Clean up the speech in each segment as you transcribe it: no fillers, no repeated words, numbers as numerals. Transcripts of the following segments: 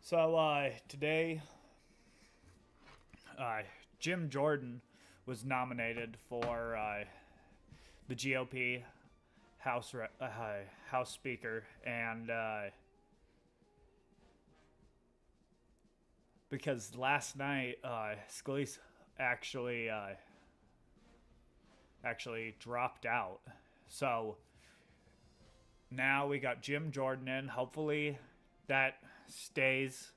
So today, Jim Jordan was nominated for the GOP House Speaker, and because last night Scalise actually dropped out, so now we got Jim Jordan in. Hopefully that stays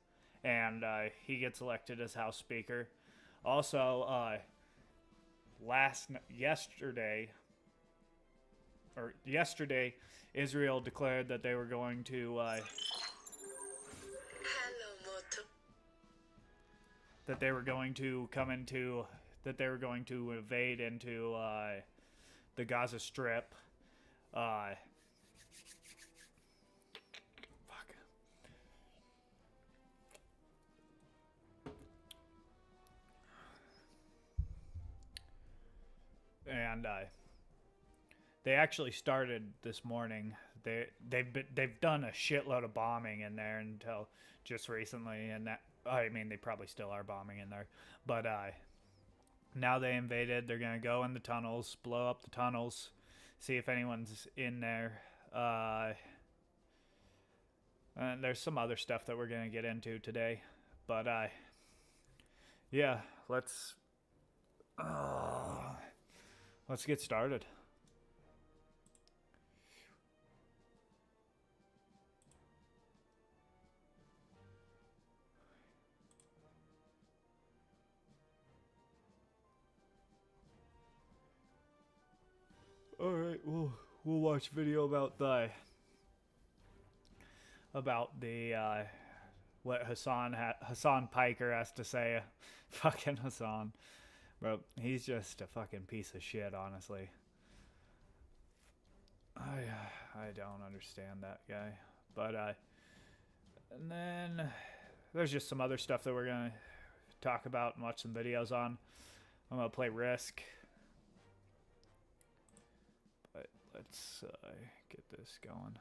and he gets elected as House Speaker. Also, yesterday, Israel declared that they were going to invade into the Gaza Strip. And they actually started this morning. They've done a shitload of bombing in there until just recently, and they probably still are bombing in there. But now they invaded. They're gonna go in the tunnels, blow up the tunnels, see if anyone's in there. And there's some other stuff that we're gonna get into today, but yeah, let's get started. All right, we'll watch video about the what Hassan Piker has to say. Fucking Hassan. Bro, he's just a fucking piece of shit, honestly. I don't understand that guy. But and then there's just some other stuff that we're gonna talk about and watch some videos on. I'm gonna play Risk. But let's get this going.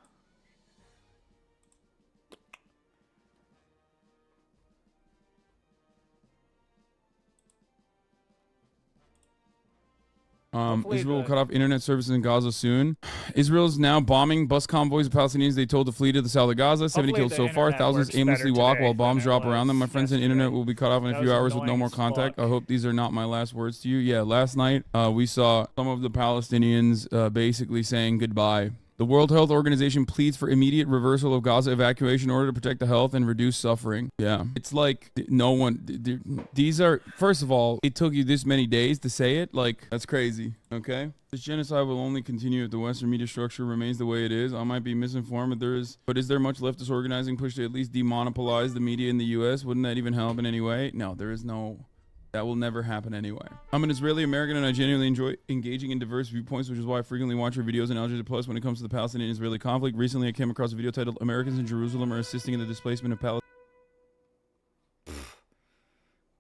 Israel will cut off internet services in Gaza soon. Israel is now bombing bus convoys of Palestinians they told to flee to the south of Gaza. 70 killed so far. Thousands aimlessly walk while bombs drop around them. My friends, and internet will be cut off in a few hours with no more contact. I hope these are not my last words to you. Yeah, last night we saw some of the Palestinians basically saying goodbye. The World Health Organization pleads for immediate reversal of Gaza evacuation in order to protect the health and reduce suffering. Yeah. It's like no one... These are... First of all, it took you this many days to say it. Like, that's crazy. Okay? This genocide will only continue if the Western media structure remains the way it is. I might be misinformed, but is there much leftist organizing push to at least demonopolize the media in the U.S.? Wouldn't that even help in any way? No, there is no... That will never happen anyway. I'm an Israeli American and I genuinely enjoy engaging in diverse viewpoints, which is why I frequently watch your videos and Al Jazeera Plus when it comes to the Palestinian-Israeli conflict. Recently, I came across a video titled "Americans in Jerusalem are assisting in the displacement of Palestine."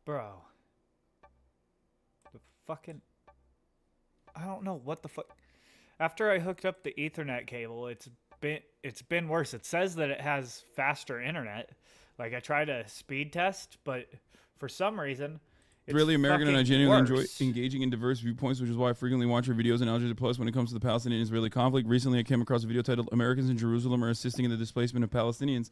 Bro. The fucking... I don't know what the fuck... After I hooked up the Ethernet cable, it's been worse. It says that it has faster internet. Like, I tried a speed test, but for some reason... Really American and I genuinely enjoy engaging in diverse viewpoints, which is why I frequently watch your videos and Al Jazeera Plus when it comes to the Palestinian-Israeli conflict. Recently, I came across a video titled "Americans in Jerusalem are assisting in the displacement of Palestinians."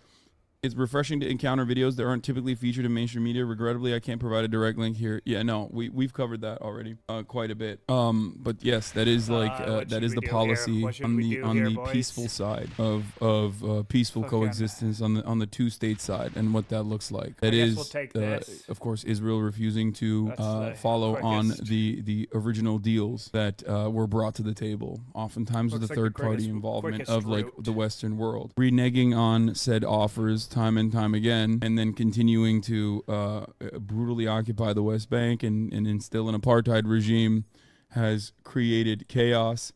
It's refreshing to encounter videos that aren't typically featured in mainstream media. Regrettably, I can't provide a direct link here. Yeah, no, we've covered that already quite a bit. But yes, that is like that is the policy on the peaceful side of peaceful coexistence on the two-state side, and what that looks like. That is, of course, Israel refusing to follow on the original deals that were brought to the table, oftentimes with the third-party involvement of like the Western world, reneging on said offers time and time again, and then continuing to brutally occupy the West Bank and instill an apartheid regime has created chaos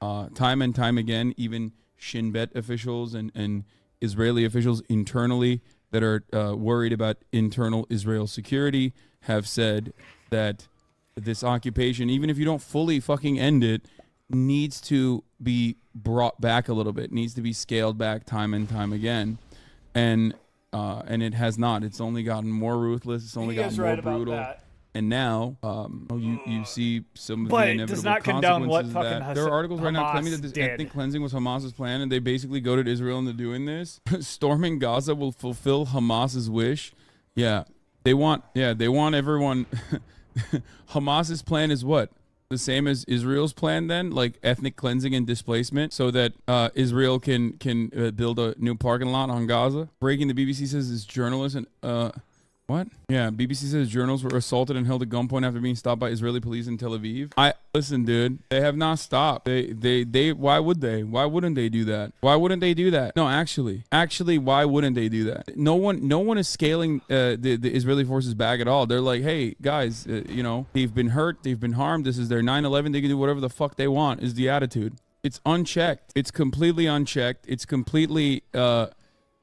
time and time again. Even Shin Bet officials and Israeli officials internally that are worried about internal Israel security have said that this occupation, even if you don't fully fucking end it, needs to be brought back a little bit, needs to be scaled back time and time again. And and it has not. It's only gotten more ruthless. It's only gotten more brutal. And now, you see some of the inevitable consequences of that. There are articles right now claiming that this ethnic cleansing was Hamas's plan, and they basically goaded Israel into doing this. Storming Gaza will fulfill Hamas's wish. Yeah, they want everyone. Hamas's plan is what? The same as Israel's plan then, like ethnic cleansing and displacement, so that Israel can build a new parking lot on Gaza. Breaking, the BBC says this journalist and what? Yeah, BBC says journalists were assaulted and held at gunpoint after being stopped by Israeli police in Tel Aviv. Listen, dude, they have not stopped. They why would they? Why wouldn't they do that? Why wouldn't they do that? No, actually, why wouldn't they do that? No one is scaling the Israeli forces back at all. They're like, hey, guys, they've been hurt, they've been harmed. This is their 9/11. They can do whatever the fuck they want. Is the attitude? It's unchecked. It's completely unchecked. It's completely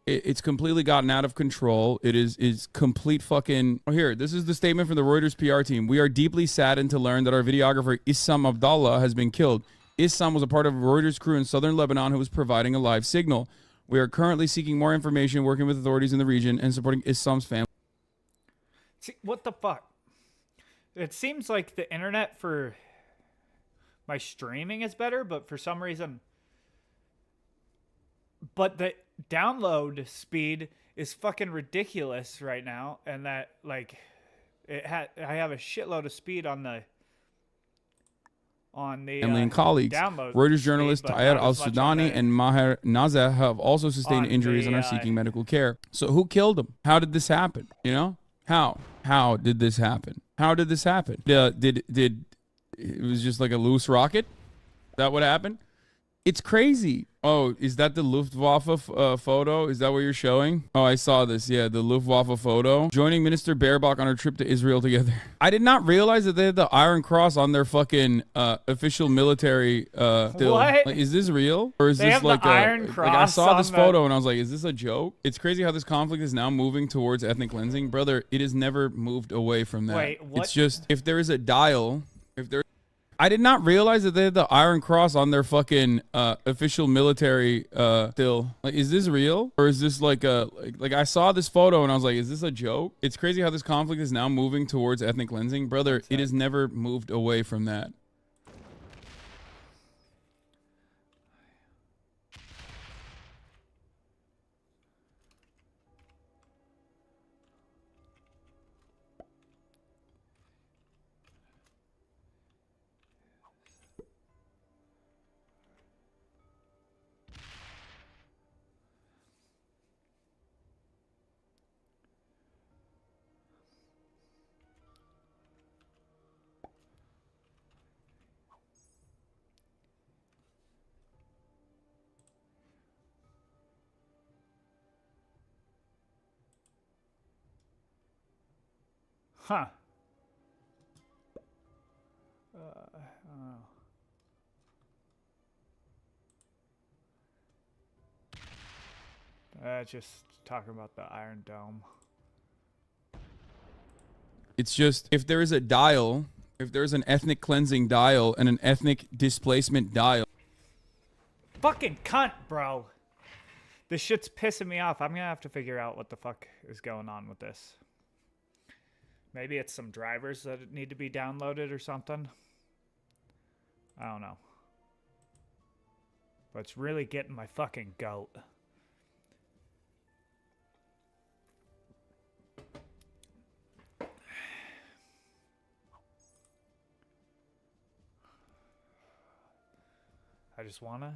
it's completely gotten out of control. It is complete fucking... Oh, here, this is the statement from the Reuters PR team. We are deeply saddened to learn that our videographer Issam Abdallah has been killed. Issam was a part of a Reuters crew in southern Lebanon who was providing a live signal. We are currently seeking more information, working with authorities in the region, and supporting Issam's family. See, what the fuck? It seems like the internet for my streaming is better, but for some reason... But the download speed is fucking ridiculous right now, and that I have a shitload of speed on the family and colleagues. Reuters journalists Tayed al-Sudani and Maher Nazeh have also sustained injuries and are seeking medical care. So who killed them? How did this happen? How did this happen? How did this happen? Did it was just like a loose rocket? That what happened? It's crazy. Oh, is that the Luftwaffe photo? Is that what you're showing? Oh, I saw this. Yeah, the Luftwaffe photo. Joining Minister Baerbock on her trip to Israel together. I did not realize that they had the Iron Cross on their fucking official military still. What? Like, is this real? Or is they this like Iron Cross I saw this photo and I was like, is this a joke? It's crazy how this conflict is now moving towards ethnic cleansing. Brother, it has never moved away from that. Wait, what? It's just, if there is a dial, I did not realize that they had the Iron Cross on their fucking official military still. Like, is this real? Or is this like I saw this photo and I was like, is this a joke? It's crazy how this conflict is now moving towards ethnic cleansing. Brother, it has never moved away from that. Huh. Just talking about the Iron Dome. It's just, if there is a dial, if there's an ethnic cleansing dial and an ethnic displacement dial. Fucking cunt, bro. This shit's pissing me off. I'm gonna have to figure out what the fuck is going on with this. Maybe it's some drivers that need to be downloaded or something. I don't know. But it's really getting my fucking goat. I just want to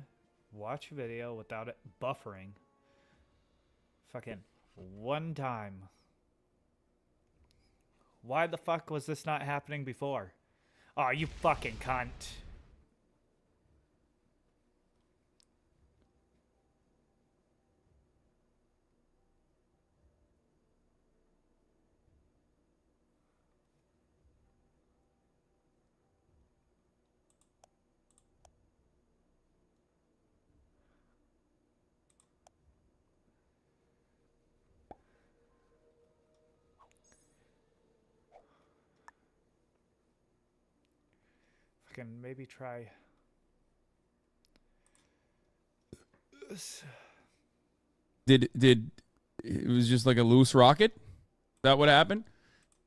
watch a video without it buffering. Fucking one time. Why the fuck was this not happening before? Oh, you fucking cunt. Can maybe try this. Did it was just like a loose rocket. Is that what happened?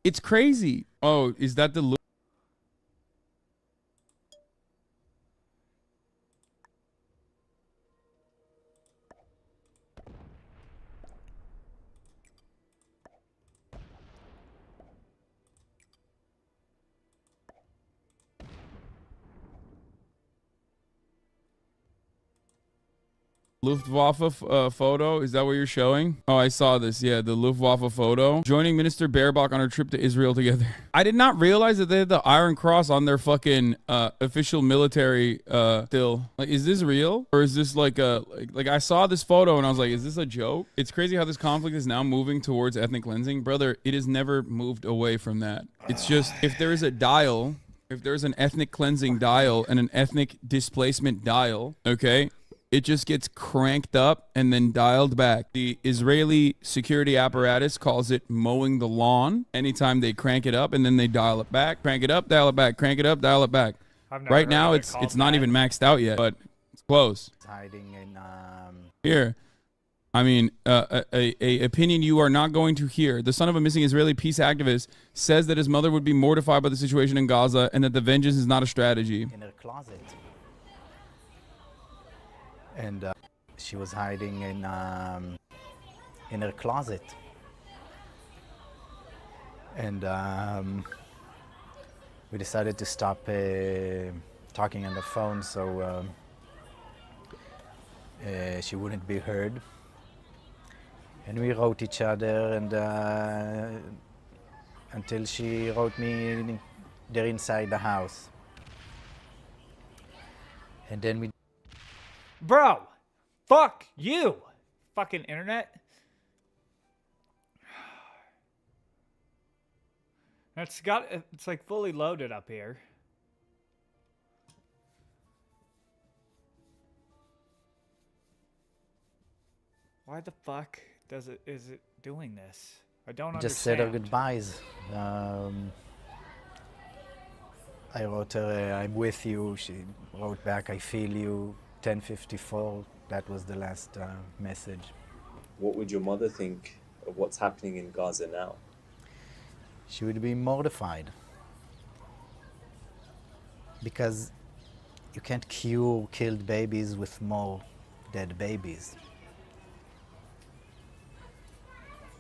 It's crazy. Oh, is that the Luftwaffe photo? Is that what you're showing? Oh, I saw this. Yeah, the Luftwaffe photo. Joining Minister Baerbock on her trip to Israel together. I did not realize that they had the Iron Cross on their fucking official military still. Like, is this real? Or is this like a... Like, I saw this photo and I was like, is this a joke? It's crazy how this conflict is now moving towards ethnic cleansing. Brother, it has never moved away from that. It's just, if there is a dial, if there's an ethnic cleansing dial and an ethnic displacement dial, okay, it just gets cranked up and then dialed back. The Israeli security apparatus calls it mowing the lawn anytime they crank it up, and then they dial it back, crank it up, dial it back, crank it up, dial it back. Right now, it's not even maxed out yet, but it's close. Hiding in, Here. I mean, a opinion you are not going to hear. The son of a missing Israeli peace activist says that his mother would be mortified by the situation in Gaza and that the vengeance is not a strategy. in her closet. And she was hiding in her closet. And we decided to stop talking on the phone so she wouldn't be heard. And we wrote each other, and until she wrote me there inside the house. And then we... Bro, fuck you. Fucking internet. It's like fully loaded up here. Why the fuck is it doing this? I don't understand. Just said our goodbyes. I wrote her, I'm with you. She wrote back, I feel you. 10:54. That was the last message. What would your mother think of what's happening in Gaza now? She would be mortified. Because you can't cure killed babies with more dead babies.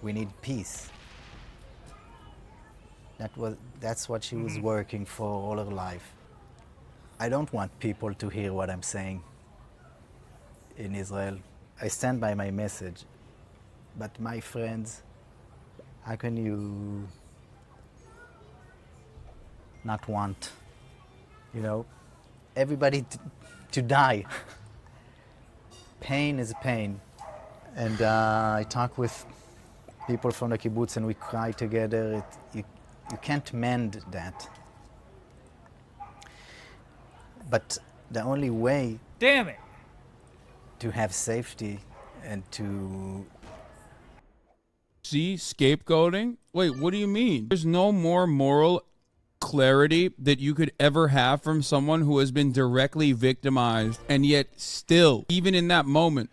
We need peace. That's what she was working for all her life. I don't want people to hear what I'm saying in Israel. I stand by my message. But my friends, how can you not want, everybody to die? Pain is pain. And I talk with people from the kibbutz and we cry together. You can't mend that. But the only way, damn it, to have safety and to... See, scapegoating? Wait, what do you mean? There's no more moral clarity that you could ever have from someone who has been directly victimized, and yet still, even in that moment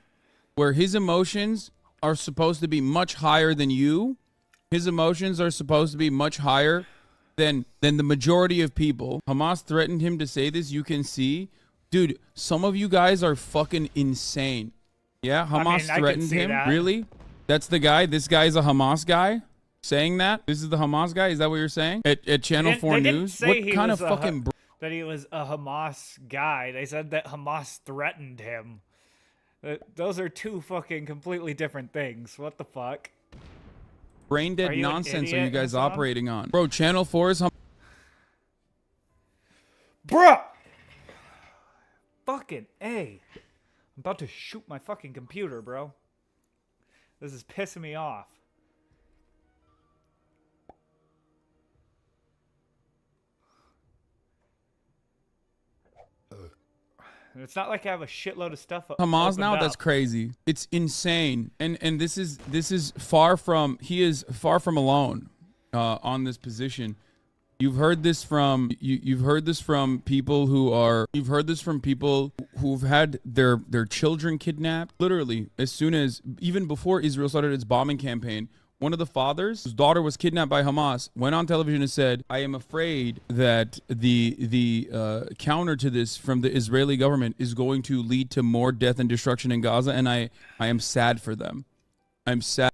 where his emotions are supposed to be much higher than you, his emotions are supposed to be much higher than the majority of people. Hamas threatened him to say this. You can see, dude, some of you guys are fucking insane. Yeah, Hamas threatened him. That. Really? That's the guy? This guy's a Hamas guy? Saying that? This is the Hamas guy? Is that what you're saying? At Channel 4 News? What kind of fucking... that he was a Hamas guy. They said that Hamas threatened him. Those are two fucking completely different things. What the fuck? Brain dead nonsense are you guys operating on? Bro, Channel 4 is... Bro! Fucking A. I'm about to shoot my fucking computer, bro. This is pissing me off. It's not like I have a shitload of stuff Hamas now. Up. That's crazy. It's insane. And this is far from... He is far from alone on this position. You've heard this from you've heard this from people who've had their children kidnapped. Literally, as soon as even before Israel started its bombing campaign, one of the fathers whose daughter was kidnapped by Hamas went on television and said, "I am afraid that the counter to this from the Israeli government is going to lead to more death and destruction in Gaza, and I am sad for them. I'm sad."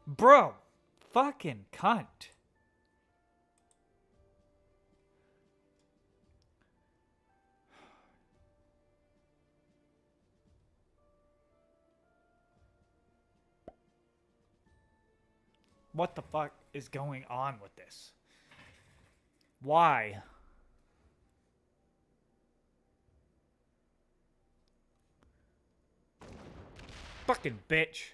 Bro, fucking cunt. What the fuck is going on with this? Why? Fucking bitch.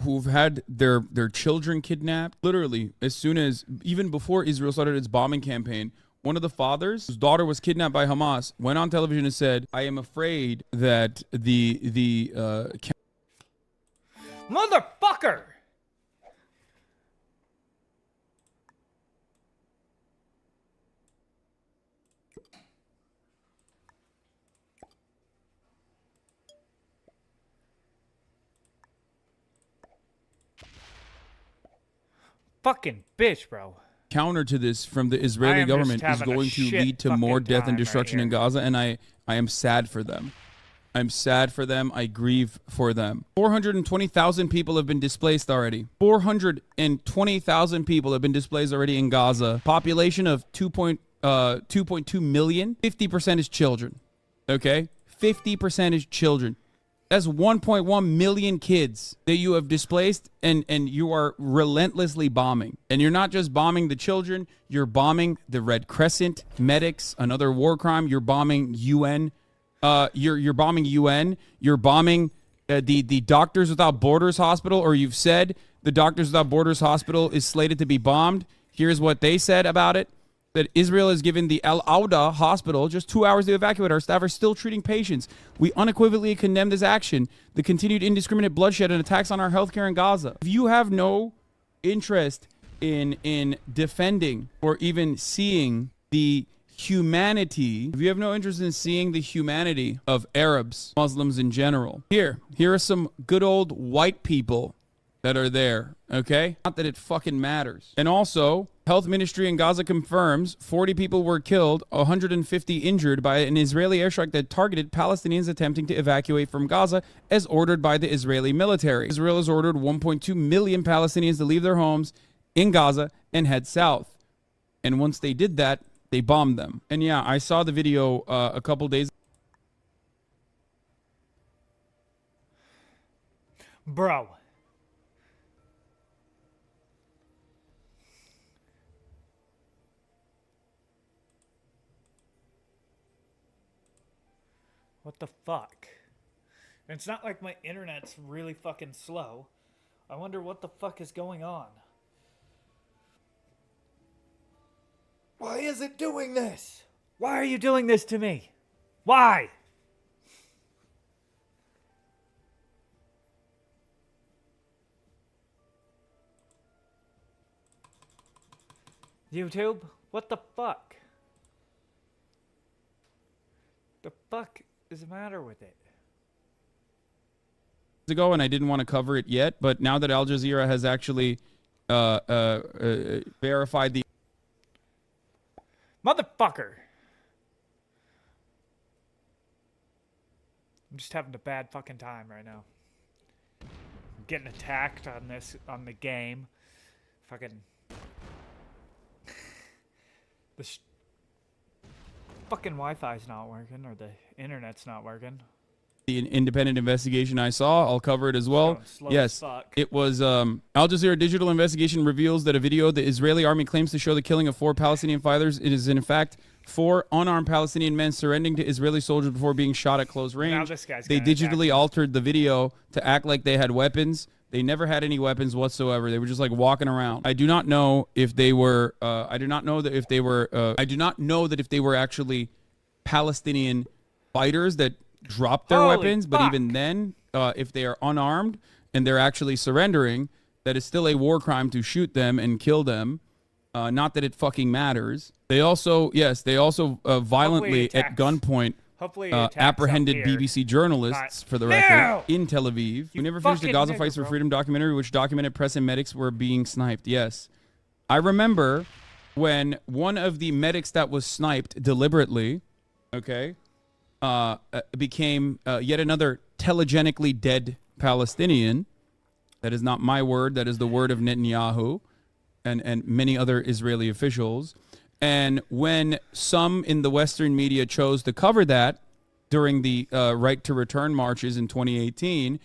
Who've had their children kidnapped. Literally, as soon as even before Israel started its bombing campaign, one of the fathers whose daughter was kidnapped by Hamas went on television and said, "I am afraid that the Motherfucker! Fucking bitch, bro. counter to this from the Israeli government is going to lead to more death and destruction in Gaza, and I am sad for them. I'm sad for them. I grieve for them. 420,000 people have been displaced already. 420,000 people have been displaced already in Gaza. Population of 2.2 million. 50% is children. Okay? 50% is children. That's 1.1 million kids that you have displaced, and you are relentlessly bombing. And you're not just bombing the children, you're bombing the Red Crescent, medics, another war crime. You're bombing UN. You're bombing UN. You're bombing the Doctors Without Borders hospital, or you've said the Doctors Without Borders hospital is slated to be bombed. Here's what they said about it. That Israel has given the Al Auda hospital just 2 hours to evacuate. Our staff are still treating patients. We unequivocally condemn this action, the continued indiscriminate bloodshed and attacks on our healthcare in Gaza. If you have no interest in defending or even seeing the humanity, if you have no interest in seeing the humanity of Arabs, Muslims in general, here are some good old white people that are there, okay? Not that it fucking matters. And also, Health Ministry in Gaza confirms 40 people were killed, 150 injured by an Israeli airstrike that targeted Palestinians attempting to evacuate from Gaza as ordered by the Israeli military. Israel has ordered 1.2 million Palestinians to leave their homes in Gaza and head south. And once they did that, they bombed them. And yeah, I saw the video a couple days. Bro. What the fuck? And it's not like my internet's really fucking slow. I wonder what the fuck is going on. Why is it doing this? Why are you doing this to me? Why? YouTube? What the fuck? The fuck is the matter with it? Ago, and I didn't want to cover it yet, but now that Al Jazeera has actually verified the Motherfucker! I'm just having a bad fucking time right now. I'm getting attacked on the game. Fucking fucking Wi-Fi's not working, or the internet's not working. The independent investigation I saw, I'll cover it as well. Yes, it was Al Jazeera digital investigation reveals that a video the Israeli army claims to show the killing of 4 Palestinian fighters. It is in fact 4 unarmed Palestinian men surrendering to Israeli soldiers before being shot at close range. Now this guy's they digitally altered the video to act like they had weapons. They never had any weapons whatsoever. They were just like walking around. I do not know if they were. I do not know that if they were. I do not know that if they were actually Palestinian fighters that dropped their weapons. But even then, if they are unarmed and they're actually surrendering, that is still a war crime to shoot them and kill them. Not that it fucking matters. They also, violently at gunpoint apprehended BBC journalists, for the record, in Tel Aviv. We never finished the Gaza Fights for Freedom documentary, which documented press and medics were being sniped. Yes. I remember when one of the medics that was sniped deliberately, became yet another telegenically dead Palestinian. That is not my word. That is the word of Netanyahu and many other Israeli officials. And when some in the Western media chose to cover that during the right to return marches in 2018,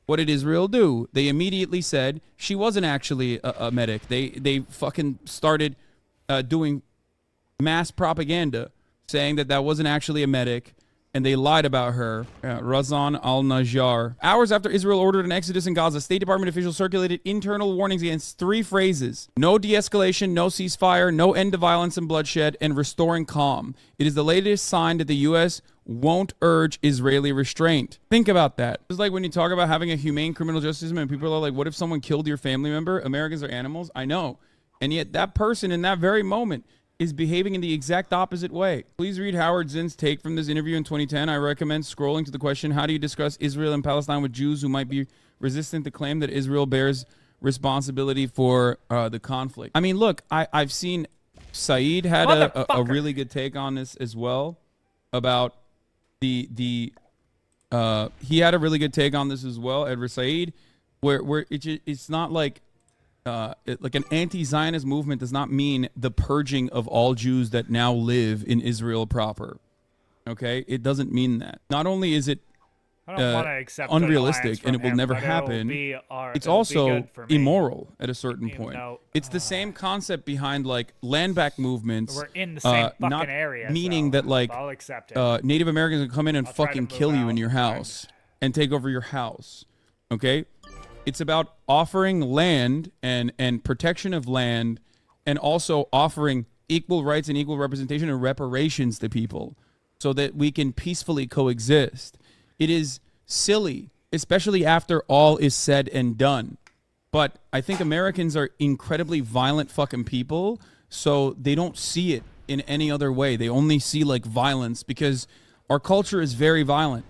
what did Israel do? They immediately said she wasn't actually a medic. They fucking started doing mass propaganda saying that that wasn't actually a medic, and they lied about her. Razan al-Najjar. Hours after Israel ordered an exodus in Gaza, State Department officials circulated internal warnings against 3 phrases: no de-escalation, no ceasefire, no end to violence and bloodshed, and restoring calm. It is the latest sign that the U.S. won't urge Israeli restraint. Think about that. It's like when you talk about having a humane criminal justice system and people are like, what if someone killed your family member? Americans are animals. I know. And yet that person in that very moment is behaving in the exact opposite way. Please read Howard Zinn's take from this interview in 2010. I recommend scrolling to the question, how do you discuss Israel and Palestine with Jews who might be resistant to claim that Israel bears responsibility for the conflict? I mean, look, I've seen Saeed had a really good take on this as well about he had a really good take on this as well, Edward Saeed, where it's not like like an anti-Zionist movement does not mean the purging of all Jews that now live in Israel proper. Okay, it doesn't mean that. Not only is it unrealistic and it will never happen, it's also immoral at a certain point. It's the same concept behind like land back movements. We're in the same fucking area, meaning that like I'll accept it. Native Americans will come in and fucking kill you in your house and take over your house. Okay. It's about offering land and protection of land, and also offering equal rights and equal representation and reparations to people so that we can peacefully coexist. It is silly, especially after all is said and done. But I think Americans are incredibly violent fucking people, so they don't see it in any other way. They only see like violence because our culture is very violent.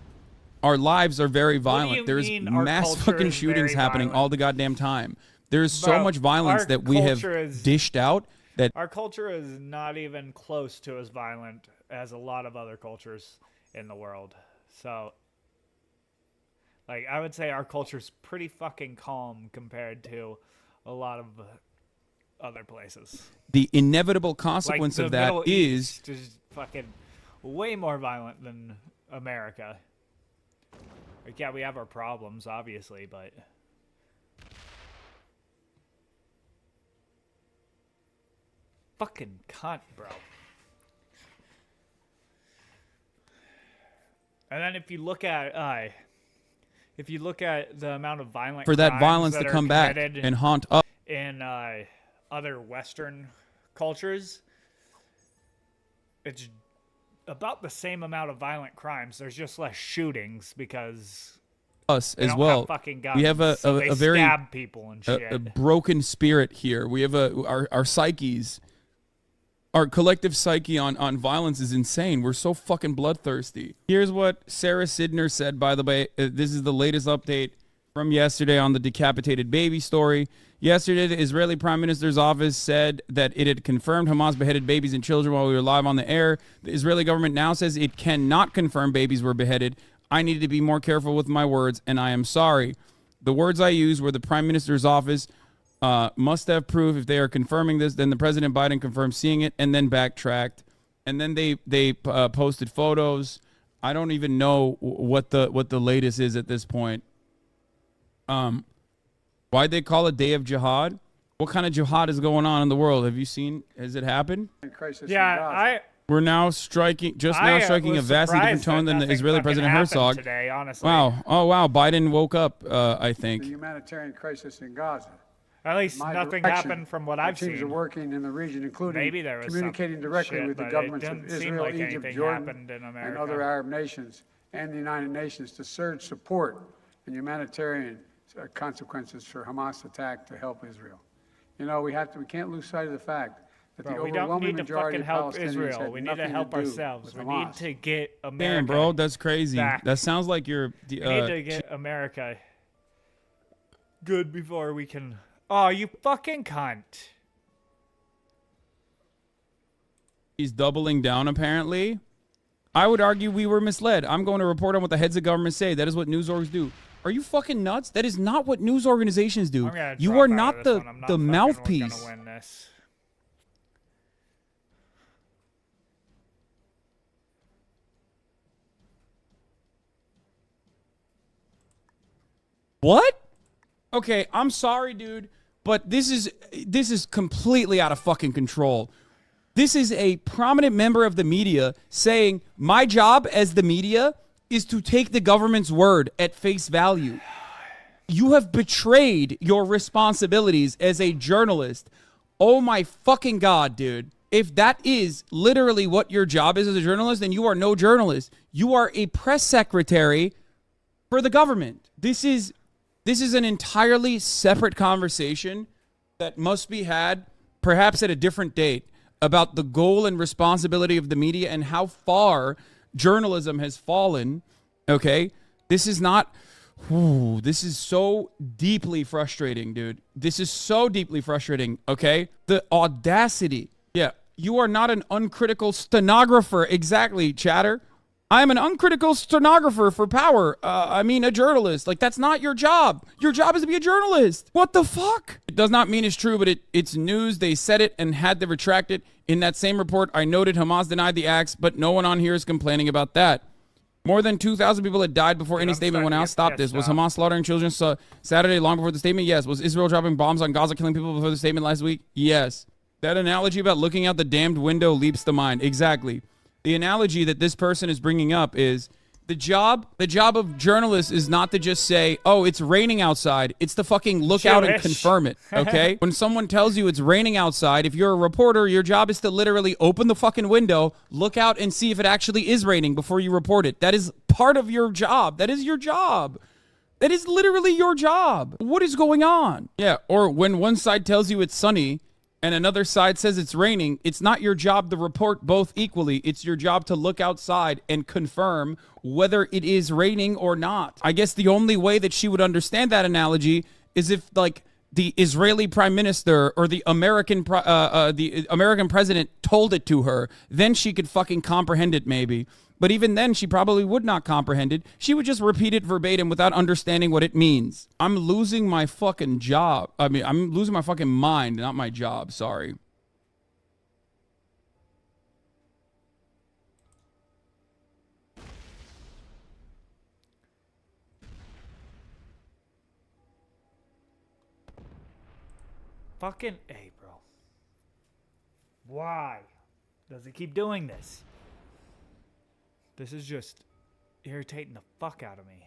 Our lives are very violent. There's mass fucking shootings happening all the goddamn time. There's so much violence that we have dished out that our culture is not even close to as violent as a lot of other cultures in the world. So, like, I would say our culture's pretty fucking calm compared to a lot of other places. The inevitable consequence of that is fucking way more violent than America. Like, yeah, we have our problems, obviously, but fucking cunt, bro. And then if you look at the amount of violent for that violence to come back and haunt up in other Western cultures, it's about the same amount of violent crimes. There's just less shootings because us as well. We have a very stab people and shit. A broken spirit here. We have our psyches, our collective psyche on violence is insane. We're so fucking bloodthirsty. Here's what Sarah Sidner said, by the way. This is the latest update from yesterday on the decapitated baby story. Yesterday, the Israeli Prime Minister's office said that it had confirmed Hamas beheaded babies and children while we were live on the air. The Israeli government now says it cannot confirm babies were beheaded. I needed to be more careful with my words, and I am sorry. The words I used were the Prime Minister's office must have proof. If they are confirming this, then the President Biden confirmed seeing it and then backtracked. And then they posted photos. I don't even know what the latest is at this point. Why'd they call it Day of Jihad? What kind of jihad is going on in the world? Have you seen? Has it happened? Yeah, We're now striking a vastly different tone than the Israeli President Herzog. Today, honestly. Wow. Oh, wow. Biden woke up, I think. The humanitarian crisis in Gaza. At least nothing happened from what I've seen. Teams are working in the region, including maybe there was communicating directly shit, with the governments of Israel, like Egypt, Jordan, and other Arab nations, and the United Nations to surge support and humanitarian consequences for Hamas attack to help Israel. You know, we can't lose sight of the fact that the overwhelming majority of Palestinians Israel. We need to help ourselves. We need to get America. Damn, bro, that's crazy. Back. That sounds like you're. We need to get America good before we can. Oh, you fucking cunt. He's doubling down, apparently. I would argue we were misled. I'm going to report on what the heads of government say. That is what news orgs do. Are you fucking nuts? That is not what news organizations do. You are not the mouthpiece. Gonna win this. What? Okay, I'm sorry, dude, but this is completely out of fucking control. This is a prominent member of the media saying, my job as the media is to take the government's word at face value. You have betrayed your responsibilities as a journalist. Oh my fucking God, dude. If that is literally what your job is as a journalist, then you are no journalist. You are a press secretary for the government. This is an entirely separate conversation that must be had perhaps at a different date about the goal and responsibility of the media and how far journalism has fallen. Okay? This is not... this is so deeply frustrating, dude. This is so deeply frustrating, okay? The audacity. Yeah, you are not an uncritical stenographer. Exactly, chatter. I'm an uncritical stenographer for power. I mean, a journalist. Like, that's not your job. Your job is to be a journalist. What the fuck? It does not mean it's true, but it's news. They said it and had to retract it. In that same report, I noted Hamas denied the acts, but no one on here is complaining about that. More than 2,000 people had died before any statement went out. Stop this. Was Hamas slaughtering children Saturday long before the statement? Yes. Was Israel dropping bombs on Gaza, killing people before the statement last week? Yes. That analogy about looking out the damned window leaps the mind. Exactly. The analogy that this person is bringing up is the job of journalists is not to just say, oh, it's raining outside. It's to fucking look out and confirm it, okay? When someone tells you it's raining outside, if you're a reporter, your job is to literally open the fucking window, look out and see if it actually is raining before you report it. That is part of your job. That is your job. That is literally your job. What is going on? Yeah, or when one side tells you it's sunny, and another side says it's raining, it's not your job to report both equally. It's your job to look outside and confirm whether it is raining or not. I guess the only way that she would understand that analogy is if, like, the Israeli prime minister or the American president told it to her. Then she could fucking comprehend it, maybe. But even then, she probably would not comprehend it. She would just repeat it verbatim without understanding what it means. I'm losing my fucking job. I mean, I'm losing my fucking mind, not my job. Sorry. Fucking A, bro. Why does he keep doing this? This is just irritating the fuck out of me.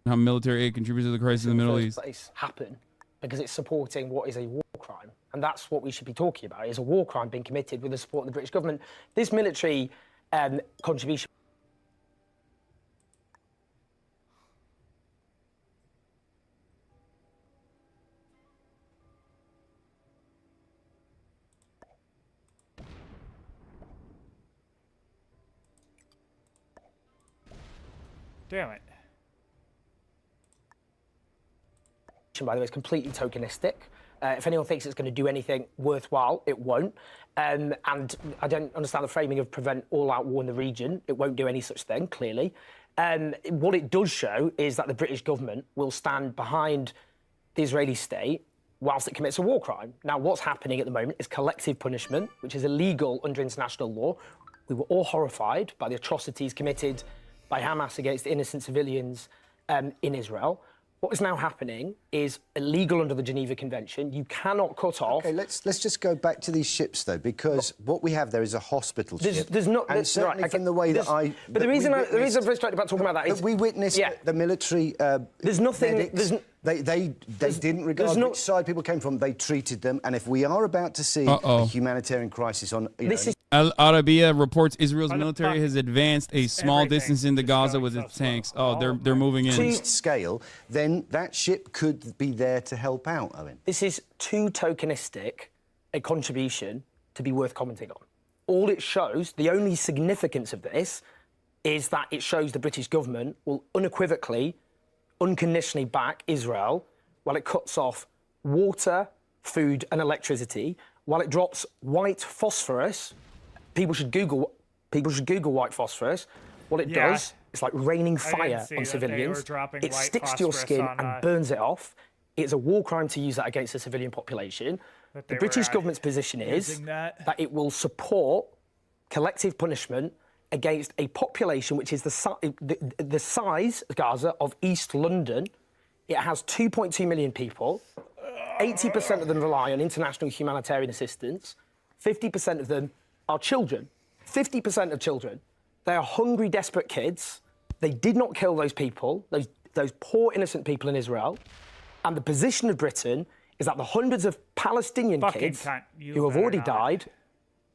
How military aid contributes to the crisis in the Middle East. Happen because it's supporting what is a war crime, and that's what we should be talking about. Is a war crime being committed with the support of the British government? This military contribution. Damn it. By the way, is completely tokenistic. If anyone thinks it's going to do anything worthwhile, it won't. And I don't understand the framing of prevent all-out war in the region. It won't do any such thing, clearly. What it does show is that the British government will stand behind the Israeli state whilst it commits a war crime. Now, what's happening at the moment is collective punishment, which is illegal under international law. We were all horrified by the atrocities committed by Hamas against innocent civilians in Israel. What is now happening is illegal under the Geneva Convention. You cannot cut off. Okay, let's just go back to these ships though, because what we have there is a hospital ship. There's not, and certainly right, from the way that I. But the reason I'm frustrated about talking about that is we witnessed the military. There's nothing. Medics, they didn't regard which side people came from. They treated them, and if we are about to see a humanitarian crisis on, Al Arabiya reports Israel's military has advanced a small distance into Gaza with its tanks. They're moving in. Scale, then that ship could be there to help out, Owen. This is too tokenistic a contribution to be worth commenting on. All it shows, the only significance of this, is that it shows the British government will unequivocally, unconditionally back Israel while it cuts off water, food and electricity, while it drops white phosphorus. People should Google white phosphorus. What it does, it's like raining fire on civilians. It sticks to your skin and burns it off. It's a war crime to use that against the civilian population. The British government's position is that it will support collective punishment against a population which is the size, Gaza, of East London. It has 2.2 million people. 80% of them rely on international humanitarian assistance. 50% of them are children. 50% of children. They are hungry, desperate kids. They did not kill those people, those poor, innocent people in Israel. And the position of Britain is that the hundreds of Palestinian kids who have already died,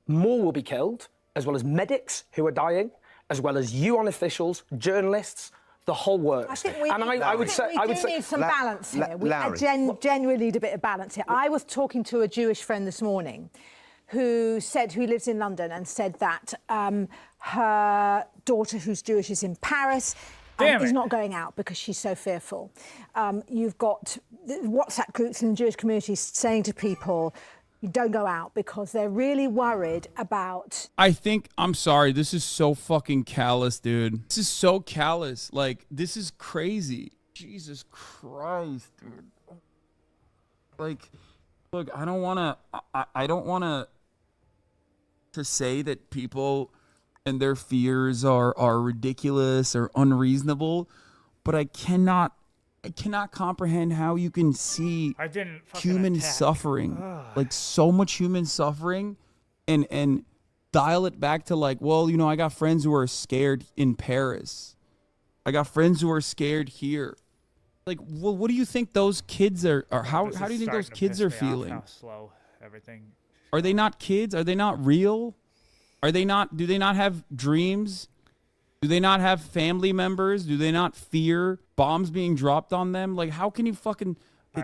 more will be killed, as well as medics who are dying, as well as UN officials, journalists, the whole works. I would say we need some balance here. We genuinely need a bit of balance here. I was talking to a Jewish friend this morning who lives in London and said that her daughter, who's Jewish, is in Paris. Is not going out because she's so fearful. You've got WhatsApp groups in the Jewish community saying to people, you don't go out because they're really worried about... I'm sorry, this is so fucking callous, dude. This is so callous. Like, this is crazy. Jesus Christ, dude. Like, look, I don't want to say that people and their fears are ridiculous or unreasonable, but I cannot comprehend how you can see human suffering, like so much human suffering, and dial it back to like, well, you know, I got friends who are scared in Paris. I got friends who are scared here. Like, well, what do you think those kids are how do you think those kids are feeling? How slow everything. Are they not kids? Are they not real? Do they not have dreams? Do they not have family members? Do they not fear bombs being dropped on them? Like, how can you fucking...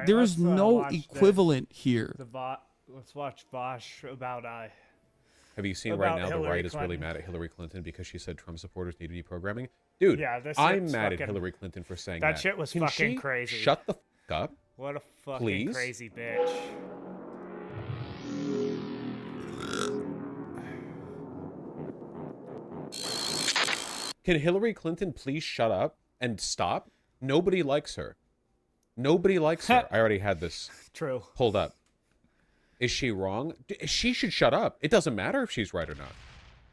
there is no equivalent here. Let's watch Bosch about... Have you seen right now the right is really mad at Hillary Clinton because she said Trump supporters need to be programming? Dude, I'm mad at Hillary Clinton for saying that. That shit was fucking crazy. Shut the fuck up. What a fucking crazy bitch. Can Hillary Clinton please shut up and stop? Nobody likes her. Nobody likes her. I already had this pulled up. Is she wrong? She should shut up. It doesn't matter if she's right or not.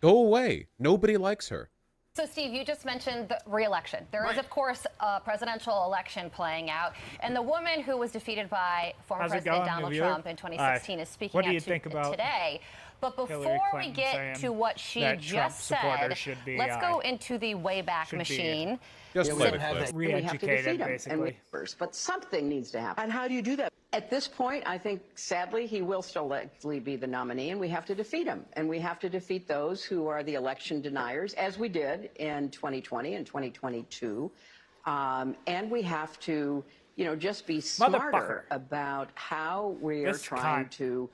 Go away. Nobody likes her. So, Steve, you just mentioned the re-election. There is, of course, a presidential election playing out. And the woman who was defeated by former President Donald Trump in 2016 is speaking out today. But before we get to what she just said, let's go into the Wayback Machine. Just play the clip. Re-educated, basically. But something needs to happen. And how do you do that? At this point, I think, sadly, he will still likely be the nominee, and we have to defeat him. And we have to defeat those who are the election deniers, as we did in 2020 and 2022. And we have to, just be smarter about how we are trying to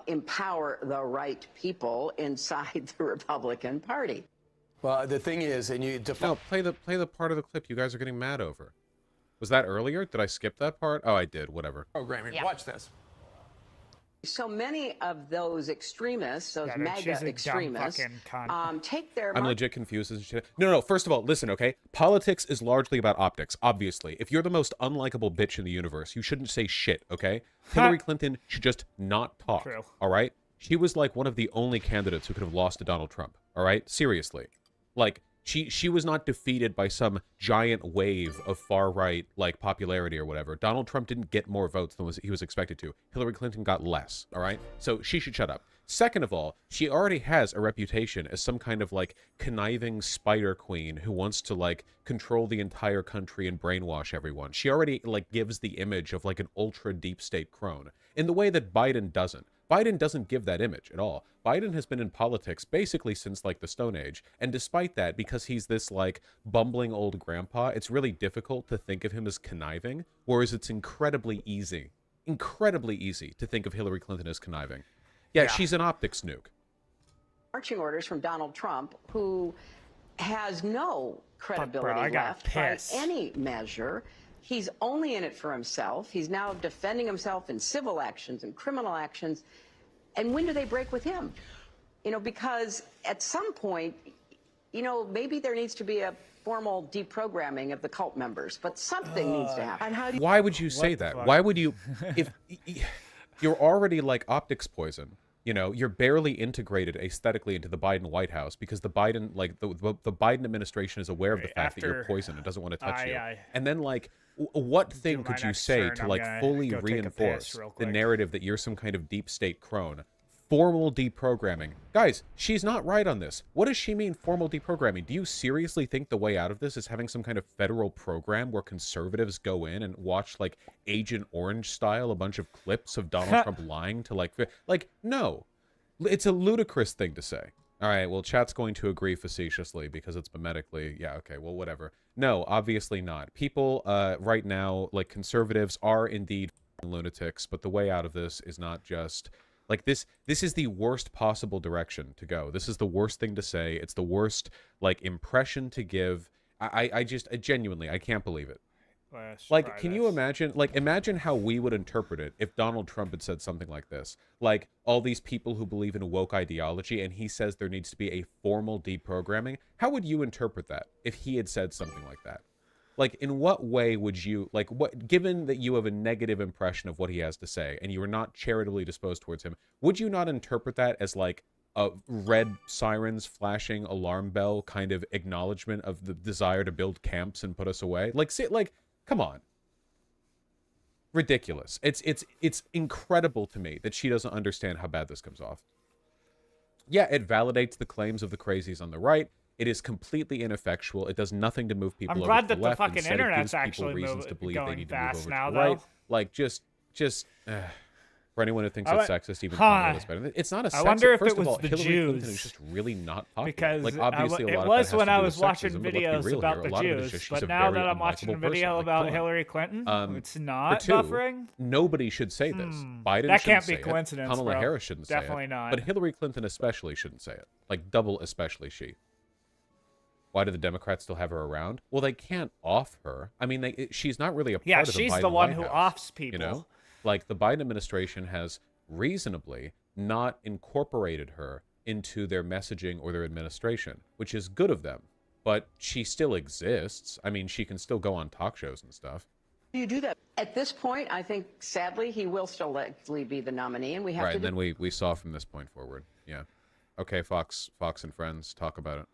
empower the right people inside the Republican Party. Well, the thing is, and you play the part of the clip you guys are getting mad over. Was that earlier? Did I skip that part? Oh, I did. Whatever. Programming. Yeah. Watch this. So many of those extremists, those MAGA extremists, take their... I'm legit confused. No. First of all, listen, okay? Politics is largely about optics, obviously. If you're the most unlikable bitch in the universe, you shouldn't say shit, okay? Hillary Clinton should just not talk, all right? She was like one of the only candidates who could have lost to Donald Trump, all right? Seriously. Like, She was not defeated by some giant wave of far-right, like, popularity or whatever. Donald Trump didn't get more votes than he was expected to. Hillary Clinton got less, all right? So she should shut up. Second of all, she already has a reputation as some kind of, like, conniving spider queen who wants to, like, control the entire country and brainwash everyone. She already, like, gives the image of, like, an ultra deep state crone in the way that Biden doesn't. Biden doesn't give that image at all. Biden has been in politics basically since, like, the Stone Age. And despite that, because he's this, like, bumbling old grandpa, it's really difficult to think of him as conniving, whereas it's incredibly easy to think of Hillary Clinton as conniving. Yeah, she's an optics nuke. Marching orders from Donald Trump, who has no credibility left by any measure. He's only in it for himself. He's now defending himself in civil actions and criminal actions. And when do they break with him? You know, because at some point, you know, maybe there needs to be a formal deprogramming of the cult members, but something needs to happen. Why would you say that? Why would you, if you're already like optics poison, you know, you're barely integrated aesthetically into the Biden White House because the Biden, like the Biden administration is aware of the fact that you're poison and doesn't want to touch you. And then like, what thing could you say to like fully reinforce the narrative that you're some kind of deep state crone? Formal deprogramming. Guys, she's not right on this. What does she mean, formal deprogramming? Do you seriously think the way out of this is having some kind of federal program where conservatives go in and watch, like, Agent Orange style, a bunch of clips of Donald Trump lying to, like, no. It's a ludicrous thing to say. All right, well, chat's going to agree facetiously because it's memetically. Yeah, okay, well, whatever. No, obviously not. People right now, like, conservatives are indeed lunatics, but the way out of this is not just... Like, this is the worst possible direction to go. This is the worst thing to say. It's the worst, like, impression to give. I genuinely, I can't believe it. Like, can you imagine, like, imagine how we would interpret it if Donald Trump had said something like this. Like, all these people who believe in woke ideology, and he says there needs to be a formal deprogramming. How would you interpret that if he had said something like that? Like, in what way would you, like, what, given that you have a negative impression of what he has to say, and you are not charitably disposed towards him, would you not interpret that as, like, a red sirens flashing alarm bell kind of acknowledgement of the desire to build camps and put us away? Like, see, like, come on. Ridiculous. It's incredible to me that she doesn't understand how bad this comes off. Yeah, it validates the claims of the crazies on the right. It is completely ineffectual. It does nothing to move people over to the left. I'm glad that the fucking internet's actually reasons to believe they need to move over to the right. Like, just for anyone who thinks it's sexist, even is better. It's not a sexist. I wonder if First it was of all, the Hillary Jews. Clinton is just really not popular. Because like, obviously, a lot it was of that when has I to do was with watching sexism, videos about the Jews, but now that I'm watching a video about Hillary Clinton, it's not buffering. Nobody should say this. Biden that shouldn't can't be say coincidence. it. Kamala Harris shouldn't say it. Definitely not. But Hillary Clinton especially shouldn't say it. Like, double especially she. Why do the Democrats still have her around? Well, they can't off her. I mean, she's not really a part of the Biden she's the one who House, offs people. You know, like the Biden administration has reasonably not incorporated her into their messaging or their administration, which is good of them. But she still exists. I mean, she can still go on talk shows and stuff. Do you do that? At this point, I think, sadly, he will still likely be the nominee, and we have to... Right, and then we saw from this point forward. Yeah. Okay, Fox and Friends, talk about it.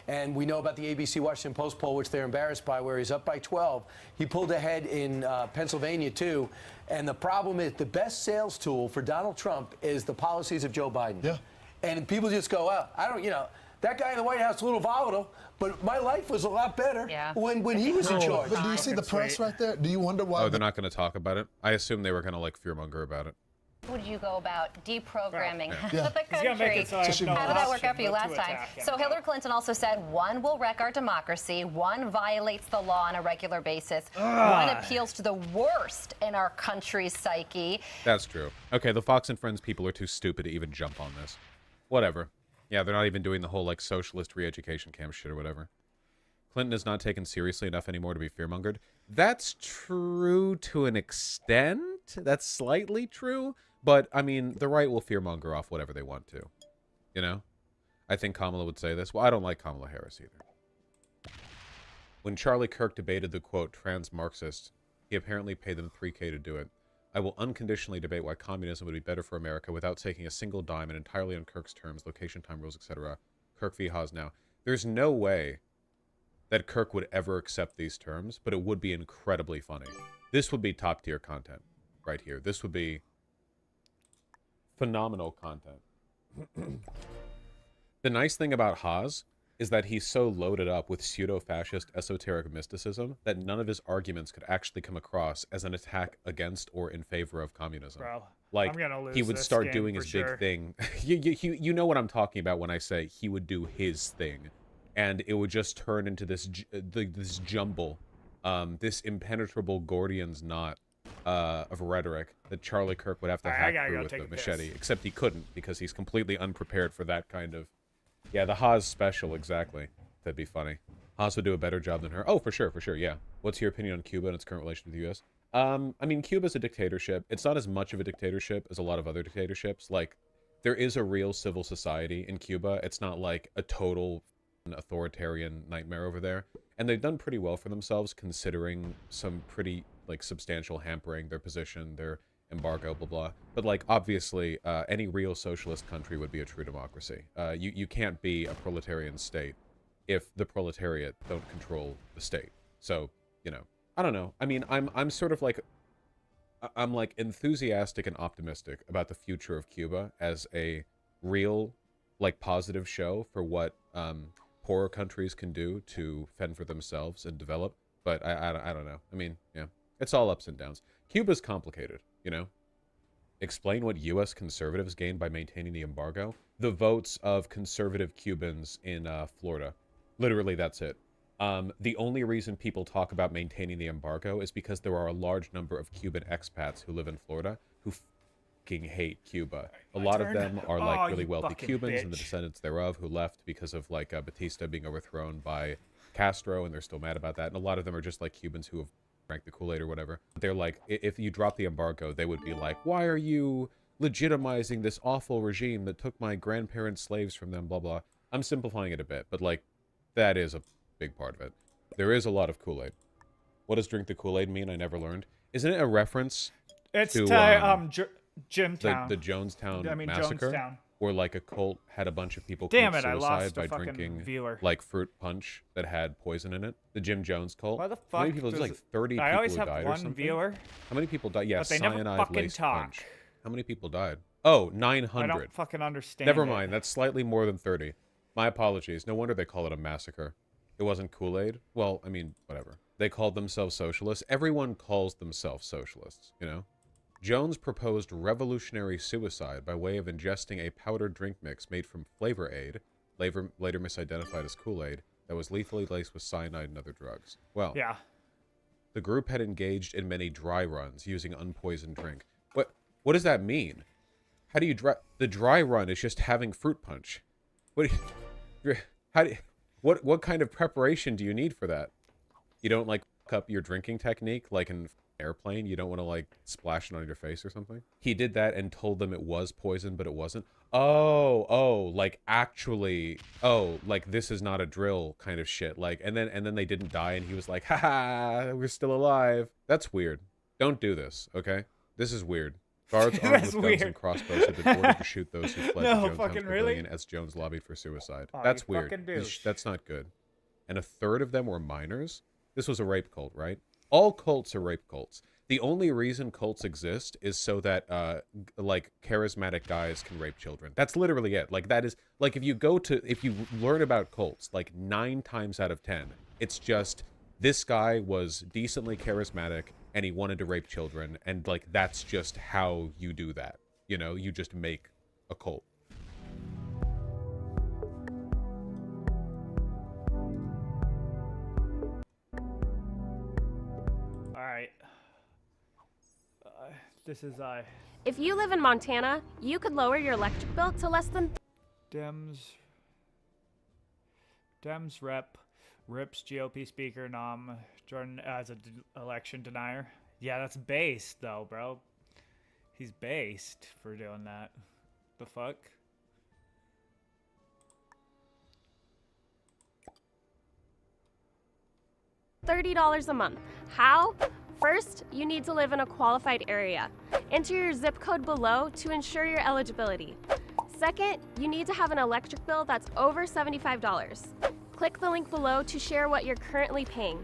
And we know about the ABC Washington Post poll, which they're embarrassed by, where he's up by 12. He pulled ahead in Pennsylvania, too. And the problem is the best sales tool for Donald Trump is the policies of Joe Biden. Yeah. And people just go, well, I don't, you know, that guy in the White House is a little volatile, but my life was a lot better when he was in charge. But do you see the press right there? Do you wonder why? Oh, they're not going to talk about it? I assume they were going to, like, fearmonger about it. Would you go about deprogramming the country? How did that work out for you last time? So Hillary Clinton also said one will wreck our democracy, one violates the law on a regular basis, one appeals to the worst in our country's psyche. That's true. Okay, the Fox and Friends people are too stupid to even jump on this. Whatever. Yeah, they're not even doing the whole, like, socialist re-education camp shit or whatever. Clinton is not taken seriously enough anymore to be fearmongered. That's true to an extent. That's slightly true. But, I mean, the right will fearmonger off whatever they want to. You know? I think Kamala would say this. Well, I don't like Kamala Harris either. When Charlie Kirk debated the, quote, trans-Marxist, he apparently paid them $3K to do it. I will unconditionally debate why communism would be better for America without taking a single dime and entirely on Kirk's terms, location, time rules, etc. Kirk v. Haas now. There's no way that Kirk would ever accept these terms, but it would be incredibly funny. This would be top tier content right here. This would be phenomenal content. The nice thing about Haas is that he's so loaded up with pseudo-fascist esoteric mysticism that none of his arguments could actually come across as an attack against or in favor of communism. Bro, like, I'm gonna lose he would this start game doing for his sure. big thing. You know what I'm talking about when I say he would do his thing. And it would just turn into this this jumble, this impenetrable Gordian's knot of rhetoric that Charlie Kirk would have to hack through with a machete. Except he couldn't, because he's completely unprepared for that kind of... Yeah, the Haas special, exactly. That'd be funny. Haas would do a better job than her. Oh, for sure, yeah. What's your opinion on Cuba and its current relation to the U.S.? I mean, Cuba's a dictatorship. It's not as much of a dictatorship as a lot of other dictatorships. Like, there is a real civil society in Cuba. It's not like a total authoritarian nightmare over there. And they've done pretty well for themselves, considering some pretty, like, substantial hampering, their position, their embargo, blah, blah. But, like, obviously, any real socialist country would be a true democracy. You can't be a proletarian state if the proletariat don't control the state. So, you know, I don't know. I mean, I'm sort of like, I'm like enthusiastic and optimistic about the future of Cuba as a real, like, positive show for what poorer countries can do to fend for themselves and develop. But I don't know. I mean, yeah, it's all ups and downs. Cuba's complicated, you know? Explain what U.S. conservatives gained by maintaining the embargo. The votes of conservative Cubans in Florida. Literally, that's it. The only reason people talk about maintaining the embargo is because there are a large number of Cuban expats who live in Florida who fucking hate Cuba. A lot of them are like really wealthy Cubans and the descendants thereof who left because of like Batista being overthrown by Castro, and they're still mad about that. And a lot of them are just like Cubans who have drank the Kool-Aid or whatever. They're like, if you drop the embargo, they would be like, why are you legitimizing this awful regime that took my grandparents' slaves from them, blah, blah. I'm simplifying it a bit, but like, that is a big part of it. There is a lot of Kool-Aid. What does drink the Kool-Aid mean? I never learned. Isn't it a reference to Jimtown. The Jonestown massacre? Jonestown. Where like a cult had a bunch of people commit suicide by drinking viewer. like fruit punch that had poison in it. The Jim Jones cult. Why the fuck? How many people? There's like 30 people I always who have died one or something. viewer. How many people died? Yeah, but they never cyanide fucking laced talk. punch. How many people died? Oh, 900. I don't fucking understand. Never mind. That's slightly more than 30. My apologies. No wonder they call it a massacre. It wasn't Kool-Aid. Well, I mean, whatever. They called themselves socialists. Everyone calls themselves socialists, you know? Jones proposed revolutionary suicide by way of ingesting a powdered drink mix made from Flavor Aid, later misidentified as Kool-Aid, that was lethally laced with cyanide and other drugs. Well, yeah. The group had engaged in many dry runs using unpoisoned drink. What does that mean? How do you the dry run is just having fruit punch. What kind of preparation do you need for that? You don't like fuck up your drinking technique like an airplane? You don't want to like splash it on your face or something? He did that and told them it was poison, but it wasn't. Oh, like actually, like this is not a drill kind of shit. Like, and then they didn't die, and he was like, haha, we're still alive. That's weird. Don't do this, okay? This is weird. Guards armed with guns and crossbows had been ordered to shoot those who fled the Jonestown Pavilion as Jones lobbied for suicide. That's weird. That's not good. And a third of them were minors? This was a rape cult, right? All cults are rape cults. The only reason cults exist is so that, like, charismatic guys can rape children. That's literally it. Like, that is, like, if you learn about cults, like, 9 times out of 10, it's just, this guy was decently charismatic, and he wanted to rape children, and, like, that's just how you do that. You know, you just make a cult. This is If you live in Montana, you could lower your electric bill to less than Dems rips GOP speaker nom Jordan as an election denier. Yeah, that's based though, bro. He's based for doing that. The fuck? $30 a month. How? First, you need to live in a qualified area. Enter your zip code below to ensure your eligibility. Second, you need to have an electric bill that's over $75. Click the link below to share what you're currently paying.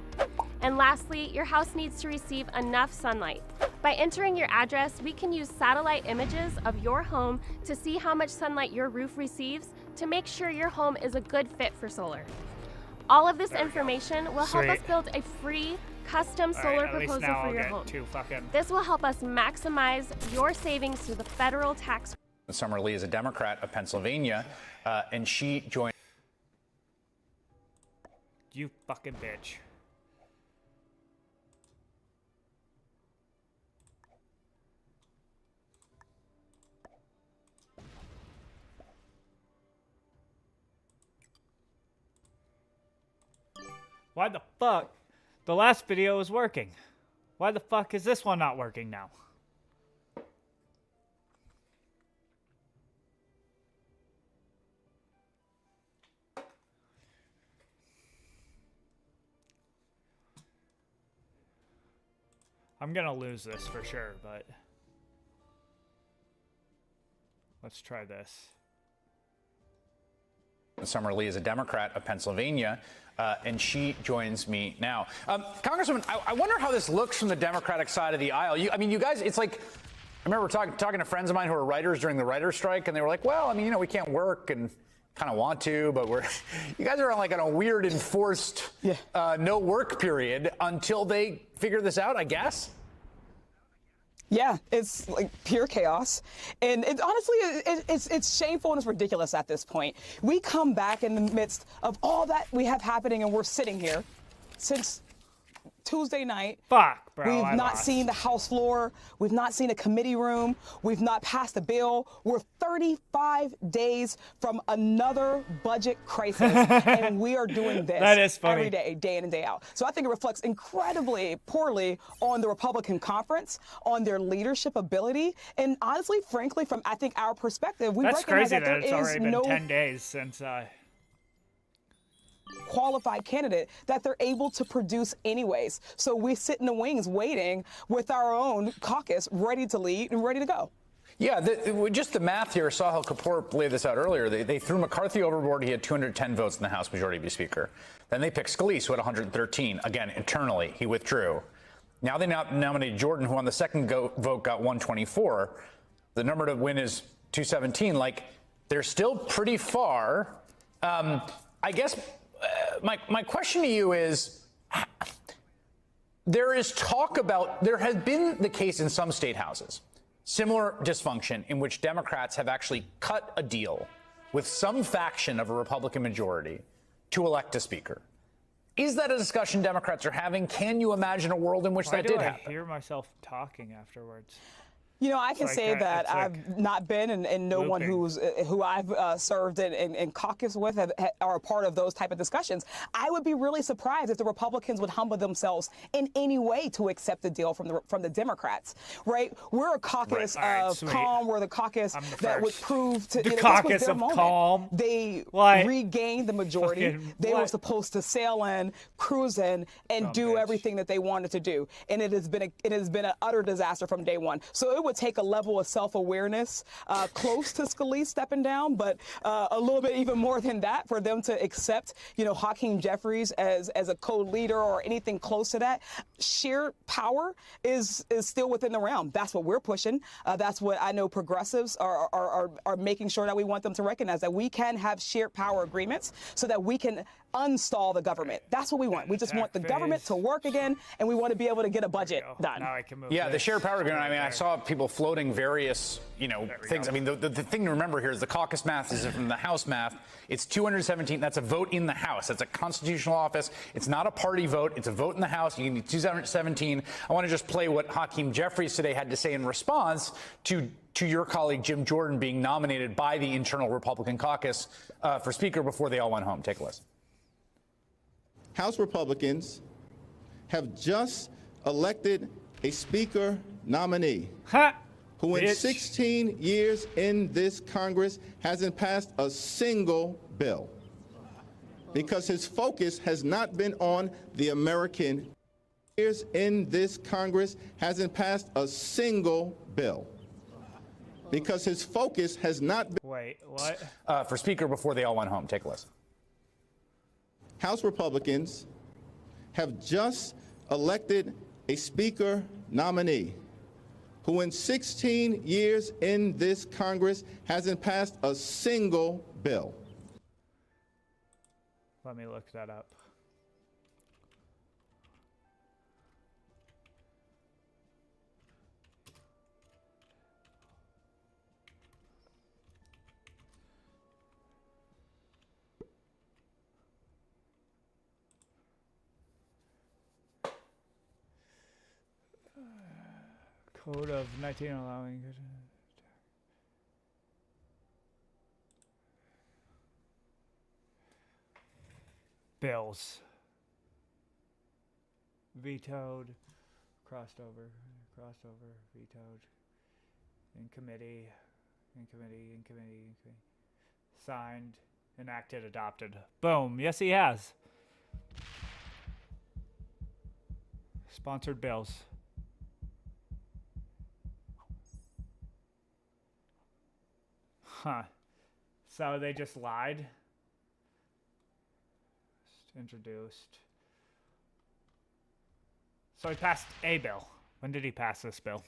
And lastly, your house needs to receive enough sunlight. By entering your address, we can use satellite images of your home to see how much sunlight your roof receives to make sure your home is a good fit for solar. All of this information will help us build a free, custom solar proposal for your home. This will help us maximize your savings through the federal tax. Summer Lee is a Democrat of Pennsylvania, and she joined. You fucking bitch. Why the fuck? The last video was working. Why the fuck is this one not working now? I'm gonna lose this for sure, but let's try this. Summer Lee is a Democrat of Pennsylvania, and she joins me now. Congresswoman, I wonder how this looks from the Democratic side of the aisle. You guys, it's like, I remember talking to friends of mine who were writers during the writer's strike, and they were like, well, we can't work and kind of want to, but you guys are on a weird enforced no work period until they figure this out, I guess. Yeah, it's like pure chaos. And honestly, it's shameful and it's ridiculous at this point. We come back in the midst of all that we have happening and we're sitting here since Tuesday night. Fuck, bro. We've not seen the House floor. We've not seen a committee room. We've not passed a bill. We're 35 days from another budget crisis, and we are doing this that is funny. Every day, day in and day out. So I think it reflects incredibly poorly on the Republican conference, on their leadership ability, and honestly, frankly, from I think our perspective, we recognize that there is no... That's crazy that it's already been 10 days since... qualified candidate that they're able to produce anyways. So we sit in the wings waiting with our own caucus ready to lead and ready to go. Yeah, just the math here. Sahil Kapoor laid this out earlier. They threw McCarthy overboard. He had 210 votes in the House Majority Leader Speaker. Then they picked Scalise, who had 113. Again, internally, he withdrew. Now they nominated Jordan, who on the second vote got 124. The number to win is 217. They're still pretty far. I guess... My question to you is, there is talk about, there has been the case in some state houses, similar dysfunction in which Democrats have actually cut a deal with some faction of a Republican majority to elect a speaker. Is that a discussion Democrats are having? Can you imagine a world in which that did happen? I hear myself talking afterwards. I can say that I've not been, and no one who I've served and caucused with are a part of those type of discussions. I would be really surprised if the Republicans would humble themselves in any way to accept the deal from the Democrats, right? We're a caucus of calm. We're the caucus that would prove to... The caucus of calm? They regained the majority. They were supposed to sail in, cruise in, and do everything that they wanted to do. And it has been an utter disaster from day one. So it would take a level of self-awareness close to Scalise stepping down, but a little bit even more than that for them to accept, Hakeem Jeffries as a co-leader or anything close to that. Sheer power is still within the realm. That's what we're pushing. That's what I know progressives are making sure that we want them to recognize, that we can have shared power agreements so that we can unstall the government. That's what we want. We just want the government to work again, and we want to be able to get a budget done. Now I can move the shared power agreement. I saw people floating various, things. The thing to remember here is the caucus math is from the House math. It's 217. That's a vote in the House. That's a constitutional office. It's not a party vote. It's a vote in the House. You need 217. I want to just play what Hakeem Jeffries today had to say in response to your colleague Jim Jordan being nominated by the internal Republican caucus for Speaker before they all went home. Take a listen. House Republicans have just elected a Speaker nominee who in 16 years in this Congress hasn't passed a single bill because his focus has not been on the American. Years in this Congress hasn't passed a single bill because his focus has not been. Wait, what? For Speaker before they all went home. Take a listen. House Republicans have just elected a Speaker nominee who in 16 years in this Congress hasn't passed a single bill. Let me look that up. Code of 19 allowing bills vetoed, crossed over, vetoed, in committee, signed, enacted, adopted. Boom. Yes, he has. Sponsored bills. Huh. So they just lied? Introduced. So he passed a bill. When did he pass this bill?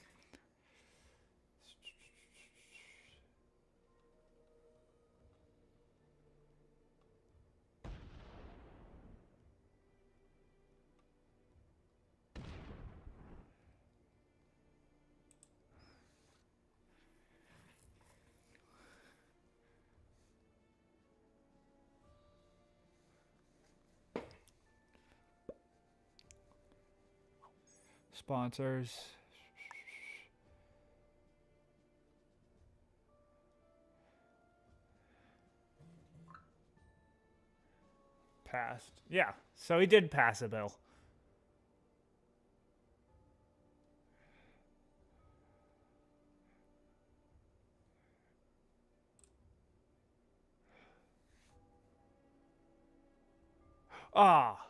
Sponsors. Passed. Yeah, so he did pass a bill. Ah,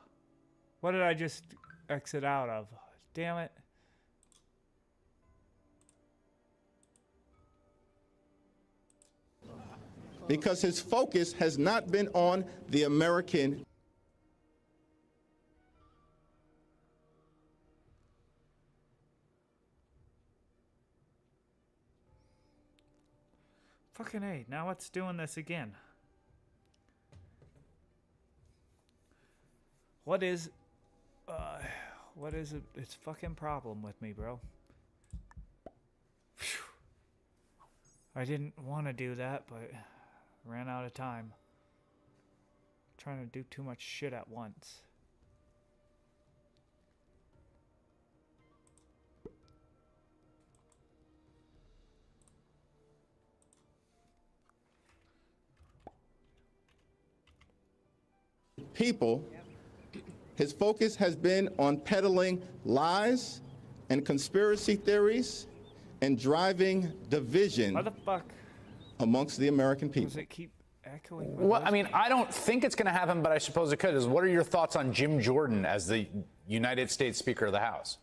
what did I just exit out of? Damn it. Because his focus has not been on the American. Fucking A, now it's doing this again. What is its fucking problem with me, bro? Whew. I didn't want to do that, but ran out of time. Trying to do too much shit at once. People. His focus has been on peddling lies and conspiracy theories and driving division amongst the American people. Does it keep echoing? Well, I mean, I don't think it's going to happen, but I suppose it could. What are your thoughts on Jim Jordan as the United States Speaker of the House?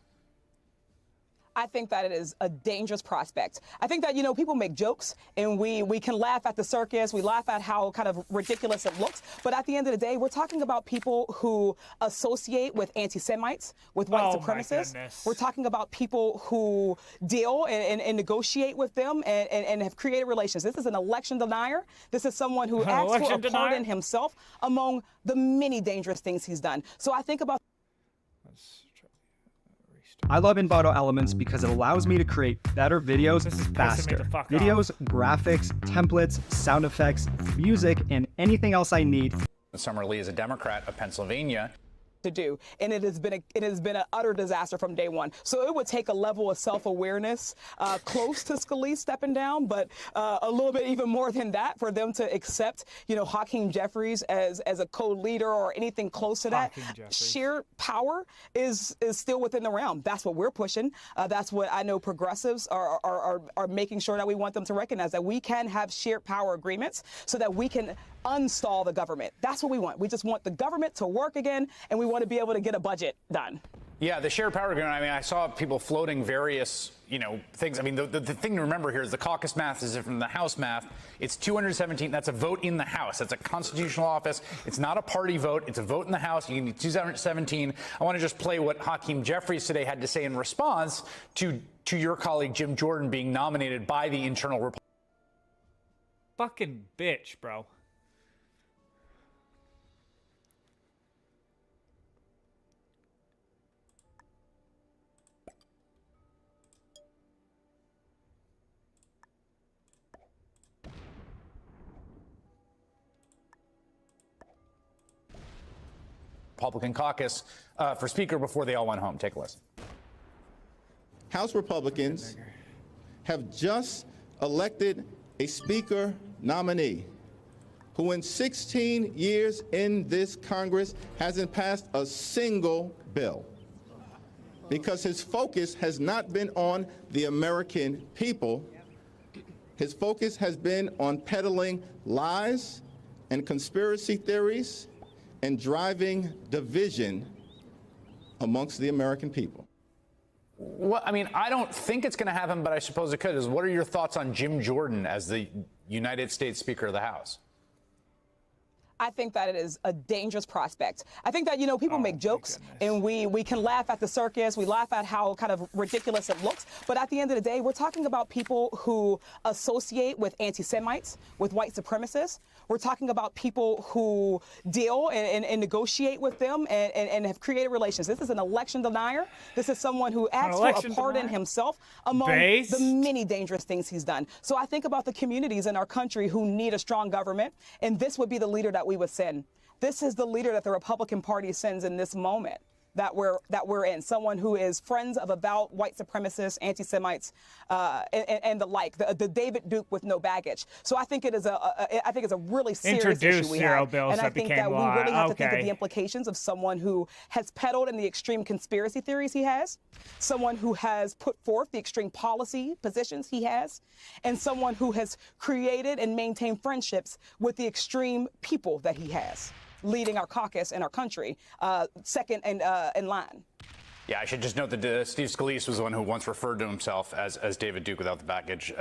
I think that it is a dangerous prospect. I think that, you know, people make jokes and we can laugh at the circus. We laugh at how kind of ridiculous it looks. But at the end of the day, we're talking about people who associate with anti-Semites, with white supremacists. We're talking about people who deal and negotiate with them and have created relations. This is an election denier. This is someone who asks for a pardon himself among the many dangerous things he's done. So I think about... I love Envato Elements because it allows me to create better videos faster. Videos, graphics, templates, sound effects, music, and anything else I need. Summer Lee is a Democrat of Pennsylvania. To do, and it has been an utter disaster from day one. So it would take a level of self-awareness close to Scalise stepping down, but a little bit even more than that for them to accept, you know, Hakeem Jeffries as a co-leader or anything close to that. Sheer power is still within the realm. That's what we're pushing. That's what I know progressives are making sure that we want them to recognize, that we can have shared power agreements so that we can unstall the government. That's what we want. We just want the government to work again, and we want to be able to get a budget done. Yeah, the shared power agreement. I mean, I saw people floating various, things. I mean, the thing to remember here is the caucus math is different from the House math. It's 217. That's a vote in the House. That's a constitutional office. It's not a party vote. It's a vote in the House. You need 217. I want to just play what Hakeem Jeffries today had to say in response to your colleague Jim Jordan being nominated by the internal Republican. Fucking bitch, bro. Republican caucus for Speaker before they all went home. Take a listen. House Republicans have just elected a Speaker nominee who in 16 years in this Congress hasn't passed a single bill because his focus has not been on the American people. His focus has been on peddling lies and conspiracy theories and driving division amongst the American people. Well, I mean, I don't think it's going to happen, but I suppose it could. What are your thoughts on Jim Jordan as the United States Speaker of the House? I think that it is a dangerous prospect. I think that, people make jokes and we can laugh at the circus. We laugh at how kind of ridiculous it looks. But at the end of the day, we're talking about people who associate with anti-Semites, with white supremacists. We're talking about people who deal and negotiate with them and have created relations. This is an election denier. This is someone who asks for a pardon himself among the many dangerous things he's done. So I think about the communities in our country who need a strong government, and this would be the leader that we would send. This is the leader that the Republican Party sends in this moment that we're in. Someone who is friends of avowed white supremacists, anti-Semites, and the like. The David Duke with no baggage. So I think it's a really serious issue we have. And I think that we really have to think of the implications of someone who has peddled in the extreme conspiracy theories he has, someone who has put forth the extreme policy positions he has, and someone who has created and maintained friendships with the extreme people that he has, leading our caucus and our country second in line. Yeah, I should just note that Steve Scalise was the one who once referred to himself as David Duke without the baggage,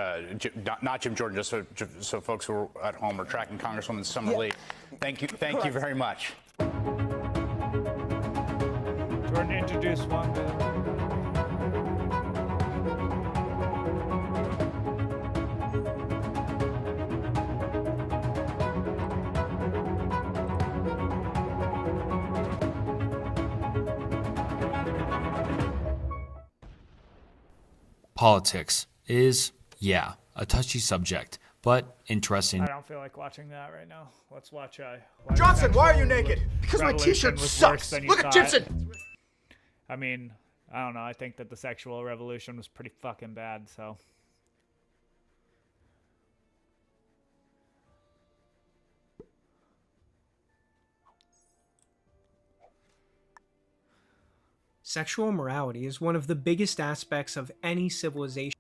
not Jim Jordan, just so folks who are at home are tracking Congresswoman Summer Lee. Thank you very much. Jordan introduced one bill. Politics is, a touchy subject, but interesting. I don't feel like watching that right now. Let's watch. Johnson, why are you naked? Because my t-shirt sucks. Look at Gibson. I mean, I don't know. I think that the sexual revolution was pretty fucking bad, so. Sexual morality is one of the biggest aspects of any civilization.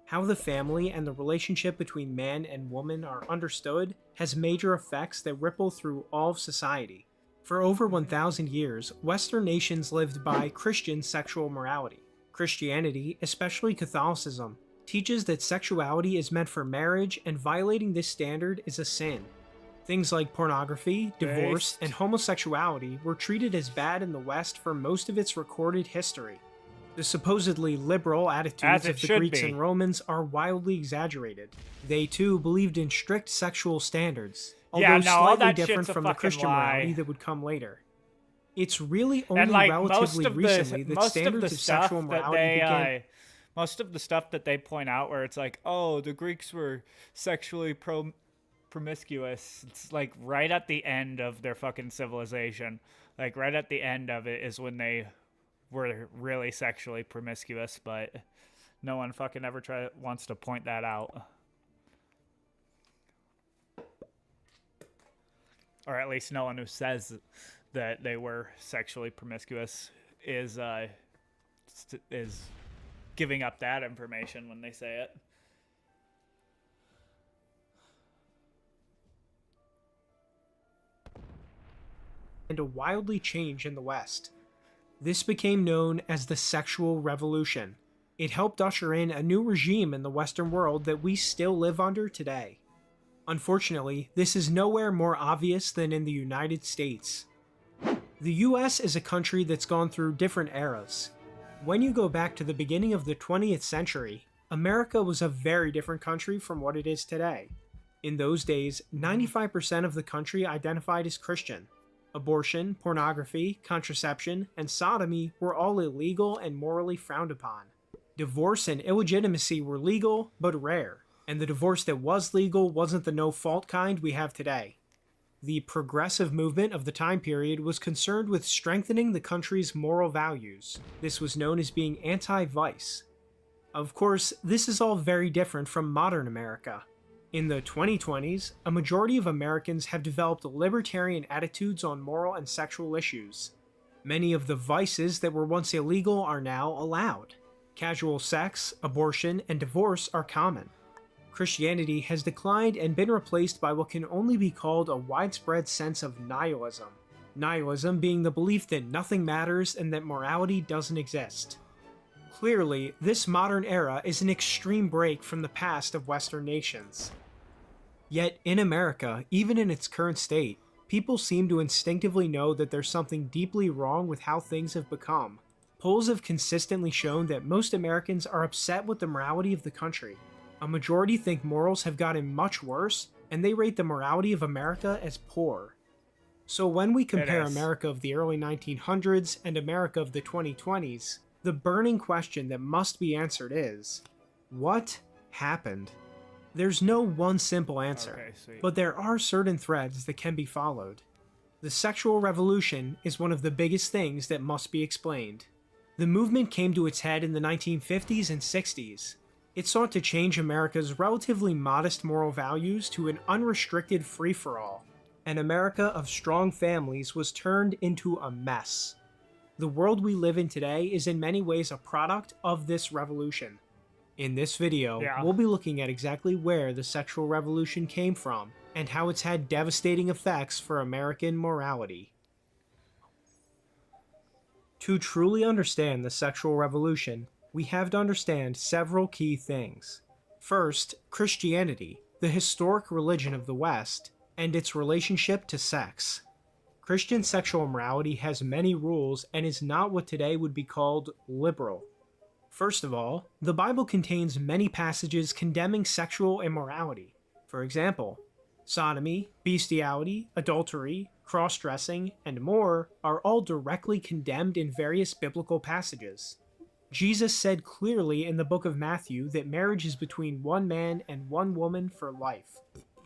How the family and the relationship between man and woman are understood has major effects that ripple through all of society. For over 1,000 years, Western nations lived by Christian sexual morality. Christianity, especially Catholicism, teaches that sexuality is meant for marriage, and violating this standard is a sin. Things like pornography, divorce, and homosexuality were treated as bad in the West for most of its recorded history. The supposedly liberal attitudes of the Greeks and Romans are wildly exaggerated. They too believed in strict sexual standards, although slightly different from the Christian morality that would come later. It's really only relatively recently that standards of sexual morality began. Most of the stuff that they point out where it's like, oh, the Greeks were sexually promiscuous, it's like right at the end of their fucking civilization. Like right at the end of it is when they were really sexually promiscuous, but no one fucking ever wants to point that out. or at least no one who says that they were sexually promiscuous is giving up that information when they say it. And a wildly change in the West. This became known as the sexual revolution. It helped usher in a new regime in the Western world that we still live under today. Unfortunately, this is nowhere more obvious than in the United States. The US is a country that's gone through different eras. When you go back to the beginning of the 20th century, America was a very different country from what it is today. In those days, 95% of the country identified as Christian. Abortion, pornography, contraception, and sodomy were all illegal and morally frowned upon. Divorce and illegitimacy were legal, but rare, and the divorce that was legal wasn't the no-fault kind we have today. The progressive movement of the time period was concerned with strengthening the country's moral values. This was known as being anti-vice. Of course, this is all very different from modern America. In the 2020s, a majority of Americans have developed libertarian attitudes on moral and sexual issues. Many of the vices that were once illegal are now allowed. Casual sex, abortion, and divorce are common. Christianity has declined and been replaced by what can only be called a widespread sense of nihilism. Nihilism being the belief that nothing matters and that morality doesn't exist. Clearly, this modern era is an extreme break from the past of Western nations. Yet, in America, even in its current state, people seem to instinctively know that there's something deeply wrong with how things have become. Polls have consistently shown that most Americans are upset with the morality of the country. A majority think morals have gotten much worse, and they rate the morality of America as poor. So when we compare America of the early 1900s and America of the 2020s, the burning question that must be answered is, what happened? There's no one simple answer, but there are certain threads that can be followed. The sexual revolution is one of the biggest things that must be explained. The movement came to its head in the 1950s and 60s. It sought to change America's relatively modest moral values to an unrestricted free-for-all. An America of strong families was turned into a mess. The world we live in today is in many ways a product of this revolution. In this video, we'll be looking at exactly where the sexual revolution came from and how it's had devastating effects for American morality. To truly understand the sexual revolution, we have to understand several key things. First, Christianity, the historic religion of the West, and its relationship to sex. Christian sexual morality has many rules and is not what today would be called liberal. First of all, the Bible contains many passages condemning sexual immorality. For example, sodomy, bestiality, adultery, cross-dressing, and more are all directly condemned in various biblical passages. Jesus said clearly in the book of Matthew that marriage is between one man and one woman for life.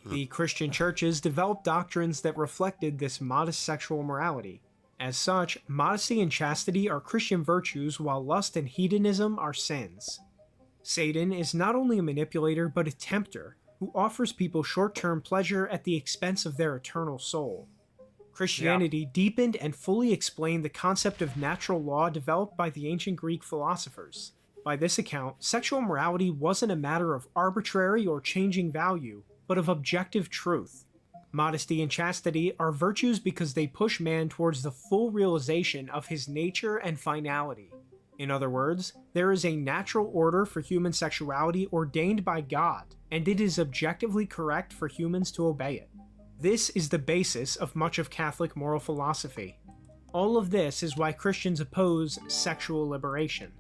The Christian churches developed doctrines that reflected this modest sexual morality. As such, modesty and chastity are Christian virtues while lust and hedonism are sins. Satan is not only a manipulator but a tempter who offers people short-term pleasure at the expense of their eternal soul. Christianity deepened and fully explained the concept of natural law developed by the ancient Greek philosophers. By this account, sexual morality wasn't a matter of arbitrary or changing value, but of objective truth. Modesty and chastity are virtues because they push man towards the full realization of his nature and finality. In other words, there is a natural order for human sexuality ordained by God, and it is objectively correct for humans to obey it. This is the basis of much of Catholic moral philosophy. All of this is why Christians oppose sexual liberation.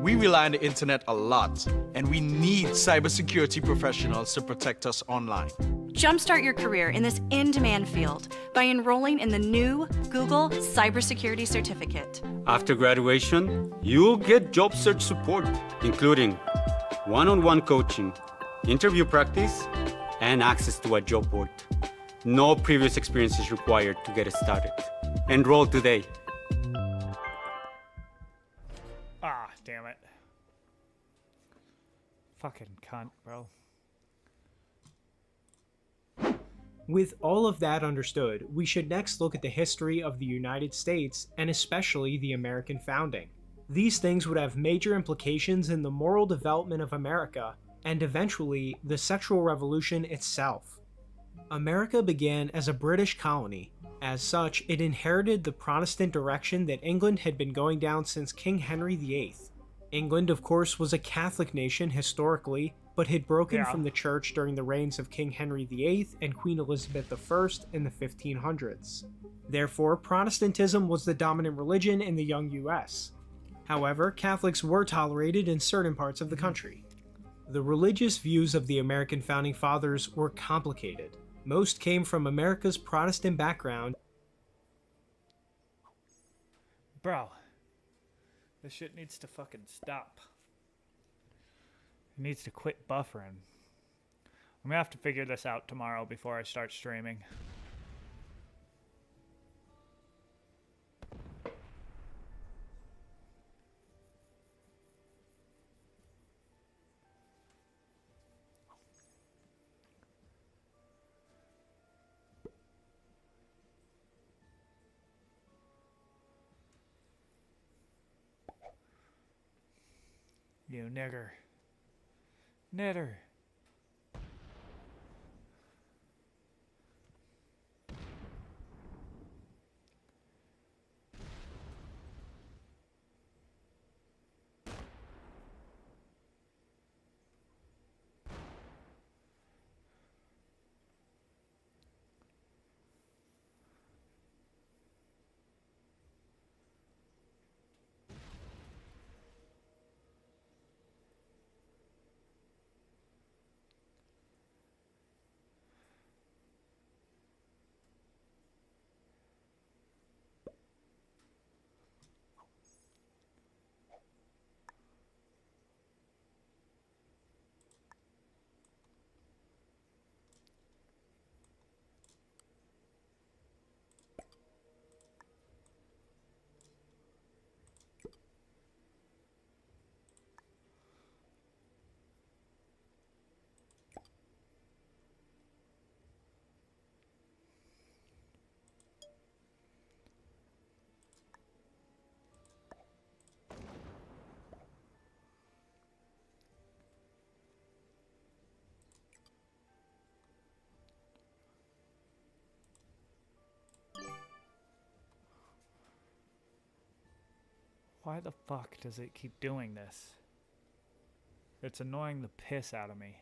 We rely on the internet a lot, and we need cybersecurity professionals to protect us online. Jumpstart your career in this in-demand field by enrolling in the new Google Cybersecurity Certificate. After graduation, you'll get job search support, including one-on-one coaching, interview practice, and access to a job board. No previous experience is required to get started. Enroll today. Ah, damn it. Fucking cunt, bro. With all of that understood, we should next look at the history of the United States, and especially the American founding. These things would have major implications in the moral development of America, and eventually, the sexual revolution itself. America began as a British colony. As such, it inherited the Protestant direction that England had been going down since King Henry VIII. England, of course, was a Catholic nation historically, but had broken from the church during the reigns of King Henry VIII and Queen Elizabeth I in the 1500s. Therefore, Protestantism was the dominant religion in the young US. However, Catholics were tolerated in certain parts of the country. The religious views of the American founding fathers were complicated. Most came from America's Protestant background. Bro, this shit needs to fucking stop. It needs to quit buffering. I'm gonna have to figure this out tomorrow before I start streaming. You nigger. Knitter. Why the fuck does it keep doing this? It's annoying the piss out of me.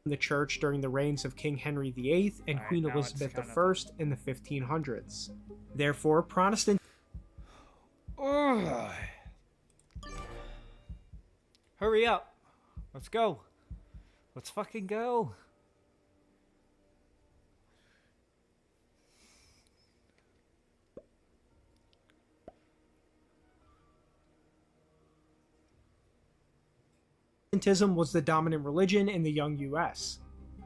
The church during the reigns of King Henry VIII and Queen Elizabeth I in the 1500s. Therefore, Protestant... Ugh. Hurry up. Let's go. Let's fucking go. Protestantism was the dominant religion in the young US.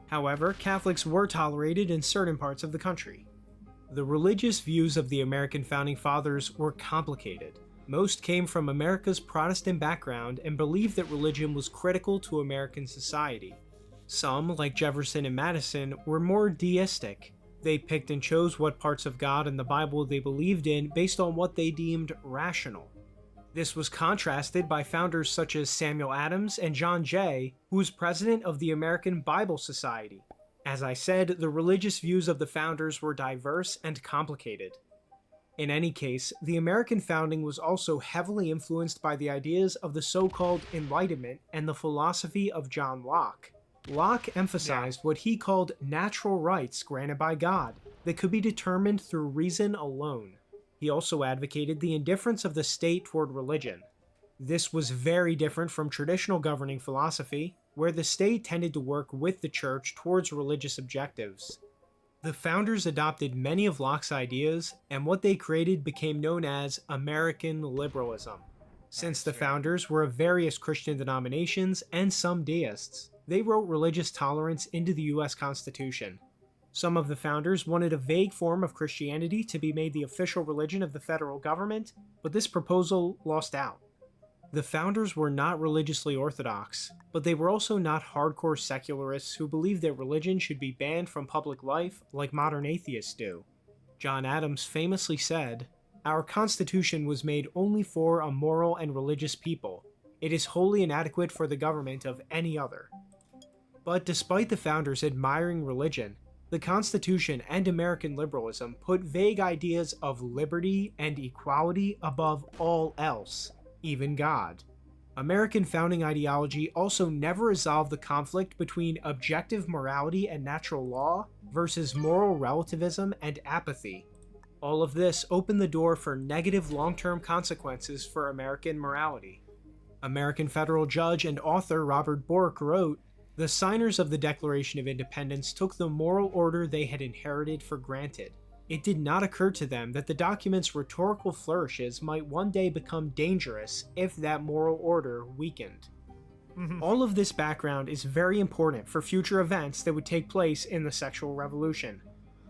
However, Catholics were tolerated in certain parts of the country. The religious views of the American founding fathers were complicated. Most came from America's Protestant background and believed that religion was critical to American society. Some, like Jefferson and Madison, were more deistic. They picked and chose what parts of God and the Bible they believed in based on what they deemed rational. This was contrasted by founders such as Samuel Adams and John Jay, who was president of the American Bible Society. As I said, the religious views of the founders were diverse and complicated. In any case, the American founding was also heavily influenced by the ideas of the so-called Enlightenment and the philosophy of John Locke. Locke emphasized what he called natural rights granted by God that could be determined through reason alone. He also advocated the indifference of the state toward religion. This was very different from traditional governing philosophy. where the state tended to work with the church towards religious objectives. The founders adopted many of Locke's ideas, and what they created became known as American liberalism. Since the founders were of various Christian denominations and some deists, they wrote religious tolerance into the US Constitution. Some of the founders wanted a vague form of Christianity to be made the official religion of the federal government, but this proposal lost out. The founders were not religiously orthodox, but they were also not hardcore secularists who believed that religion should be banned from public life like modern atheists do. John Adams famously said, "Our Constitution was made only for a moral and religious people. It is wholly inadequate for the government of any other." But despite the founders admiring religion, the Constitution and American liberalism put vague ideas of liberty and equality above all else, even God. American founding ideology also never resolved the conflict between objective morality and natural law versus moral relativism and apathy. All of this opened the door for negative long-term consequences for American morality. American federal judge and author Robert Bork wrote, "The signers of the Declaration of Independence took the moral order they had inherited for granted. It did not occur to them that the document's rhetorical flourishes might one day become dangerous if that moral order weakened." All of this background is very important for future events that would take place in the sexual revolution.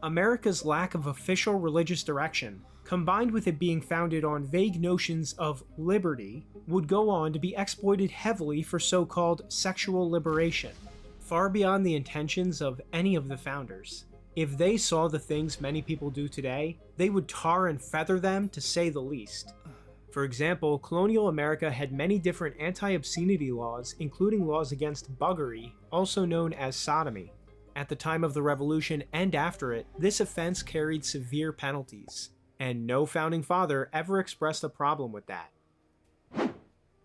America's lack of official religious direction, combined with it being founded on vague notions of liberty, would go on to be exploited heavily for so-called sexual liberation, far beyond the intentions of any of the founders. If they saw the things many people do today, they would tar and feather them, to say the least. For example, colonial America had many different anti-obscenity laws, including laws against buggery, also known as sodomy. At the time of the Revolution and after it, this offense carried severe penalties, and no founding father ever expressed a problem with that.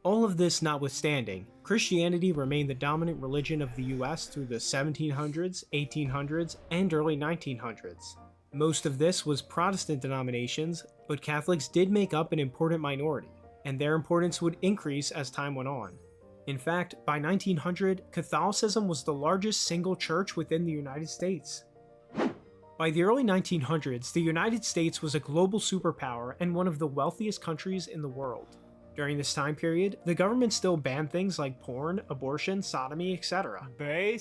All of this notwithstanding, Christianity remained the dominant religion of the US through the 1700s, 1800s, and early 1900s. Most of this was Protestant denominations, but Catholics did make up an important minority, and their importance would increase as time went on. In fact, by 1900, Catholicism was the largest single church within the United States. By the early 1900s, the United States was a global superpower and one of the wealthiest countries in the world. During this time period, the government still banned things like porn, abortion, sodomy, etc.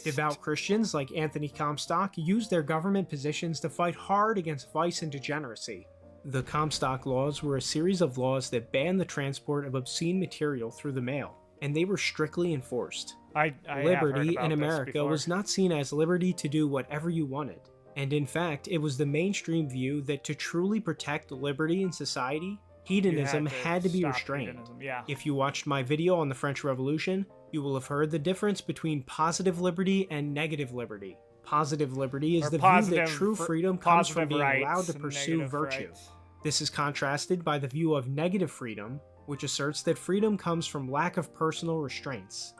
Devout Christians like Anthony Comstock used their government positions to fight hard against vice and degeneracy. The Comstock laws were a series of laws that banned the transport of obscene material through the mail, and they were strictly enforced. Liberty in America was not seen as liberty to do whatever you wanted, and in fact, it was the mainstream view that to truly protect liberty in society, hedonism had to be restrained. If you watched my video on the French Revolution, you will have heard the difference between positive liberty and negative liberty. Positive liberty is the view that true freedom comes from being allowed to pursue virtue. This is contrasted by the view of negative freedom, which asserts that freedom comes from lack of personal restraints.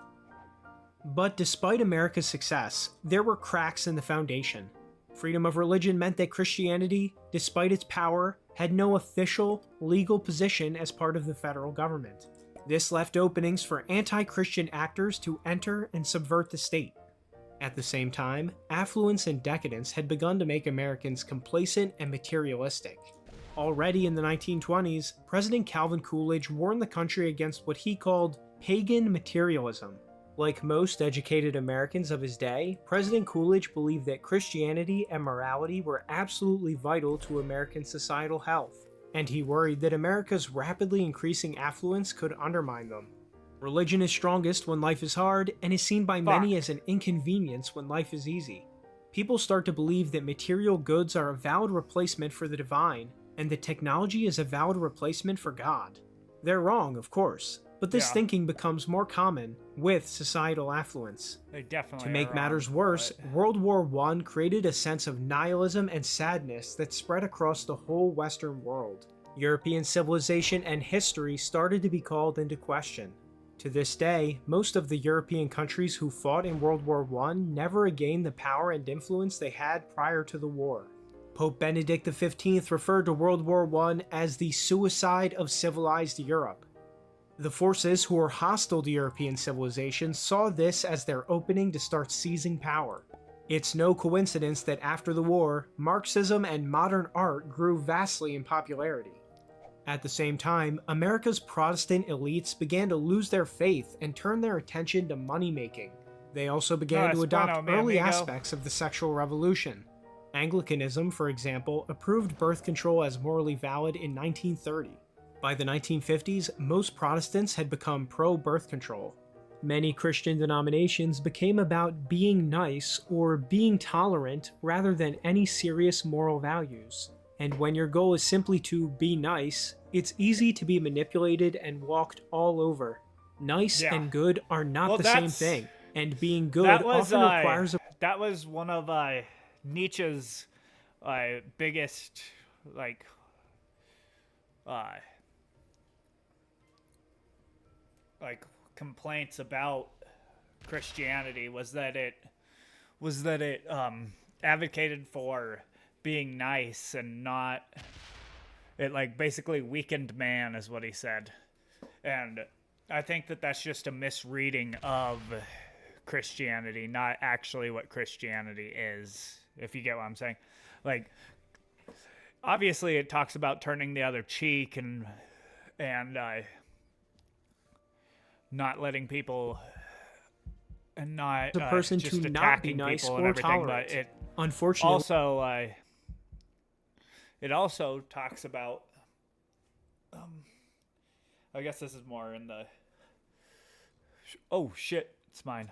But despite America's success, there were cracks in the foundation. Freedom of religion meant that Christianity, despite its power, had no official, legal position as part of the federal government. This left openings for anti-Christian actors to enter and subvert the state. At the same time, affluence and decadence had begun to make Americans complacent and materialistic. Already in the 1920s, President Calvin Coolidge warned the country against what he called pagan materialism. Like most educated Americans of his day, President Coolidge believed that Christianity and morality were absolutely vital to American societal health, and he worried that America's rapidly increasing affluence could undermine them. Religion is strongest when life is hard, and is seen by many as an inconvenience when life is easy. People start to believe that material goods are a valid replacement for the divine, and that technology is a valid replacement for God. They're wrong, of course, but this thinking becomes more common with societal affluence. They definitely To make are matters wrong, worse, but... World War I created a sense of nihilism and sadness that spread across the whole Western world. European civilization and history started to be called into question. To this day, most of the European countries who fought in World War I never regained the power and influence they had prior to the war. Pope Benedict XV referred to World War I as the suicide of civilized Europe. The forces who were hostile to European civilization saw this as their opening to start seizing power. It's no coincidence that after the war, Marxism and modern art grew vastly in popularity. At the same time, America's Protestant elites began to lose their faith and turn their attention to money-making. They also began to adopt early aspects of the sexual revolution. Anglicanism, for example, approved birth control as morally valid in 1930. By the 1950s, most Protestants had become pro-birth control. Many Christian denominations became about being nice or being tolerant rather than any serious moral values. And when your goal is simply to be nice, it's easy to be manipulated and walked all over. Nice and good are not the same thing, and being good often requires a... That was one of Nietzsche's biggest, complaints about Christianity was that it advocated for being nice and not it basically weakened man is what he said. And I think that that's just a misreading of Christianity, not actually what Christianity is, if you get what I'm saying. Obviously it talks about turning the other cheek and not letting people and not the person just to not be nice or tolerant. But it unfortunately also it also talks about I guess this is more in the oh shit, it's mine.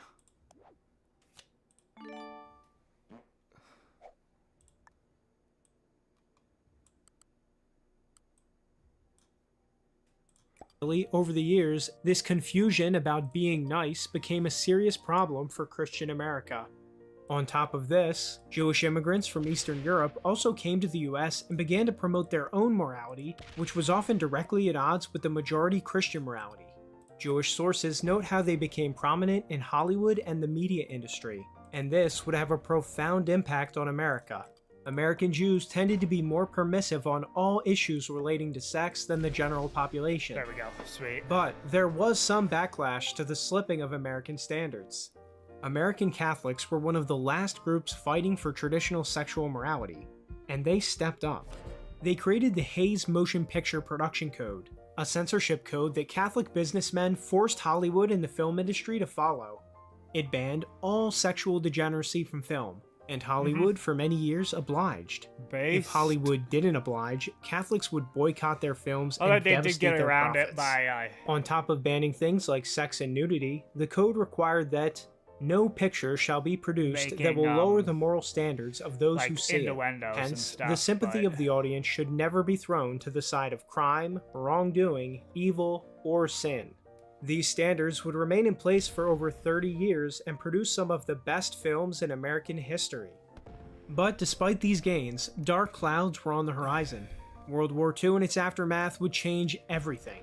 Over the years, this confusion about being nice became a serious problem for Christian America. On top of this, Jewish immigrants from Eastern Europe also came to the US and began to promote their own morality, which was often directly at odds with the majority Christian morality. Jewish sources note how they became prominent in Hollywood and the media industry, and this would have a profound impact on America. American Jews tended to be more permissive on all issues relating to sex than the general population. There we go. Sweet. But there was some backlash to the slipping of American standards. American Catholics were one of the last groups fighting for traditional sexual morality, and they stepped up. They created the Hays Motion Picture Production Code, a censorship code that Catholic businessmen forced Hollywood and the film industry to follow. It banned all sexual degeneracy from film, and Hollywood for many years obliged. If Hollywood didn't oblige, Catholics would boycott their films and devastate their profits. On top of banning things like sex and nudity, the code required that no picture shall be produced that will lower the moral standards of those who see it. Hence, the sympathy of the audience should never be thrown to the side of crime, wrongdoing, evil, or sin. These standards would remain in place for over 30 years and produce some of the best films in American history. But despite these gains, dark clouds were on the horizon. World War II and its aftermath would change everything.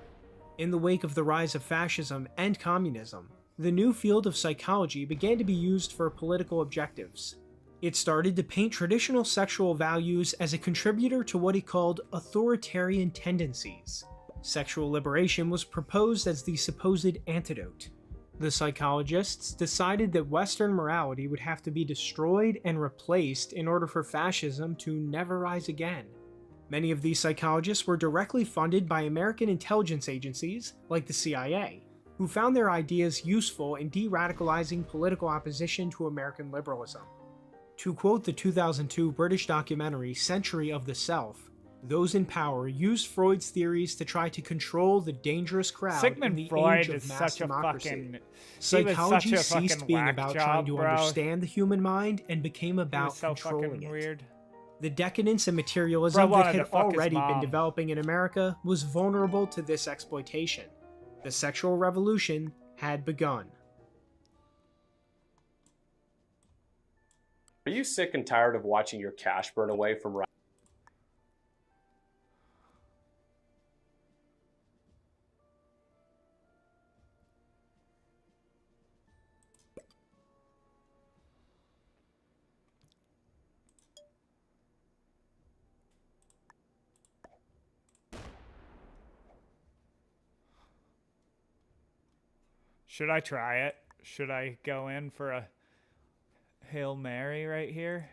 In the wake of the rise of fascism and communism, the new field of psychology began to be used for political objectives. It started to paint traditional sexual values as a contributor to what he called authoritarian tendencies. Sexual liberation was proposed as the supposed antidote. The psychologists decided that Western morality would have to be destroyed and replaced in order for fascism to never rise again. Many of these psychologists were directly funded by American intelligence agencies, like the CIA, who found their ideas useful in de-radicalizing political opposition to American liberalism. To quote the 2002 British documentary Century of the Self, those in power used Freud's theories to try to control the dangerous crowd in the age of mass democracy. Psychology ceased being about trying to understand the human mind and became about controlling it. The decadence and materialism that had already been developing in America was vulnerable to this exploitation. The sexual revolution had begun. Are you sick and tired of watching your cash burn away from Should I try it? Should I go in for a Hail Mary right here?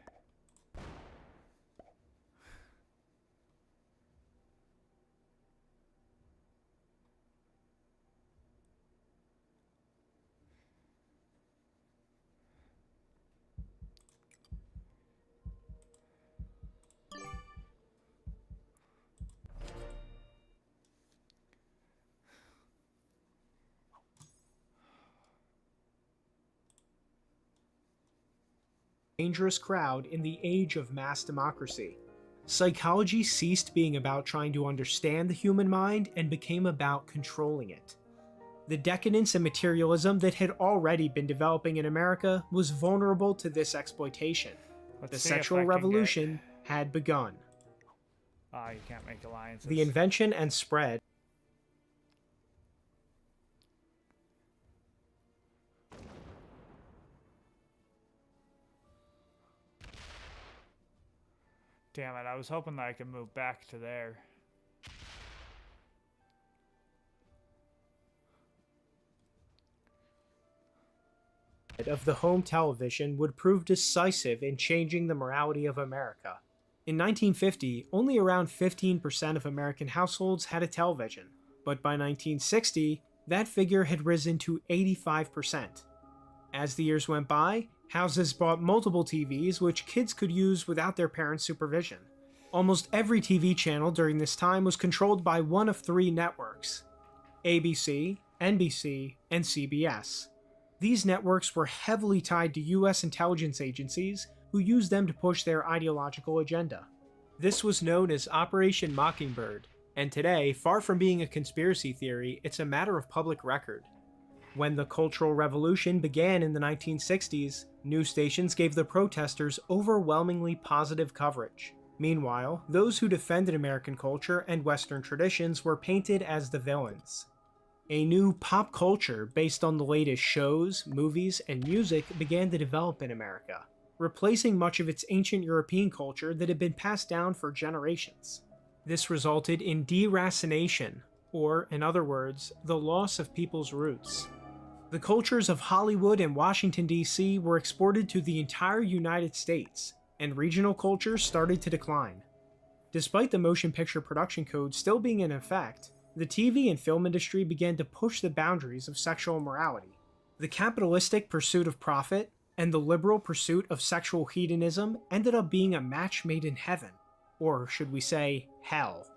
Dangerous crowd in the age of mass democracy. Psychology ceased being about trying to understand the human mind and became about controlling it. The decadence and materialism that had already been developing in America was vulnerable to this exploitation. The sexual revolution had begun. You can't make alliances. The invention and spread Damn it, I was hoping that I could move back to there. of the home television would prove decisive in changing the morality of America. In 1950, only around 15% of American households had a television, but by 1960, that figure had risen to 85%. As the years went by, houses bought multiple TVs which kids could use without their parents' supervision. Almost every TV channel during this time was controlled by one of three networks: ABC, NBC, and CBS. These networks were heavily tied to US intelligence agencies who used them to push their ideological agenda. This was known as Operation Mockingbird, and today, far from being a conspiracy theory, it's a matter of public record. When the Cultural Revolution began in the 1960s, news stations gave the protesters overwhelmingly positive coverage. Meanwhile, those who defended American culture and Western traditions were painted as the villains. A new pop culture based on the latest shows, movies, and music began to develop in America, replacing much of its ancient European culture that had been passed down for generations. This resulted in deracination, or, in other words, the loss of people's roots. The cultures of Hollywood and Washington, D.C. were exported to the entire United States, and regional cultures started to decline. Despite the motion picture production code still being in effect, the TV and film industry began to push the boundaries of sexual morality. The capitalistic pursuit of profit and the liberal pursuit of sexual hedonism ended up being a match made in heaven, or should we say, hell.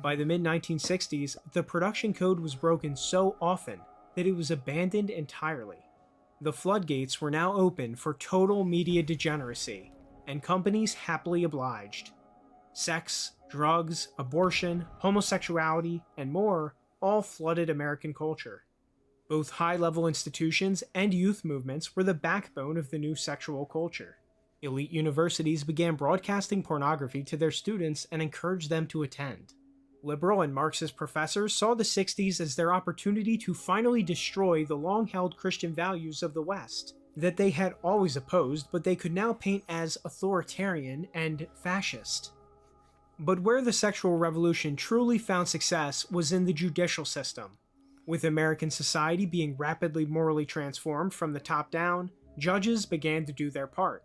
By the mid-1960s, the production code was broken so often that it was abandoned entirely. The floodgates were now open for total media degeneracy, and companies happily obliged. Sex, drugs, abortion, homosexuality, and more all flooded American culture. Both high-level institutions and youth movements were the backbone of the new sexual culture. Elite universities began broadcasting pornography to their students and encouraged them to attend. Liberal and Marxist professors saw the 60s as their opportunity to finally destroy the long-held Christian values of the West, that they had always opposed, but they could now paint as authoritarian and fascist. But where the sexual revolution truly found success was in the judicial system. With American society being rapidly morally transformed from the top down, judges began to do their part.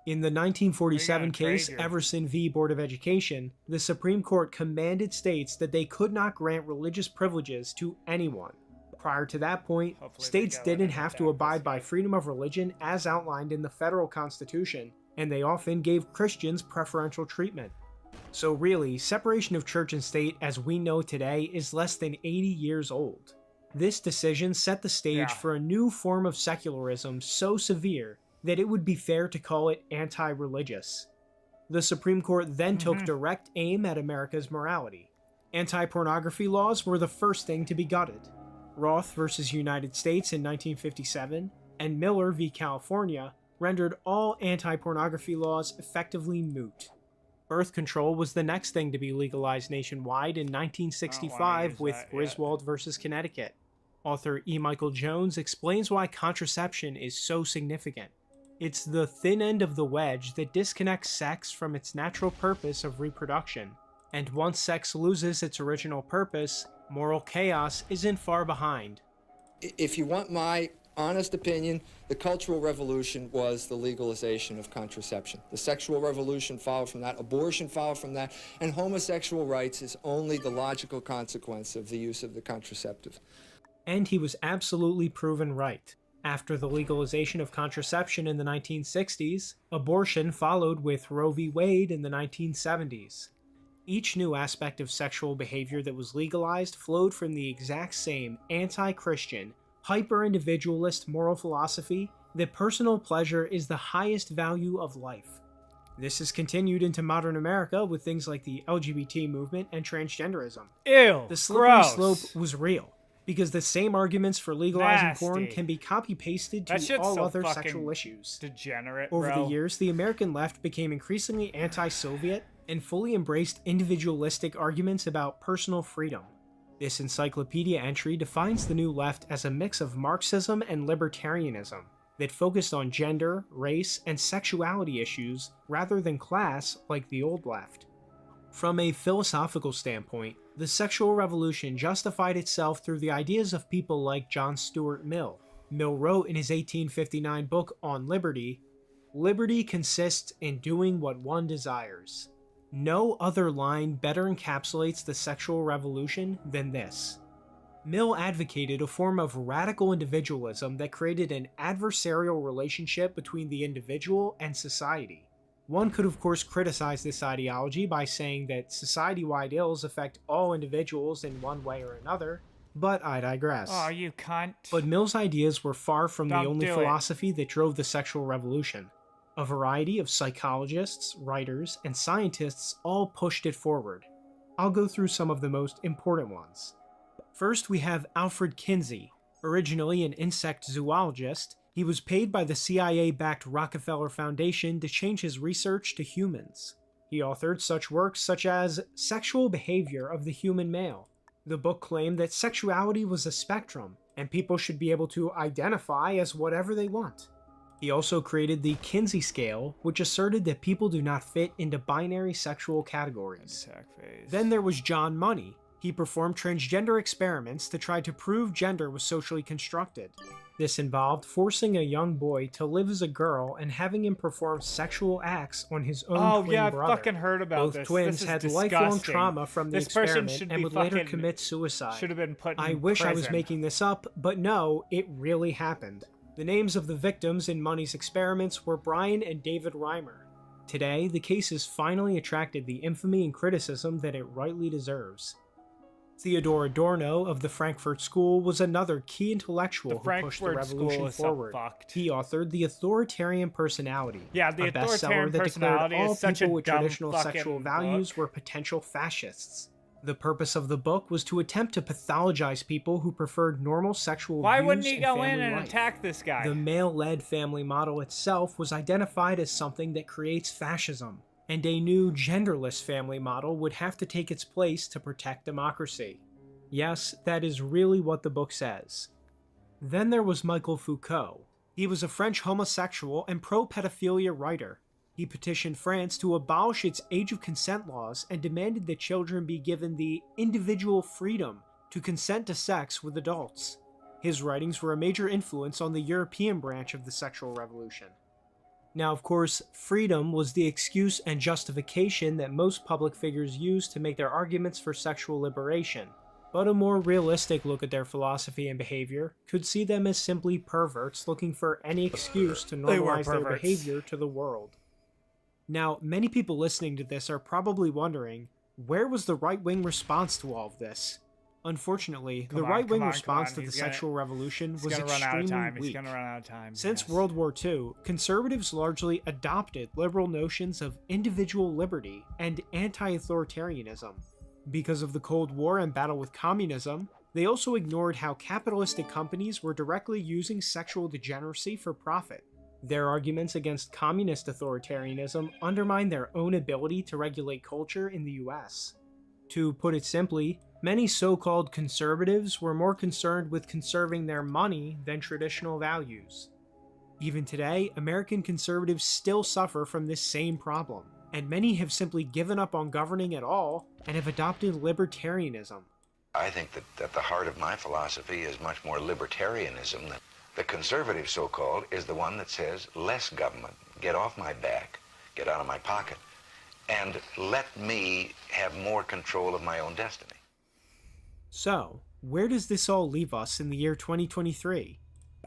In the 1947 case Everson v. Board of Education, the Supreme Court commanded states that they could not grant religious privileges to anyone. Prior to that point, states didn't have to abide by freedom of religion as outlined in the federal Constitution, and they often gave Christians preferential treatment. So really, separation of church and state as we know today is less than 80 years old. This decision set the stage for a new form of secularism so severe that it would be fair to call it anti-religious. The Supreme Court then took direct aim at America's morality. Anti-pornography laws were the first thing to be gutted. Roth versus United States in 1957 and Miller v. California rendered all anti-pornography laws effectively moot. Birth control was the next thing to be legalized nationwide in 1965 with Griswold versus Connecticut. Author E. Michael Jones explains why contraception is so significant. It's the thin end of the wedge that disconnects sex from its natural purpose of reproduction, and once sex loses its original purpose, moral chaos isn't far behind. If you want my honest opinion, the Cultural Revolution was the legalization of contraception. The sexual revolution followed from that, abortion followed from that, and homosexual rights is only the logical consequence of the use of the contraceptive. And he was absolutely proven right. After the legalization of contraception in the 1960s, abortion followed with Roe v. Wade in the 1970s. Each new aspect of sexual behavior that was legalized flowed from the exact same anti-Christian, hyper-individualist moral philosophy that personal pleasure is the highest value of life. This has continued into modern America with things like the LGBT movement and transgenderism. Ew, the slippery gross. slope was real, because the same arguments for legalizing porn can be copy-pasted to all other sexual issues. Degenerate, Over bro. the years, the American left became increasingly anti-Soviet and fully embraced individualistic arguments about personal freedom. This encyclopedia entry defines the new left as a mix of Marxism and libertarianism that focused on gender, race, and sexuality issues rather than class like the old left. From a philosophical standpoint, the sexual revolution justified itself through the ideas of people like John Stuart Mill. Mill wrote in his 1859 book On Liberty, "Liberty consists in doing what one desires." No other line better encapsulates the sexual revolution than this. Mill advocated a form of radical individualism that created an adversarial relationship between the individual and society. One could of course criticize this ideology by saying that society-wide ills affect all individuals in one way or another, but I digress. Oh, you cunt. But Mill's ideas were far from the only do it. philosophy that drove the sexual revolution. A variety of psychologists, writers, and scientists all pushed it forward. I'll go through some of the most important ones. First, we have Alfred Kinsey. Originally an insect zoologist, he was paid by the CIA-backed Rockefeller Foundation to change his research to humans. He authored such works such as Sexual Behavior of the Human Male. The book claimed that sexuality was a spectrum, and people should be able to identify as whatever they want. He also created the Kinsey Scale, which asserted that people do not fit into binary sexual categories. Then there was John Money. He performed transgender experiments to try to prove gender was socially constructed. This involved forcing a young boy to live as a girl and having him perform sexual acts on his own twin brother. I fucking heard about Both this. twins this had disgusting. lifelong trauma from the this person experiment should and be would later fucking- commit suicide. Should have been put in I wish I was prison. making this up, but no, it really happened. The names of the victims in Money's experiments were Brian and David Reimer. Today, the case has finally attracted the infamy and criticism that it rightly deserves. Theodor Adorno of the Frankfurt School was another key intellectual who pushed the revolution forward. He authored The Authoritarian Personality, Yeah, The a bestseller Authoritarian that declared Personality all is such a people with dumb traditional fucking sexual values book. were potential fascists. The purpose of the book was to attempt to pathologize people who preferred normal sexual Why views wouldn't he and go family in and life. attack this guy? The male-led family model itself was identified as something that creates fascism, and a new genderless family model would have to take its place to protect democracy. Yes, that is really what the book says. Then there was Michel Foucault. He was a French homosexual and pro-pedophilia writer. He petitioned France to abolish its age of consent laws and demanded that children be given the individual freedom to consent to sex with adults. His writings were a major influence on the European branch of the sexual revolution. Now, of course, freedom was the excuse and justification that most public figures used to make their arguments for sexual liberation. But a more realistic look at their philosophy and behavior could see them as simply perverts looking for any excuse to normalize their behavior to the world. Now, many people listening to this are probably wondering, where was the right-wing response to all of this? Unfortunately, the right-wing response to the sexual revolution was extremely weak. He's gonna run out of time. Since World War II, conservatives largely adopted liberal notions of individual liberty and anti-authoritarianism. Because of the Cold War and battle with communism, they also ignored how capitalistic companies were directly using sexual degeneracy for profit. Their arguments against communist authoritarianism undermine their own ability to regulate culture in the US. To put it simply, many so-called conservatives were more concerned with conserving their money than traditional values. Even today, American conservatives still suffer from this same problem, and many have simply given up on governing at all and have adopted libertarianism. I think that at the heart of my philosophy is much more libertarianism. The conservative, so-called, is the one that says less government, get off my back, get out of my pocket, and let me have more control of my own destiny. So, where does this all leave us in the year 2023?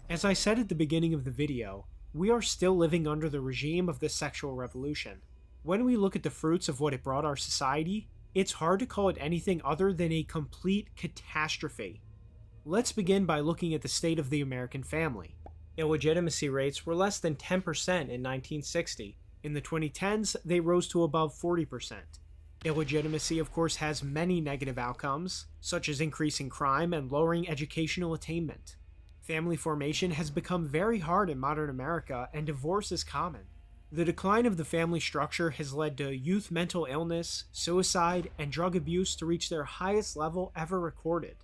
As I said at the beginning of the video, we are still living under the regime of the sexual revolution. When we look at the fruits of what it brought our society, it's hard to call it anything other than a complete catastrophe. Let's begin by looking at the state of the American family. Illegitimacy rates were less than 10% in 1960. In the 2010s, they rose to above 40%. Illegitimacy, of course, has many negative outcomes, such as increasing crime and lowering educational attainment. Family formation has become very hard in modern America, and divorce is common. The decline of the family structure has led to youth mental illness, suicide, and drug abuse to reach their highest level ever recorded.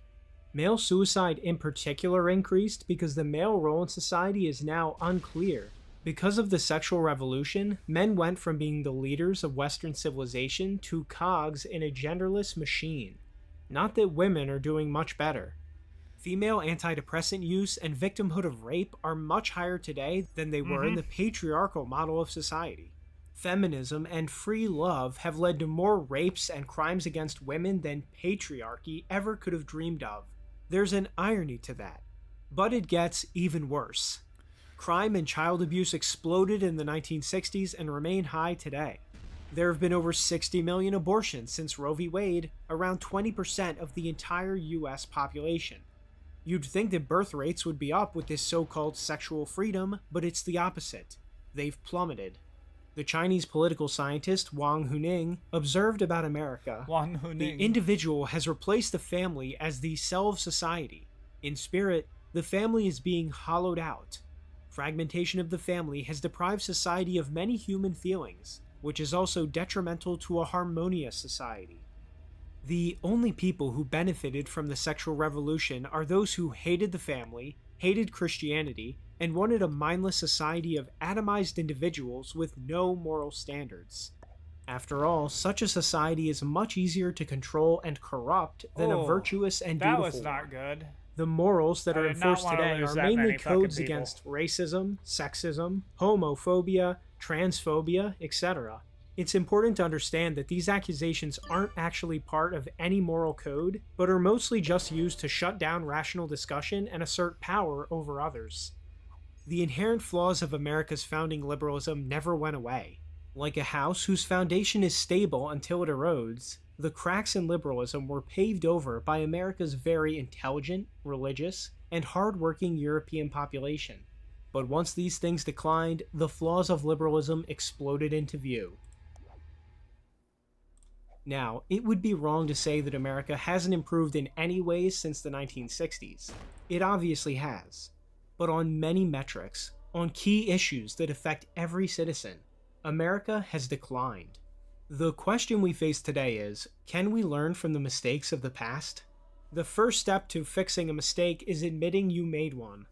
Male suicide in particular increased because the male role in society is now unclear. Because of the sexual revolution, men went from being the leaders of Western civilization to cogs in a genderless machine. Not that women are doing much better. Female antidepressant use and victimhood of rape are much higher today than they were in the patriarchal model of society. Feminism and free love have led to more rapes and crimes against women than patriarchy ever could have dreamed of. There's an irony to that. But it gets even worse. Crime and child abuse exploded in the 1960s and remain high today. There have been over 60 million abortions since Roe v. Wade, around 20% of the entire US population. You'd think that birth rates would be up with this so-called sexual freedom, but it's the opposite. They've plummeted. The Chinese political scientist Wang Huning observed about America, the individual has replaced the family as the cell of society. In spirit, the family is being hollowed out. Fragmentation of the family has deprived society of many human feelings, which is also detrimental to a harmonious society. The only people who benefited from the sexual revolution are those who hated the family, hated Christianity, and wanted a mindless society of atomized individuals with no moral standards. After all, such a society is much easier to control and corrupt than a virtuous and beautiful one. That was not good. The morals that are enforced today are mainly codes against racism, sexism, homophobia, transphobia, etc. It's important to understand that these accusations aren't actually part of any moral code, but are mostly just used to shut down rational discussion and assert power over others. The inherent flaws of America's founding liberalism never went away. Like a house whose foundation is stable until it erodes, the cracks in liberalism were paved over by America's very intelligent, religious, and hard-working European population. But once these things declined, the flaws of liberalism exploded into view. Now, it would be wrong to say that America hasn't improved in any ways since the 1960s. It obviously has. But on many metrics, on key issues that affect every citizen, America has declined. The question we face today is, can we learn from the mistakes of the past? The first step to fixing a mistake is admitting you made one.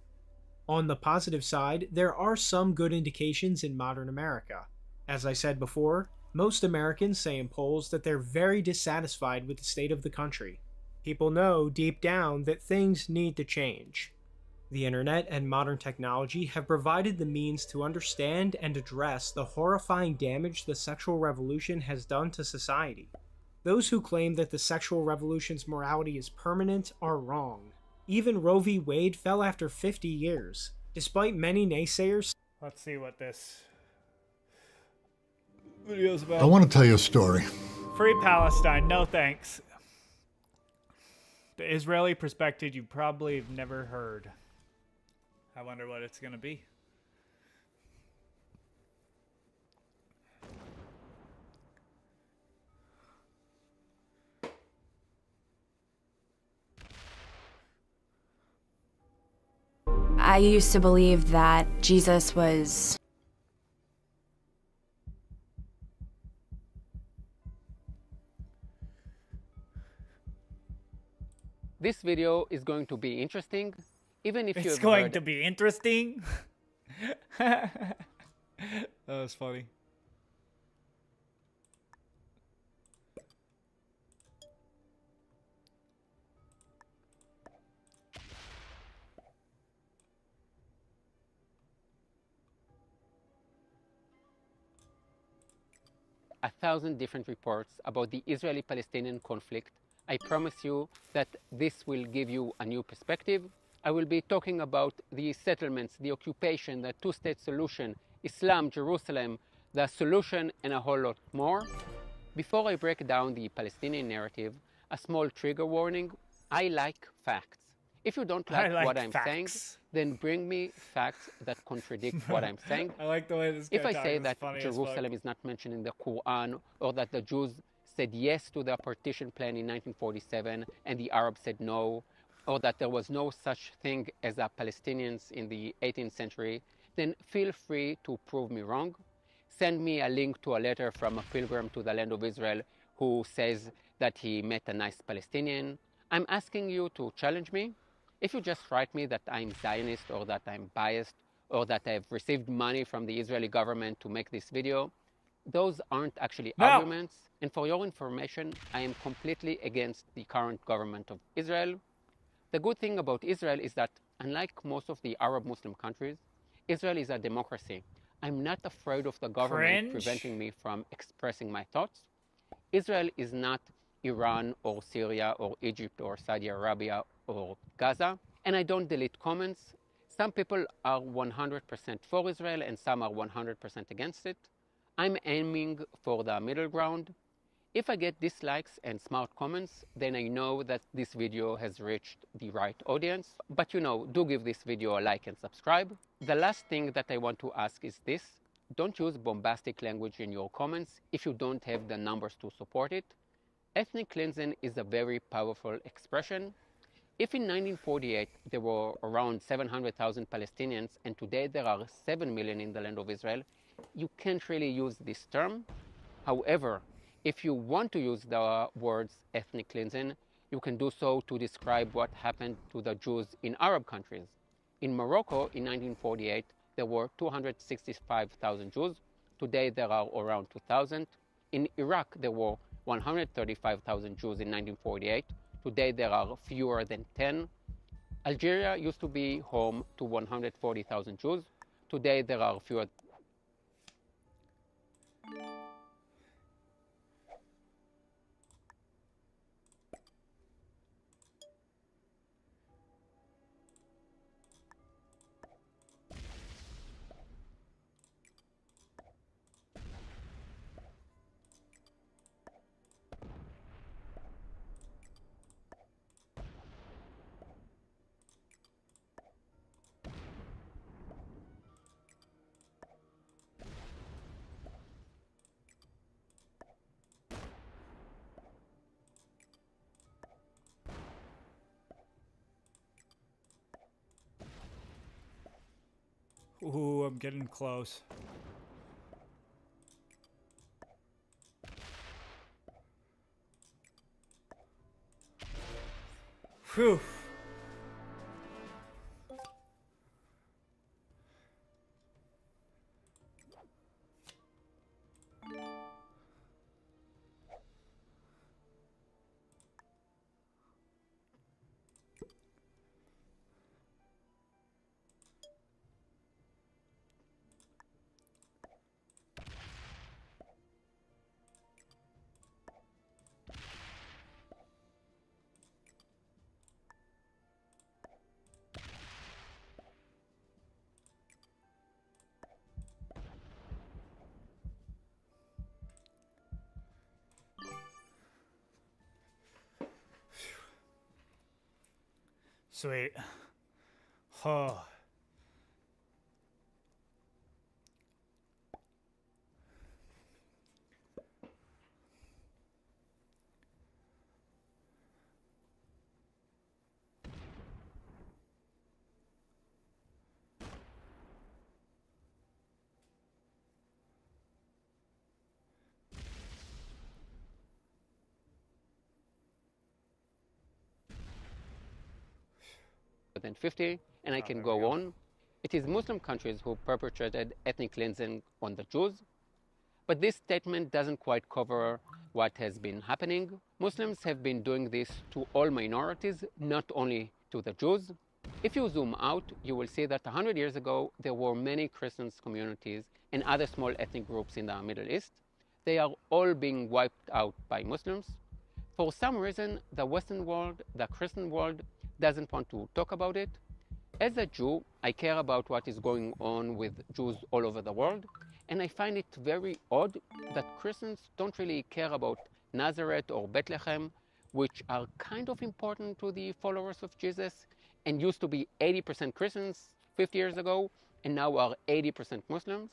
On the positive side, there are some good indications in modern America. As I said before, most Americans say in polls that they're very dissatisfied with the state of the country. People know deep down that things need to change. The internet and modern technology have provided the means to understand and address the horrifying damage the sexual revolution has done to society. Those who claim that the sexual revolution's morality is permanent are wrong. Even Roe v. Wade fell after 50 years, despite many naysayers. Let's see what this video's about. I want to tell you a story. Free Palestine, no thanks. The Israeli perspective you probably have never heard. I wonder what it's going to be. I used to believe that Jesus was This video is going to be interesting, even if it's going to be interesting. That was funny. 1,000 different reports about the Israeli-Palestinian conflict. I promise you that this will give you a new perspective. I will be talking about the settlements, the occupation, the two-state solution, Islam, Jerusalem, the solution, and a whole lot more. Before I break down the Palestinian narrative, a small trigger warning. I like facts. If you don't like what I'm saying, then bring me facts that contradict what I'm saying. I like the way this guy If I say that funny Jerusalem is not mentioned in the Quran, or that the Jews said yes to the partition plan in 1947 and the Arabs said no, or that there was no such thing as a Palestinians in the 18th century, then feel free to prove me wrong. Send me a link to a letter from a pilgrim to the land of Israel who says that he met a nice Palestinian. I'm asking you to challenge me. If you just write me that I'm Zionist or that I'm biased or that I've received money from the Israeli government to make this video, those aren't actually arguments. And for your information, I am completely against the current government of Israel. The good thing about Israel is that, unlike most of the Arab Muslim countries, Israel is a democracy. I'm not afraid of the government preventing me from expressing my thoughts. Israel is not Iran or Syria or Egypt or Saudi Arabia or Gaza. And I don't delete comments. Some people are 100% for Israel and some are 100% against it. I'm aiming for the middle ground. If I get dislikes and smart comments, then I know that this video has reached the right audience. But do give this video a like and subscribe. The last thing that I want to ask is this. Don't use bombastic language in your comments if you don't have the numbers to support it. Ethnic cleansing is a very powerful expression. If in 1948 there were around 700,000 Palestinians and today there are 7 million in the land of Israel, you can't really use this term. However, if you want to use the words ethnic cleansing, you can do so to describe what happened to the Jews in Arab countries. In Morocco in 1948, there were 265,000 Jews. Today there are around 2,000. In Iraq, there were 135,000 Jews in 1948. Today there are fewer than 10. Algeria used to be home to 140,000 Jews. Today there are fewer. Ooh, I'm getting close. Phew. Sweet. Oh. Than 50, and I can go on. It is Muslim countries who perpetrated ethnic cleansing on the Jews. But this statement doesn't quite cover what has been happening. Muslims have been doing this to all minorities, not only to the Jews. If you zoom out, you will see that 100 years ago, there were many Christian communities and other small ethnic groups in the Middle East. they are all being wiped out by Muslims. For some reason, the Western world, the Christian world, doesn't want to talk about it. As a Jew, I care about what is going on with Jews all over the world, and I find it very odd that Christians don't really care about Nazareth or Bethlehem, which are kind of important to the followers of Jesus and used to be 80% Christians 50 years ago and now are 80% Muslims.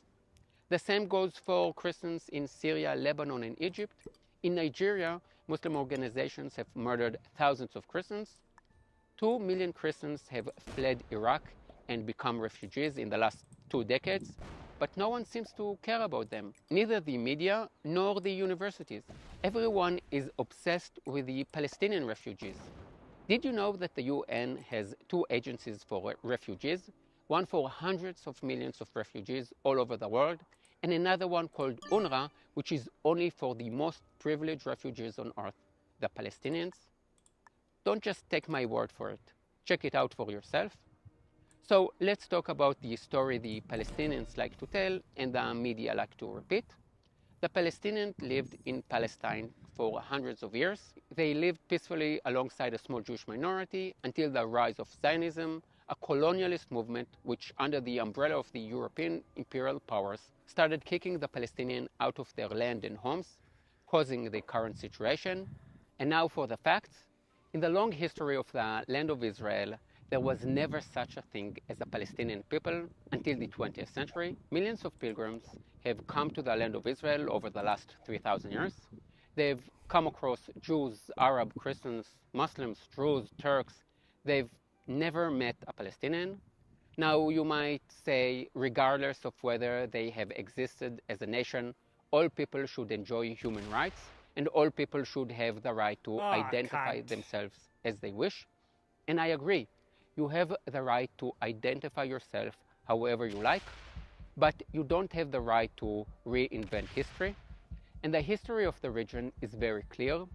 The same goes for Christians in Syria, Lebanon, and Egypt. In Nigeria, Muslim organizations have murdered thousands of Christians. 2 million Christians have fled Iraq and become refugees in the last 2 decades, but no one seems to care about them, neither the media nor the universities. Everyone is obsessed with the Palestinian refugees. Did you know that the UN has 2 agencies for refugees, one for hundreds of millions of refugees all over the world, and another one called UNRWA, which is only for the most privileged refugees on earth, the Palestinians? Don't just take my word for it. Check it out for yourself. So let's talk about the story the Palestinians like to tell and the media like to repeat. The Palestinians lived in Palestine for hundreds of years. They lived peacefully alongside a small Jewish minority until the rise of Zionism, a colonialist movement which, under the umbrella of the European imperial powers, started kicking the Palestinians out of their land and homes, causing the current situation. And now for the facts. In the long history of the land of Israel, there was never such a thing as a Palestinian people until the 20th century. Millions of pilgrims have come to the land of Israel over the last 3,000 years. They've come across Jews, Arab, Christians, Muslims, Druze, Turks. They've never met a Palestinian. Now you might say, regardless of whether they have existed as a nation, all people should enjoy human rights, and all people should have the right to identify themselves as they wish. And I agree. You have the right to identify yourself however you like, but you don't have the right to reinvent history. And the history of the region is very clear.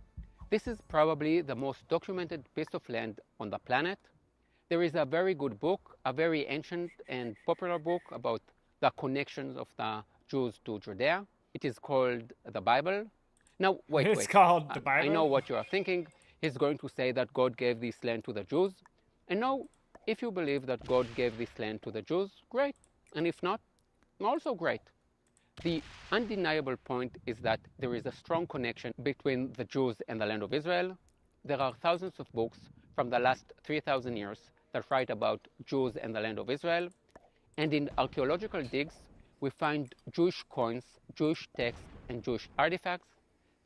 This is probably the most documented piece of land on the planet. There is a very good book, a very ancient and popular book about the connections of the Jews to Judea. It is called the Bible. Now, wait. It's called the Bible? I know what you are thinking. He's going to say that God gave this land to the Jews. And no, if you believe that God gave this land to the Jews, great. And if not, also great. The undeniable point is that there is a strong connection between the Jews and the land of Israel. There are thousands of books from the last 3,000 years that write about Jews and the land of Israel. And in archaeological digs, we find Jewish coins, Jewish texts, and Jewish artifacts.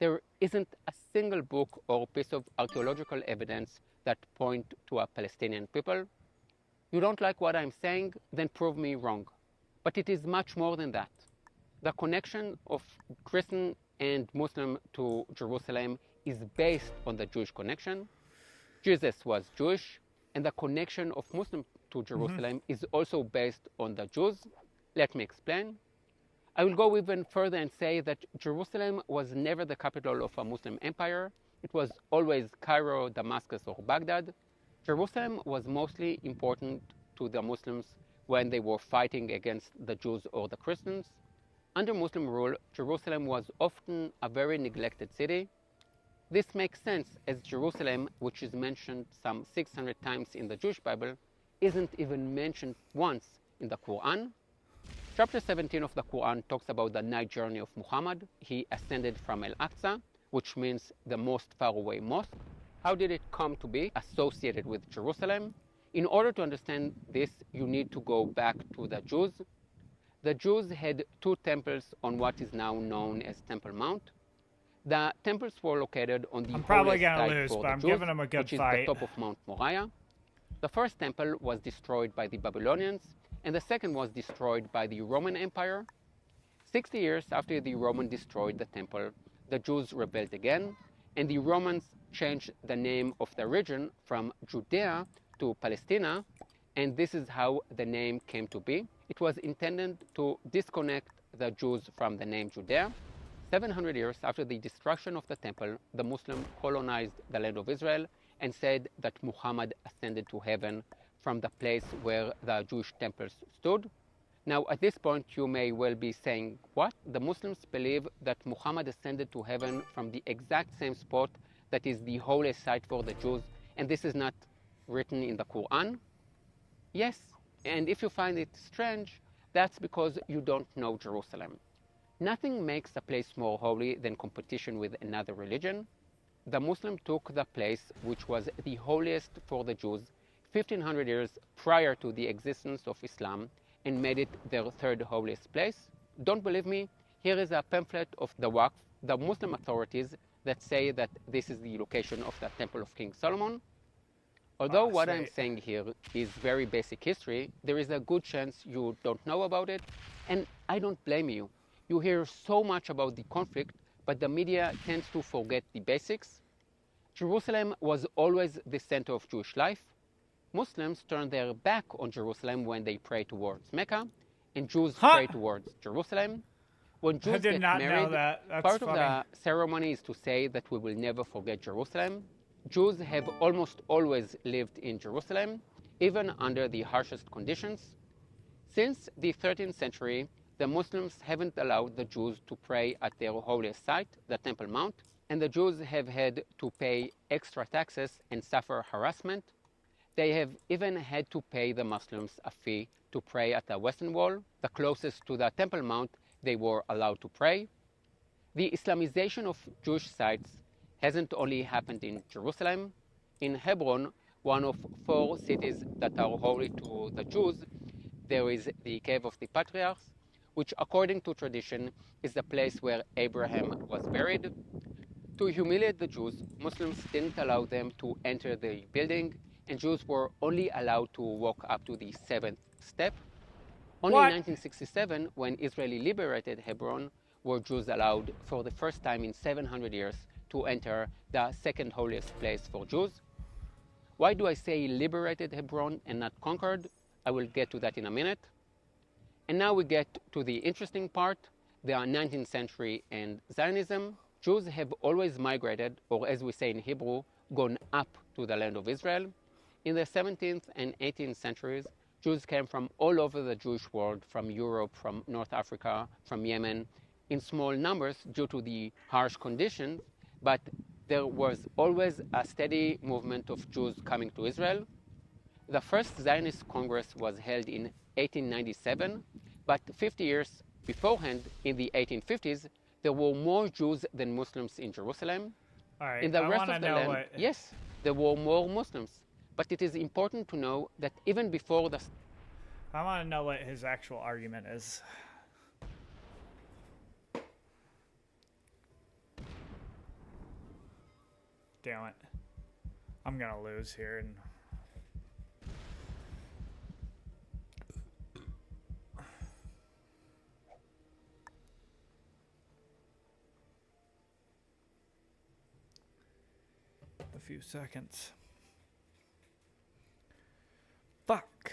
There isn't a single book or piece of archaeological evidence that point to a Palestinian people. You don't like what I'm saying? Then prove me wrong. But it is much more than that. The connection of Christian and Muslim to Jerusalem is based on the Jewish connection. Jesus was Jewish, and the connection of Muslim to Jerusalem is also based on the Jews. Let me explain. I will go even further and say that Jerusalem was never the capital of a Muslim empire. It was always Cairo, Damascus, or Baghdad. Jerusalem was mostly important to the Muslims when they were fighting against the Jews or the Christians. Under Muslim rule, Jerusalem was often a very neglected city. This makes sense, as Jerusalem, which is mentioned some 600 times in the Jewish Bible, isn't even mentioned once in the Quran. Chapter 17 of the Quran talks about the night journey of Muhammad. He ascended from Al-Aqsa, which means the most faraway mosque. How did it come to be associated with Jerusalem? In order to understand this, you need to go back to the Jews. The Jews had 2 temples on what is now known as Temple Mount. The temples were located on the probably holiest gonna site lose, for but the I'm Jews, giving them a good which fight. is the top of Mount Moriah. The first temple was destroyed by the Babylonians, and the second was destroyed by the Roman Empire. 60 years after the Romans destroyed the temple, the Jews rebelled again, and the Romans changed the name of the region from Judea to Palestina, and this is how the name came to be. It was intended to disconnect the Jews from the name Judea. 700 years after the destruction of the temple, the Muslims colonized the land of Israel and said that Muhammad ascended to heaven from the place where the Jewish temples stood. Now, at this point, you may well be saying, what? The Muslims believe that Muhammad ascended to heaven from the exact same spot that is the holiest site for the Jews, and this is not written in the Quran? Yes, and if you find it strange, that's because you don't know Jerusalem. Nothing makes a place more holy than competition with another religion. The Muslim took the place which was the holiest for the Jews 1500 years prior to the existence of Islam and made it their third holiest place. Don't believe me? Here is a pamphlet of the Waqf, the Muslim authorities that say that this is the location of the Temple of King Solomon. Although what I'm saying here is very basic history, there is a good chance you don't know about it, and I don't blame you. You hear so much about the conflict, but the media tends to forget the basics. Jerusalem was always the center of Jewish life. Muslims turn their back on Jerusalem when they pray towards Mecca, and Jews pray towards Jerusalem. When Jews get married, part of the ceremony is to say that we will never forget Jerusalem. Jews have almost always lived in Jerusalem, even under the harshest conditions. Since the 13th century, the Muslims haven't allowed the Jews to pray at their holiest site, the Temple Mount, and the Jews have had to pay extra taxes and suffer harassment. They have even had to pay the Muslims a fee to pray at the Western Wall, the closest to the Temple Mount they were allowed to pray. The Islamization of Jewish sites hasn't only happened in Jerusalem. In Hebron, one of 4 cities that are holy to the Jews, there is the Cave of the Patriarchs, which according to tradition is the place where Abraham was buried. To humiliate the Jews, Muslims didn't allow them to enter the building, and Jews were only allowed to walk up to the 7th step. Only in 1967, when Israel liberated Hebron, were Jews allowed for the first time in 700 years to enter the second holiest place for Jews. Why do I say liberated Hebron and not conquered? I will get to that in a minute. And now we get to the interesting part, the 19th century and Zionism. Jews have always migrated, or as we say in Hebrew, gone up to the land of Israel. In the 17th and 18th centuries, Jews came from all over the Jewish world, from Europe, from North Africa, from Yemen, in small numbers due to the harsh conditions, but there was always a steady movement of Jews coming to Israel. The first Zionist Congress was held in 1897, but 50 years beforehand, in the 1850s, there were more Jews than Muslims in Jerusalem. All right, in the rest of the land, yes, there were more Muslims. But it is important to know that even before the... I want to know what his actual argument is. Damn it. I'm going to lose here. And a few seconds. Fuck.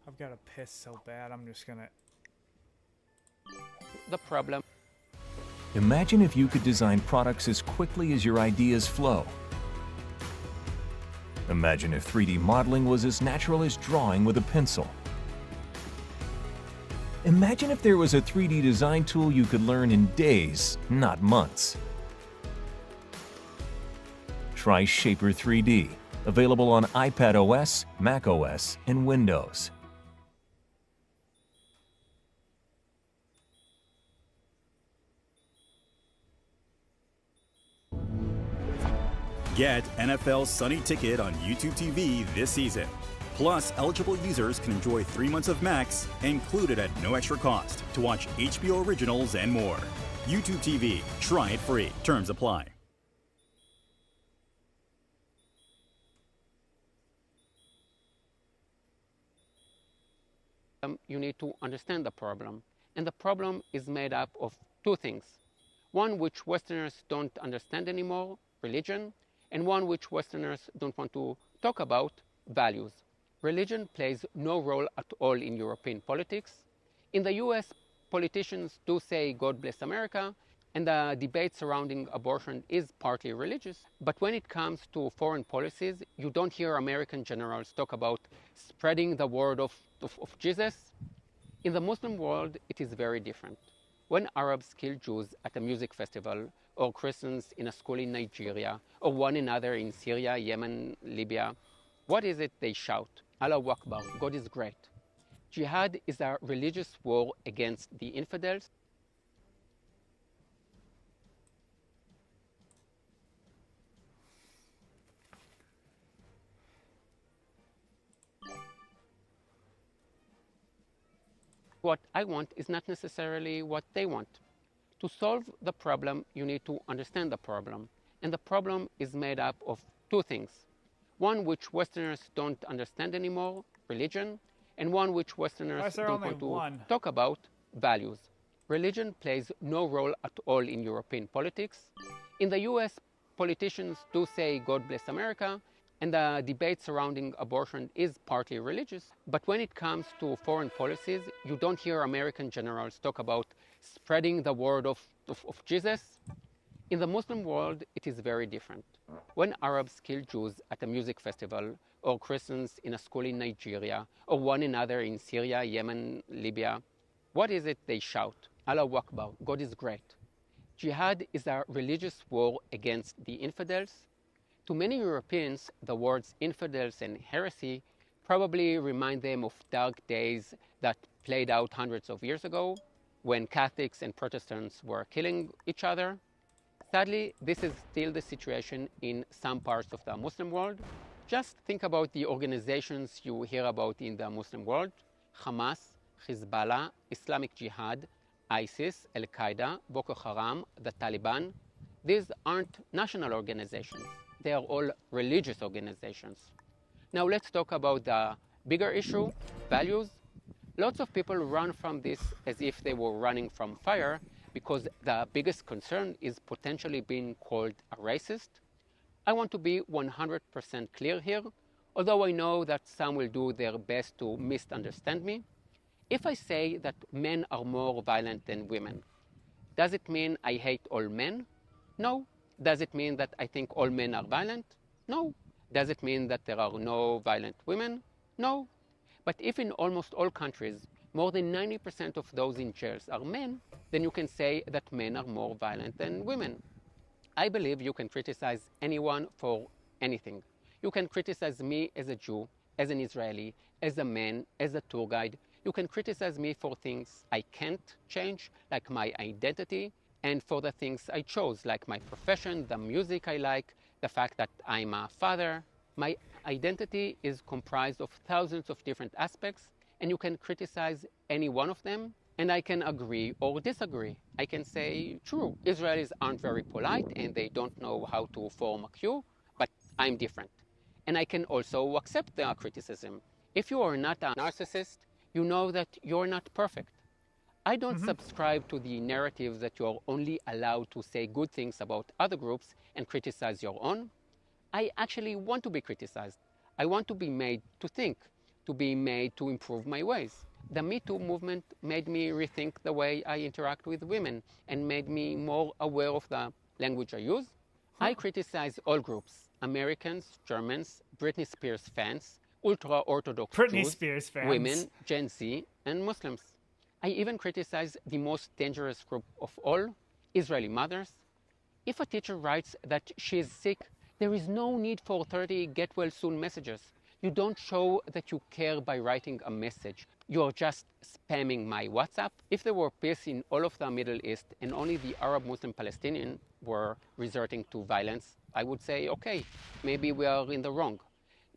I've got to piss so bad, I'm just gonna... The problem. Imagine if you could design products as quickly as your ideas flow. Imagine if 3D modeling was as natural as drawing with a pencil. Imagine if there was a 3D design tool you could learn in days, not months. Try Shaper 3D, available on iPad OS, Mac OS, and Windows. Get NFL Sunny Ticket on YouTube TV this season. Plus, eligible users can enjoy 3 months of Max, included at no extra cost, to watch HBO originals and more. YouTube TV. Try it free. Terms apply. You need to understand the problem. And the problem is made up of 2 things. One which Westerners don't understand anymore, religion, and one which Westerners don't want to talk about, values. Religion plays no role at all in European politics. In the US, politicians do say, God bless America, And the debate surrounding abortion is partly religious. But when it comes to foreign policies, you don't hear American generals talk about spreading the word of Jesus. In the Muslim world, it is very different. When Arabs kill Jews at a music festival, or Christians in a school in Nigeria, or one another in Syria, Yemen, Libya, what is it they shout? Allahu Akbar, God is great. Jihad is a religious war against the infidels. What I want is not necessarily what they want. To solve the problem, you need to understand the problem. And the problem is made up of two things. One which Westerners don't understand anymore, religion, and one which Westerners don't want to talk about, values. Religion plays no role at all in European politics. In the US, politicians do say God bless America, and the debate surrounding abortion is partly religious. But when it comes to foreign policies, you don't hear American generals talk about spreading the word of Jesus. In the Muslim world, it is very different. When Arabs kill Jews at a music festival, or Christians in a school in Nigeria, or one another in Syria, Yemen, Libya, what is it they shout? Allahu Akbar, God is great. Jihad is a religious war against the infidels. To many Europeans, the words infidels and heresy probably remind them of dark days that played out hundreds of years ago, when Catholics and Protestants were killing each other. Sadly, this is still the situation in some parts of the Muslim world. Just think about the organizations you hear about in the Muslim world: Hamas, Hezbollah, Islamic Jihad, ISIS, Al-Qaeda, Boko Haram, the Taliban. These aren't national organizations. They are all religious organizations. Now let's talk about the bigger issue, values. Lots of people run from this as if they were running from fire, because the biggest concern is potentially being called a racist. I want to be 100% clear here, although I know that some will do their best to misunderstand me. If I say that men are more violent than women, does it mean I hate all men? No. Does it mean that I think all men are violent? No. Does it mean that there are no violent women? No. But if in almost all countries, more than 90% of those in jails are men, then you can say that men are more violent than women. I believe you can criticize anyone for anything. You can criticize me as a Jew, as an Israeli, as a man, as a tour guide. You can criticize me for things I can't change, like my identity, and for the things I chose, like my profession, the music I like, the fact that I'm a father. My identity is comprised of thousands of different aspects, and you can criticize any one of them, and I can agree or disagree. I can say, true, Israelis aren't very polite and they don't know how to form a queue, but I'm different. And I can also accept the criticism. If you are not a narcissist, you know that you're not perfect. I don't subscribe to the narrative that you're only allowed to say good things about other groups and criticize your own. I actually want to be criticized. I want to be made to think, to be made to improve my ways. The Me Too movement made me rethink the way I interact with women and made me more aware of the language I use. I criticize all groups: Americans, Germans, Britney Spears fans, ultra-Orthodox Jews, women, Gen Z, and Muslims. I even criticize the most dangerous group of all, Israeli mothers. If a teacher writes that she is sick, there is no need for 30 get well soon messages. You don't show that you care by writing a message. You're just spamming my WhatsApp. If there were peace in all of the Middle East and only the Arab Muslim Palestinians were resorting to violence, I would say, okay, maybe we are in the wrong.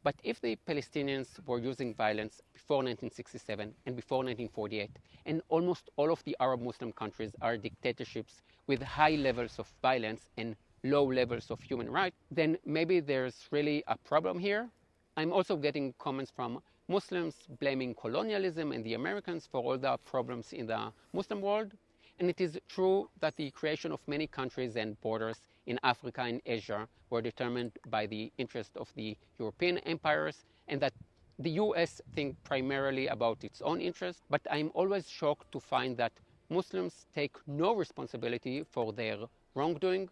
But if the Palestinians were using violence before 1967 and before 1948, and almost all of the Arab Muslim countries are dictatorships with high levels of violence and low levels of human rights, then maybe there's really a problem here. I'm also getting comments from Muslims blaming colonialism and the Americans for all the problems in the Muslim world. And it is true that the creation of many countries and borders in Africa and Asia were determined by the interest of the European empires, and that the US think primarily about its own interest. But I'm always shocked to find that Muslims take no responsibility for their wrongdoing,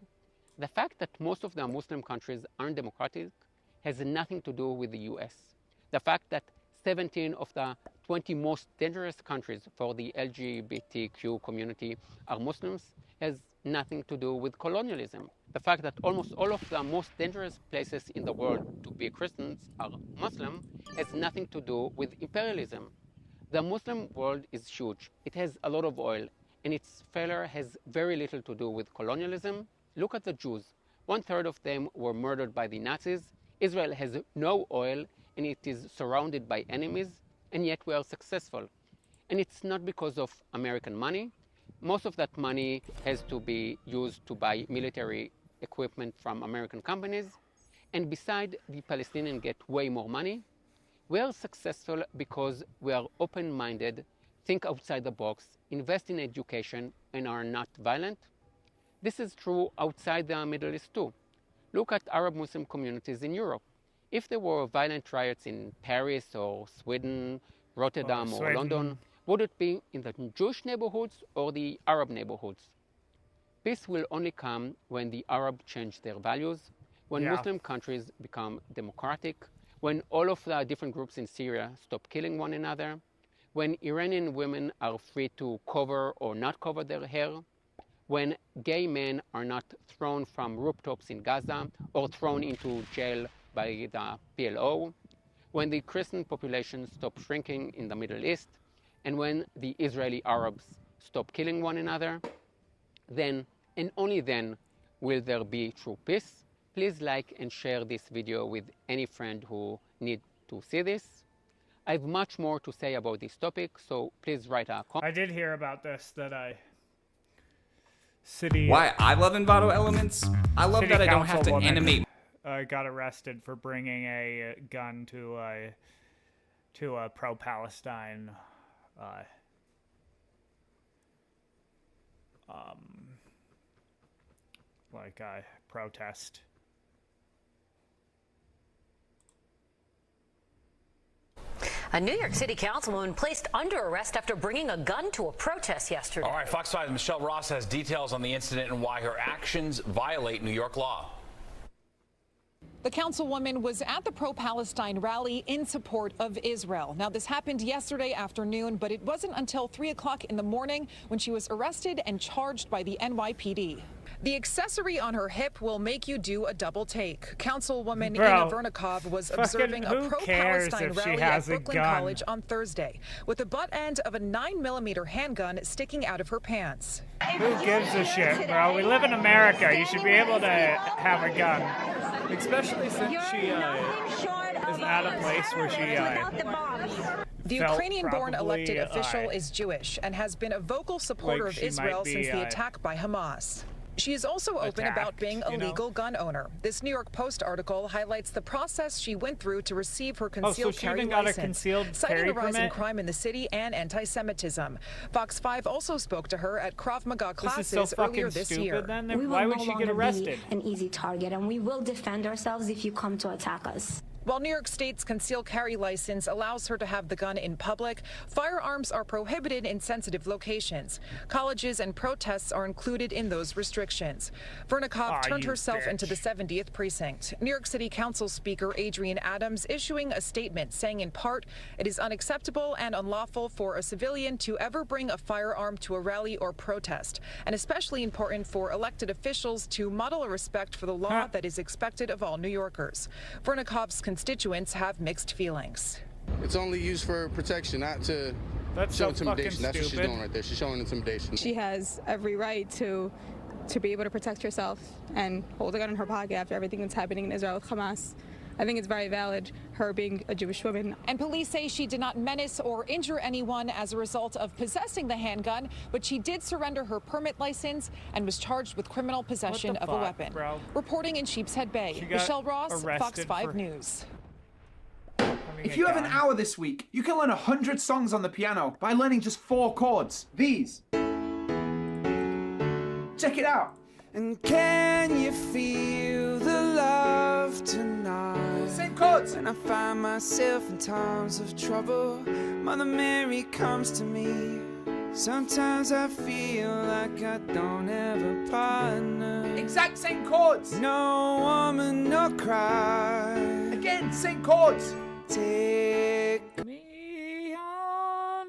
the fact that most of the Muslim countries aren't democratic has nothing to do with the US. The fact that 17 of the 20 most dangerous countries for the LGBTQ community are Muslims has nothing to do with colonialism. The fact that almost all of the most dangerous places in the world to be Christians are Muslim has nothing to do with imperialism. The Muslim world is huge. It has a lot of oil, and its failure has very little to do with colonialism. Look at the Jews. 1/3 of them were murdered by the Nazis. Israel has no oil, and it is surrounded by enemies, and yet we are successful. And it's not because of American money. Most of that money has to be used to buy military equipment from American companies. And beside, the Palestinians get way more money. We are successful because we are open-minded, think outside the box, invest in education, and are not violent. This is true outside the Middle East too. Look at Arab Muslim communities in Europe. If there were violent riots in Paris or Sweden, Rotterdam or London, would it be in the Jewish neighborhoods or the Arab neighborhoods? Peace will only come when the Arabs change their values, when Muslim countries become democratic, when all of the different groups in Syria stop killing one another, when Iranian women are free to cover or not cover their hair, when gay men are not thrown from rooftops in Gaza or thrown into jail by the PLO, when the Christian population stops shrinking in the Middle East, and when the Israeli Arabs stop killing one another, then and only then will there be true peace. Please like and share this video with any friend who needs to see this. I have much more to say about this topic, so please write a comment. I did hear about this, that city... Why I love Envato Elements? I love that I don't have to animate. Got arrested for bringing a gun to a pro-Palestine protest. A New York City councilwoman placed under arrest after bringing a gun to a protest yesterday. All right, Fox 5's Michelle Ross has details on the incident and why her actions violate New York law. The councilwoman was at the pro-Palestine rally in support of Israel. Now, this happened yesterday afternoon, but it wasn't until 3 o'clock in the morning when she was arrested and charged by the NYPD. The accessory on her hip will make you do a double take. Councilwoman Ina Vernikov was observing a pro-Palestine rally at Brooklyn College on Thursday with the butt end of a 9mm handgun sticking out of her pants. Who gives a shit, bro? We live in America. You should be able to have a gun. Especially since she is at a place where she The Ukrainian-born elected official is Jewish and has been a vocal supporter of Israel since the attack by Hamas. She is also open about being a legal gun owner. This New York Post article highlights the process she went through to receive her concealed carry license, citing a rise in crime in the city and anti-Semitism. Fox 5 also spoke to her at Krav Maga classes earlier this year. Why would she get arrested? An easy target, and we will defend ourselves if you come to attack us. While New York State's concealed carry license allows her to have the gun in public, firearms are prohibited in sensitive locations. Colleges and protests are included in those restrictions. Vernikov turned herself into the 70th precinct. New York City Council Speaker Adrian Adams issuing a statement saying in part, it is unacceptable and unlawful for a civilian to ever bring a firearm to a rally or protest, and especially important for elected officials to model a respect for the law that is expected of all New Yorkers. Vernikov's constituents have mixed feelings. It's only used for protection, not to show intimidation. That's what she's doing right there. She's showing intimidation. She has every right to be able to protect herself and hold a gun in her pocket after everything that's happening in Israel with Hamas. I think it's very valid, her being a Jewish woman. And police say she did not menace or injure anyone as a result of possessing the handgun, but she did surrender her permit license and was charged with criminal possession of a weapon. Bro? Reporting in Sheepshead Bay, Michelle Ross, Fox 5 News. If you have an hour this week, you can learn 100 songs on the piano by learning just 4 chords. These. Check it out. And can you feel the love tonight? Same chords. When I find myself in times of trouble, Mother Mary comes to me Sometimes I feel like I don't have a partner. Exact same chords. No woman, no cry. Again, same chords. Take me on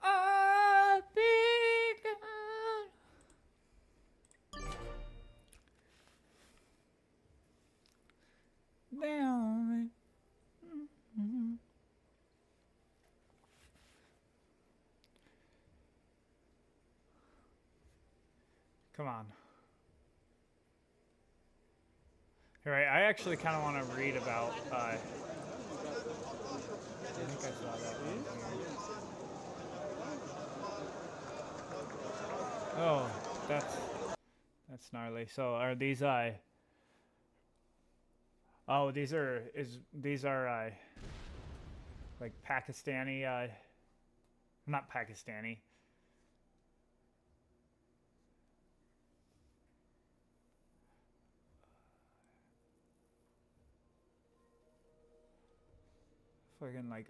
a beacon. Down. Come on. All right, I actually kind of want to read about. I think I saw that one here. Oh, that's gnarly. So are these Oh, these are like Pakistani not Pakistani. Fucking like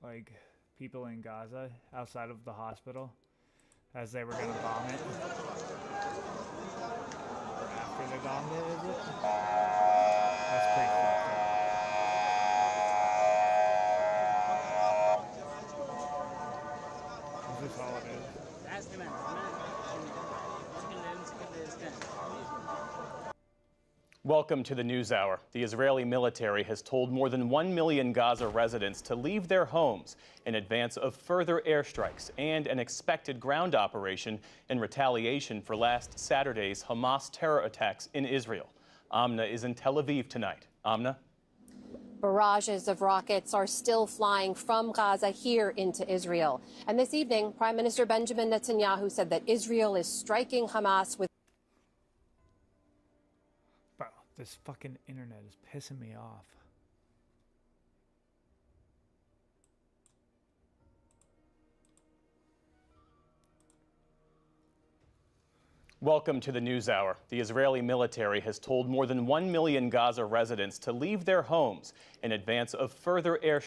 like people in Gaza outside of the hospital as they were gonna bomb it. Or after they bombed it, is it? That's pretty fucked up. Is this all it is? Welcome to the NewsHour. The Israeli military has told more than 1 million Gaza residents to leave their homes in advance of further airstrikes and an expected ground operation in retaliation for last Saturday's Hamas terror attacks in Israel. Amna is in Tel Aviv tonight. Amna? Barrages of rockets are still flying from Gaza here into Israel. And this evening, Prime Minister Benjamin Netanyahu said that Israel is striking Hamas with. Bro, this fucking internet is pissing me off. Welcome to the NewsHour. The Israeli military has told more than 1 million Gaza residents to leave their homes in advance of further airstrikes.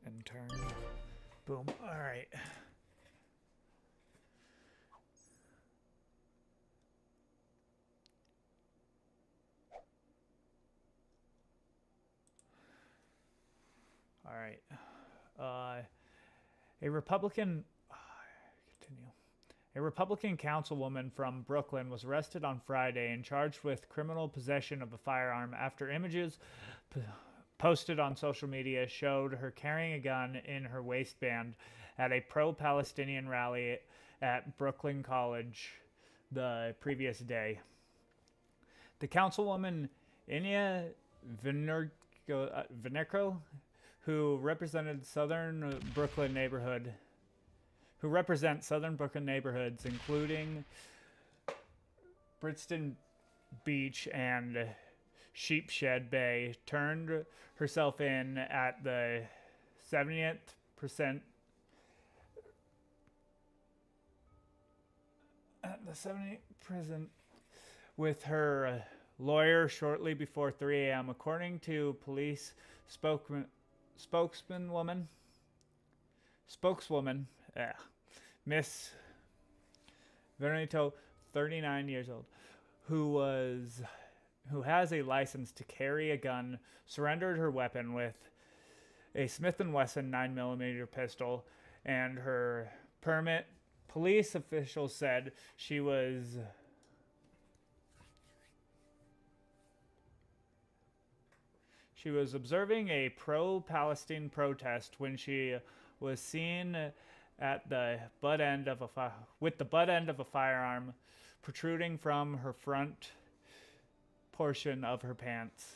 And turn. Boom. All right. All right. A Republican councilwoman from Brooklyn was arrested on Friday and charged with criminal possession of a firearm after images posted on social media showed her carrying a gun in her waistband at a pro-Palestinian rally at Brooklyn College the previous day. The councilwoman, Inya Venerko, who represents Southern Brooklyn neighborhoods, including Brixton Beach and Sheepshed Bay, turned herself in at the 70th percent. At the 70th prison with her lawyer shortly before 3 a.m. According to police spokeswoman, Miss Veronito, 39 years old, who has a license to carry a gun, surrendered her weapon with a Smith & Wesson 9mm pistol and her permit. Police officials said she was observing a pro-Palestine protest when she was seen at the butt end of a firearm protruding from her front portion of her pants.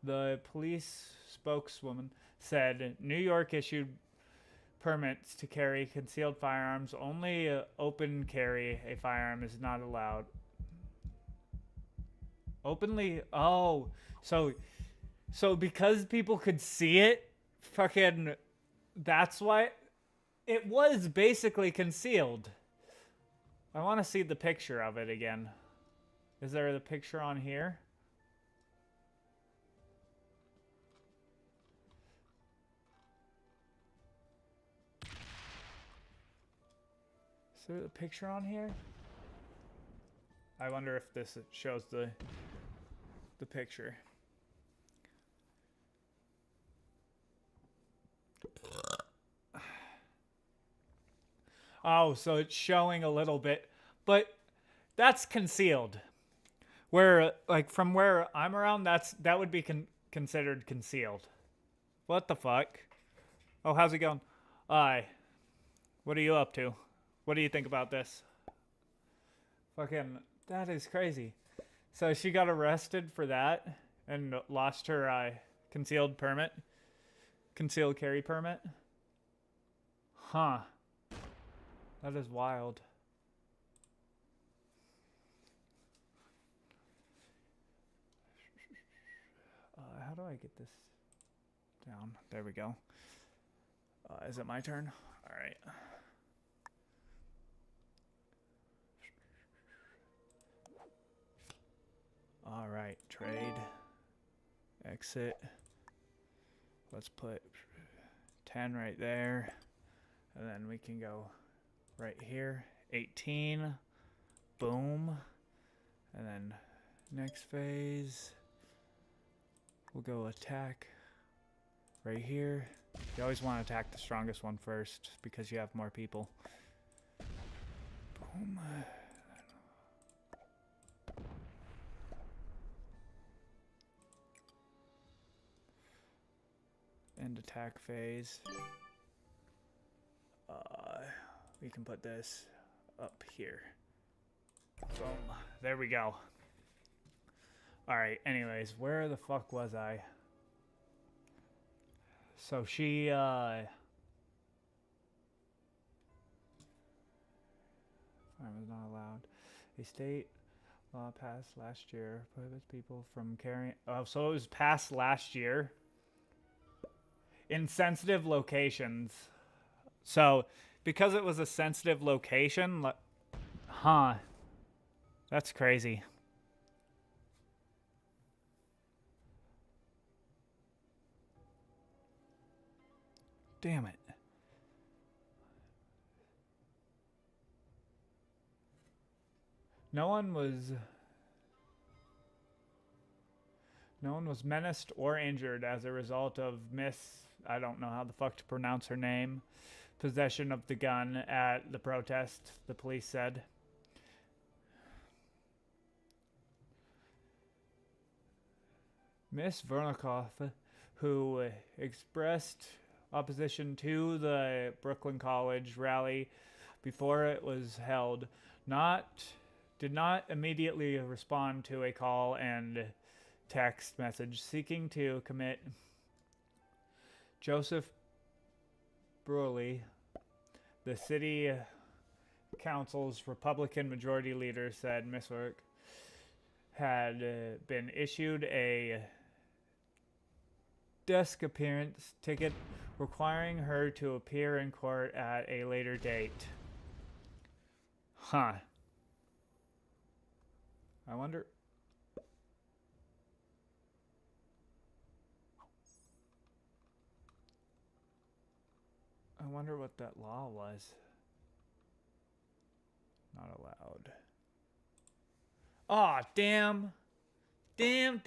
The police spokeswoman said New York issued permits to carry concealed firearms. Only open carry a firearm is not allowed. Openly? Oh, so because people could see it, fucking, that's why it was basically concealed. I want to see the picture of it again. Is there the picture on here? Is there a picture on here? I wonder if this shows the picture. Oh, so it's showing a little bit, but that's concealed. Where, like, from where I'm around, that would be considered concealed. What the fuck? Oh, how's it going? What are you up to? What do you think about this? Fucking, that is crazy. So she got arrested for that and lost her concealed carry permit. Huh. That is wild. How do I get this down? There we go. Is it my turn? All right. All right, trade, exit. Let's put 10 right there. And then we can go right here, 18, boom. And then next phase, we'll go attack right here. You always want to attack the strongest one first because you have more people. Boom. End attack phase. We can put this up here. Boom. There we go. Alright, anyways, where the fuck was I? So she, firearm is not allowed. A state law passed last year prohibits people from carrying... Oh, so it was passed last year? In sensitive locations. So, because it was a sensitive location, huh. That's crazy. Damn it. No one was menaced or injured as a result of I don't know how the fuck to pronounce her name, possession of the gun at the protest, the police said. Miss Vernikoff, who expressed opposition to the Brooklyn College rally before it was held, did not immediately respond to a call and text message seeking to commit. Joseph Bruley, the city council's Republican majority leader, said Miss Work had been issued a desk appearance ticket requiring her to appear in court at a later date. Huh. I wonder... I wonder what that law was. Not allowed. Aw, damn. Damn.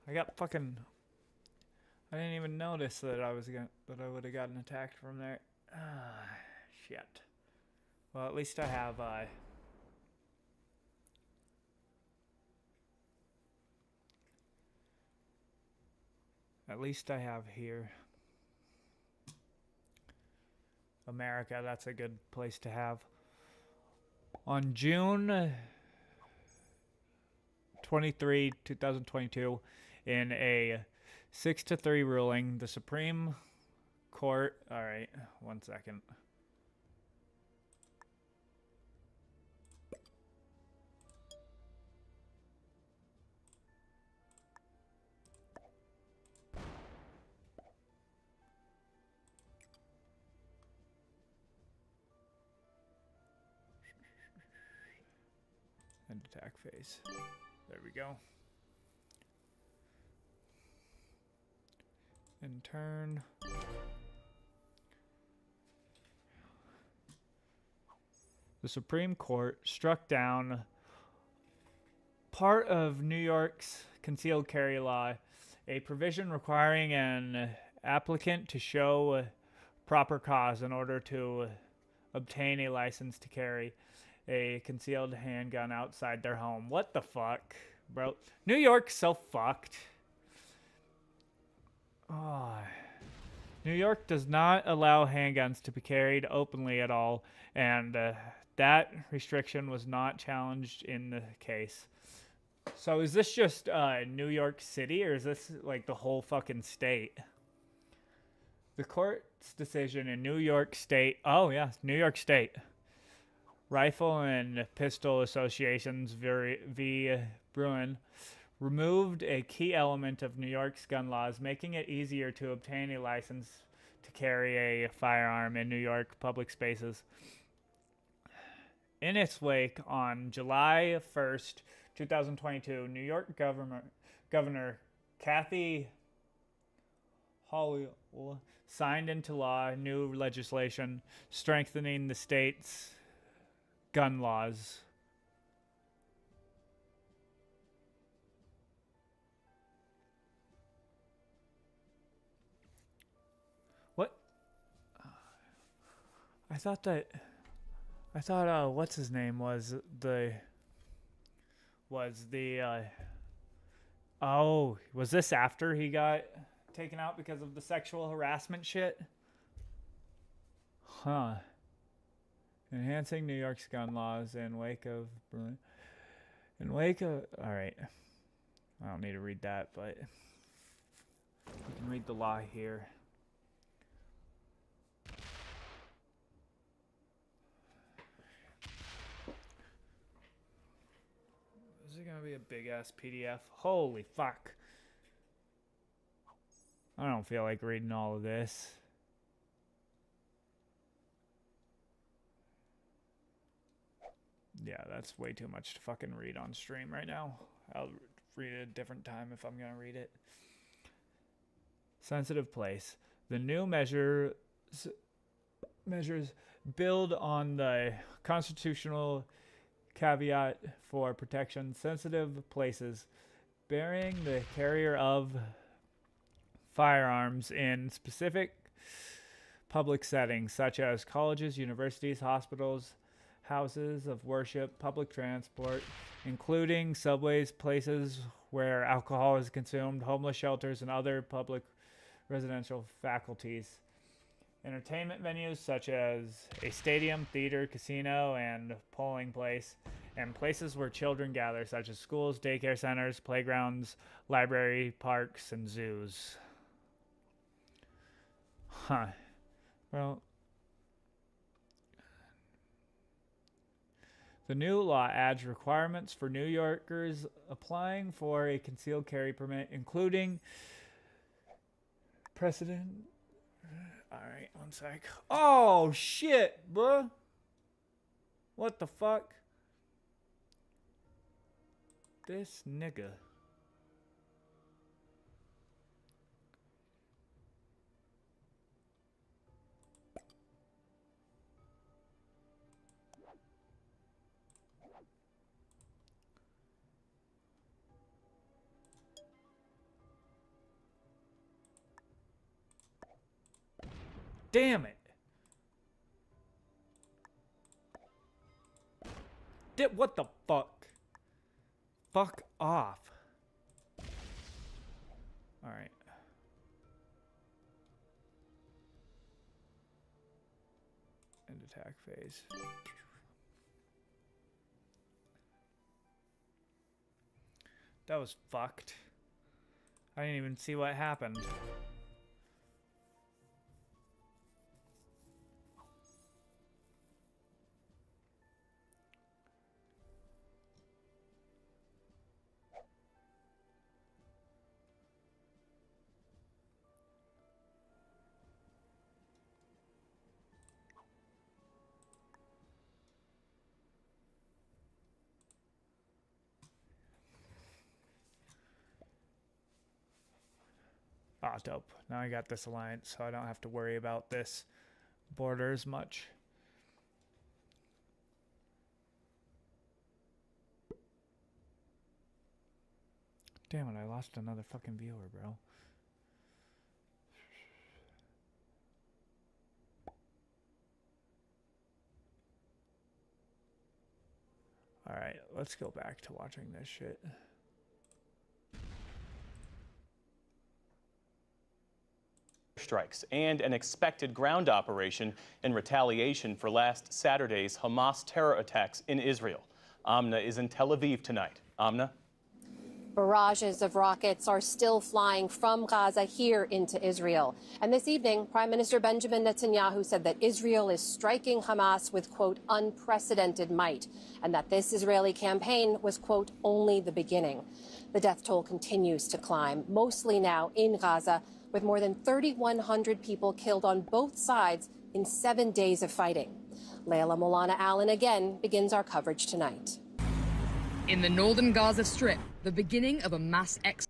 I got fucking... I didn't even notice that I would have gotten attacked from there. Ah, shit. Well, at least I have, at least I have here. America, that's a good place to have. On June 23, 2022, in a 6-3 ruling, the Supreme Court... Alright, 1 second. And attack phase. There we go. And turn. The Supreme Court struck down part of New York's concealed carry law, a provision requiring an applicant to show proper cause in order to obtain a license to carry a concealed handgun outside their home. What the fuck, bro? New York's so fucked. Oh. New York does not allow handguns to be carried openly at all, and that restriction was not challenged in the case. So is this just New York City, or is this like the whole fucking state? The court's decision in New York State... Oh, yeah, New York State. Rifle and Pistol Associations v. Bruin removed a key element of New York's gun laws, making it easier to obtain a license to carry a firearm in New York public spaces. In its wake, on July 1st, 2022, New York Governor Kathy Hochul signed into law new legislation strengthening the state's gun laws. What? I thought what's his name was this after he got taken out because of the sexual harassment shit? Huh. Enhancing New York's gun laws in wake of... Alright. I don't need to read that, but... You can read the law here. Is it gonna be a big-ass PDF? Holy fuck. I don't feel like reading all of this. Yeah, that's way too much to fucking read on stream right now. I'll read it a different time if I'm gonna read it. Sensitive place. The new measures build on the constitutional caveat for protection sensitive places, bearing the carrier of firearms in specific public settings such as colleges, universities, hospitals, houses of worship, public transport, including subways, places where alcohol is consumed, homeless shelters, and other public residential faculties. Entertainment venues such as a stadium, theater, casino, and polling place, and places where children gather such as schools, daycare centers, playgrounds, library, parks, and zoos. Huh. Well, the new law adds requirements for New Yorkers applying for a concealed carry permit, including Unprecedented. All right, one sec. Oh shit, bruh. What the fuck? This nigga. Damn it. What the fuck? Fuck off. Alright. End attack phase. That was fucked. I didn't even see what happened. Ah, dope. Now I got this alliance, so I don't have to worry about this border as much. Damn it, I lost another fucking viewer, bro. Alright, let's go back to watching this shit. Strikes and an expected ground operation in retaliation for last Saturday's Hamas terror attacks in Israel. Amna is in Tel Aviv tonight. Amna? Barrages of rockets are still flying from Gaza here into Israel. And this evening, Prime Minister Benjamin Netanyahu said that Israel is striking Hamas with, quote, unprecedented might, and that this Israeli campaign was, quote, only the beginning. The death toll continues to climb, mostly now in Gaza, with more than 3,100 people killed on both sides in 7 days of fighting. Layla Molana Allen again begins our coverage tonight. In the northern Gaza Strip, the beginning of a mass exodus.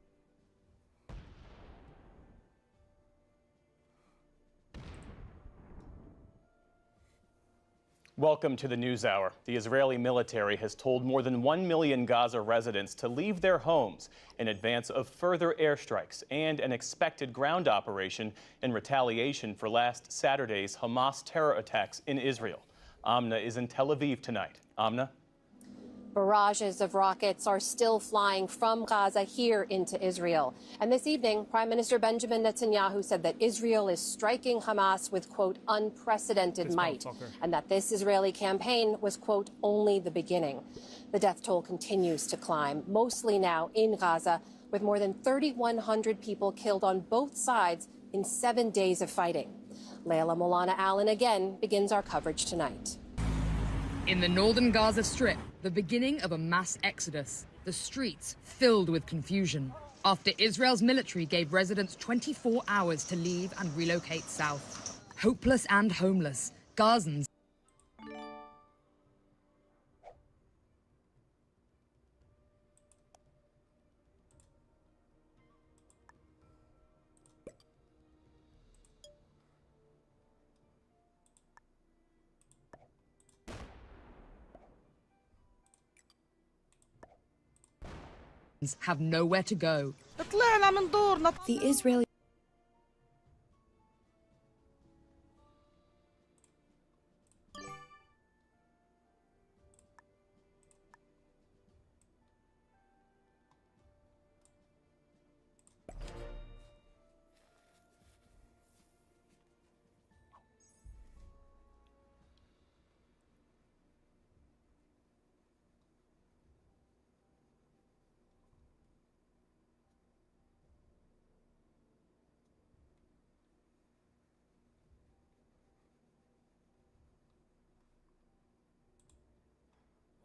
Welcome to the NewsHour. The Israeli military has told more than 1 million Gaza residents to leave their homes in advance of further airstrikes and an expected ground operation in retaliation for last Saturday's Hamas terror attacks in Israel. Amna is in Tel Aviv tonight. Amna? Barrages of rockets are still flying from Gaza here into Israel. And this evening, Prime Minister Benjamin Netanyahu said that Israel is striking Hamas with, quote, unprecedented might, and that this Israeli campaign was, quote, only the beginning. The death toll continues to climb, mostly now in Gaza, with more than 3,100 people killed on both sides in 7 days of fighting. Layla Molana Allen again begins our coverage tonight. In the northern Gaza Strip, the beginning of a mass exodus, the streets filled with confusion after Israel's military gave residents 24 hours to leave and relocate south. Hopeless and homeless, Gazans have nowhere to go. The Israeli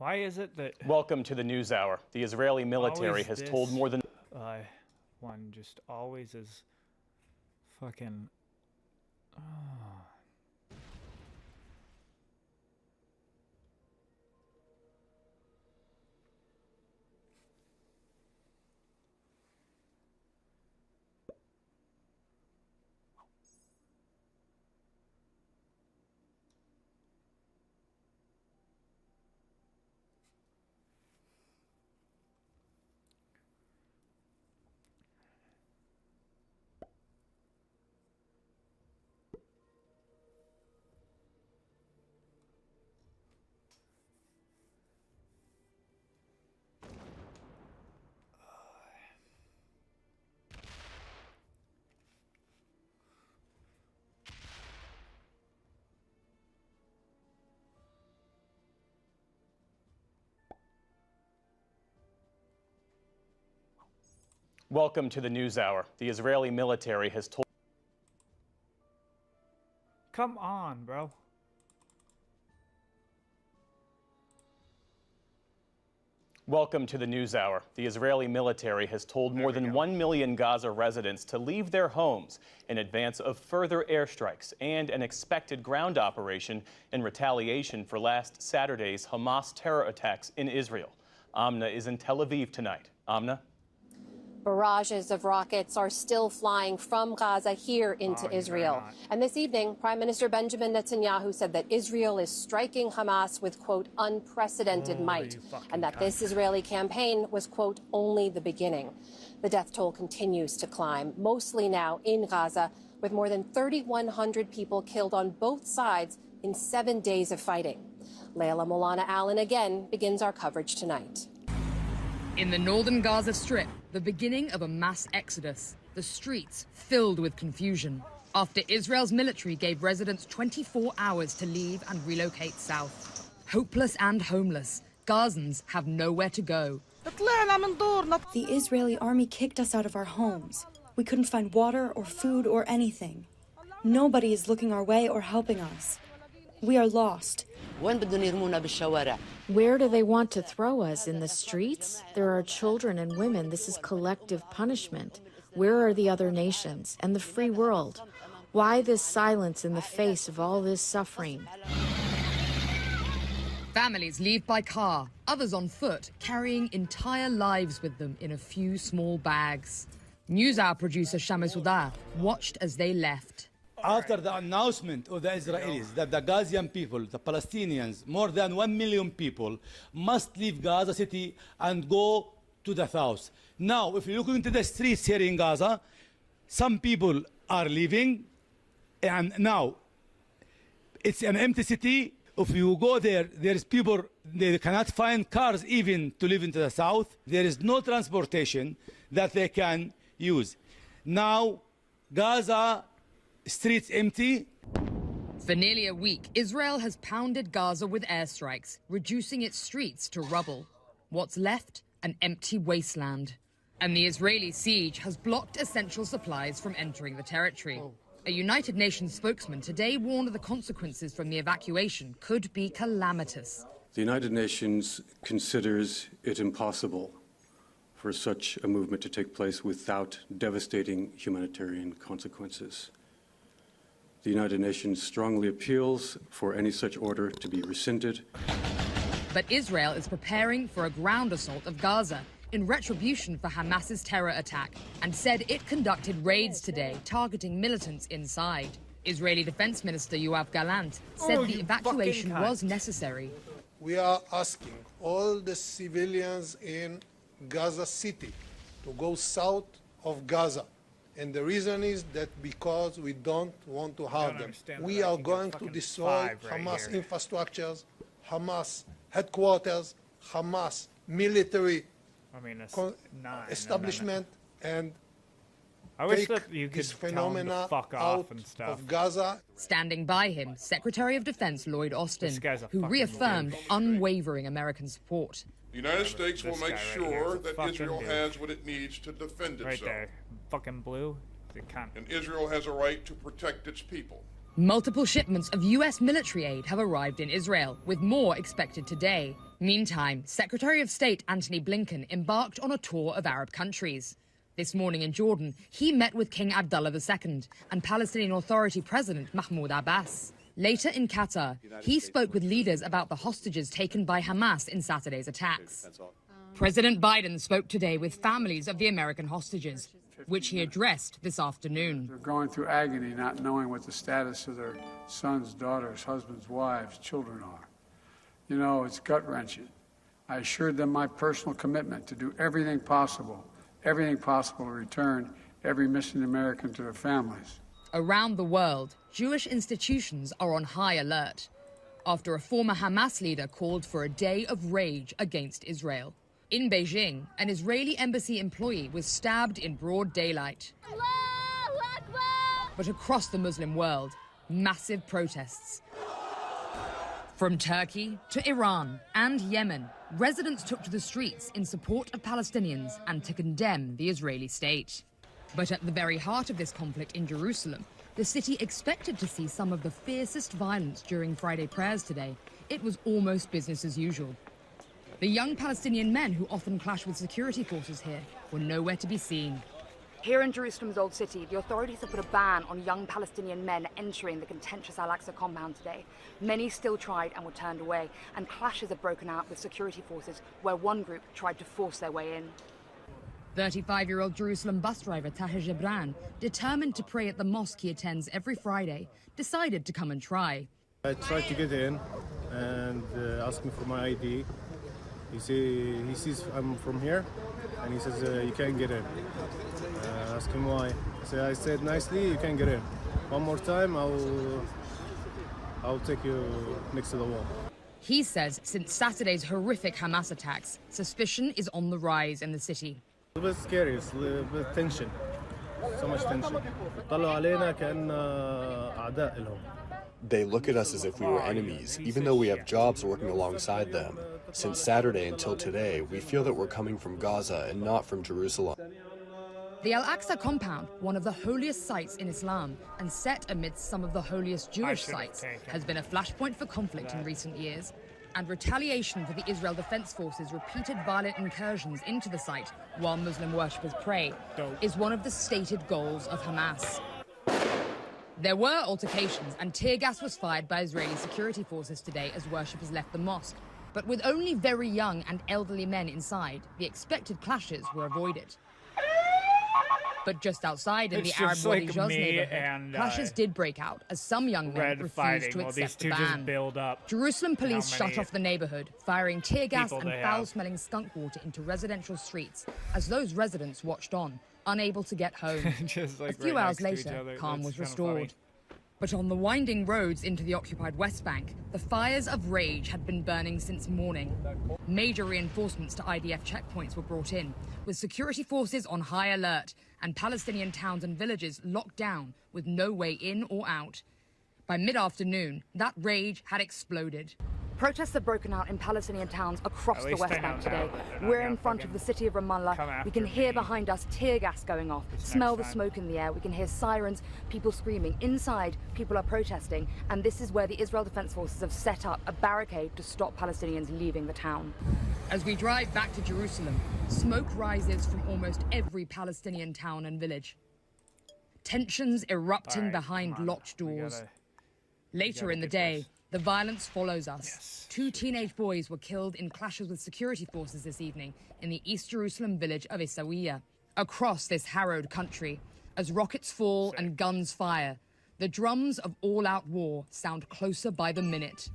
Why is it that... Welcome to the NewsHour. The Israeli military has told more than... one just always is Fucking. Oh. Welcome to the NewsHour. The Israeli military has told... Come on, bro. Welcome to the NewsHour. The Israeli military has told more than 1 million Gaza residents to leave their homes in advance of further airstrikes and an expected ground operation in retaliation for last Saturday's Hamas terror attacks in Israel. Amna is in Tel Aviv tonight. Amna? Barrages of rockets are still flying from Gaza here into Israel. And this evening, Prime Minister Benjamin Netanyahu said that Israel is striking Hamas with, quote, unprecedented might, and that this Israeli campaign was, quote, only the beginning. The death toll continues to climb, mostly now in Gaza, with more than 3,100 people killed on both sides in 7 days of fighting. Leila Molana Allen again begins our coverage tonight. In the northern Gaza Strip, the beginning of a mass exodus, the streets filled with confusion, after Israel's military gave residents 24 hours to leave and relocate south. Hopeless and homeless, Gazans have nowhere to go. The Israeli army kicked us out of our homes. We couldn't find water or food or anything. Nobody is looking our way or helping us. We are lost. Where do they want to throw us? In the streets? There are children and women. This is collective punishment. Where are the other nations and the free world? Why this silence in the face of all this suffering? Families leave by car, others on foot, carrying entire lives with them in a few small bags. NewsHour producer Shamus Udar watched as they left. After the announcement of the Israelis that the Gazian people, the Palestinians, more than 1 million people, must leave Gaza City and go to the south. Now, if you look into the streets here in Gaza, some people are leaving, and now it's an empty city. If you go there, there's people, they cannot find cars even to live into the south. There is no transportation that they can use. Now, Gaza streets empty. For nearly a week, Israel has pounded Gaza with airstrikes, reducing its streets to rubble. What's left? An empty wasteland. And the Israeli siege has blocked essential supplies from entering the territory. A United Nations spokesman today warned the consequences from the evacuation could be calamitous. The United Nations considers it impossible for such a movement to take place without devastating humanitarian consequences. The United Nations strongly appeals for any such order to be rescinded. But Israel is preparing for a ground assault of Gaza in retribution for Hamas's terror attack, and said it conducted raids today targeting militants inside. Israeli Defense Minister Yoav Gallant said the evacuation was necessary. We are asking all the civilians in Gaza City to go south of Gaza. And the reason is that because we don't want to harm them. We are going to destroy Hamas infrastructures, Hamas headquarters, Hamas military establishment, and I wish take that you could this tell him phenomena to fuck out off and stuff. of Gaza. Standing by him, Secretary of Defense Lloyd Austin, This guy's a who fucking reaffirmed douche. unwavering American support. The United States will This make guy right sure here is a that fucking Israel douche. has what it needs to defend itself. Right there. Fucking blue. It can't. And Israel has a right to protect its people. Multiple shipments of U.S. military aid have arrived in Israel, with more expected today. Meantime, Secretary of State Antony Blinken embarked on a tour of Arab countries. This morning in Jordan, he met with King Abdullah II and Palestinian Authority President Mahmoud Abbas. Later in Qatar, he spoke with leaders about the hostages taken by Hamas in Saturday's attacks. President Biden spoke today with families of the American hostages, which he addressed this afternoon. They're going through agony, not knowing what the status of their sons, daughters, husbands, wives, children are. You know, it's gut-wrenching. I assured them my personal commitment to do everything possible to return every missing American to their families. Around the world, Jewish institutions are on high alert after a former Hamas leader called for a day of rage against Israel. In Beijing, an Israeli embassy employee was stabbed in broad daylight. But across the Muslim world, massive protests. From Turkey to Iran and Yemen, residents took to the streets in support of Palestinians and to condemn the Israeli state. But at the very heart of this conflict in Jerusalem, the city expected to see some of the fiercest violence during Friday prayers today. It was almost business as usual. The young Palestinian men who often clash with security forces here were nowhere to be seen. Here in Jerusalem's Old City, the authorities have put a ban on young Palestinian men entering the contentious Al-Aqsa compound today. Many still tried and were turned away, and clashes have broken out with security forces where one group tried to force their way in. 35-year-old Jerusalem bus driver Tahir Jabran, determined to pray at the mosque he attends every Friday, decided to come and try. I tried to get in and asked me for my ID. He sees I'm from here, and he says, you can't get in. Ask him why. I said nicely, you can't get in. One more time, I'll take you next to the wall. He says since Saturday's horrific Hamas attacks, suspicion is on the rise in the city. A little bit scary, it's a little bit tension. So much tension. They look at us as if we were enemies, even though we have jobs working alongside them. Since Saturday until today, we feel that we're coming from Gaza and not from Jerusalem. The Al-Aqsa compound, one of the holiest sites in Islam and set amidst some of the holiest Jewish sites, has been a flashpoint for conflict in recent years. And retaliation for the Israel Defense Forces' repeated violent incursions into the site while Muslim worshippers pray is one of the stated goals of Hamas. There were altercations and tear gas was fired by Israeli security forces today as worshippers left the mosque. But with only very young and elderly men inside, the expected clashes were avoided. But just outside in the Arab Wadi Juz neighborhood, clashes did break out as some young men refused to accept the ban. Jerusalem police shut off the neighborhood, firing tear gas and foul-smelling skunk water into residential streets as those residents watched on, unable to get home. A few hours later, calm was restored. But on the winding roads into the occupied West Bank, the fires of rage had been burning since morning. Major reinforcements to IDF checkpoints were brought in, with security forces on high alert and Palestinian towns and villages locked down with no way in or out. By mid-afternoon, that rage had exploded. Protests have broken out in Palestinian towns across the West Bank today. We're in front of the city of Ramallah. We can hear behind us tear gas going off, smell the smoke in the air. We can hear sirens, people screaming. Inside, people are protesting, and this is where the Israel Defense Forces have set up a barricade to stop Palestinians leaving the town. As we drive back to Jerusalem, smoke rises from almost every Palestinian town and village. Tensions erupting behind locked doors. Later in the day, the violence follows us. Yes. 2 teenage boys were killed in clashes with security forces this evening in the East Jerusalem village of Isawiya. Across this harrowed country, as rockets fall and guns fire, the drums of all-out war sound closer by the minute.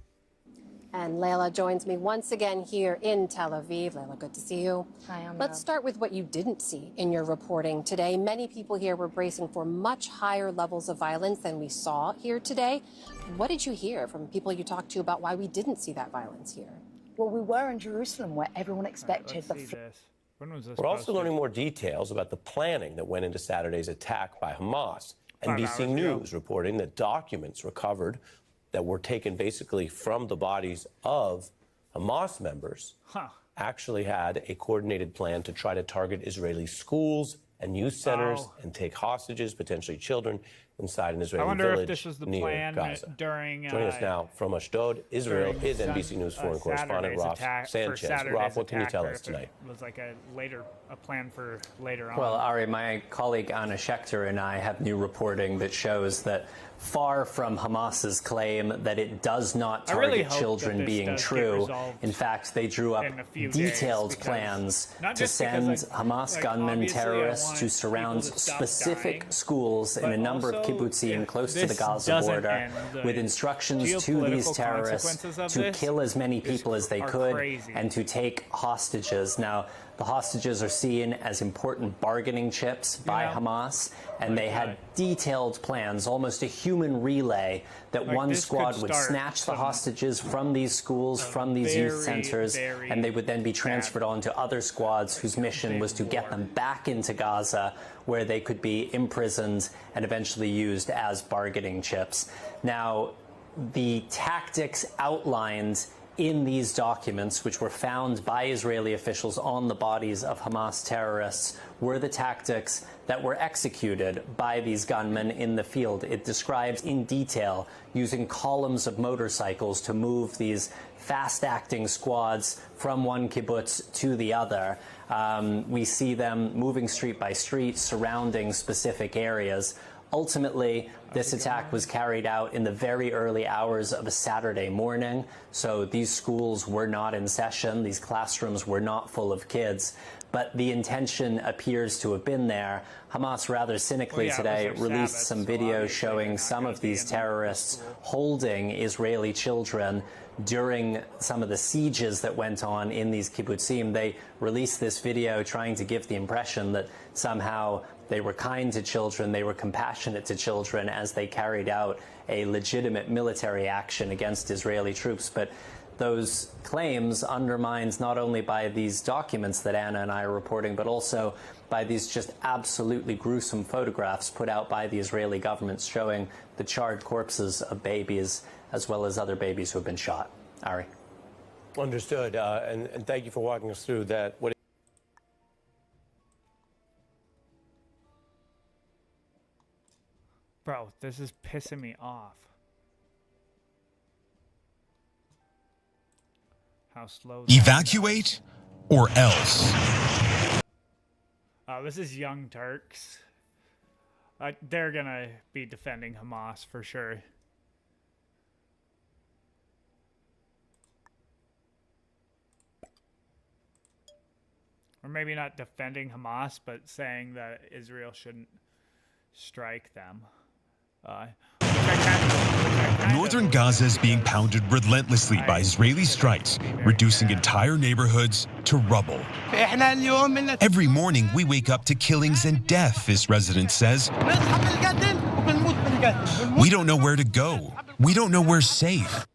And Layla joins me once again here in Tel Aviv. Layla, good to see you. Hi, Amra. Let's start with what you didn't see in your reporting today. Many people here were bracing for much higher levels of violence than we saw here today. What did you hear from people you talked to about why we didn't see that violence here? Well, we were in Jerusalem where everyone expected We're also learning more details about the planning that went into Saturday's attack by Hamas. NBC News reporting that documents recovered that were taken basically from the bodies of Hamas members actually had a coordinated plan to try to target Israeli schools and youth centers and take hostages, potentially children, inside an Israeli I wonder village if this was the near plan Gaza. during. Joining us now from Ashdod, Israel, is NBC News foreign correspondent Raf Sanchez. Raf, what can you tell us tonight? It was like a plan for later on. Well, Ari, my colleague Anna Schechter and I have new reporting that shows that far from Hamas's claim that it does not target children being true, in fact, they drew up detailed plans to send Hamas gunmen, terrorists, to surround specific schools in a number of kibbutzim close to the Gaza border, with instructions to these terrorists to kill as many people as they could and to take hostages. Now, the hostages are seen as important bargaining chips by Hamas, and they had detailed plans, almost a human relay, that one squad would snatch the hostages from these schools, from these youth centers, and they would then be transferred on to other squads whose mission was to get them back into Gaza, where they could be imprisoned and eventually used as bargaining chips. Now, the tactics outlined in these documents, which were found by Israeli officials on the bodies of Hamas terrorists, were the tactics that were executed by these gunmen in the field. It describes in detail using columns of motorcycles to move these fast-acting squads from one kibbutz to the other. We see them moving street by street, surrounding specific areas. Ultimately, this attack was carried out in the very early hours of a Saturday morning, so these schools were not in session, these classrooms were not full of kids, but the intention appears to have been there. Hamas rather cynically today released some videos showing some of these terrorists holding Israeli children during some of the sieges that went on in these kibbutzim. They released this video trying to give the impression that somehow they were kind to children, they were compassionate to children as they carried out a legitimate military action against Israeli troops. But those claims undermined not only by these documents that Anna and I are reporting, but also by these just absolutely gruesome photographs put out by the Israeli government showing the charred corpses of babies as well as other babies who have been shot. Ari. Understood. And thank you for walking us through that. Bro, this is pissing me off. How slow. Evacuate or else. This is Young Turks. They're gonna be defending Hamas for sure. Or maybe not defending Hamas, but saying that Israel shouldn't strike them. Northern Gaza is being pounded relentlessly by Israeli strikes, reducing entire neighborhoods to rubble. Every morning, we wake up to killings and death, this resident says. We don't know where to go. We don't know where's safe.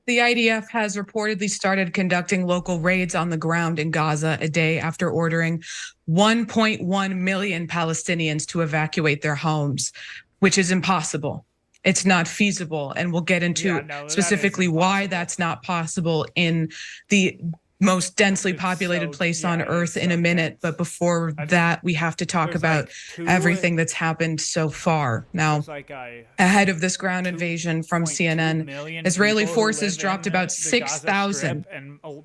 The IDF has reportedly started conducting local raids on the ground in Gaza a day after ordering 1.1 million Palestinians to evacuate their homes, which is impossible. It's not feasible. And we'll get into specifically why that's not possible in the most densely populated place on Earth in a minute. But before that, we have to talk about everything that's happened so far. Now, ahead of this ground invasion from CNN, Israeli forces dropped about 6,000.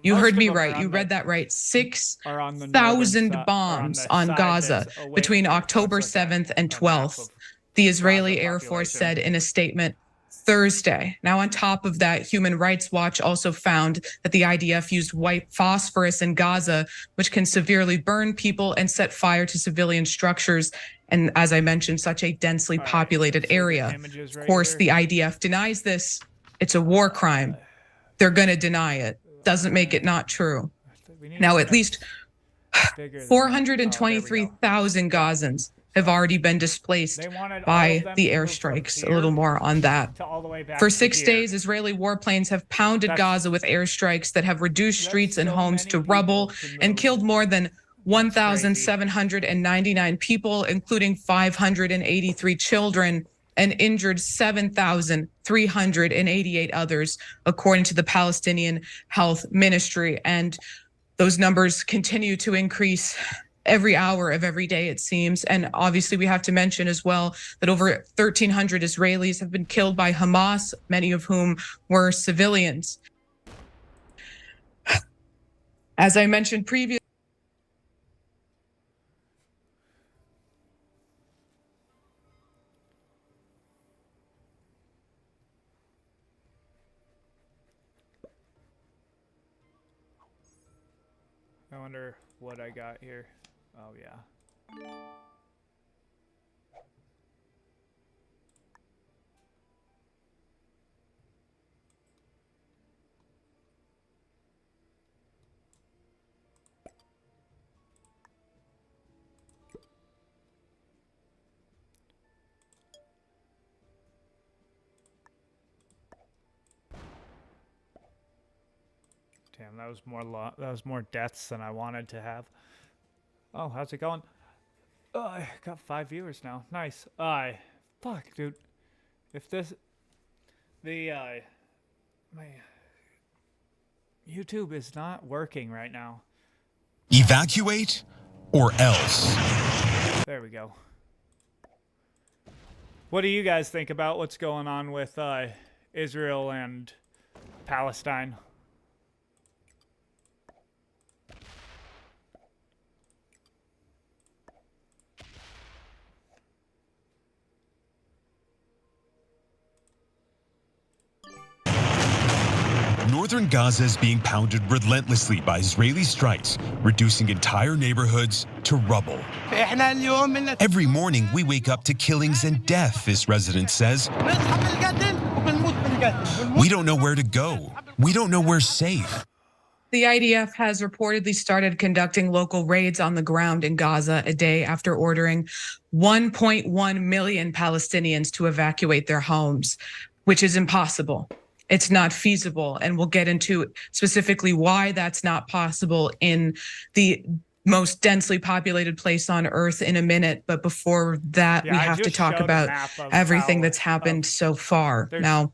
You heard me right. You read that right. 6,000 bombs on Gaza between October 7th and 12th. The Israeli Air Force said in a statement Thursday. Now, on top of that, Human Rights Watch also found that the IDF used white phosphorus in Gaza, which can severely burn people and set fire to civilian structures. And as I mentioned, such a densely populated area. Of course, the IDF denies this. It's a war crime. They're going to deny it. Doesn't make it not true. Now, at least 423,000 Gazans have already been displaced by the airstrikes. A little more on that. For 6 days, Israeli warplanes have pounded Gaza with airstrikes that have reduced streets and homes to rubble and killed more than 1,799 people, including 583 children, and injured 7,388 others, according to the Palestinian Health Ministry. And those numbers continue to increase every hour of every day, it seems. And obviously, we have to mention as well that over 1,300 Israelis have been killed by Hamas, many of whom were civilians. As I mentioned previously, I wonder what I got here. Oh, yeah. Damn, that was more deaths than I wanted to have. Oh, how's it going? Oh, I got 5 viewers now. Nice. Fuck, dude. If this, my YouTube is not working right now. Evacuate or else. There we go. What do you guys think about what's going on with Israel and Palestine? Northern Gaza is being pounded relentlessly by Israeli strikes, reducing entire neighborhoods to rubble. Every morning, we wake up to killings and death, this resident says. We don't know where to go. We don't know where's safe. the IDF has reportedly started conducting local raids on the ground in Gaza a day after ordering 1.1 million Palestinians to evacuate their homes, which is impossible. It's not feasible. And we'll get into specifically why that's not possible in the most densely populated place on Earth in a minute. But before that, we have to talk about everything that's happened so far. Now,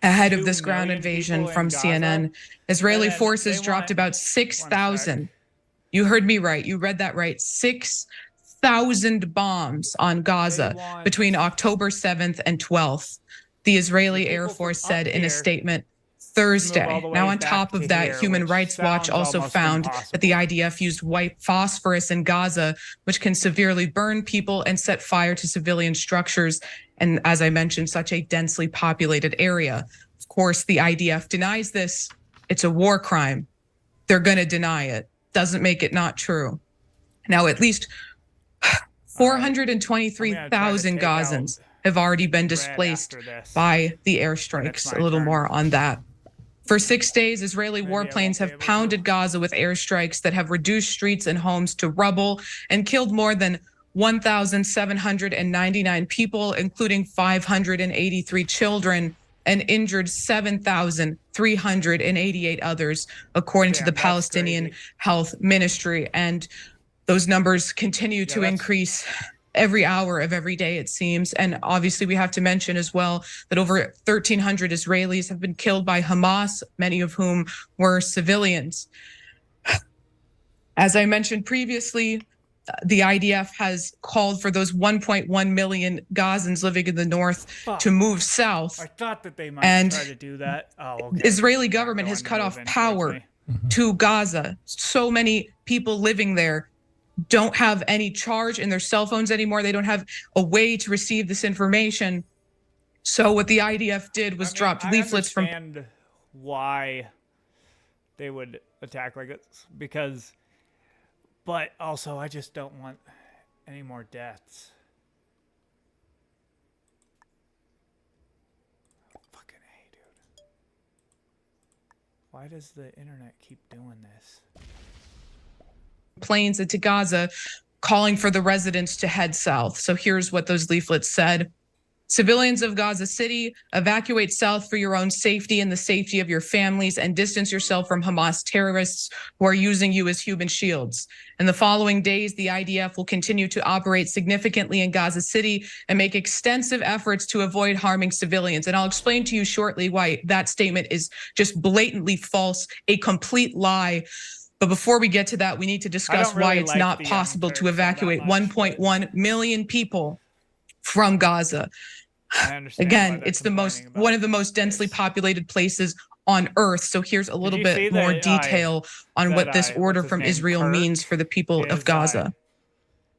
ahead of this ground invasion from CNN, Israeli forces dropped about 6,000. You heard me right. You read that right. 6,000 bombs on Gaza between October 7th and 12th. The Israeli Air Force said in a statement Thursday. Now, on top of that, Human Rights Watch also found that the IDF used white phosphorus in Gaza, which can severely burn people and set fire to civilian structures. And as I mentioned, such a densely populated area. Of course, the IDF denies this. It's a war crime. They're going to deny it. Doesn't make it not true. Now, at least 423,000 Gazans have already been displaced by the airstrikes. A little more on that. For 6 days, Israeli warplanes have pounded Gaza with airstrikes that have reduced streets and homes to rubble and killed more than 1,799 people, including 583 children, and injured 7,388 others, according to the Palestinian Health Ministry. And those numbers continue to increase every hour of every day, it seems. And obviously, we have to mention as well that over 1,300 Israelis have been killed by Hamas, many of whom were civilians. As I mentioned previously, the IDF has called for those 1.1 million Gazans living in the north to move south. I thought that they might try to do that. Israeli government has cut off power to Gaza. So many people living there don't have any charge in their cell phones anymore. They don't have a way to receive this information. So what the IDF did was dropped leaflets from... I understand why they would attack like this, but also I just don't want any more deaths. Fucking A, dude. Why does the internet keep doing this? Planes into Gaza, calling for the residents to head south. So here's what those leaflets said. Civilians of Gaza City, evacuate south for your own safety and the safety of your families, and distance yourself from Hamas terrorists who are using you as human shields. In the following days, the IDF will continue to operate significantly in Gaza City and make extensive efforts to avoid harming civilians. And I'll explain to you shortly why that statement is just blatantly false, a complete lie. But before we get to that, we need to discuss why it's not possible to evacuate 1.1 million people from Gaza. Again, it's one of the most densely populated places on Earth. So here's a little bit more detail on what this order from Israel means for the people of Gaza.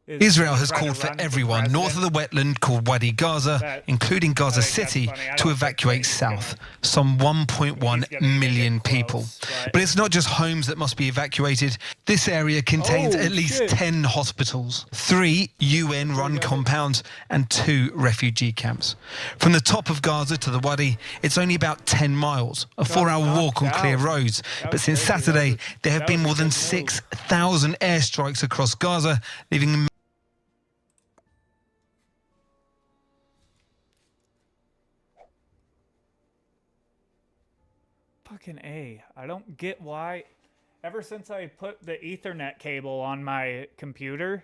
Israel has called for everyone north of the wetland called Wadi Gaza, including Gaza City, to evacuate south, some 1.1 million people. But it's not just homes that must be evacuated. This area contains at least 10 hospitals, 3 UN-run compounds, and 2 refugee camps. From the top of Gaza to the Wadi, it's only about 10 miles, a 4-hour walk on clear roads. But since Saturday, there have been more than 6,000 airstrikes across Gaza, leaving Fucking A. I don't get why. Ever since I put the Ethernet cable on my computer,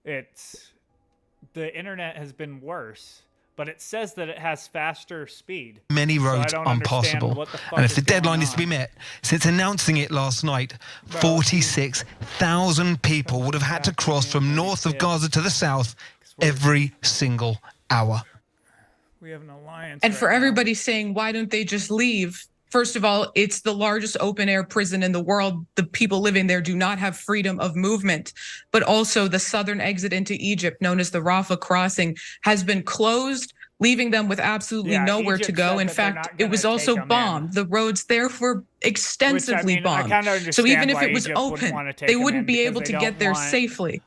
the internet has been worse. But it says that it has faster speed. Many roads unpassable. And if the deadline is to be met, since announcing it last night, 46,000 people would have had to cross from north of Gaza to the south every single hour. We have an alliance. And for everybody saying, why don't they just leave? First of all, it's the largest open-air prison in the world. The people living there do not have freedom of movement. But also the southern exit into Egypt, known as the Rafah crossing, has been closed, leaving them with absolutely nowhere to go. In fact, it was also bombed. The roads there were extensively bombed. So even if it was open, they wouldn't be able to get there safely.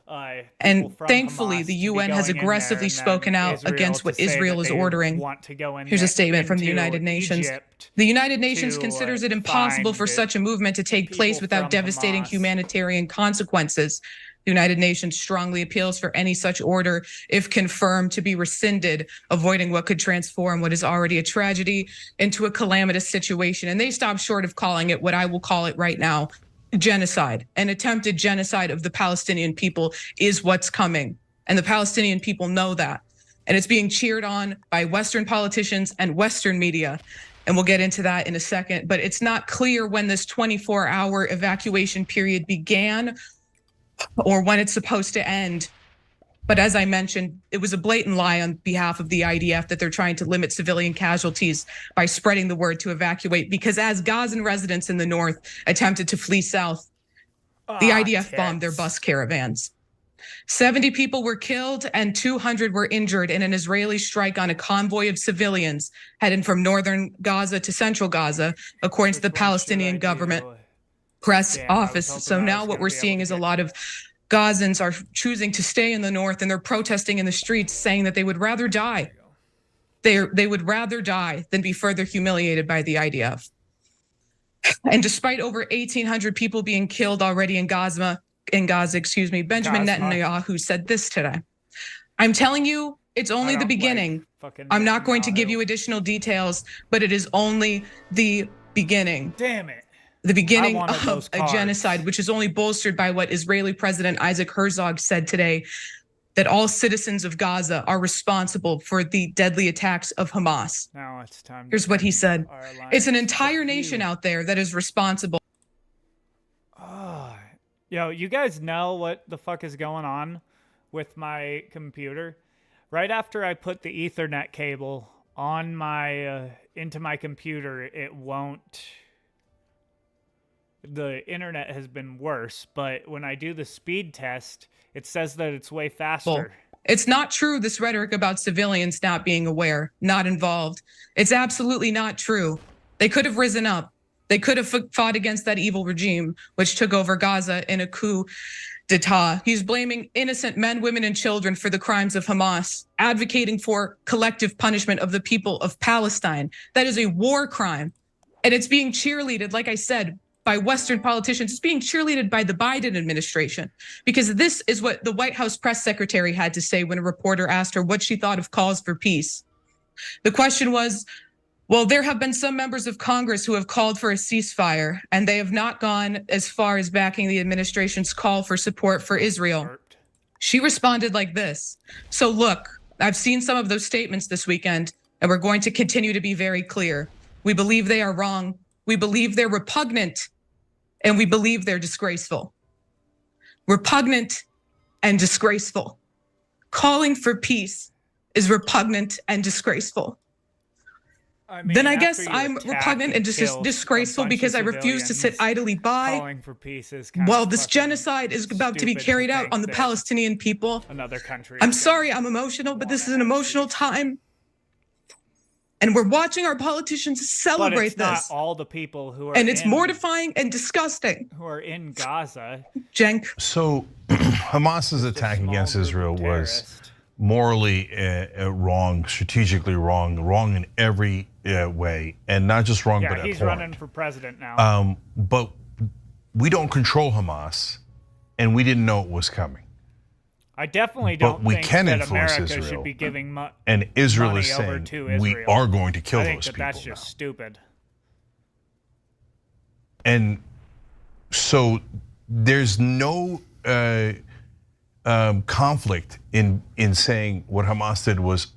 And thankfully, the UN has aggressively spoken out against what Israel is ordering. Here's a statement from the United Nations. The United Nations considers it impossible for such a movement to take place without devastating humanitarian consequences. The United Nations strongly appeals for any such order, if confirmed, to be rescinded, avoiding what could transform what is already a tragedy into a calamitous situation. And they stopped short of calling it what I will call it right now, genocide. An attempted genocide of the Palestinian people is what's coming. And the Palestinian people know that. And it's being cheered on by Western politicians and Western media. And we'll get into that in a second. But it's not clear when this 24-hour evacuation period began or when it's supposed to end. But as I mentioned, it was a blatant lie on behalf of the IDF that they're trying to limit civilian casualties by spreading the word to evacuate. Because as Gazan residents in the north attempted to flee south, the IDF bombed their bus caravans. 70 people were killed and 200 were injured in an Israeli strike on a convoy of civilians heading from northern Gaza to central Gaza, according to the Palestinian government press office. So now what we're seeing is a lot of Gazans are choosing to stay in the north, and they're protesting in the streets, saying that they would rather die. They would rather die than be further humiliated by the IDF. And despite over 1,800 people being killed already in Gaza, Benjamin Netanyahu said this today. I'm telling you, it's only the beginning. I'm not going to give you additional details, but it is only the beginning. Damn it. The beginning of a genocide, which is only bolstered by what Israeli President Isaac Herzog said today, that all citizens of Gaza are responsible for the deadly attacks of Hamas. Now it's time. Here's what he said. It's an entire nation out there that is responsible. Yo, you guys know what the fuck is going on with my computer? Right after I put the Ethernet cable on my into my computer, it won't. The internet has been worse, but when I do the speed test, it says that it's way faster. It's not true, this rhetoric about civilians not being aware, not involved. It's absolutely not true. They could have risen up. They could have fought against that evil regime, which took over Gaza in a coup d'etat. He's blaming innocent men, women, and children for the crimes of Hamas, advocating for collective punishment of the people of Palestine. That is a war crime. And it's being cheerleaded, like I said, by Western politicians. It's being cheerleaded by the Biden administration, because this is what the White House press secretary had to say when a reporter asked her what she thought of calls for peace. The question was, well, there have been some members of Congress who have called for a ceasefire, and they have not gone as far as backing the administration's call for support for Israel. She responded like this. So look, I've seen some of those statements this weekend, and we're going to continue to be very clear. We believe they are wrong. We believe they're repugnant. and we believe they're disgraceful. Repugnant and disgraceful. Calling for peace is repugnant and disgraceful. I mean, then I guess I'm repugnant and disgraceful because I refuse to sit idly by calling for peace is kind while of this genocide is about to be carried out on the Palestinian people. Another country. I'm sorry I'm emotional, but this is an emotional time. And we're watching our politicians celebrate but it's this. Not all the people who are and it's mortifying and disgusting. Who are in Gaza. Cenk. So Hamas's attack against Israel was morally wrong, strategically wrong in every way, and not just wrong, but he's abhorrent. running for president now. But we don't control Hamas, and we didn't know it was coming. I definitely don't we think can that influence America Israel, should be giving and Israel money is saying over to Israel. we are going to kill I think those that people. That's just stupid. And so there's no conflict in saying what Hamas did was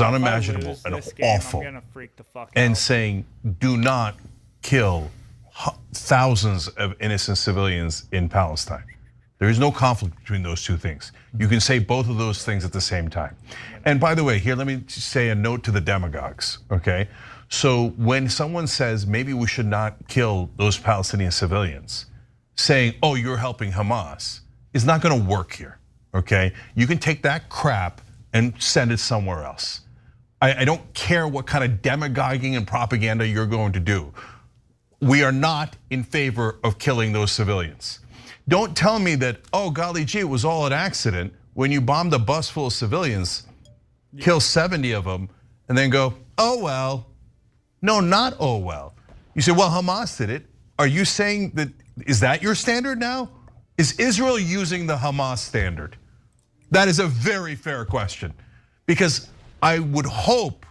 unimaginable and awful, and saying do not kill thousands of innocent civilians in Palestine. There is no conflict between those two things. You can say both of those things at the same time. And by the way, here, let me say a note to the demagogues, okay? So when someone says maybe we should not kill those Palestinian civilians, saying, oh, you're helping Hamas, is not gonna work here, okay? You can take that crap and send it somewhere else. I don't care what kind of demagoguing and propaganda you're going to do. We are not in favor of killing those civilians. Don't tell me that, oh, golly gee, it was all an accident when you bombed a bus full of civilians, kill 70 of them, and then go, oh, well. No, not oh, well. You say, well, Hamas did it. Are you saying that, is that your standard now? Is Israel using the Hamas standard? That is a very fair question, because I would hope,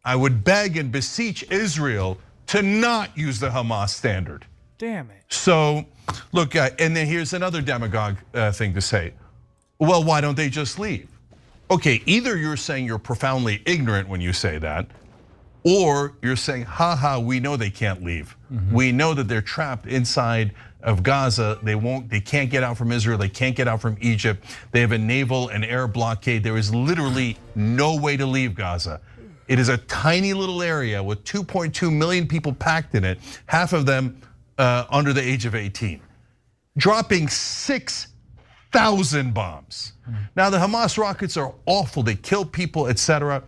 I would beg and beseech Israel to not use the Hamas standard. Damn it. So, look, and then here's another demagogue thing to say. Well, why don't they just leave? Okay, either you're saying you're profoundly ignorant when you say that, or you're saying, haha, we know they can't leave. We know that they're trapped inside of Gaza. They can't get out from Israel. They can't get out from Egypt. They have a naval and air blockade. There is literally no way to leave Gaza. It is a tiny little area with 2.2 million people packed in it, half of them under the age of 18, dropping 6,000 bombs. Now the Hamas rockets are awful, they kill people, etc.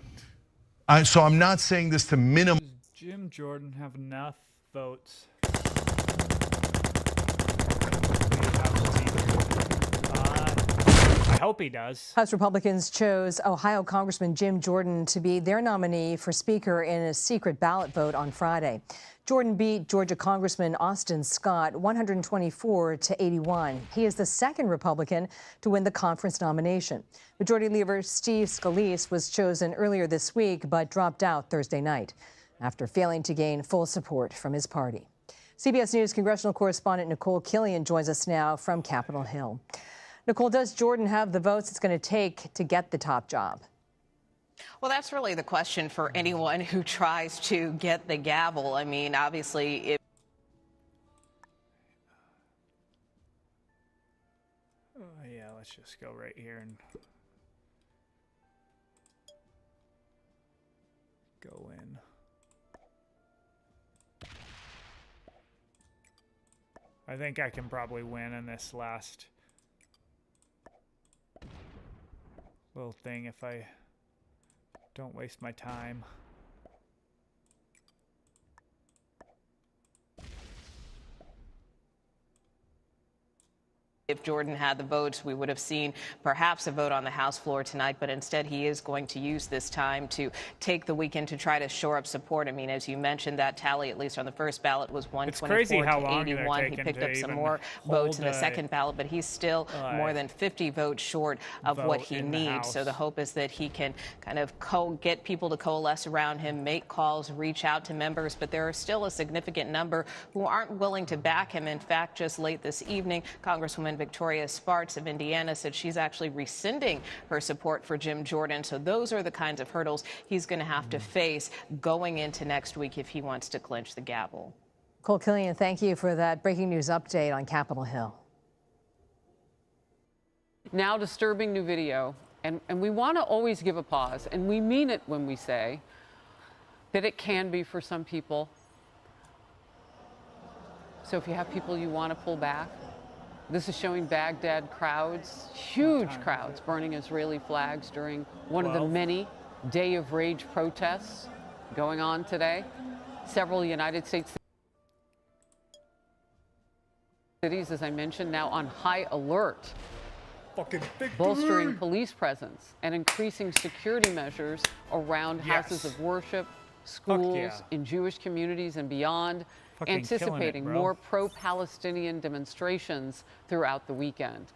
So I'm not saying this to minimize. Does Jim Jordan have enough votes? I hope he does. House Republicans chose Ohio Congressman Jim Jordan to be their nominee for Speaker in a secret ballot vote on Friday. Jordan beat Georgia Congressman Austin Scott 124-81. He is the second Republican to win the conference nomination. Majority Leader Steve Scalise was chosen earlier this week, but dropped out Thursday night after failing to gain full support from his party. CBS News congressional correspondent Nicole Killian joins us now from Capitol Hill. Nicole, does Jordan have the votes it's going to take to get the top job? Well, that's really the question for anyone who tries to get the gavel. I mean, obviously, if yeah, let's just go right here and go in. I think I can probably win in this last little thing if I don't waste my time. If Jordan had the votes, we would have seen perhaps a vote on the House floor tonight, but instead he is going to use this time to take the weekend to try to shore up support. I mean, as you mentioned, that tally, at least on the first ballot, was 124-81. He picked up some more votes in the second ballot, but he's still more than 50 votes short of what he needs. So the hope is that he can kind of get people to coalesce around him, make calls, reach out to members, but there are still a significant number who aren't willing to back him. In fact, just late this evening, Congresswoman Victoria Spartz of Indiana said she's actually rescinding her support for Jim Jordan. So those are the kinds of hurdles he's going to have to face going into next week if he wants to clinch the gavel. Cole Killian, thank you for that breaking news update on Capitol Hill. Now, disturbing new video, and we want to always give a pause, and we mean it when we say that it can be for some people. So if you have people you want to pull back, this is showing Baghdad crowds, huge crowds, burning Israeli flags during one of the many Day of Rage protests going on today. Several United States cities, as I mentioned, now on high alert, bolstering police presence and increasing security measures around houses of worship, schools, in Jewish communities and beyond, anticipating more pro-Palestinian demonstrations throughout the weekend.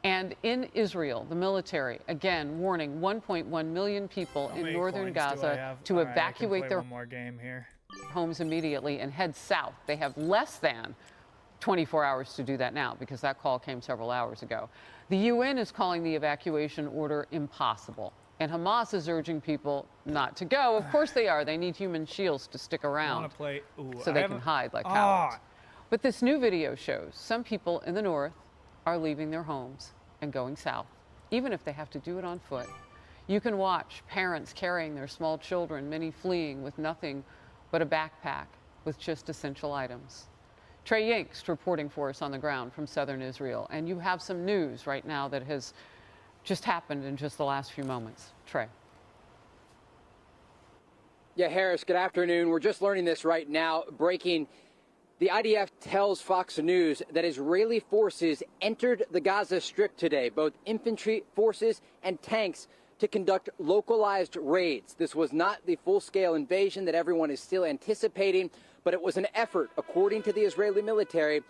And in Israel, the military, again, warning 1.1 million people in northern Gaza to evacuate their homes immediately and head south. They have less than 24 hours to do that now because that call came several hours ago. The UN is calling the evacuation order impossible. And Hamas is urging people not to go. Of course they are. They need human shields to stick around so they can hide like cowards. But this new video shows some people in the north are leaving their homes and going south, even if they have to do it on foot. You can watch parents carrying their small children, many fleeing with nothing but a backpack with just essential items. Trey Yingst reporting for us on the ground from southern Israel. And you have some news right now that has just happened in just the last few moments. Trey. Yeah, Harris, good afternoon. We're just learning this right now. Breaking. The IDF tells Fox News that Israeli forces entered the Gaza Strip today, both infantry forces and tanks, to conduct localized raids. This was not the full-scale invasion that everyone is still anticipating, but it was an effort, according to the Israeli military,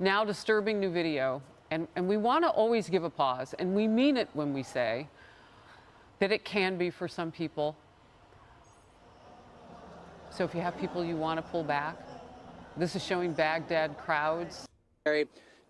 Now, disturbing new video, and we want to always give a pause, and we mean it when we say that it can be for some people. So if you have people you want to pull back, this is showing Baghdad crowds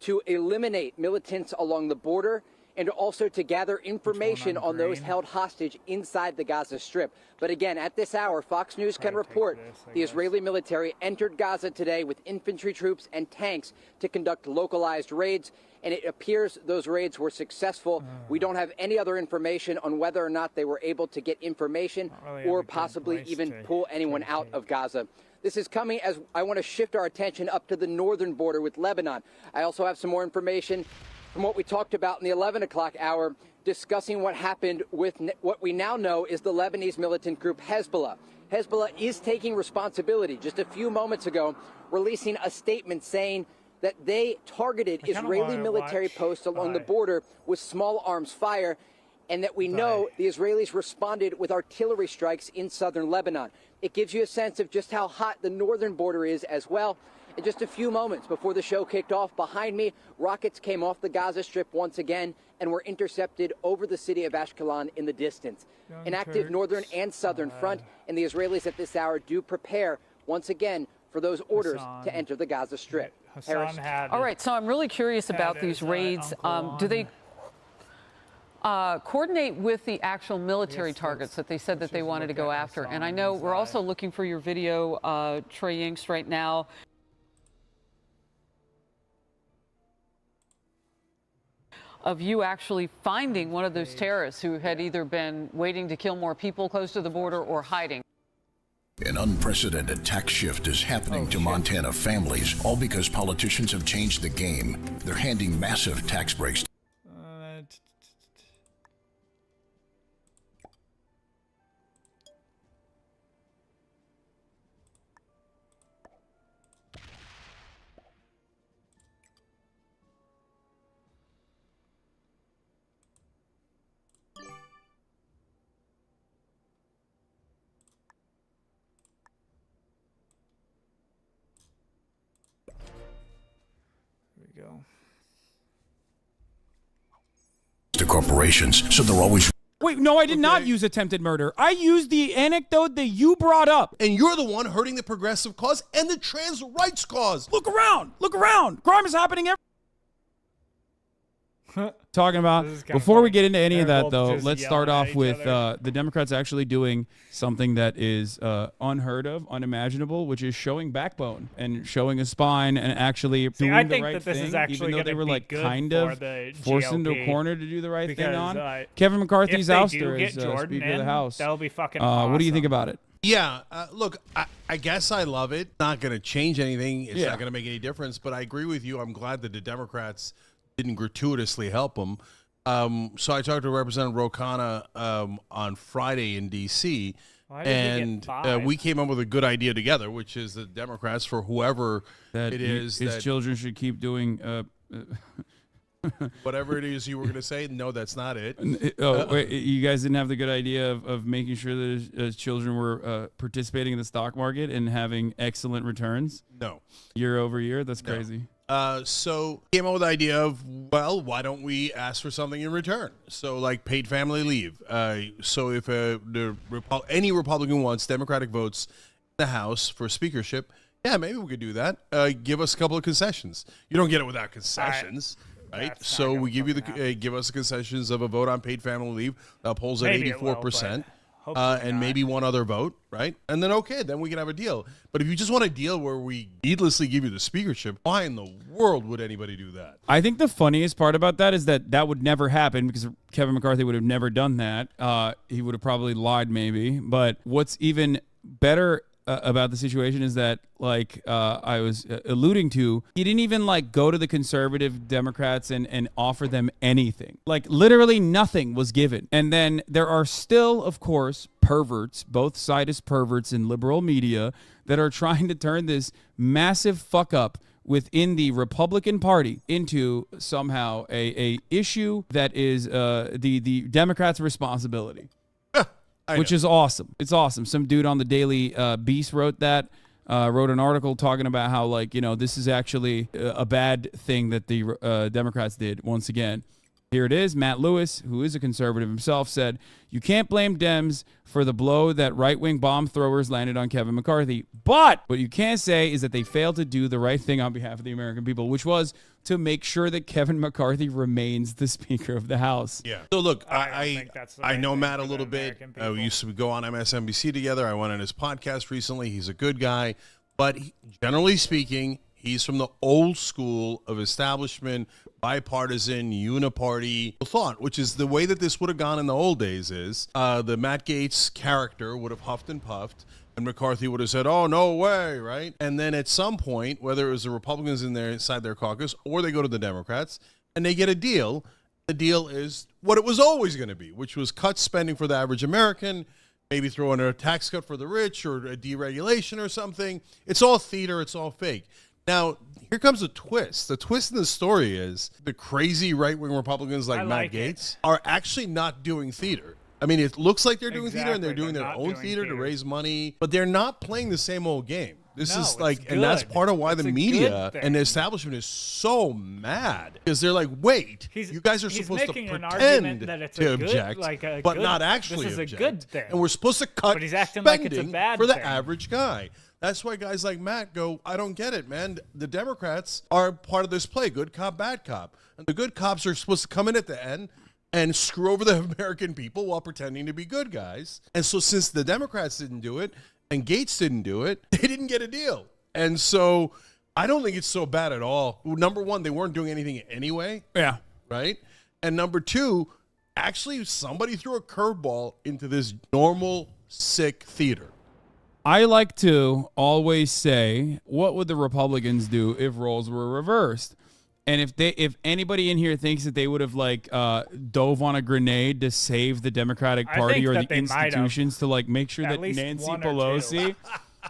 to eliminate militants along the border and also to gather information on those held hostage inside the Gaza Strip. But again, at this hour, Fox News can report the Israeli military entered Gaza today with infantry troops and tanks to conduct localized raids, and it appears those raids were successful. We don't have any other information on whether or not they were able to get information or possibly even pull anyone out of Gaza. This is coming as I want to shift our attention up to the northern border with Lebanon. I also have some more information from what we talked about in the 11 o'clock hour, discussing what happened with what we now know is the Lebanese militant group Hezbollah. Hezbollah is taking responsibility. Just a few moments ago, releasing a statement saying that they targeted Israeli military posts along the border with small arms fire, and that we know the Israelis responded with artillery strikes in southern Lebanon. It gives you a sense of just how hot the northern border is as well. In just a few moments before the show kicked off, behind me, rockets came off the Gaza Strip once again and were intercepted over the city of Ashkelon in the distance. An active northern and southern front, and the Israelis at this hour do prepare once again for those orders to enter the Gaza Strip. All right, so I'm really curious about these raids. Do they coordinate with the actual military targets that they said that they wanted to go after? And I know we're also looking for your video, Trey Yingst, right now. Of you actually finding one of those terrorists who had either been waiting to kill more people close to the border or hiding. An unprecedented tax shift is happening to Montana families, all because politicians have changed the game. They're handing massive tax breaks. To corporations, so they're always. Wait, no, I did not use attempted murder. I used the anecdote that you brought up. And you're the one hurting the progressive cause and the trans rights cause. Look around. Look around. Crime is happening everywhere. talking about. Before we get into any of that, though, let's start off with the Democrats actually doing something that is unheard of, unimaginable, which is showing backbone and showing a spine and actually doing the right thing, even though they were like kind of forced into a corner to do the right thing on. Kevin McCarthy's ouster as Speaker of the House. That'll be fucking awesome. What do you think about it? Yeah, look, I guess I love it. Not going to change anything. It's not going to make any difference. But I agree with you. I'm glad that the Democrats didn't gratuitously help them. So I talked to Representative Ro Khanna on Friday in D.C., and we came up with a good idea together, which is the Democrats, for whoever that it is, his children should keep doing whatever it is you were going to say. No, that's not it. Wait, you guys didn't have the good idea of making sure that his children were participating in the stock market and having excellent returns? No. Year over year? That's crazy. So came up with the idea of, well, why don't we ask for something in return? So like paid family leave. So if any Republican wants Democratic votes in the House for speakership, yeah, maybe we could do that. Give us a couple of concessions. You don't get it without concessions. Right, so we give you give us the concessions of a vote on paid family leave that polls at 84%, and maybe one other vote, right? And then then we can have a deal. But if you just want a deal where we needlessly give you the speakership, why in the world would anybody do that? I think the funniest part about that is that would never happen because Kevin McCarthy would have never done that. He would have probably lied, maybe. But what's even better about the situation is that, like I was alluding to, he didn't even like go to the conservative Democrats and offer them anything. Like literally nothing was given. And then there are still, of course, perverts, both sides perverts in liberal media that are trying to turn this massive fuck up within the Republican Party into somehow a issue that is the Democrats' responsibility. Which is awesome. It's awesome. Some dude on the Daily Beast wrote that, wrote an article talking about how, like, you know, this is actually a bad thing that the Democrats did once again. Here it is. Matt Lewis, who is a conservative himself, said, "You can't blame Dems for the blow that right-wing bomb throwers landed on Kevin McCarthy. But what you can say is that they failed to do the right thing on behalf of the American people, which was to make sure that Kevin McCarthy remains the Speaker of the House." Yeah. So look, I know Matt a little bit. We used to go on MSNBC together. I went on his podcast recently. He's a good guy, but generally speaking, he's from the old school of establishment, bipartisan, uniparty thought, which is the way that this would have gone in the old days is the Matt Gaetz character would have huffed and puffed, and McCarthy would have said, "Oh, no way," right? And then at some point, whether it was the Republicans inside their caucus or they go to the Democrats and they get a deal, the deal is what it was always going to be, which was cut spending for the average American, maybe throw in a tax cut for the rich or a deregulation or something. It's all theater. It's all fake. Now, here comes a twist. The twist in the story is the crazy right-wing Republicans like Matt Gaetz are actually not doing theater. I mean, it looks like they're doing theater and they're doing their own theater to raise money, but they're not playing the same old game. This is like, and that's part of why the media and the establishment is so mad because they're like, wait, you guys are supposed to pretend to object, but not actually object. This is a good thing. And we're supposed to cut spending for the average guy. That's why guys like Matt go, I don't get it, man. The Democrats are part of this play, good cop, bad cop. And the good cops are supposed to come in at the end and screw over the American people while pretending to be good guys. And so since the Democrats didn't do it and Gaetz didn't do it, they didn't get a deal. And so I don't think it's so bad at all. Number one, they weren't doing anything anyway. Yeah. Right? And number two, actually somebody threw a curveball into this normal, sick theater. I like to always say, what would the Republicans do if roles were reversed? And if anybody in here thinks that they would have dove on a grenade to save the Democratic Party or the institutions to make sure that Nancy Pelosi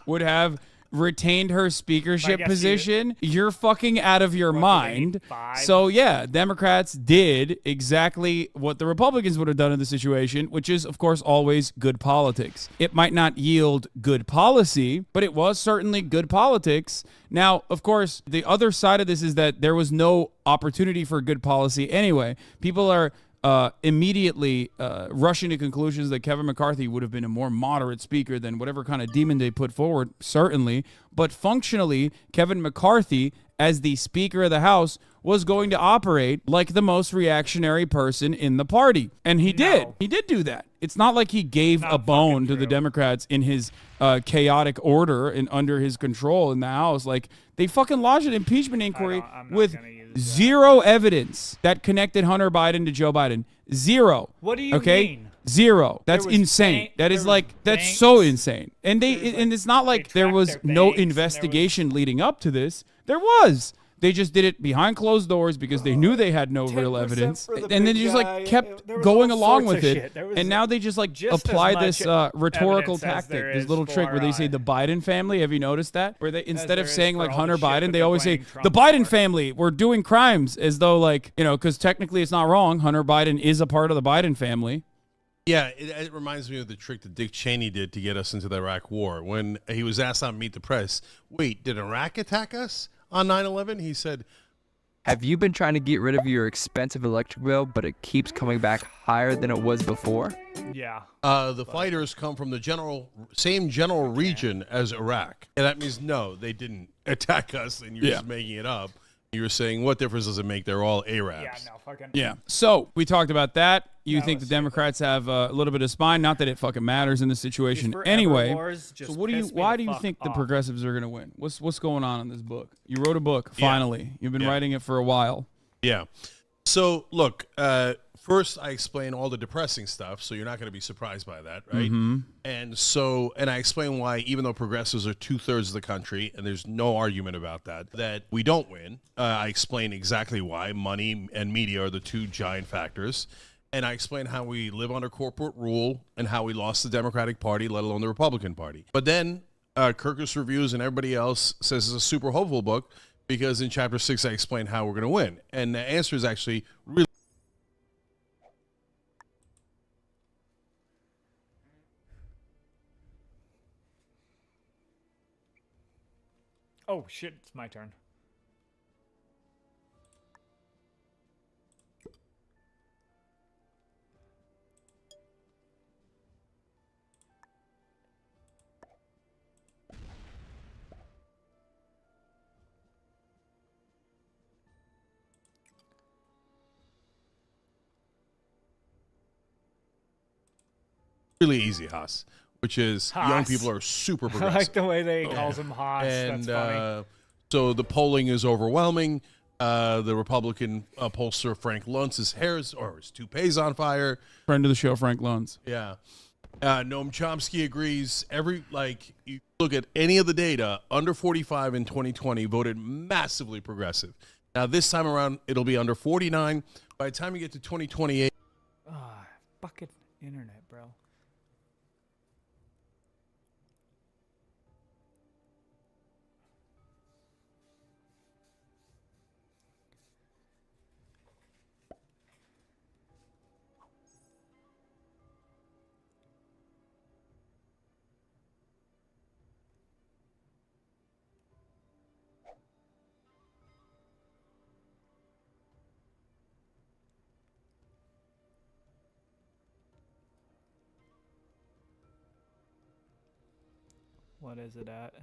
would have retained her speakership position, you're fucking out of your mind. So yeah, Democrats did exactly what the Republicans would have done in the situation, which is, of course, always good politics. It might not yield good policy, but it was certainly good politics. Now, of course, the other side of this is that there was no opportunity for good policy anyway. People are immediately rushing to conclusions that Kevin McCarthy would have been a more moderate speaker than whatever kind of demon they put forward, certainly. But functionally, Kevin McCarthy as the Speaker of the House, was going to operate like the most reactionary person in the party. And he did. He did do that. It's not like he gave a bone to the Democrats in his chaotic order and under his control in the House. Like, they fucking lodged an impeachment inquiry with zero evidence that connected Hunter Biden to Joe Biden. Zero. What do you mean? Zero. That's insane. That's so insane. And it's not like there was no investigation leading up to this. There was. They just did it behind closed doors because they knew they had no real evidence. And then just like kept going along with it. And now they just like apply this rhetorical tactic, this little trick where they say the Biden family. Have you noticed that? Where they, instead of saying like Hunter Biden, they always say the Biden family, we're doing crimes, as though like, you know, because technically it's not wrong. Hunter Biden is a part of the Biden family. Yeah, it reminds me of the trick that Dick Cheney did to get us into the Iraq War. When he was asked on Meet the Press, wait, did Iraq attack us on 9/11? He said, have you been trying to get rid of your expensive electric bill, but it keeps coming back higher than it was before? Yeah. The fighters come from the same general region as Iraq. And that means, no, they didn't attack us, and you're just making it up. You're saying, what difference does it make? They're all Arabs. Yeah, no, fucking. Yeah. So we talked about that. You think the Democrats have a little bit of spine? Not that it fucking matters in this situation anyway. So why do you think the progressives are going to win? What's going on in this book? You wrote a book, finally. You've been writing it for a while. Yeah. So look, first I explain all the depressing stuff, so you're not going to be surprised by that, right? Mm-hmm. And I explain why, even though progressives are 2/3 of the country, and there's no argument about that we don't win. I explain exactly why. Money and media are the two giant factors. And I explain how we live under corporate rule and how we lost the Democratic Party, let alone the Republican Party. But then Kirkus Reviews and everybody else says it's a super hopeful book because in Chapter 6 I explain how we're going to win. And the answer is actually really... Oh, shit, it's my turn. really easy, Haas, which is young people are super progressive. I like the way they calls him Haas. And that's funny. so the polling is overwhelming. The Republican pollster Frank Luntz's his toupee's on fire. Friend of the show, Frank Luntz. Yeah. Noam Chomsky agrees. You look at any of the data, under 45 in 2020 voted massively progressive. Now, this time around, it'll be under 49. By the time you get to 2028. Fucking internet, bro. What is it at?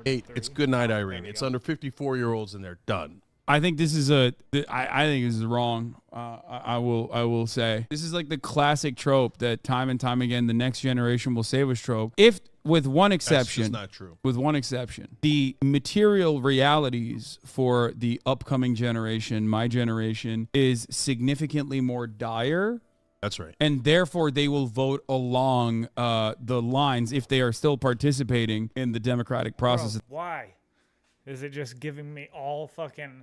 8. It's good night, Irene. It's under 54-year-olds, and they're done. I think this is I think this is wrong. I will say this is like the classic trope that time and time again the next generation will save us trope. If with one exception, that's just not true. With one exception, the material realities for the upcoming generation, my generation, is significantly more dire. That's right. And therefore, they will vote along the lines if they are still participating in the democratic process. Bro, why? Is it just giving me all fucking...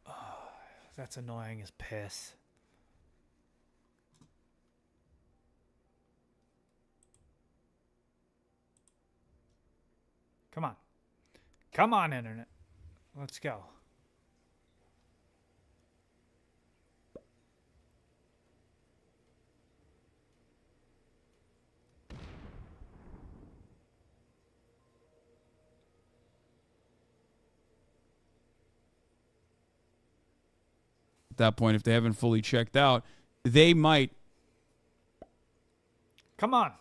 Oh, that's annoying as piss. Come on. Come on, internet. Let's go. That point, if they haven't fully checked out, they might. Come on.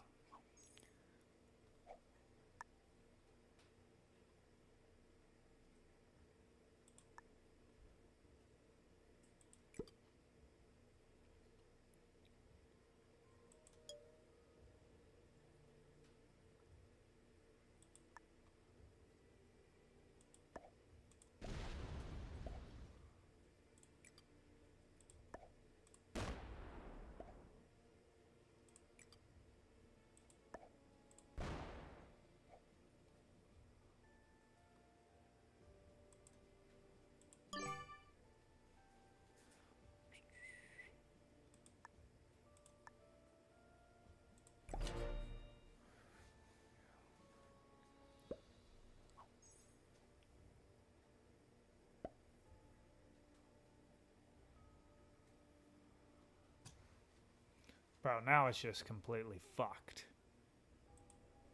Bro, now it's just completely fucked.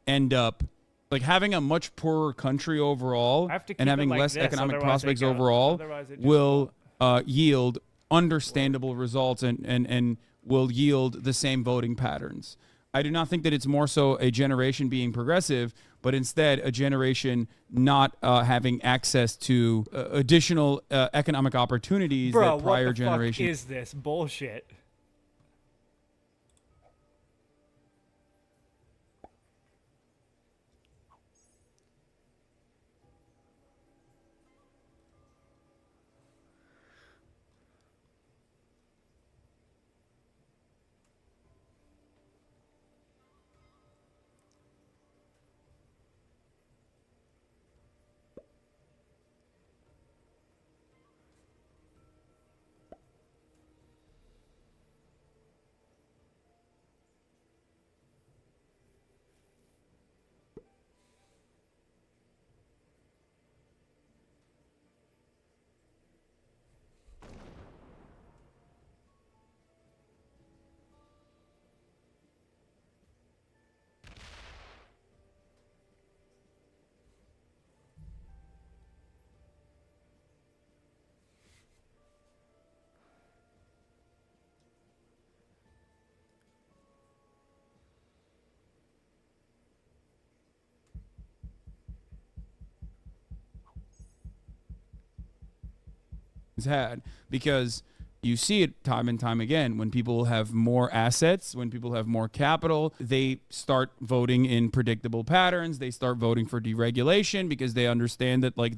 End up like having a much poorer country overall and having less economic prospects overall will yield understandable results and will yield the same voting patterns. I do not think that it's more so a generation being progressive, but instead a generation not having access to additional economic opportunities that prior generations. Fuck is this bullshit? Had, because you see it time and time again when people have more assets, when people have more capital, they start voting in predictable patterns. They start voting for deregulation because they understand that like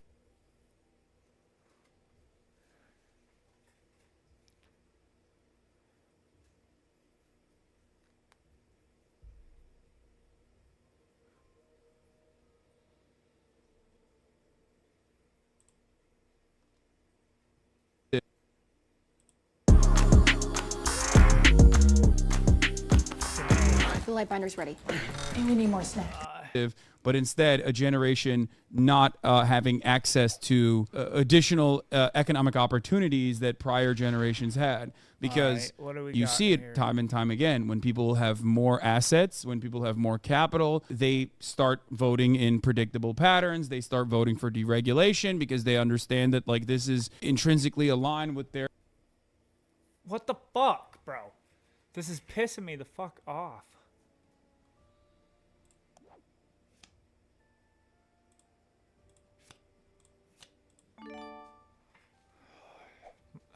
The light binder's ready. And we need more snack. but instead a generation not having access to additional economic opportunities that prior generations had. Because you see it time and time again when people have more assets, when people have more capital, they start voting in predictable patterns. They start voting for deregulation because they understand that like this is intrinsically aligned with their. What the fuck, bro? This is pissing me the fuck off.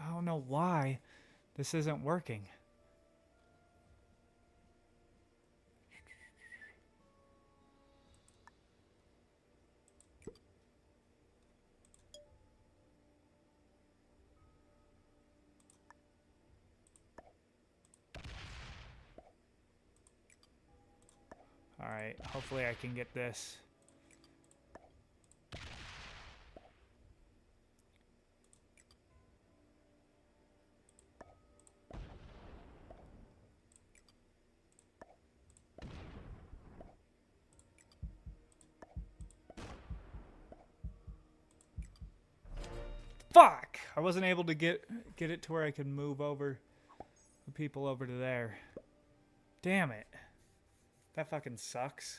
I don't know why this isn't working. All right, hopefully I can get this. Fuck! I wasn't able to get it to where I could move over the people over to there. Damn it. That fucking sucks.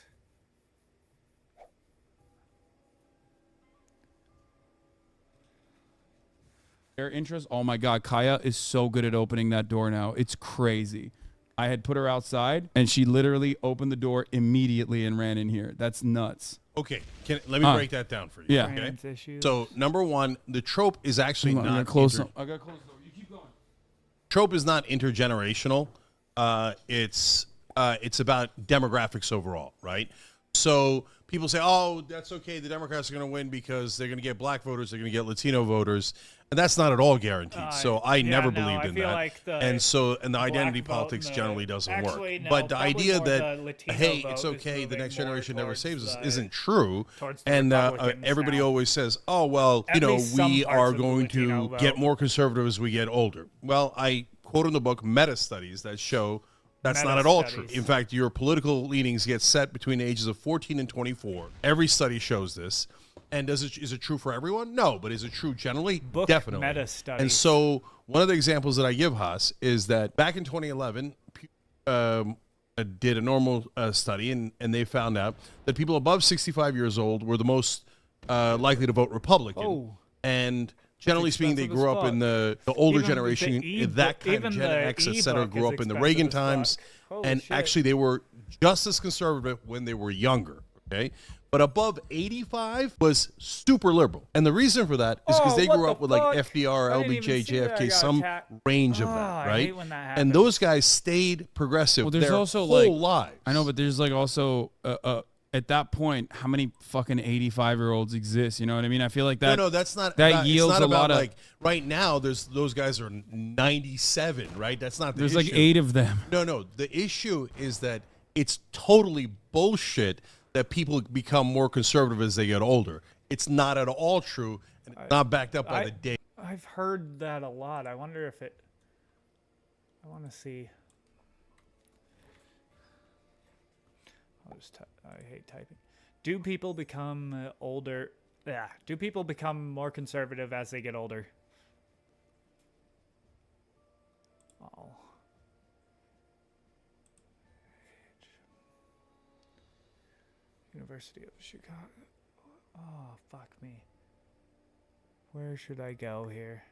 Their interest. Oh my God, Kaya is so good at opening that door now. It's crazy. I had put her outside and she literally opened the door immediately and ran in here. That's nuts. Okay, let me break that down for you. Yeah. Okay. So number one, the trope is actually not. I gotta close the door. You keep going. Trope is not intergenerational. It's about demographics overall, right? So people say, "Oh, that's okay. The Democrats are going to win because they're going to get black voters, they're going to get Latino voters," and that's not at all guaranteed. So I never believed in that. Like and the identity politics generally doesn't work. No, but the idea that hey, it's vote okay, the next generation never saves us, the, isn't true. And everybody now. Always says, "Oh, well, At we are going Latino to vote. get more conservative as we get older." Well, I quote in the book meta studies that show. That's not at all true. In fact, your political leanings get set between the ages of 14 and 24. Every study shows this. And is it true for everyone? No, but is it true generally? Book Definitely. meta studies. And so one of the examples that I give, Haas, is that back in 2011, did a normal study, and they found out that people above 65 years old were the most likely to vote Republican. Oh. And generally speaking, they grew up in the older generation, that kind of Gen X, et cetera, grew up in the Reagan times. And actually, they were just as conservative when they were younger, okay? But above 85 was super liberal. And the reason for that is because they grew up with like FDR, LBJ, JFK, some range of that, right? I hate when that happens. And those guys stayed progressive their whole lives. I know, but there's like also at that point, how many fucking 85-year-olds exist? You know what I mean? I feel like that. No, that's not. That yields a lot of. Like right now, those guys are 97, right? That's not. There's like 8 of them. No. The issue is that it's totally bullshit that people become more conservative as they get older. It's not at all true, and it's not backed up by the data. I've heard that a lot. I wonder if it. I want to see. I hate typing. Do people become older? Yeah. Do people become more conservative as they get older? Oh. University of Chicago. Oh, fuck me. Where should I go here?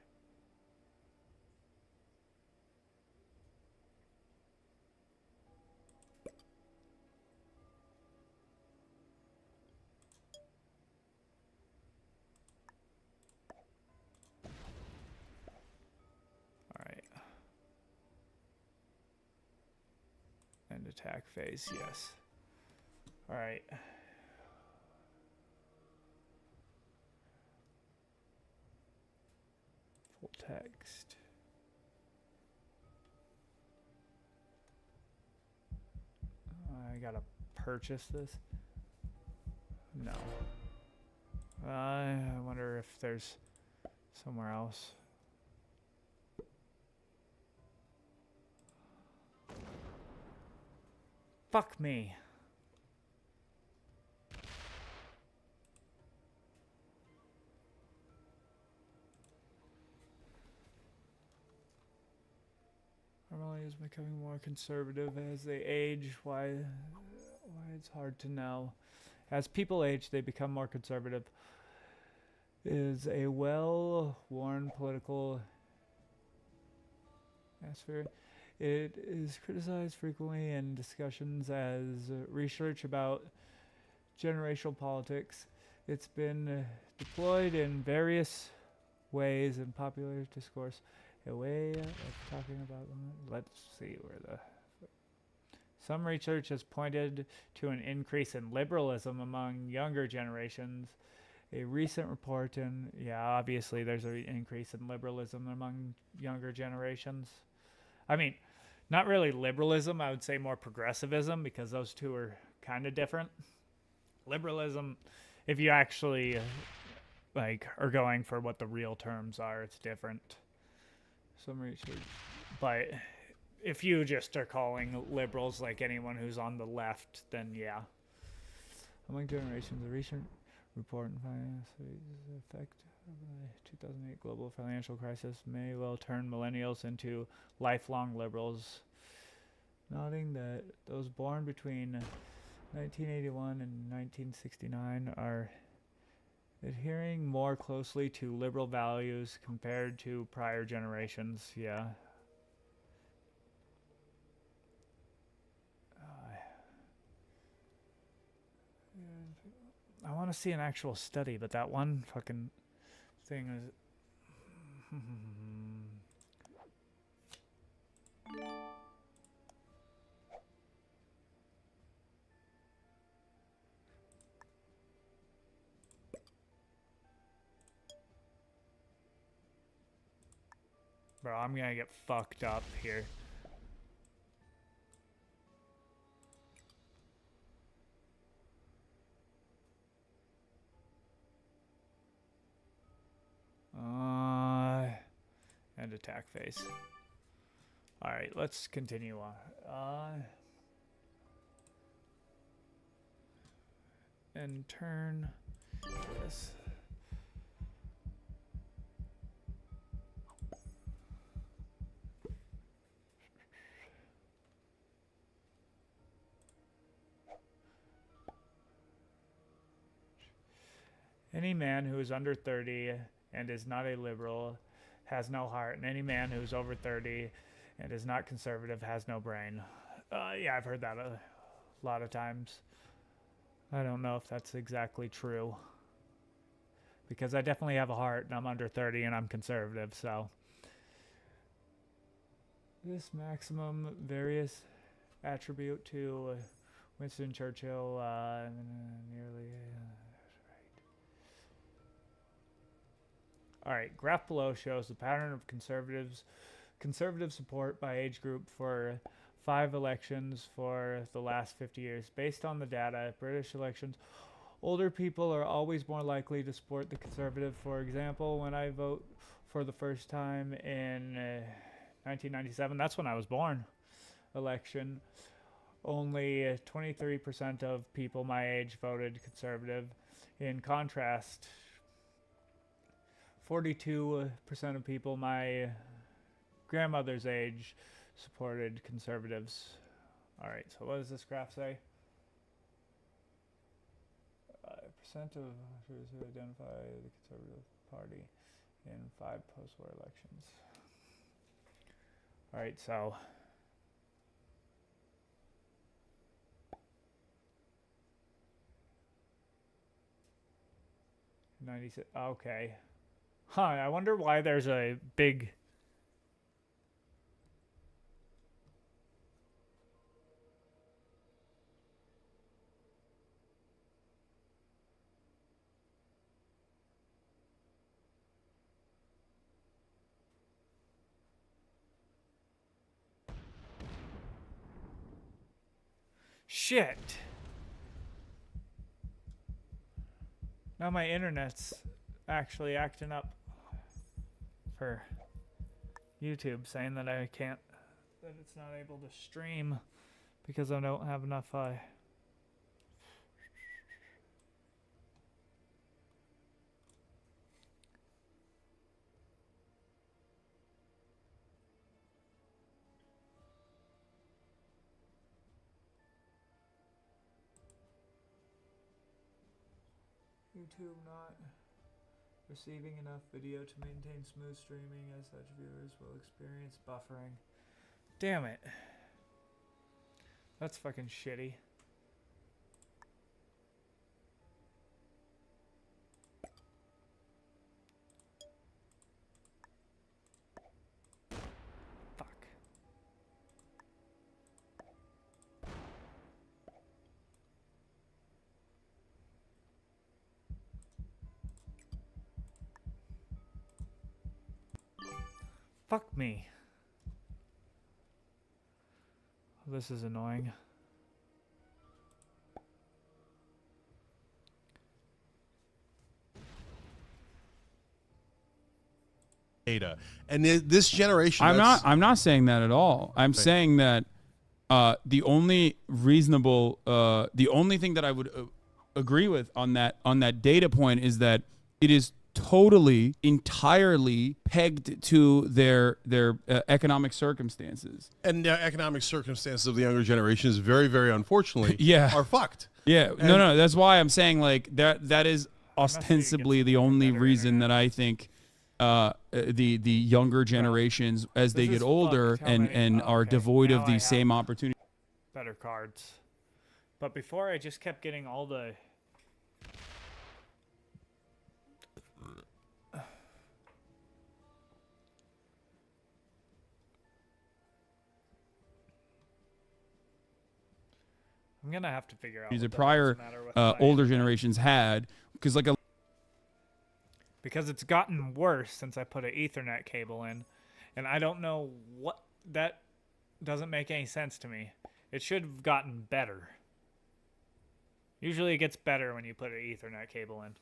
End attack phase, yes. All right. Full text. I gotta purchase this. No. I wonder if there's somewhere else. Fuck me. Normally is becoming more conservative as they age. Why it's hard to know. As people age, they become more conservative. Is a well-worn political atmosphere. It is criticized frequently in discussions as research about generational politics. It's been deployed in various ways in popular discourse. A way of talking about them. Let's see where the... Some research has pointed to an increase in liberalism among younger generations. A recent report obviously there's an increase in liberalism among younger generations. I mean, not really liberalism, I would say more progressivism, because those two are kind of different. Liberalism, if you actually are going for what the real terms are, it's different. Some research, but if you just are calling liberals like anyone who's on the left, then yeah. Among generations, a recent report in finance effect of the 2008 global financial crisis may well turn millennials into lifelong liberals, noting that those born between 1981 and 1969 are adhering more closely to liberal values compared to prior generations. Yeah. I want to see an actual study, but that one fucking thing is... Bro, I'm gonna get fucked up here. End attack phase. Alright, let's continue on. And turn this. Any man who is under 30 and is not a liberal has no heart, and any man who's over 30 and is not conservative has no brain. Yeah, I've heard that a lot of times. I don't know if that's exactly true, because I definitely have a heart, and I'm under 30 and I'm conservative, so. This maximum various attribute to Winston Churchill nearly... All right, graph below shows the pattern of conservative support by age group for 5 elections for the last 50 years. Based on the data, British elections, older people are always more likely to support the conservative. For example, when I vote for the first time in 1997, that's when I was born, election, only 23% of people my age voted conservative. In contrast, 42% of people my grandmother's age supported conservatives. All right, so what does this graph say? Percent of voters who identify the Conservative Party in 5 post-war elections. All right, so '96. Okay. Huh, I wonder why there's a big... Shit. Now my internet's actually acting up for YouTube, saying that I can't, that it's not able to stream because I don't have enough YouTube not receiving enough video to maintain smooth streaming, as such viewers will experience buffering. Damn it. That's fucking shitty. Fuck me. This is annoying. Data. And this generation, I'm not saying that at all. I'm saying that the only reasonable, the only thing that I would agree with on that data point is that it is totally, entirely pegged to their economic circumstances. And the economic circumstances of the younger generation is very, very unfortunately are fucked. Yeah, and no, that's why I'm saying like that is ostensibly the only reason that I think the younger generations, as they get older and are devoid of these same opportunities. Better cards. But before I just kept getting all the... I'm gonna have to figure out The prior older generations had, because it's gotten worse since I put an Ethernet cable in, and I don't know what, that doesn't make any sense to me. It should have gotten better. Usually it gets better when you put an Ethernet cable in.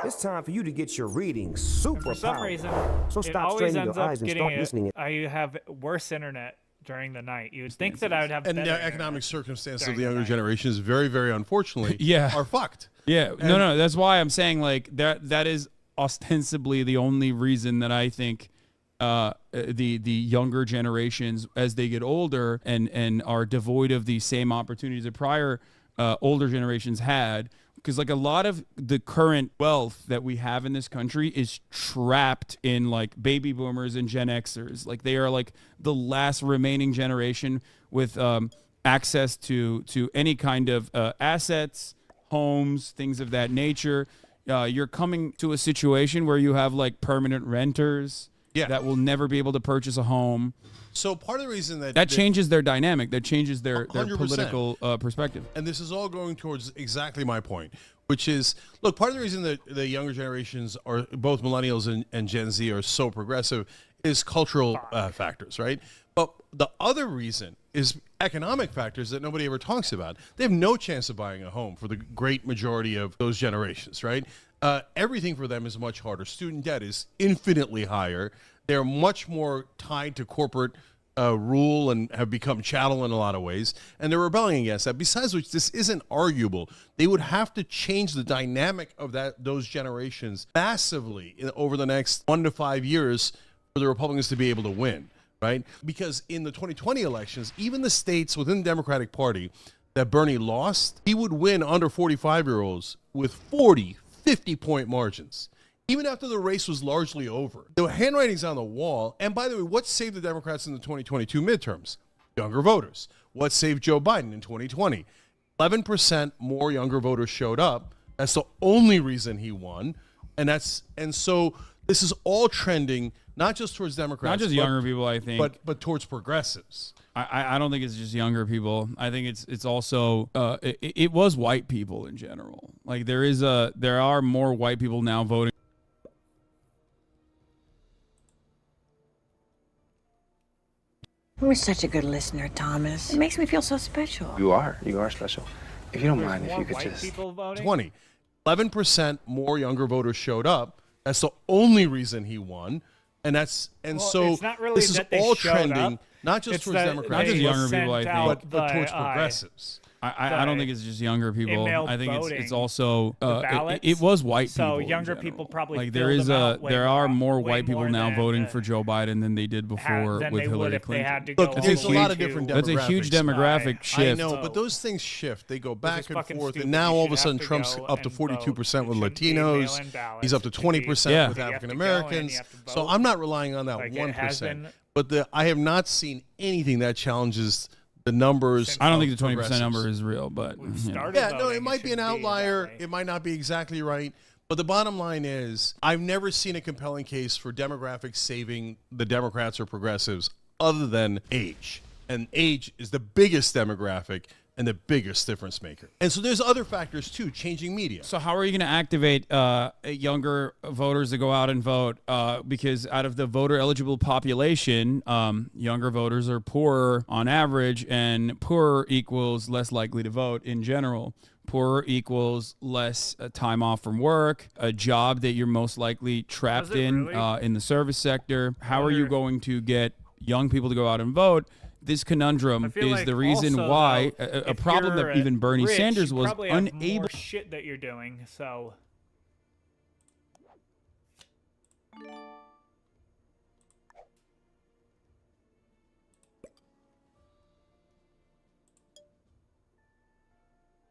It's time for you to get your reading super For some powered. reason, So it stop always straining ends your up eyes and getting start listening. I have worse internet during the night. You would think that I would have And better the economic circumstances of during the younger generation is very, very unfortunately are fucked. Yeah, no, that's why I'm saying like that is ostensibly the only reason that I think the younger generations, as they get older and are devoid of the same opportunities that prior older generations had, because like a lot of the current wealth that we have in this country is trapped in like baby boomers and Gen Xers. Like they are like the last remaining generation with access to any kind of assets, homes, things of that nature. You're coming to a situation where you have like permanent renters that will never be able to purchase a home. So part of the reason that changes their dynamic, that changes their 100%. Political perspective. And this is all going towards exactly my point, which is, look, part of the reason that the younger generations, are both millennials and Gen Z, are so progressive is cultural factors, right? But the other reason is economic factors that nobody ever talks about. They have no chance of buying a home for the great majority of those generations, right? Everything for them is much harder. Student debt is infinitely higher. They're much more tied to corporate rule and have become chattel in a lot of ways. And they're rebelling against that. Besides which, this isn't arguable. They would have to change the dynamic of those generations massively over the next 1 to 5 years for the Republicans to be able to win, right? Because in the 2020 elections, even the states within the Democratic Party that Bernie lost, he would win under 45-year-olds with 40, 50-point margins, even after the race was largely over. The handwriting's on the wall. And by the way, what saved the Democrats in the 2022 midterms? Younger voters. What saved Joe Biden in 2020? 11% more younger voters showed up. That's the only reason he won. And so this is all trending not just towards Democrats, not just younger people, I think, but towards progressives. I don't think it's just younger people. I think it's also it was white people in general. Like there are more white people now voting. You're such a good listener, Thomas. It makes me feel so special. You are special. If you don't mind, if you could just 11% more younger voters showed up. That's the only reason he won. So it's not really this is that they all showed trending, up. not just It's towards that Democrats, not just younger people, I think, but towards progressives. I don't think it's just younger people. I think it's also ballots. it was white people. So younger people probably like filled them out there are more way white people more now than voting for Joe Biden than they did before than with they would Hillary if they Clinton. had to go Look, there's a lot of different demographics. That's a huge demographic shift. I know, but those things shift. They go back and fucking forth. stupid. And now You all of a should sudden have to Trump's go up to and vote. 42% with It shouldn't be Latinos. mail-in ballots. He's up to It should be- 20% with you have African to go and you Americans. have to So vote. I'm not relying on that Like it has 1%. been- But I have not seen anything that challenges the numbers. I don't think of the 20% progressives. number is real, but Yeah, no, it might be an outlier. It might not be exactly right. But the bottom line is, I've never seen a compelling case for demographics saving the Democrats or progressives other than age. And age is the biggest demographic and the biggest difference maker. And so there's other factors too, changing media. So how are you going to activate younger voters to go out and vote? Because out of the voter eligible population, younger voters are poorer on average, and poorer equals less likely to vote in general. Poorer equals less time off from work, a job that you're most likely trapped in the service sector. How are you going to get young people to go out and vote? This conundrum is like the reason also, why though, a problem that even Bernie rich, Sanders you was probably have unable. more shit that you're doing. So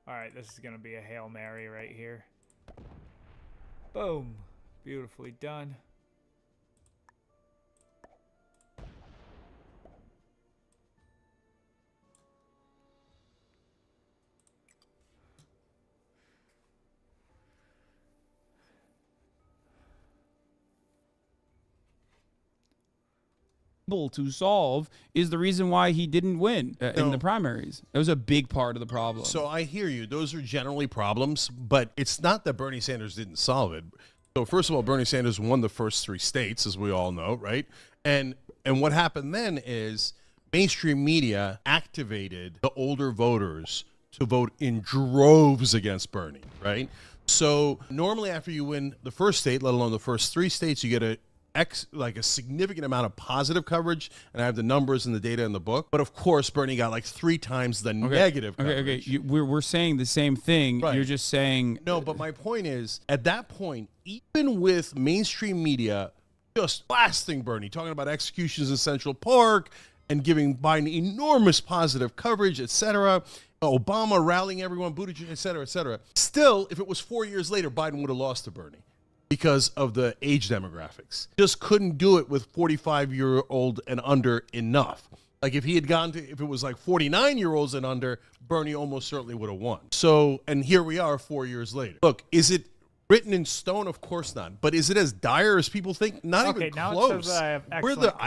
all right, this is gonna be a Hail Mary right here. Boom, beautifully done. To solve is the reason why he didn't win in the primaries. That was a big part of the problem. So I hear you. Those are generally problems, but it's not that Bernie Sanders didn't solve it. So first of all, Bernie Sanders won the first 3 states, as we all know, right? And what happened then is mainstream media activated the older voters to vote in droves against Bernie, right? So normally after you win the first state, let alone the first 3 states, you get like a significant amount of positive coverage, and I have the numbers and the data in the book. But of course, Bernie got like 3 times the negative coverage. Okay. We're saying the same thing. Right. You're just saying no. But my point is, at that point, even with mainstream media just blasting Bernie, talking about executions in Central Park and giving Biden enormous positive coverage, etc. Obama rallying everyone, Buttigieg, etc., etc. Still, if it was 4 years later, Biden would have lost to Bernie because of the age demographics. Just couldn't do it with 45-year-old and under enough. Like if he had gone to, if it was like 49-year-olds and under, Bernie almost certainly would have won. So, and here we are 4 years later. Look, is it written in stone? Of course not. But is it as dire as people think? Not even close. I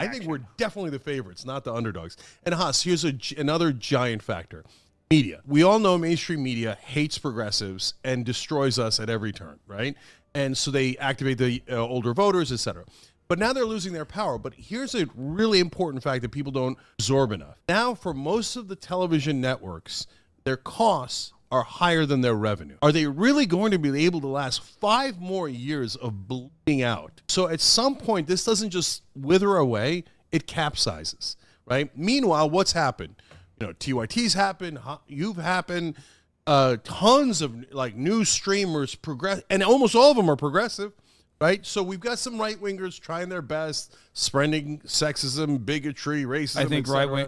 think we're definitely the favorites, not the underdogs. And Haas, here's another giant factor. Media. We all know mainstream media hates progressives and destroys us at every turn, right? And so they activate the older voters, etc. But now they're losing their power. But here's a really important fact that people don't absorb enough. Now, for most of the television networks, their costs are higher than their revenue. Are they really going to be able to last 5 more years of bleeding out? So at some point, this doesn't just wither away, it capsizes, right? Meanwhile, what's happened? You know, TYT's happened, you've happened, tons of like new streamers progress, and almost all of them are progressive, right? So we've got some right wingers trying their best, spreading sexism, bigotry, racism.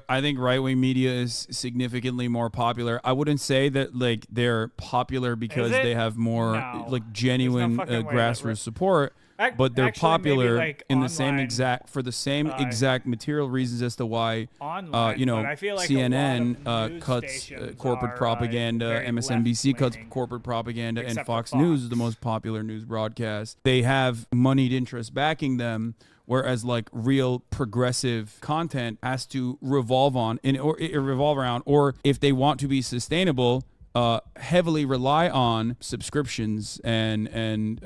I think right wing media is significantly more popular. I wouldn't say that like they're popular because they have more like genuine grassroots support. But they're popular like in the same exact exact material reasons as to why online, you know, I feel like CNN cuts corporate propaganda, MSNBC cuts corporate propaganda, and Fox News is the most popular news broadcast. They have moneyed interests backing them, whereas like real progressive content has to revolve around, or if they want to be sustainable, heavily rely on subscriptions and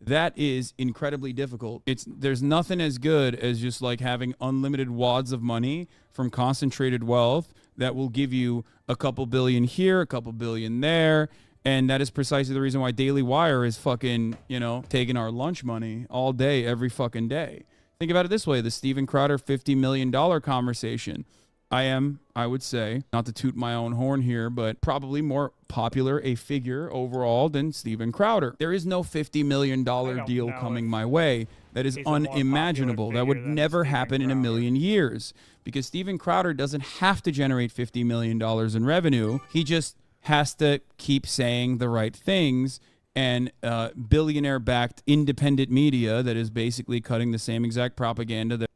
that is incredibly difficult. There's nothing as good as just like having unlimited wads of money from concentrated wealth that will give you a couple billion here, a couple billion there. And that is precisely the reason why Daily Wire is fucking, you know, taking our lunch money all day, every fucking day. Think about it this way. The Steven Crowder $50 million conversation. I would say, not to toot my own horn here, but probably more popular a figure overall than Steven Crowder. There is no $50 million deal coming my way. That is unimaginable. That would never happen in a million years, because Steven Crowder doesn't have to generate $50 million in revenue. He just has to keep saying the right things, and billionaire-backed independent media that is basically cutting the same exact propaganda that...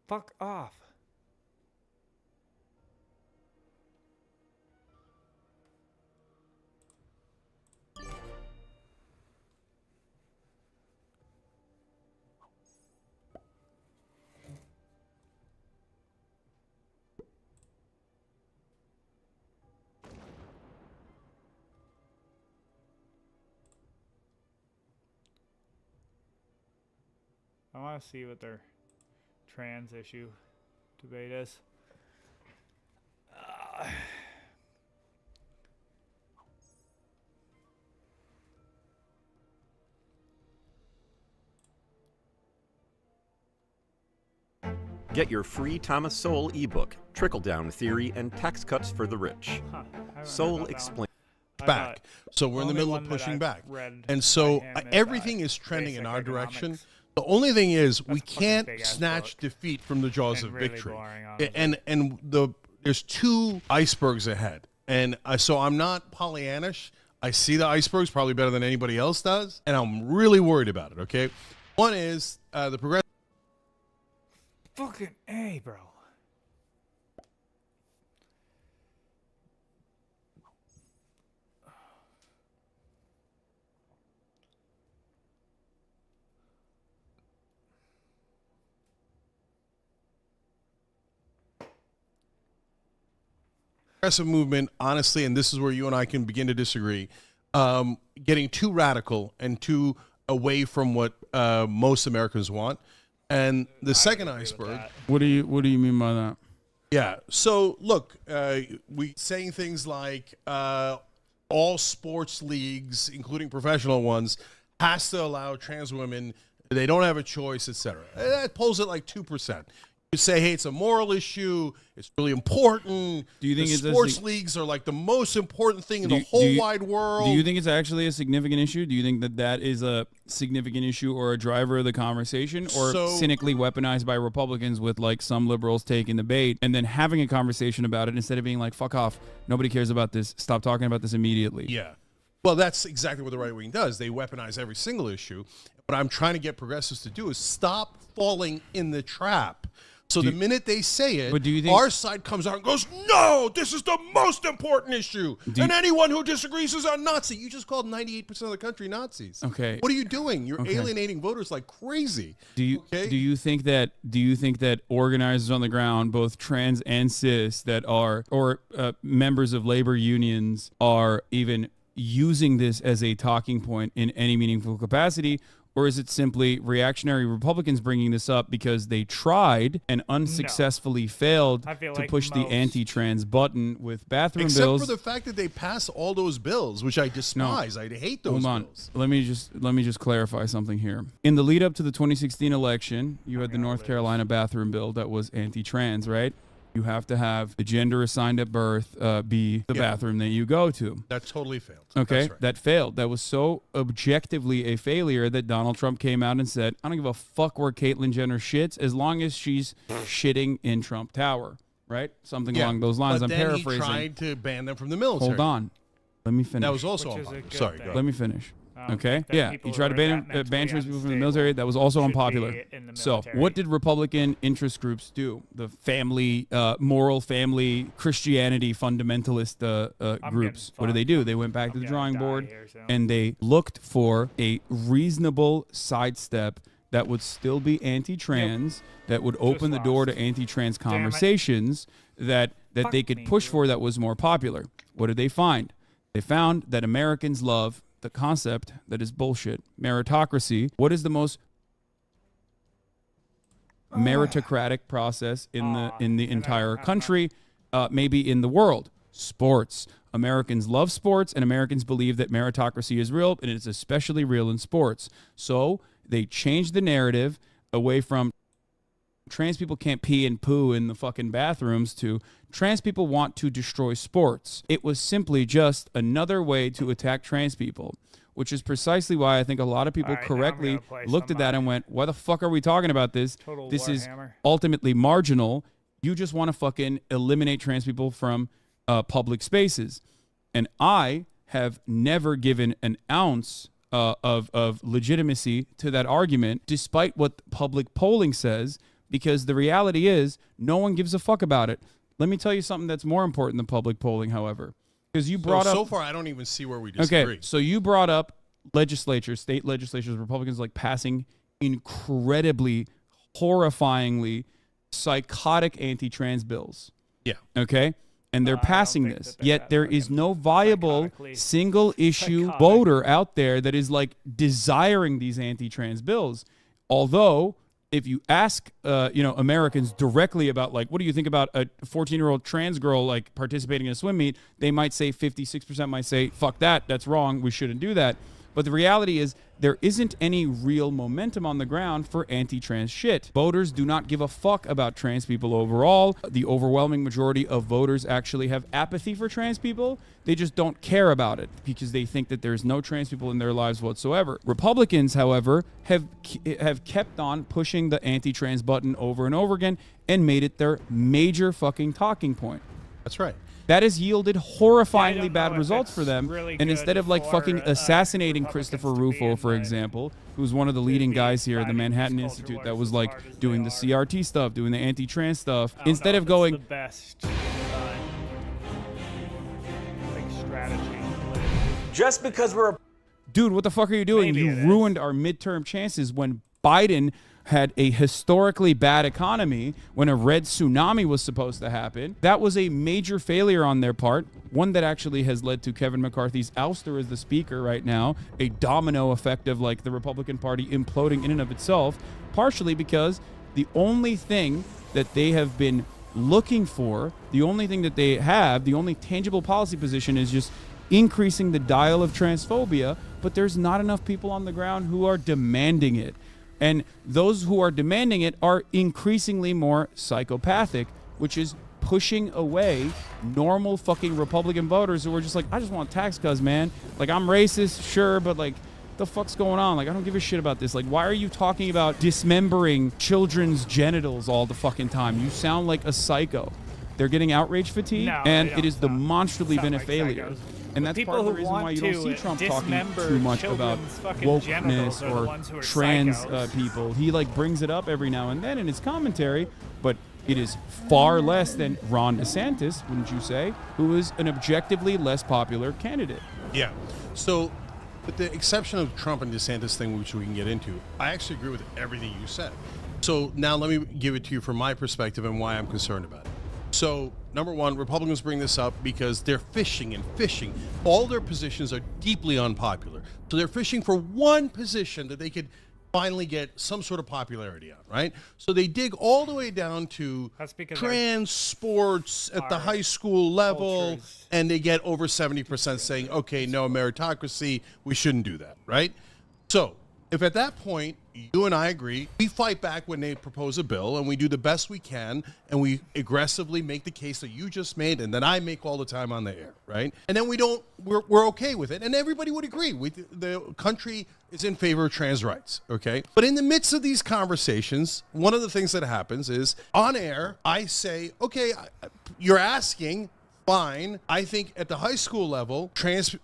Fuck off. I want to see what their trans issue debate is. Get your free Thomas Sowell ebook, Trickle Down Theory and Tax Cuts for the Rich. Sowell explains. Back. So we're in the middle of pushing back. And so everything is trending in our direction. The only thing is we can't snatch defeat from the jaws of victory. There's 2 icebergs ahead. And so I'm not Pollyannish. I see the icebergs probably better than anybody else does. And I'm really worried about it, okay? One is the progressive. Fucking A, bro. Progressive movement, honestly, and this is where you and I can begin to disagree, getting too radical and too away from what most Americans want. And the second iceberg. What do you mean by that? Yeah. So look, we saying things like all sports leagues, including professional ones, has to allow trans women They don't have a choice, etc. That polls at like 2%. You say, hey, it's a moral issue. It's really important. Do you think the sports leagues are like the most important thing in the whole wide world? Do you think it's actually a significant issue? Do you think that that is a significant issue or a driver of the conversation, or cynically weaponized by Republicans with like some liberals taking the bait and then having a conversation about it instead of being like, fuck off, nobody cares about this, stop talking about this immediately? Yeah. Well, that's exactly what the right wing does. They weaponize every single issue. What I'm trying to get progressives to do is stop falling in the trap. So the minute they say it, our side comes out and goes, no, this is the most important issue. And anyone who disagrees is a Nazi. You just called 98% of the country Nazis. Okay. What are you doing? You're alienating voters like crazy. Do you think that organizers on the ground, both trans and cis, that are or members of labor unions are even using this as a talking point in any meaningful capacity? Or is it simply reactionary Republicans bringing this up because they tried and unsuccessfully failed to push the anti-trans button with bathroom bills? Except for the fact that they passed all those bills, which I despise. I hate those bills. Let me just clarify something here. In the lead up to the 2016 election, you had the North Carolina bathroom bill that was anti-trans, right? You have to have the gender assigned at birth be the bathroom that you go to. That totally failed. Okay, That's right. that failed. That was so objectively a failure that Donald Trump came out and said, I don't give a fuck where Caitlyn Jenner shits as long as she's shitting in Trump Tower, right? Something along those lines. But I'm then paraphrasing. he tried to ban them from the military. Hold on. Let me finish. That was also sorry. Go ahead. Let me finish. Okay. Yeah. He tried to ban trans people from the military. That was also unpopular. So, what did Republican interest groups do? The family, moral family, Christianity fundamentalist groups. What did they do? They went back to the drawing board and they looked for a reasonable sidestep that would still be anti-trans, that would open the door to anti-trans conversations that they could push for that was more popular. What did they find? They found that Americans love the concept that is bullshit. Meritocracy. What is the most meritocratic process in the entire country, maybe in the world? Sports. Americans love sports, and Americans believe that meritocracy is real, and it's especially real in sports. So they changed the narrative away from trans people can't pee and poo in the fucking bathrooms to trans people want to destroy sports. It was simply just another way to attack trans people, which is precisely why I think a lot of people correctly looked at that and went, why the fuck are we talking about this? This is ultimately marginal. You just want to fucking eliminate trans people from public spaces. And I have never given an ounce of legitimacy to that argument, despite what public polling says, because the reality is no one gives a fuck about it. Let me tell you something that's more important than public polling, however. Because you brought up... So far, I don't even see where we disagree. Okay, so you brought up legislatures, state legislatures, Republicans like passing incredibly, horrifyingly psychotic anti-trans bills. Yeah. Okay? And they're passing this. Yet there is no viable single-issue voter out there that is like desiring these anti-trans bills. Although... if you ask, Americans directly about, like, what do you think about a 14-year-old trans girl, like, participating in a swim meet, they might say 56% might say, fuck that, that's wrong, we shouldn't do that. But the reality is there isn't any real momentum on the ground for anti-trans shit. Voters do not give a fuck about trans people overall. The overwhelming majority of voters actually have apathy for trans people. They just don't care about it because they think that there's no trans people in their lives whatsoever. Republicans, however, have kept on pushing the anti-trans button over and over again and made it their major fucking talking point. That's right. That has yielded horrifyingly bad results for them. Really, and instead of like fucking assassinating Christopher Rufo, for example, who's one of the leading guys here at the Manhattan Institute that was like doing the CRT stuff, doing the anti-trans stuff, instead of going... the best strategy. Just because we're... Dude, what the fuck are you doing? You ruined our midterm chances when Biden had a historically bad economy, when a red tsunami was supposed to happen. That was a major failure on their part, one that actually has led to Kevin McCarthy's ouster as the speaker right now, a domino effect of like the Republican Party imploding in and of itself, partially because the only thing that they have been looking for, the only thing that they have, the only tangible policy position is just increasing the dial of transphobia, but there's not enough people on the ground who are demanding it. And those who are demanding it are increasingly more psychopathic, which is pushing away normal fucking Republican voters who are just like, I just want tax cuts, man. Like, I'm racist, sure, but like, the fuck's going on? Like, I don't give a shit about this. Like, why are you talking about dismembering children's genitals all the fucking time? You sound like a psycho. They're getting outrage fatigue, and it is demonstrably been a failure. And that's part of the reason why you don't see Trump talking too much about wokeness or trans people. He like brings it up every now and then in his commentary, but it is far less than Ron DeSantis, wouldn't you say, who is an objectively less popular candidate. Yeah. So, with the exception of Trump and DeSantis thing, which we can get into, I actually agree with everything you said. So now let me give it to you from my perspective and why I'm concerned about it. So, number one, Republicans bring this up because they're fishing. All their positions are deeply unpopular. So they're fishing for one position that they could finally get some sort of popularity on, right? So they dig all the way down to trans sports at the high school level, and they get over 70% saying, okay, no, meritocracy, we shouldn't do that, right? So if at that point, you and I agree, we fight back when they propose a bill, and we do the best we can, and we aggressively make the case that you just made and that I make all the time on the air, right? And then we're okay with it, and everybody would agree. The country is in favor of trans rights, okay? But in the midst of these conversations, one of the things that happens is, on air, I say, okay, you're asking, fine. I think at the high school level, trans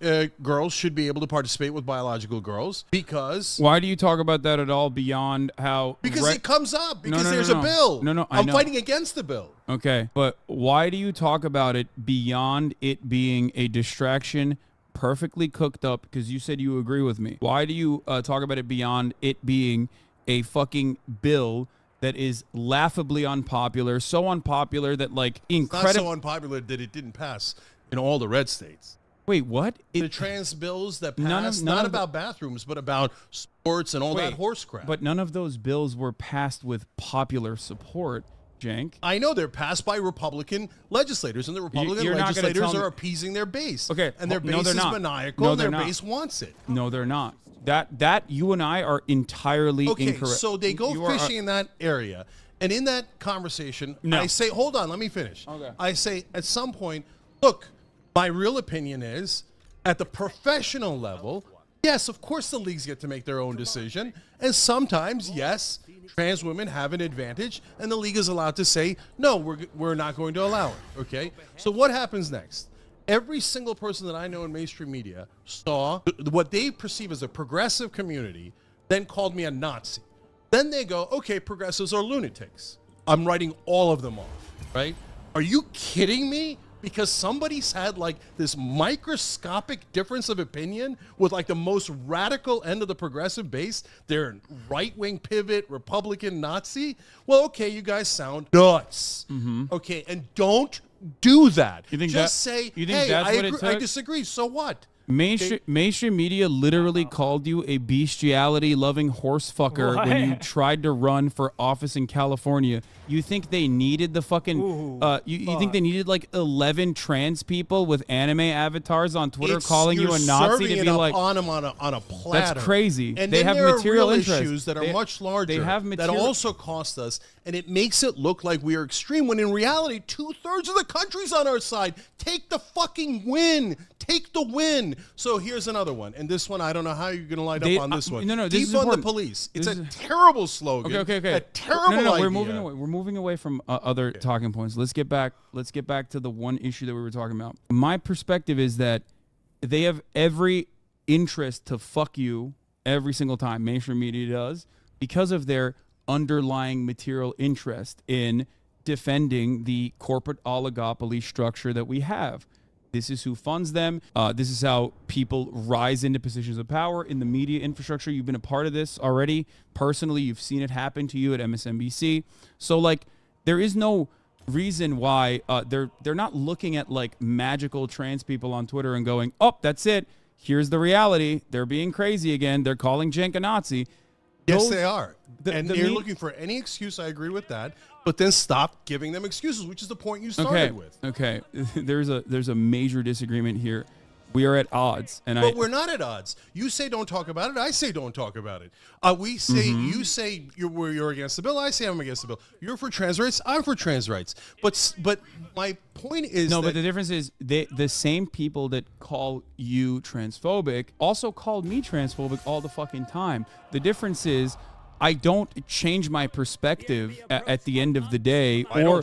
girls should be able to participate with biological girls because... Why do you talk about that at all beyond how... Because it comes up, because there's a bill. I'm fighting against the bill. Okay, but why do you talk about it beyond it being a distraction, perfectly cooked up, because you said you agree with me? Why do you talk about it beyond it being a fucking bill that is laughably unpopular, so unpopular that like incredible... It's not so unpopular that it didn't pass in all the red states. Wait, what? The trans bills that passed, not about bathrooms, but about sports and all that horse crap. But none of those bills were passed with popular support, Jank. I know they're passed by Republican legislators, and the Republican legislators are appeasing their base. Okay, and their base is maniacal, and their base wants it. No, they're not. That you and I are entirely incorrect. So they go fishing in that area, and in that conversation, I say, hold on, let me finish. Okay. I say, at some point, look, my real opinion is, at the professional level, yes, of course the leagues get to make their own decision, and sometimes, yes, trans women have an advantage, and the league is allowed to say, no, we're not going to allow it, okay? So what happens next? Every single person that I know in mainstream media saw what they perceive as a progressive community, then called me a Nazi. Then they go, okay, progressives are lunatics. I'm writing all of them off, right? Are you kidding me? Because somebody's had like this microscopic difference of opinion with like the most radical end of the progressive base. They're right-wing pivot, Republican, Nazi. Well, okay, you guys sound nuts. Mm-hmm. Okay, and don't do that. You think just say, you think hey, that's what it took? I disagree. So what? Mainstream media literally called you a bestiality-loving horse fucker when you tried to run for office in California. You think they needed the fucking... you think they needed like 11 trans people with anime avatars on Twitter calling you a Nazi to be like... on them on a platter. That's crazy. And they then have there material are real interest. issues that are much larger They have that also cost us, and it makes it look like we are extreme when in reality 2/3 of the country's on our side. Take the fucking win. Take the win. So here's another one, and this one I don't know how you're going to light up on this one. No, this is Defund the important. police. It's a terrible slogan. Okay. A terrible idea. We're moving away. We're moving away from other talking points. Let's get back to the one issue that we were talking about. My perspective is that they have every interest to fuck you every single time. Mainstream media does, because of their underlying material interest in defending the corporate oligopoly structure that we have. This is who funds them. This is how people rise into positions of power in the media infrastructure. You've been a part of this already. Personally, you've seen it happen to you at MSNBC. So, like, there is no reason why they're not looking at, like, magical trans people on Twitter and going, oh, that's it. Here's the reality. They're being crazy again. They're calling Cenk a Nazi. Yes, they are. And they're looking for any excuse. I agree with that. But then stop giving them excuses, which is the point you started with. Okay. There's a major disagreement here. We are at odds, and But we're not at odds. You say don't talk about it. I say don't talk about it. We say you say you're against the bill. I say I'm against the bill. You're for trans rights. I'm for trans rights. But my point is but the difference is the same people that call you transphobic also called me transphobic all the fucking time. The difference is I don't change my perspective at the end of the day, or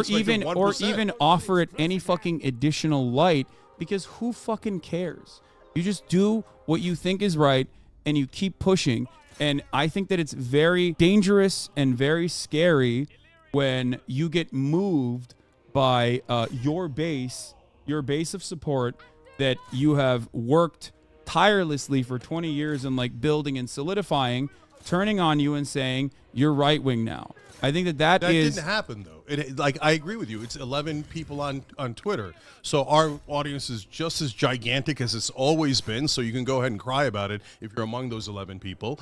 even offer it any fucking additional light. Because who fucking cares? You just do what you think is right and you keep pushing. And I think that it's very dangerous and very scary when you get moved by your base of support that you have worked tirelessly for 20 years and like building and solidifying, turning on you and saying you're right wing now. I think that didn't happen though. I agree with you. It's 11 people on Twitter, so our audience is just as gigantic as it's always been. So you can go ahead and cry about it if you're among those 11 people.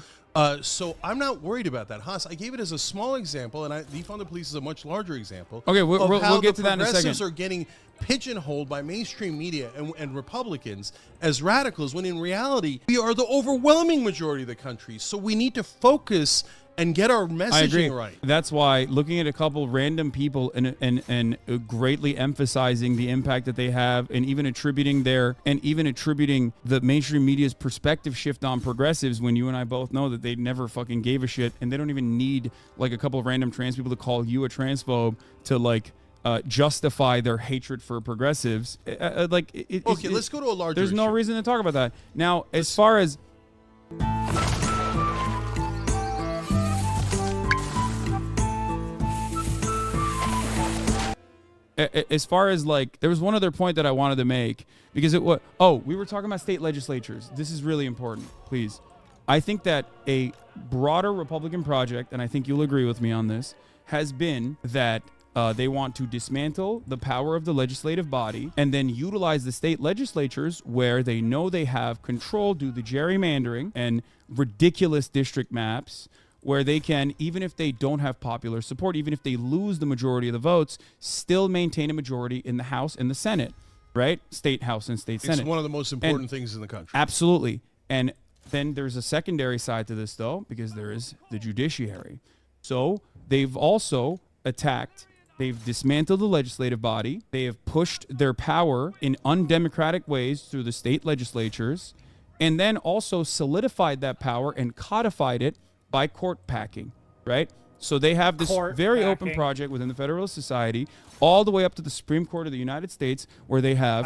So I'm not worried about that. Haas, I gave it as a small example, and defund the police is a much larger example. Okay, we'll get to that in a second. Progressives are getting pigeonholed by mainstream media and Republicans as radicals, when in reality we are the overwhelming majority of the country. So we need to focus and get our messaging right. That's why looking at a couple random people and greatly emphasizing the impact that they have, and even attributing the mainstream media's perspective shift on progressives, when you and I both know that they never fucking gave a shit, and they don't even need like a couple of random trans people to call you a transphobe to like justify their hatred for progressives. Okay, let's go to a larger There's no issue. reason to talk about that. Now, as far as like, there was one other point that I wanted to make, because we were talking about state legislatures. This is really important, please. I think that a broader Republican project, and I think you'll agree with me on this, has been that they want to dismantle the power of the legislative body and then utilize the state legislatures where they know they have control due to gerrymandering and ridiculous district maps, where they can, even if they don't have popular support, even if they lose the majority of the votes, still maintain a majority in the House and the Senate, right? State House and state Senate. It's one of the most important things in the country. Absolutely. And then there's a secondary side to this, though, because there is the judiciary. So they've also they've dismantled the legislative body. They have pushed their power in undemocratic ways through the state legislatures, and then also solidified that power and codified it by court packing, right? So they have this very open project within the Federalist Society, all the way up to the Supreme Court of the United States, where they have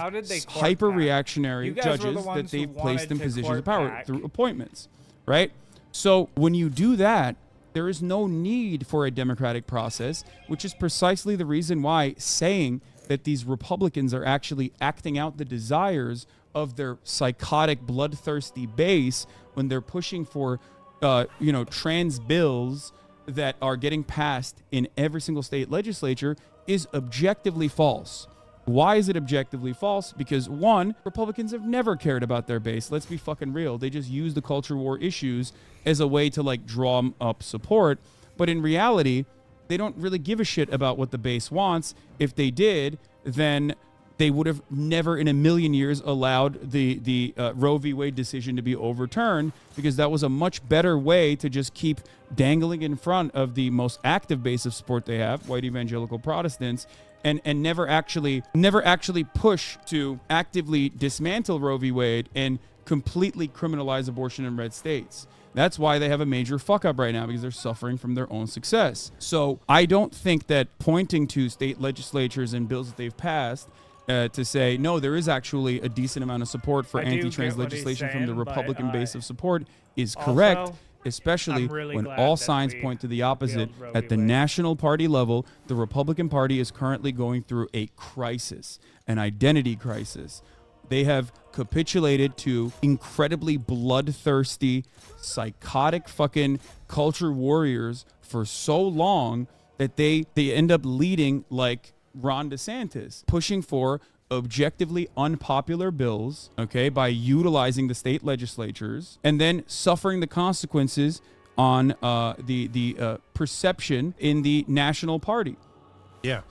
hyper-reactionary judges that they've placed in positions of power through appointments, right? So when you do that, there is no need for a democratic process, which is precisely the reason why saying that these Republicans are actually acting out the desires of their psychotic, bloodthirsty base when they're pushing for trans bills that are getting passed in every single state legislature is objectively false. Why is it objectively false? Because one, Republicans have never cared about their base. Let's be fucking real. They just use the culture war issues as a way to like draw up support. But in reality, they don't really give a shit about what the base wants. If they did, then they would have never in a million years allowed the Roe v. Wade decision to be overturned, because that was a much better way to just keep dangling in front of the most active base of support they have, white evangelical Protestants, and never actually push to actively dismantle Roe v. Wade and completely criminalize abortion in red states. That's why they have a major fuck up right now, because they're suffering from their own success. So I don't think that pointing to state legislatures and bills that they've passed to say, no, there is actually a decent amount of support for anti-trans legislation from the Republican base of support is correct, especially when all signs point to the opposite. At the national party level, the Republican Party is currently going through a crisis, an identity crisis. They have capitulated to incredibly bloodthirsty, psychotic fucking culture warriors for so long that they end up leading like Ron DeSantis, pushing for objectively unpopular bills, okay, by utilizing the state legislatures, and then suffering the consequences on the perception in the national party. Yeah.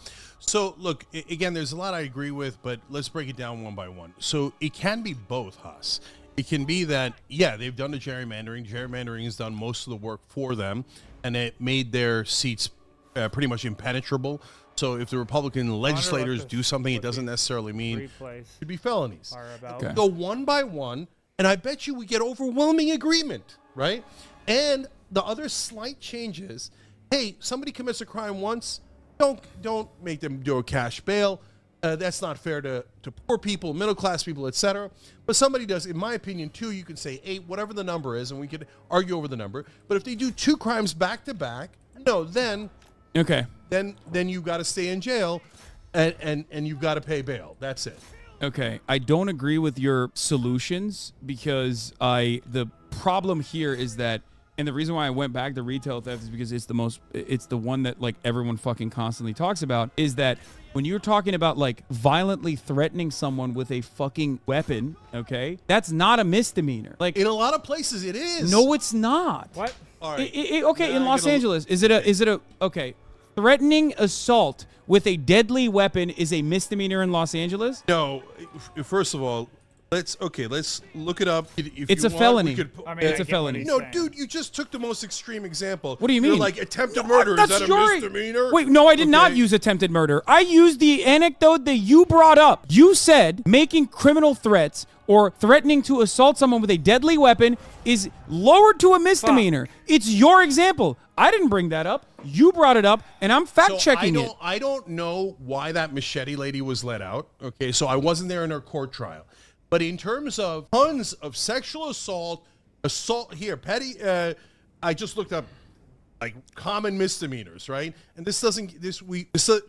So look, again, there's a lot I agree with, but let's break it down one by one. So it can be both, Haas. It can be that, yeah, they've done the gerrymandering. Gerrymandering has done most of the work for them, and it made their seats pretty much impenetrable. So if the Republican legislators do something, it doesn't necessarily mean it could be felonies. Okay. Go one by one, and I bet you we get overwhelming agreement, right? And the other slight changes, hey, somebody commits a crime once, don't make them do a cash bail. That's not fair to poor people, middle-class people, etc. But somebody does, in my opinion, 2, you can say 8, whatever the number is, and we could argue over the number. But if they do 2 crimes back-to-back, no, then you've got to stay in jail, and you've got to pay bail. That's it. Okay, I don't agree with your solutions because the problem here is that, and the reason why I went back to retail theft is because it's the one that like everyone fucking constantly talks about, is that when you're talking about like violently threatening someone with a fucking weapon, okay, that's not a misdemeanor. Like in a lot of places it is. No, it's not. What? All right. Okay, in Los Angeles, is it a okay, threatening assault with a deadly weapon is a misdemeanor in Los Angeles? No, first of all, let's look it up. If it's you a want, felony. It's a felony. No, dude, you just took the most extreme example. What do you mean? You're like attempted murder. Is that a misdemeanor? Wait, no, I did not use attempted murder. I used the anecdote that you brought up. You said making criminal threats or threatening to assault someone with a deadly weapon is lowered to a misdemeanor. It's your example. I didn't bring that up. You brought it up, and I'm fact-checking it. I don't know why that machete lady was let out. Okay, so I wasn't there in her court trial. But in terms of tons of sexual assault here, petty, I just looked up like common misdemeanors, right? And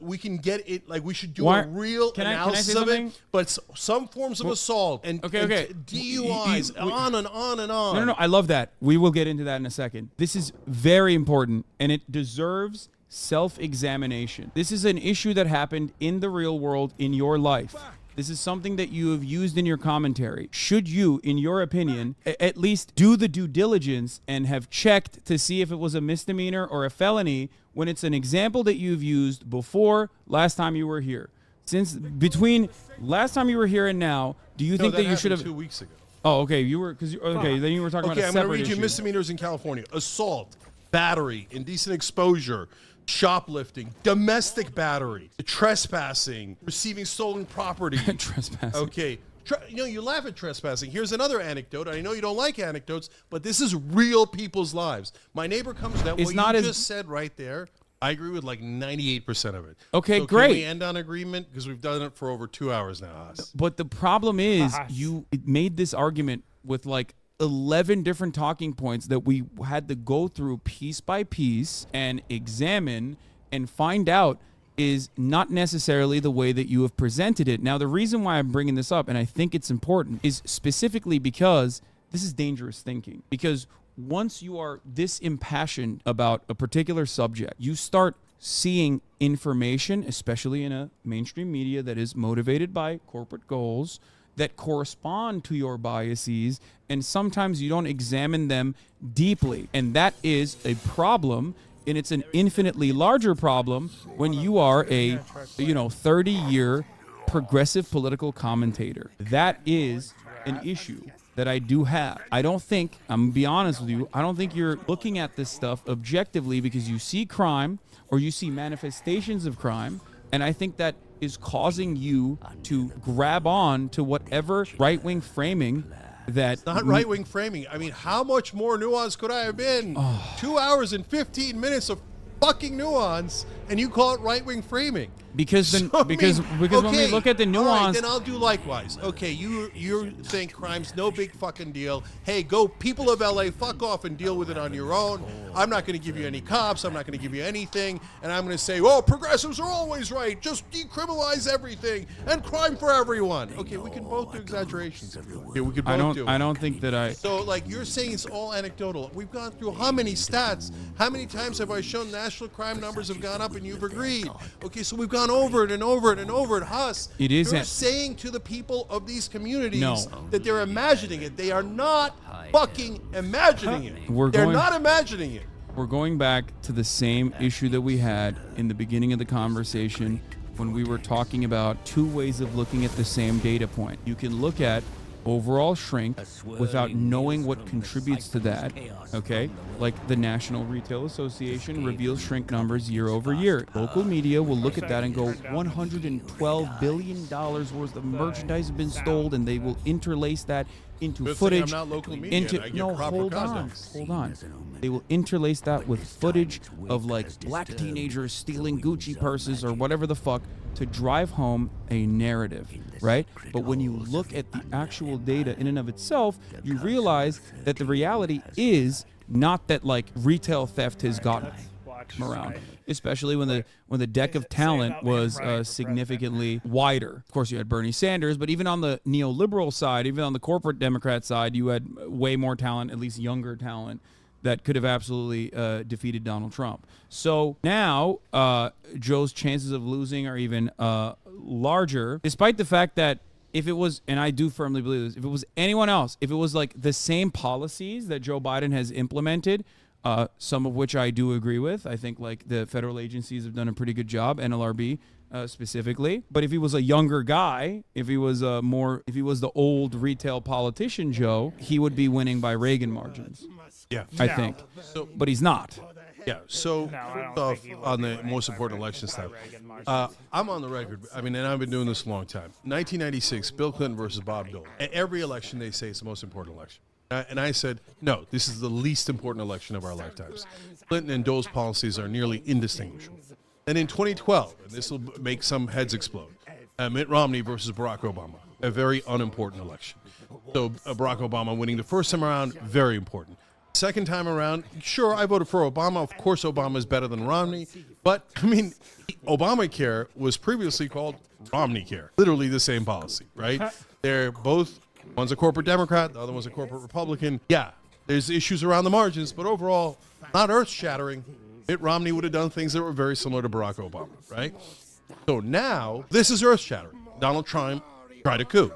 we can get it, like we should do a real analysis of it, but some forms of assault and DUIs, on and on and on. No, I love that. We will get into that in a second. This is very important, and it deserves self-examination. This is an issue that happened in the real world in your life. This is something that you have used in your commentary. Should you, in your opinion, at least do the due diligence and have checked to see if it was a misdemeanor or a felony when it's an example that you've used before last time you were here? Since between last time you were here and now, do you think that you should have 2 weeks ago? Oh, okay. Then you were talking about a separate issue. I'm going to read you misdemeanors in California: assault, battery, indecent exposure, shoplifting, domestic battery, trespassing, receiving stolen property. Trespassing. Okay. You laugh at trespassing. Here's another anecdote. I know you don't like anecdotes, but this is real people's lives. My neighbor comes down. What you just said right there, I agree with like 98% of it. Okay, so great. Can we end on agreement? Because we've done it for over 2 hours now, Haas. But the problem is you made this argument with like 11 different talking points that we had to go through piece by piece and examine and find out is not necessarily the way that you have presented it. Now, the reason why I'm bringing this up, and I think it's important, is specifically because this is dangerous thinking. Because once you are this impassioned about a particular subject, you start seeing information, especially in a mainstream media that is motivated by corporate goals, that correspond to your biases, and sometimes you don't examine them deeply. And that is a problem, and it's an infinitely larger problem when you are a 30-year progressive political commentator. That is an issue that I do have. I'm gonna be honest with you, I don't think you're looking at this stuff objectively because you see crime or you see manifestations of crime, and I think that is causing you to grab on to whatever right-wing framing that... It's not right-wing framing. I mean, how much more nuance could I have been? 2 hours and 15 minutes of fucking nuance, and you call it right-wing framing. Because when we look at the nuance... All right, then I'll do likewise. Okay, you think crime's no big fucking deal. Hey, go, people of LA, fuck off and deal with it on your own. I'm not going to give you any cops. I'm not going to give you anything. And I'm going to say, oh, progressives are always right. Just decriminalize everything and crime for everyone. Okay, we can both do exaggerations. Okay, we could both do it. I don't think that I... So, like, you're saying it's all anecdotal. We've gone through how many stats? How many times have I shown national crime numbers have gone up and you've agreed? Okay, so we've gone over it and over it and over it. Huss, you're saying to the people of these communities that they're imagining it. They are not fucking imagining it. They're not imagining it. We're going back to the same issue that we had in the beginning of the conversation when we were talking about two ways of looking at the same data point. You can look at overall shrink without knowing what contributes to that, okay? Like the National Retail Association reveals shrink numbers year over year. Local media will look at that and go, $112 billion worth of merchandise has been stolen, and they will interlace that into Good footage. thing I'm not local media and I get proper hold context. on. They will interlace that with footage of like black teenagers stealing Gucci purses or whatever the fuck to drive home a narrative, right? But when you look at the actual data in and of itself, you realize that the reality is not that like retail theft has gotten around, especially when the deck of talent was significantly wider. Of course, you had Bernie Sanders, but even on the neoliberal side, even on the corporate Democrat side, you had way more talent, at least younger talent, that could have absolutely defeated Donald Trump. So now Joe's chances of losing are even larger, despite the fact that if it was, and I do firmly believe this, if it was anyone else, if it was like the same policies that Joe Biden has implemented, some of which I do agree with. I think like the federal agencies have done a pretty good job, NLRB specifically. But if he was a younger guy, if he was the old retail politician Joe, he would be winning by Reagan margins. Yeah, I think. So, but he's not. Yeah. So on the most important election stuff, I'm on the record. I mean, and I've been doing this a long time. 1996, Bill Clinton versus Bob Dole. At every election, they say it's the most important election. And I said, no, this is the least important election of our lifetimes. Clinton and Dole's policies are nearly indistinguishable. And in 2012, and this will make some heads explode, Mitt Romney versus Barack Obama, a very unimportant election. So Barack Obama winning the first time around, very important. Second time around, sure, I voted for Obama. Of course, Obama is better than Romney. But, I mean, Obamacare was previously called Romneycare. Literally the same policy, right? They're both, one's a corporate Democrat, the other one's a corporate Republican. Yeah, there's issues around the margins, but overall, not earth-shattering. Mitt Romney would have done things that were very similar to Barack Obama, right? So now, this is earth-shattering. Donald Trump tried a coup.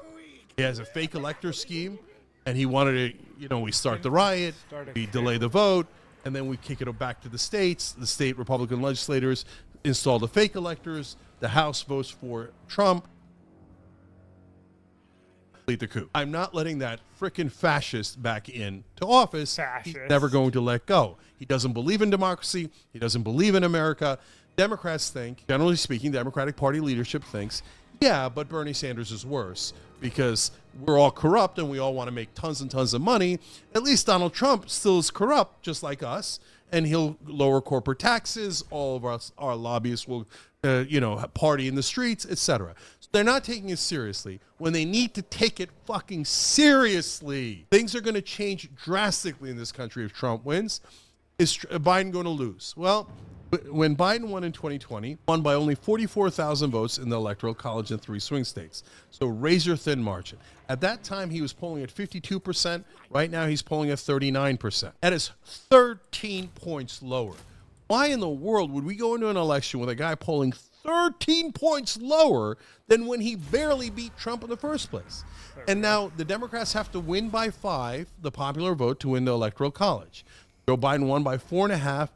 He has a fake elector scheme, and he wanted to, we start the riot, we delay the vote, and then we kick it back to the states. The state Republican legislators install the fake electors. The House votes for Trump. The coup. I'm not letting that frickin' fascist back into office. He's never going to let go. He doesn't believe in democracy. He doesn't believe in America. Democrats think, generally speaking, Democratic Party leadership thinks, yeah, but Bernie Sanders is worse because we're all corrupt and we all want to make tons and tons of money. At least Donald Trump still is corrupt, just like us, and he'll lower corporate taxes. All of us, our lobbyists will, party in the streets, etc. So they're not taking it seriously when they need to take it fucking seriously. Things are going to change drastically in this country if Trump wins. Is Biden going to lose? Well, when Biden won in 2020, won by only 44,000 votes in the Electoral College in 3 swing states. So razor-thin margin. At that time, he was polling at 52%. Right now, he's polling at 39%. That is 13 points lower. Why in the world would we go into an election with a guy polling 13 points lower than when he barely beat Trump in the first place? And now the Democrats have to win by 5, the popular vote, to win the Electoral College. Joe Biden won by 4.5.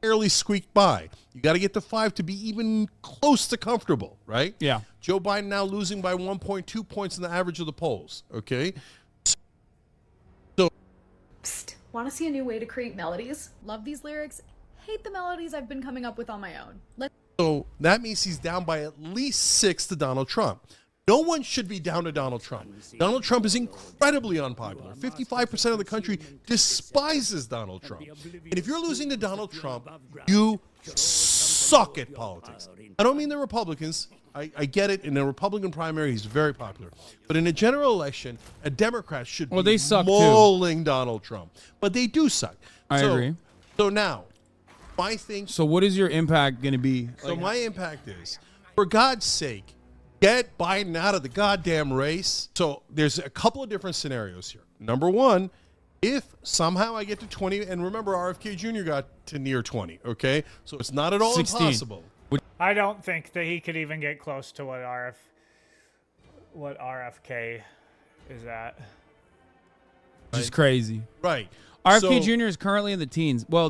Barely squeaked by. You got to get to 5 to be even close to comfortable, right? Yeah. Joe Biden now losing by 1.2 points in the average of the polls, okay? So, Psst. Want to see a new way to create melodies? Love these lyrics. Hate the melodies I've been coming up with on my own. So that means he's down by at least 6 to Donald Trump. No one should be down to Donald Trump. Donald Trump is incredibly unpopular. 55% of the country despises Donald Trump. And if you're losing to Donald Trump, you suck at politics. I don't mean the Republicans. I get it. In a Republican primary, he's very popular. But in a general election, a Democrat should be mauling Donald Trump. But they do suck. I agree. So now, my thing... So what is your impact going to be? So my impact is, for God's sake, get Biden out of the goddamn race. So there's a couple of different scenarios here. Number one, if somehow I get to 20, and remember RFK Jr. got to near 20, okay? So it's not at all 16. impossible. I don't think that he could even get close to what RFK is at. Just crazy. Right. RFK Jr. is currently in the teens. Well,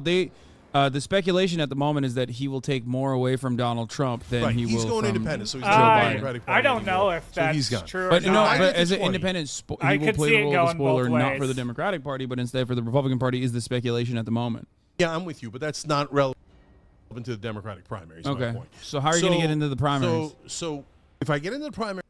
The speculation at the moment is that he will take more away from Donald Trump than he will He's going from independent, so he's Joe not Biden. Democratic Party I don't know anymore. if So he's that's gone. true or But no, not. but as an independent, I he will could play see the it role of a going both spoiler, not for the ways. Democratic Party, but instead for the Republican Party is the speculation at the moment. Yeah, I'm with you, but that's not relevant to the Democratic primaries. Okay. My point. So how are you going to get into the primaries? So if I get into the primaries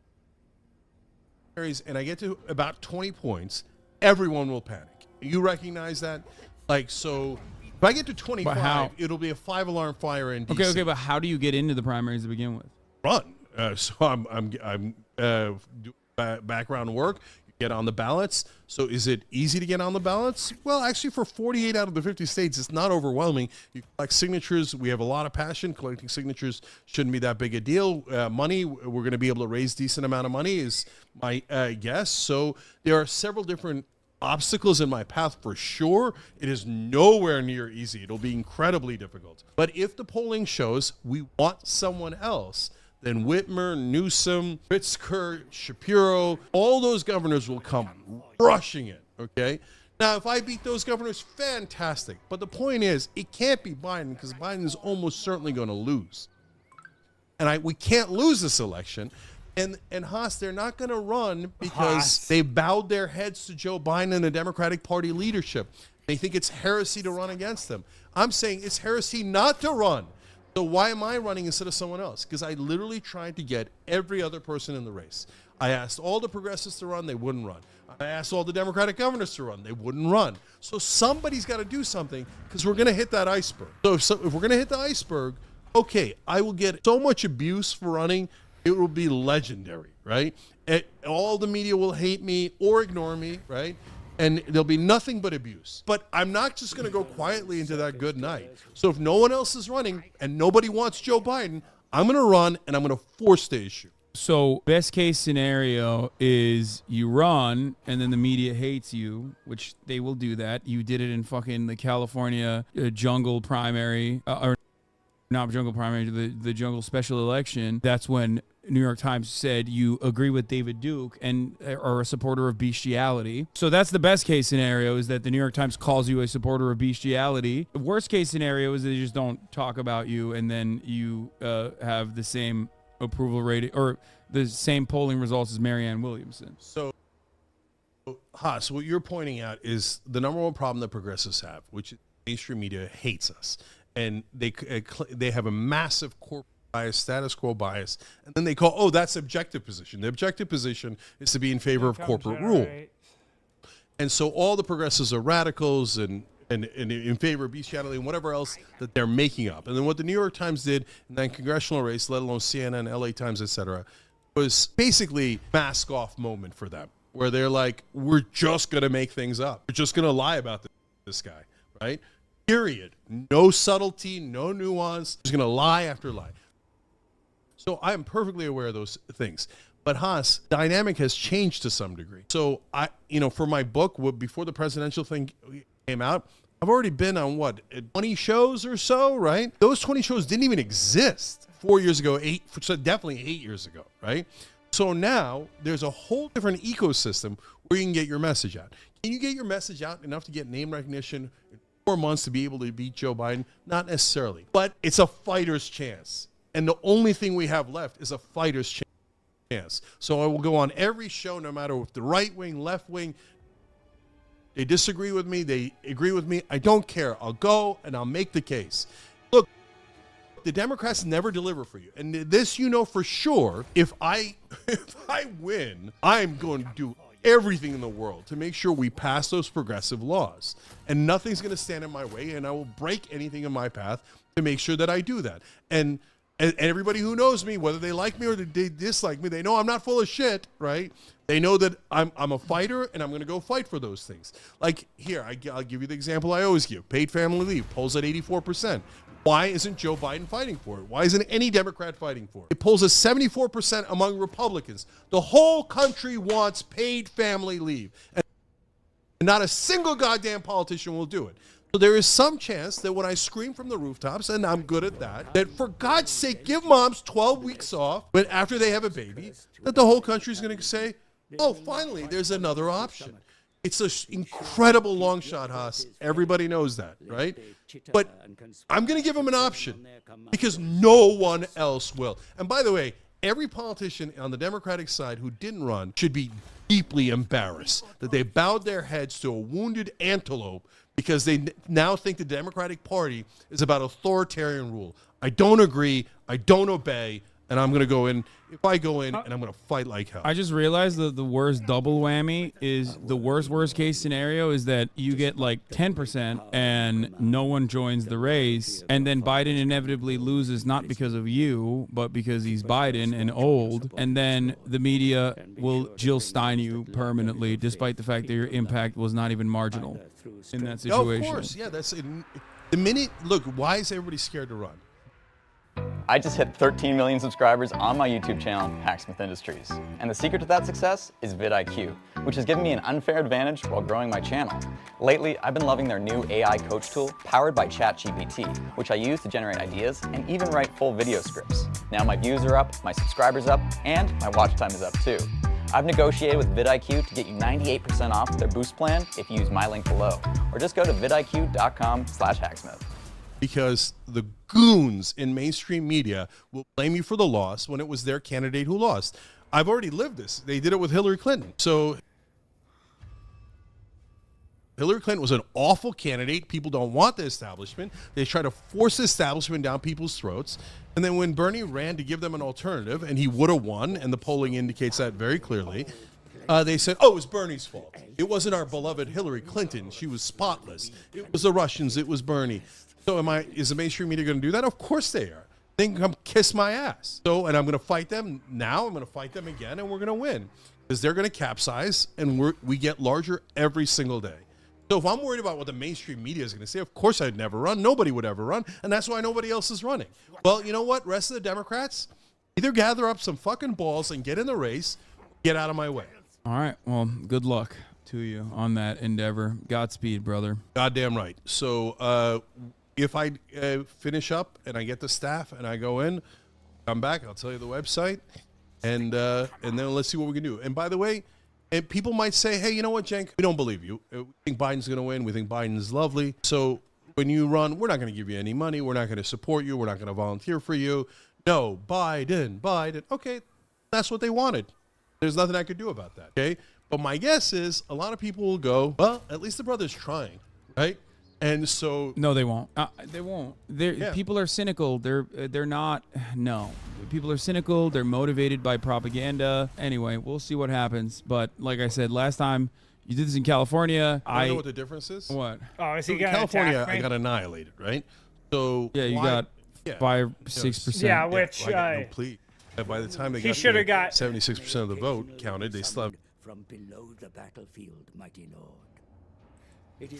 and I get to about 20 points, everyone will panic. You recognize that? Like, so if I get to 25, it'll be a 5-alarm fire in DC. Okay, but how do you get into the primaries to begin with? Run. So I'm do background work. Get on the ballots. So is it easy to get on the ballots? Well, actually, for 48 out of the 50 states, it's not overwhelming. You collect signatures. We have a lot of passion. Collecting signatures shouldn't be that big a deal. Money, we're going to be able to raise decent amount of money is my guess. So there are several different obstacles in my path for sure. It is nowhere near easy. It'll be incredibly difficult. But if the polling shows we want someone else, then Whitmer, Newsom, Pritzker, Shapiro, all those governors will come rushing in, okay? Now, if I beat those governors, fantastic. But the point is, it can't be Biden because Biden is almost certainly going to lose. And we can't lose this election. And Haas, they're not going to run because they bowed their heads to Joe Biden and the Democratic Party leadership. They think it's heresy to run against them. I'm saying it's heresy not to run. So why am I running instead of someone else? Because I literally tried to get every other person in the race. I asked all the progressives to run, they wouldn't run. I asked all the Democratic governors to run, they wouldn't run. So somebody's got to do something because we're going to hit that iceberg. So if we're going to hit the iceberg, okay, I will get so much abuse for running, it will be legendary, right? All the media will hate me or ignore me, right? And there'll be nothing but abuse. But I'm not just going to go quietly into that good night. So if no one else is running and nobody wants Joe Biden, I'm going to run and I'm going to force the issue. So best case scenario is you run and then the media hates you, which they will do that. You did it in fucking the California jungle primary, or not jungle primary, the jungle special election. That's when New York Times said you agree with David Duke and are a supporter of bestiality. So that's the best case scenario, is that the New York Times calls you a supporter of bestiality. The worst case scenario is they just don't talk about you and then you have the same approval rating or the same polling results as Marianne Williamson. So, Haas, what you're pointing out is the number one problem that progressives have, which mainstream media hates us. And they have a massive corporate bias, status quo bias, and then they call, that's objective position. The objective position is to be in favor of corporate rule. And so all the progressives are radicals and in favor of bestiality and whatever else that they're making up. And then what the New York Times did in that congressional race, let alone CNN, LA Times, etc., was basically mask off moment for them, where they're like, we're just going to make things up. We're just going to lie about this guy, right? Period. No subtlety, no nuance. Just going to lie after lie. So I am perfectly aware of those things. But Haas, dynamic has changed to some degree. So for my book, before the presidential thing came out, I've already been on 20 shows or so, right? Those 20 shows didn't even exist 4 years ago, definitely 8 years ago, right? So now there's a whole different ecosystem where you can get your message out. Can you get your message out enough to get name recognition in 4 months to be able to beat Joe Biden? Not necessarily, but it's a fighter's chance. And the only thing we have left is a fighter's chance. So I will go on every show, no matter if the right wing, left wing, they disagree with me, they agree with me. I don't care. I'll go and I'll make the case. Look, the Democrats never deliver for you. And this, for sure, if I win, I'm going to do everything in the world to make sure we pass those progressive laws. And nothing's going to stand in my way, and I will break anything in my path to make sure that I do that. And everybody who knows me, whether they like me or they dislike me, they know I'm not full of shit, right? They know that I'm a fighter, and I'm going to go fight for those things. Like here, I'll give you the example I always give. Paid family leave polls at 84%. Why isn't Joe Biden fighting for it? Why isn't any Democrat fighting for it? It polls at 74% among Republicans. The whole country wants paid family leave, and not a single goddamn politician will do it. So there is some chance that when I scream from the rooftops, and I'm good at that for God's sake, give moms 12 weeks off, but after they have a baby, that the whole country is going to say, oh, finally, there's another option. It's an incredible long shot, Haas. Everybody knows that, right? But I'm going to give him an option because no one else will. And by the way, every politician on the Democratic side who didn't run should be deeply embarrassed that they bowed their heads to a wounded antelope because they now think the Democratic Party is about authoritarian rule. I don't agree. I don't obey. And I'm going to go in. If I go in, and I'm going to fight like hell. I just realized that the worst double whammy is the worst case scenario is that you get like 10% and no one joins the race. And then Biden inevitably loses not because of you, but because he's Biden and old. And then the media will Jill Stein you permanently, despite the fact that your impact was not even marginal in that situation. Of course. Yeah, that's it. The minute, look, why is everybody scared to run? I just hit 13 million subscribers on my YouTube channel, Hacksmith Industries. And the secret to that success is vidIQ, which has given me an unfair advantage while growing my channel. Lately, I've been loving their new AI coach tool powered by ChatGPT, which I use to generate ideas and even write full video scripts. Now my views are up, my subscribers up, and my watch time is up too. I've negotiated with vidIQ to get you 98% off their boost plan if you use my link below, or just go to vidiq.com/hacksmith. Because the goons in mainstream media will blame you for the loss when it was their candidate who lost. I've already lived this. They did it with Hillary Clinton. So Hillary Clinton was an awful candidate. People don't want the establishment. They try to force the establishment down people's throats. And then when Bernie ran to give them an alternative, and he would have won, and the polling indicates that very clearly, they said, oh, it was Bernie's fault. It wasn't our beloved Hillary Clinton. She was spotless. It was the Russians. It was Bernie. So is the mainstream media going to do that? Of course they are. They can come kiss my ass. So, and I'm going to fight them now. I'm going to fight them again, and we're going to win because they're going to capsize, and we get larger every single day. So if I'm worried about what the mainstream media is going to say, of course I'd never run. Nobody would ever run, and that's why nobody else is running. Well, you know what? Rest of the Democrats, either gather up some fucking balls and get in the race, get out of my way. All right. Well, good luck to you on that endeavor. Godspeed, brother. Goddamn right. So, if I finish up and I get the staff and I go in, come back, I'll tell you the website, and then let's see what we can do. And by the way, and people might say, hey, you know what, Cenk? We don't believe you. We think Biden's going to win. We think Biden's lovely. So when you run, we're not going to give you any money. We're not going to support you. We're not going to volunteer for you. No, Biden. Okay, that's what they wanted. There's nothing I could do about that, okay? But my guess is a lot of people will go, well, at least the brother's trying, right? And so no, they won't. They won't. People are cynical. They're not. No, people are cynical. They're motivated by propaganda. Anyway, we'll see what happens. But like I said last time, you did this in California. I know what the difference is. What? Oh, is he in California? I got annihilated, right? So yeah, you got 5-6%. Yeah, which complete. By the time they got 76% of the vote counted, they still have. From below the battlefield, mighty lord.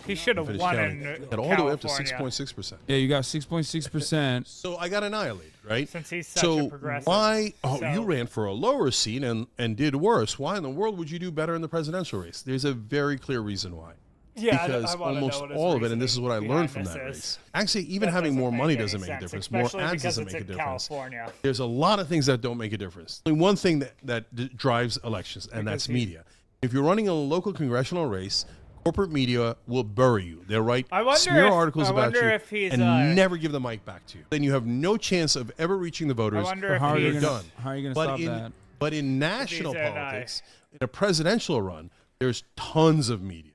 He should have won in California. All the way up to 6.6%. Yeah, you got 6.6%. So I got annihilated, right? Since he's such a progressive. Why? Oh, you ran for a lower seat and did worse. Why in the world would you do better in the presidential race? There's a very clear reason why. Yeah, because almost all of it, and this is what I learned from that race. Actually, even having more money doesn't make a difference. More ads doesn't make a difference. California. There's a lot of things that don't make a difference. Only one thing that drives elections, and that's media. If you're running a local congressional race, corporate media will bury you. They'll write smear articles about you and never give the mic back to you. Then you have no chance of ever reaching the voters. How are you going to stop that? But in national politics, in a presidential run, there's tons of media.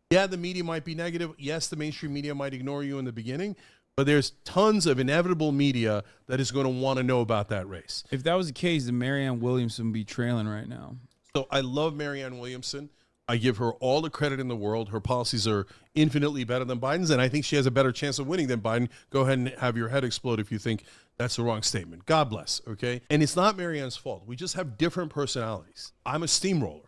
Yeah, the media might be negative. Yes, the mainstream media might ignore you in the beginning, but there's tons of inevitable media that is going to want to know about that race. If that was the case, then Marianne Williamson would be trailing right now. So I love Marianne Williamson. I give her all the credit in the world. Her policies are infinitely better than Biden's, and I think she has a better chance of winning than Biden. Go ahead and have your head explode if you think that's the wrong statement. God bless, okay? And it's not Marianne's fault. We just have different personalities. I'm a steamroller.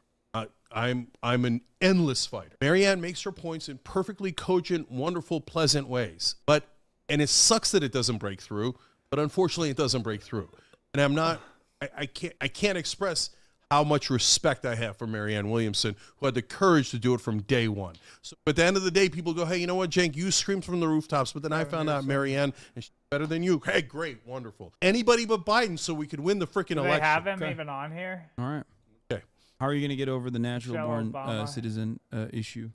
I'm an endless fighter. Marianne makes her points in perfectly cogent, wonderful, pleasant ways. And it sucks that it doesn't break through, but unfortunately it doesn't break through. And I can't express how much respect I have for Marianne Williamson, who had the courage to do it from day one. So at the end of the day, people go, hey, you know what, Cenk, you screamed from the rooftops, but then I found out Marianne, and she's better than you. Hey, great, wonderful. Anybody but Biden so we could win the freaking election. They have him even on here? All right. Okay. How are you going to get over the Michelle natural-born Obama. citizen issue?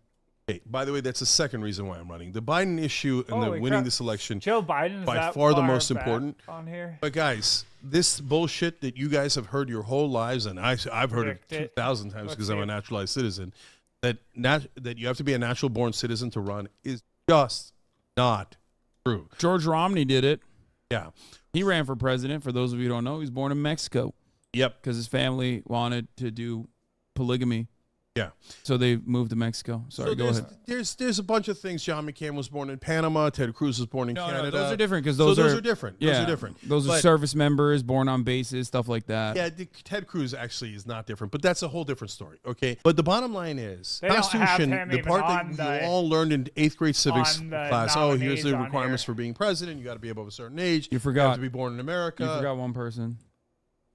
Hey, by the way, that's the second reason why I'm running. The Biden issue and the Holy winning crap. this election Joe Biden is by that far the far most back important. on here. But guys, this bullshit that you guys have heard your whole lives, and I've heard it Predict it. 2,000 times Let's because see I'm a it. naturalized citizen, that you have to be a natural-born citizen to run is just not true. George Romney did it. Yeah. He ran for president. For those of you who don't know, he was born in Mexico. Yep. Because his family wanted to do polygamy. Yeah. So they moved to Mexico. Sorry, So go ahead. There's a bunch of things. John McCain was born in Panama. Ted Cruz was born in No, Canada. those are different because So those are different. Yeah, Those are different. Those are But- service members, born on bases, stuff like that. Yeah, Ted Cruz actually is not different, but that's a whole different story. Okay, but the bottom line is They don't have Constitution, him the even part on that the- you all learned in 8th grade civics on the class. Oh, here's the nominees on requirements here. for being president. You got to be above a certain age. You You forgot. have to be born in America. You forgot one person.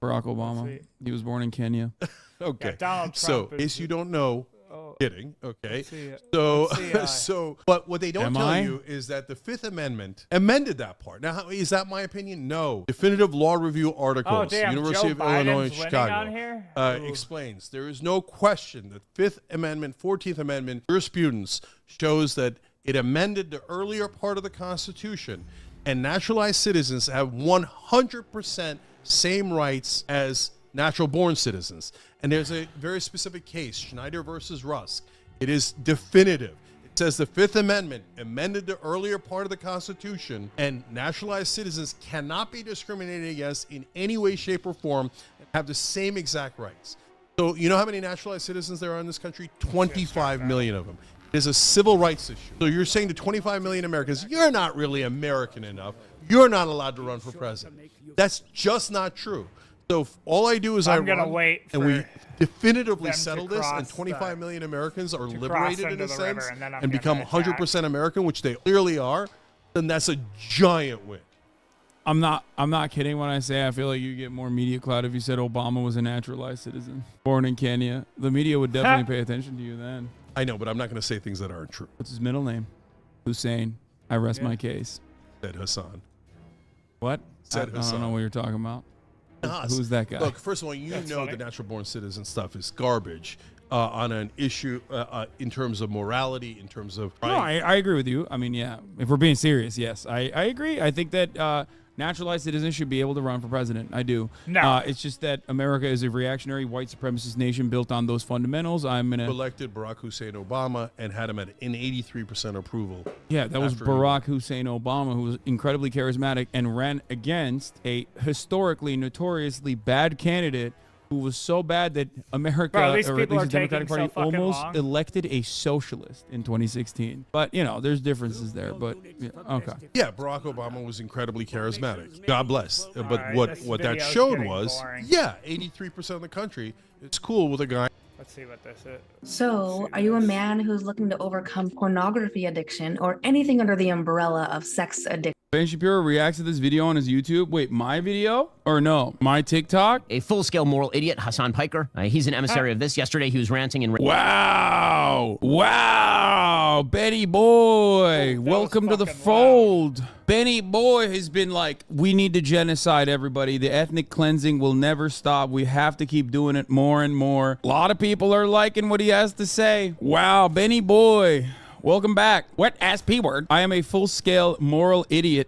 Barack Obama. see. He was born in Kenya. Okay. Yeah, Donald So, Trump in is- case you don't know, Oh. kidding. Okay. Let's see it. So, Let's see, but what they don't Am tell I? you is that the Fifth Amendment amended that part. Now, is that my opinion? No. Definitive law review articles, Oh, damn, University Joe of Illinois in Biden's winning Chicago, on here? Ooh. explains there is no question that Fifth Amendment, 14th Amendment jurisprudence shows that it amended the earlier part of the Constitution, and naturalized citizens have 100% same rights as natural-born citizens. And there's a very specific case, Schneider versus Rusk. It is definitive. It says the Fifth Amendment amended the earlier part of the Constitution, and naturalized citizens cannot be discriminated against in any way, shape, or form and have the same exact rights. So you know how many naturalized citizens there are in this country? 25 million of them. It is a civil rights issue. So you're saying to 25 million Americans, you're not really American enough. You're not allowed to run for president. That's just not true. So all I do is I'm I gonna run, wait and for we definitively them to settle this, and cross 25 the- million Americans are to cross liberated in into a the river, sense and then I'm and become gonna 100% American, which they clearly are, then that's a giant win. I'm not kidding when I say I feel like you get more media clout if you said Obama was a naturalized citizen born in Kenya. The media would definitely pay attention to you then. I know, but I'm not going to say things that aren't true. What's his middle name? Hussein. I rest my case. Said Hassan. What? Said I don't Hassan. know what you're talking about. Nas. Who's that guy? Look, first of all, you That's know funny. the natural-born citizen stuff is garbage on an issue in terms of morality, in terms of No, I agree with you. I mean, yeah, if we're being serious, yes, I agree. I think that naturalized citizens should be able to run for president. I do. No. It's just that America is a reactionary white supremacist nation built on those fundamentals. I'm going to... elected Barack Hussein Obama and had him at an 83% approval. Yeah, that was after he- Barack Hussein Obama, who was incredibly charismatic and ran against a historically, notoriously bad candidate who was so bad that America, Bro, these or at people least are the Democratic taking so Party, fucking almost long. elected a socialist in 2016. But, you know, there's differences there. But, yeah, okay. Yeah, Barack Obama was incredibly charismatic. God bless. But Alright, what this that video's showed getting was, boring. yeah, 83% of the country, it's cool with a guy. Let's see what this is. So, are you a man who's looking to overcome pornography addiction or anything under the umbrella of sex addiction? Ben Shapiro reacts to this video on his YouTube. Wait, my video? Or no, my TikTok? A full-scale moral idiot, Hassan Piker. He's an emissary of this. Yesterday, he was ranting and... Wow! Wow! Benny Boy! Welcome to the fold. Benny Boy has been like, we need to genocide everybody. The ethnic cleansing will never stop. We have to keep doing it more and more. A lot of people are liking what he has to say. Wow, Benny Boy. Welcome back. Wet ass P word. I am a full-scale moral idiot.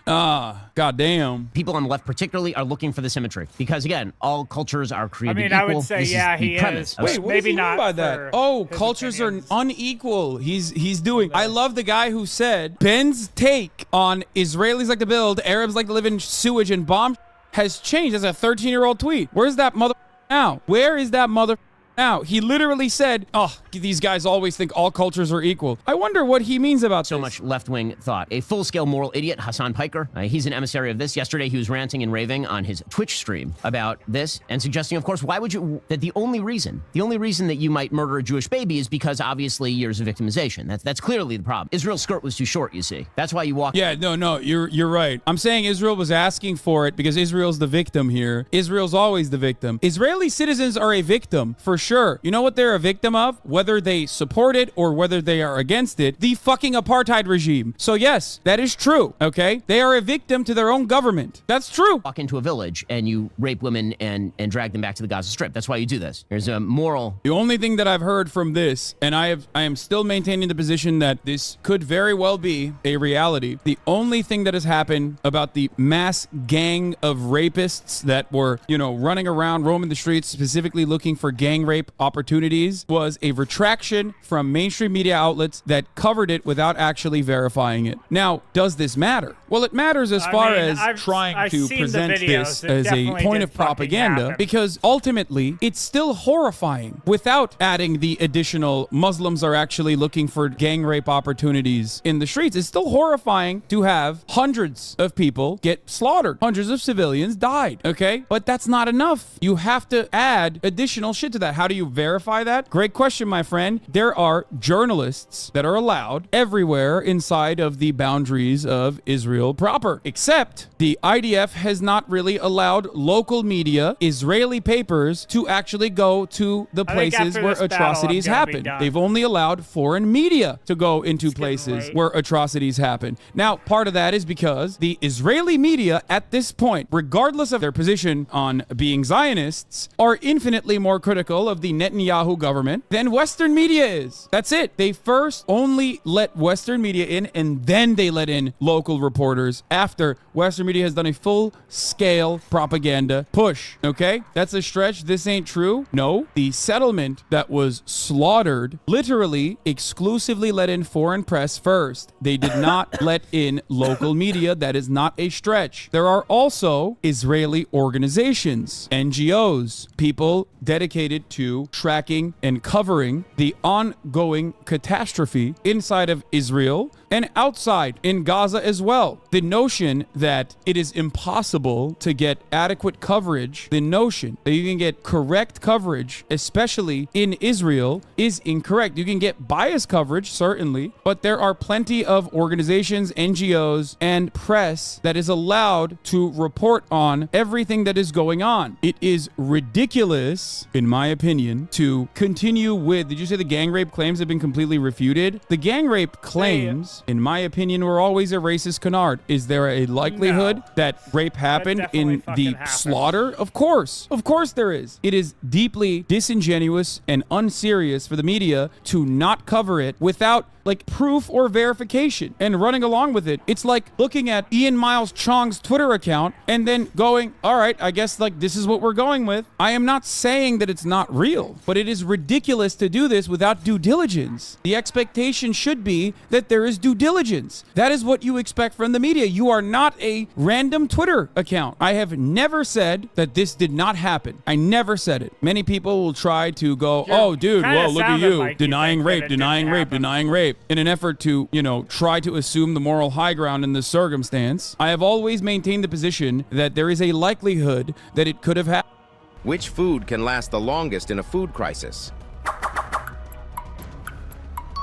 Goddamn. People on the left particularly are looking for the symmetry. Because, again, all cultures are created equal. I would say, This yeah, is the he premise is. of- Wait, what Maybe does he mean not by for that? Oh, his cultures opinions. are unequal. He's doing. I love the guy who said Ben's take on Israelis like to build, Arabs like to live in sewage and bomb has changed. That's a 13-year-old tweet. Where's that mother now? Where is that mother now? He literally said, "Oh, these guys always think all cultures are equal." I wonder what he means about so much left-wing thought. A full-scale moral idiot, Hassan Piker. He's an emissary of this. Yesterday, he was ranting and raving on his Twitch stream about this and suggesting, of course, why would you, that the only reason that you might murder a Jewish baby is because obviously years of victimization. That's clearly the problem. Israel's skirt was too short, you see. That's why you walk. Yeah, no, you're right. I'm saying Israel was asking for it because Israel's the victim here. Israel's always the victim. Israeli citizens are a victim for sure. You know what they're a victim of? Whether they support it or whether they are against it, the fucking apartheid regime. So yes, that is true, okay? They are a victim to their own government. That's true. Walk into a village and you rape women and drag them back to the Gaza Strip. That's why you do this. There's a moral. The only thing that I've heard from this, and I am still maintaining the position that this could very well be a reality. The only thing that has happened about the mass gang of rapists that were, running around, roaming the streets, specifically looking for gang rape opportunities, was a retraction from mainstream media outlets that covered it without actually verifying it. Now, does this matter? Well, it matters as far as trying to present this as a point of propaganda, because ultimately it's still horrifying without adding the additional Muslims are actually looking for gang rape opportunities in the streets. It's still horrifying to have hundreds of people get slaughtered. Hundreds of civilians died, okay? But that's not enough. You have to add additional shit to that. How do you verify that? Great question, my friend. There are journalists that are allowed everywhere inside of the boundaries of Israel proper, except the IDF has not really allowed local media, Israeli papers, to actually go to the places where atrocities happen. They've only allowed foreign media to go into places where atrocities happen. Now, part of that is because the Israeli media at this point, regardless of their position on being Zionists, are infinitely more critical of the Netanyahu government than Western media is. That's it. They first only let Western media in, and then they let in local reporters after Western media has done a full-scale propaganda push, okay? That's a stretch. This ain't true. No. The settlement that was slaughtered literally exclusively let in foreign press first. They did not let in local media. That is not a stretch. There are also Israeli organizations, NGOs, people dedicated to tracking and covering the ongoing catastrophe inside of Israel and outside in Gaza as well. The notion that it is impossible to get adequate coverage, the notion that you can get correct coverage, especially in Israel, is incorrect. You can get biased coverage, certainly, but there are plenty of organizations, NGOs, and press that is allowed to report on everything that is going on. It is ridiculous, in my opinion, to continue with, did you say the gang rape claims have been completely refuted? The gang rape claims, in my opinion, were always a racist canard. Is there a likelihood that rape happened in the slaughter? Of course. Of course there is. It is deeply disingenuous and unserious for the media to not cover it without proof or verification and running along with it. It's like looking at Ian Miles Chong's Twitter account and then going, all right, I guess this is what we're going with. I am not saying that it's not real, but it is ridiculous to do this without due diligence. The expectation should be that there is due diligence. That is what you expect from the media. You are not a random Twitter account. I have never said that this did not happen. I never said it. Many people will try to go, oh, dude, well, look at you, denying rape, denying rape, denying rape, in an effort to, try to assume the moral high ground in this circumstance. I have always maintained the position that there is a likelihood that it could have happened. Which food can last the longest in a food crisis?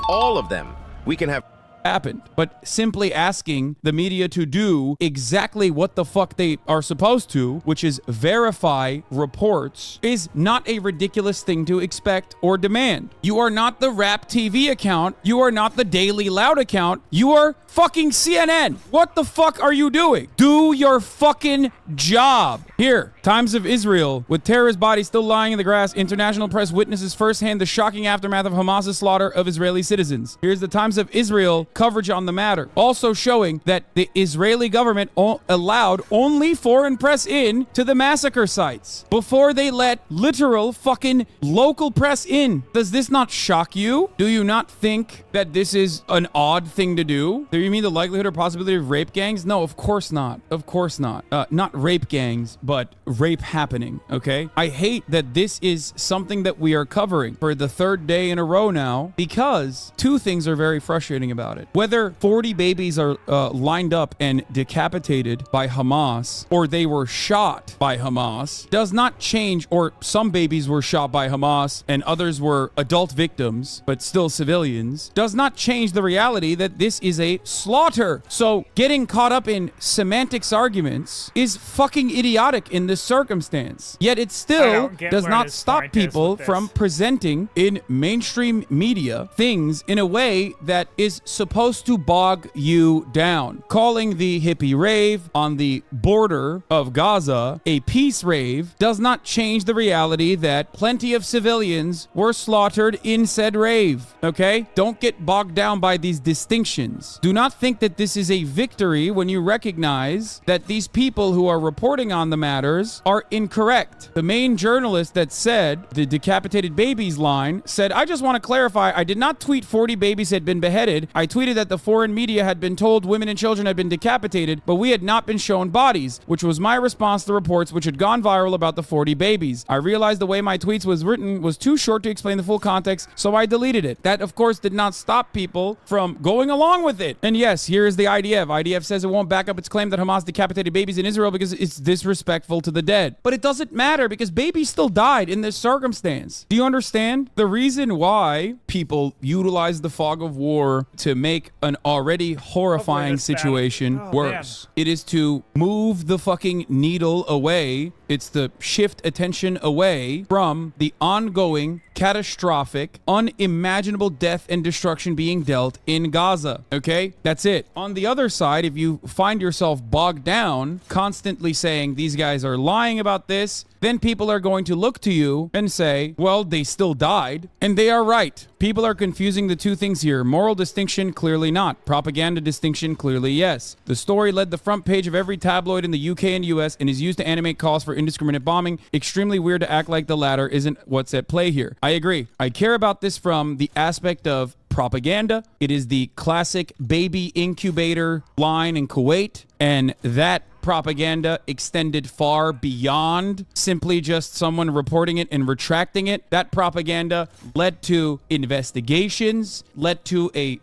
All of them. We can have happened, but simply asking the media to do exactly what the fuck they are supposed to, which is verify reports, is not a ridiculous thing to expect or demand. You are not the Rap TV account. You are not the Daily Loud account. You are fucking CNN. What the fuck are you doing? Do your fucking job. Here, Times of Israel. With terrorist bodies still lying in the grass, international press witnesses firsthand the shocking aftermath of Hamas's slaughter of Israeli citizens. Here's the Times of Israel coverage on the matter, also showing that the Israeli government allowed only foreign press in to the massacre sites before they let literal fucking local press in. Does this not shock you? Do you not think that this is an odd thing to do? Do you mean the likelihood or possibility of rape gangs? No, of course not. Of course not. Not rape gangs, but rape happening, okay? I hate that this is something that we are covering for the third day in a row now, because two things are very frustrating about it. it. Whether 40 babies are lined up and decapitated by Hamas, or they were shot by Hamas, does not change, or some babies were shot by Hamas and others were adult victims, but still civilians, does not change the reality that this is a slaughter. So getting caught up in semantics arguments is fucking idiotic in this circumstance. Yet it still does not stop people from presenting in mainstream media things in a way that is supposed to bog you down. Calling the hippie rave on the border of Gaza a peace rave does not change the reality that plenty of civilians were slaughtered in said rave. Okay? Don't get bogged down by these distinctions. Do not think that this is a victory when you recognize that these people who are reporting on the matters are incorrect. The main journalist that said the decapitated babies line said, I just want to clarify, I did not tweet 40 babies had been beheaded. I tweeted that the foreign media had been told women and children had been decapitated, but we had not been shown bodies, which was my response to reports which had gone viral about the 40 babies. I realized the way my tweets was written was too short to explain the full context, so I deleted it. That, of course, did not stop people from going along with it. And yes, here is the IDF. IDF says it won't back up its claim that Hamas decapitated babies in Israel because it's disrespectful to the dead. But it doesn't matter because babies still died in this circumstance. Do you understand? The reason why people utilize the fog of war to make an already horrifying situation worse. It is to move the fucking needle away. It's to shift attention away from the ongoing, catastrophic, unimaginable death and destruction being dealt in Gaza. Okay? That's it. On the other side, if you find yourself bogged down, constantly saying these guys are lying about this, then people are going to look to you and say, well, they still died. And they are right. People are confusing the two things here. Moral distinction, clearly not. Propaganda distinction, clearly yes. The story led the front page of every tabloid in the UK and US and is used to animate calls for indiscriminate bombing. Extremely weird to act like the latter isn't what's at play here. I agree. I care about this from the aspect of propaganda. It is the classic baby incubator line in Kuwait, and that propaganda extended far beyond simply just someone reporting it and retracting it. That propaganda led to investigations, led to a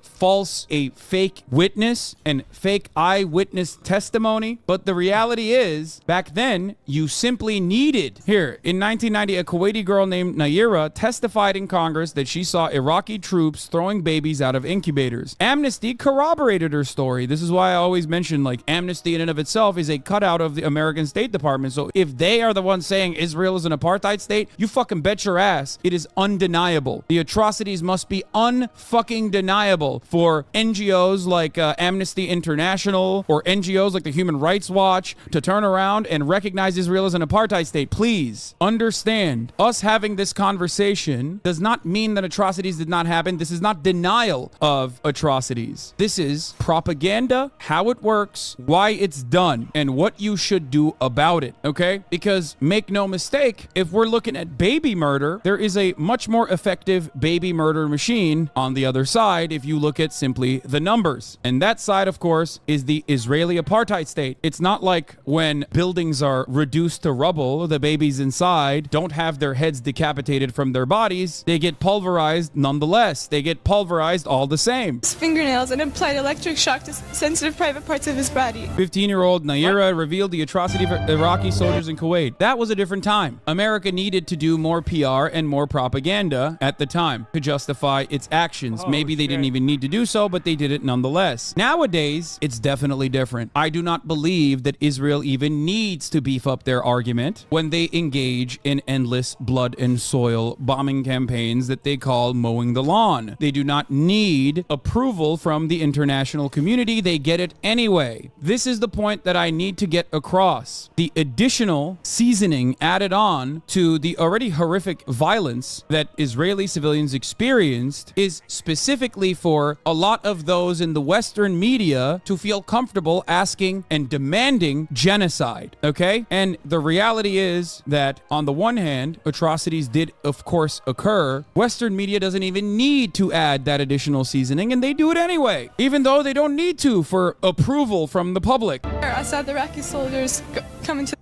fake witness and fake eyewitness testimony. But the reality is, back then, you simply needed. Here, in 1990, a Kuwaiti girl named Naira testified in Congress that she saw Iraqi troops throwing babies out of incubators. Amnesty corroborated her story. This is why I always mention, like, Amnesty in and of itself is a cutout of the American State Department. So if they are the ones saying Israel is an apartheid state, you fucking bet your ass it is undeniable. The atrocities must be unfucking deniable for NGOs like Amnesty International or NGOs like the Human Rights Watch to turn around and recognize Israel as an apartheid state. Please understand, us having this conversation does not mean that atrocities did not happen. This is not denial of atrocities. This is propaganda, how it works, why it's done, and what you should do about it, okay? Because make no mistake, if we're looking at baby murder, there is a much more effective baby murder machine on the other side if you look at simply the numbers. And that side, of course, is the Israeli apartheid state. It's not like when buildings are reduced to rubble, the babies inside don't have their heads decapitated from their bodies. They get pulverized nonetheless. They get pulverized all the same. His fingernails and applied electric shock to sensitive private parts of his body. 15-year-old Naira revealed the atrocity of Iraqi soldiers in Kuwait. That was a different time. America needed to do more PR and more propaganda at the time to justify its actions. Maybe they didn't even need to do so, but they did it nonetheless. Nowadays, it's definitely different. I do not believe that Israel even needs to beef up their argument when they engage in endless blood and soil bombing campaigns that they call mowing the lawn. They do not need approval from the international community. They get it anyway. This is the point that I need to get across. The additional seasoning added on to the already horrific violence that Israeli civilians experienced is specifically for a lot of those in the Western media to feel comfortable asking and demanding genocide, okay? And the reality is that on the one hand, atrocities did of course occur. Western media doesn't even need to add that additional seasoning, and they do it anyway, even though they don't need to for approval from the public. I saw the Iraqi soldiers coming to.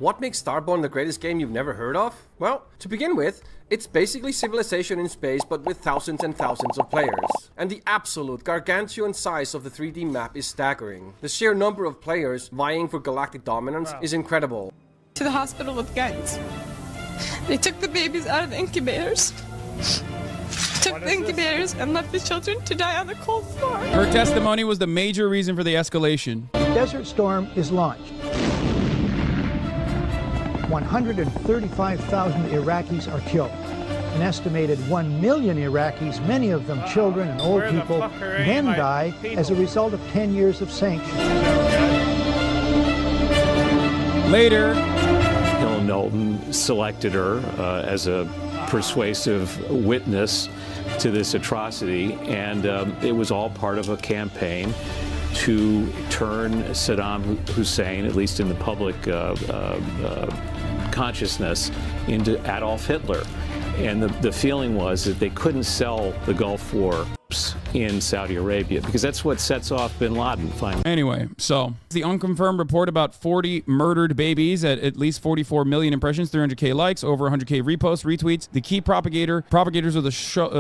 What makes Starborn the greatest game you've never heard of? Well, to begin with, it's basically Civilization in space but with thousands and thousands of players. And the absolute gargantuan size of the 3D map is staggering. The sheer number of players vying for galactic dominance is incredible. To the hospital with guns. They took the babies out of the incubators. Took the incubators and left the children to die on the cold floor. Her testimony was the major reason for the escalation. Desert Storm is launched. 135,000 Iraqis are killed. An estimated 1 million Iraqis, many of them children and old people, then die as a result of 10 years of sanctions. Later, Helen Knowlton selected her as a persuasive witness to this atrocity, and it was all part of a campaign to turn Saddam Hussein, at least in the public consciousness, into Adolf Hitler. And the feeling was that they couldn't sell the Gulf War in Saudi Arabia because that's what sets off bin Laden finally. Anyway, so the unconfirmed report about 40 murdered babies at least 44 million impressions, 300K likes, over 100K reposts, retweets. The key propagators of the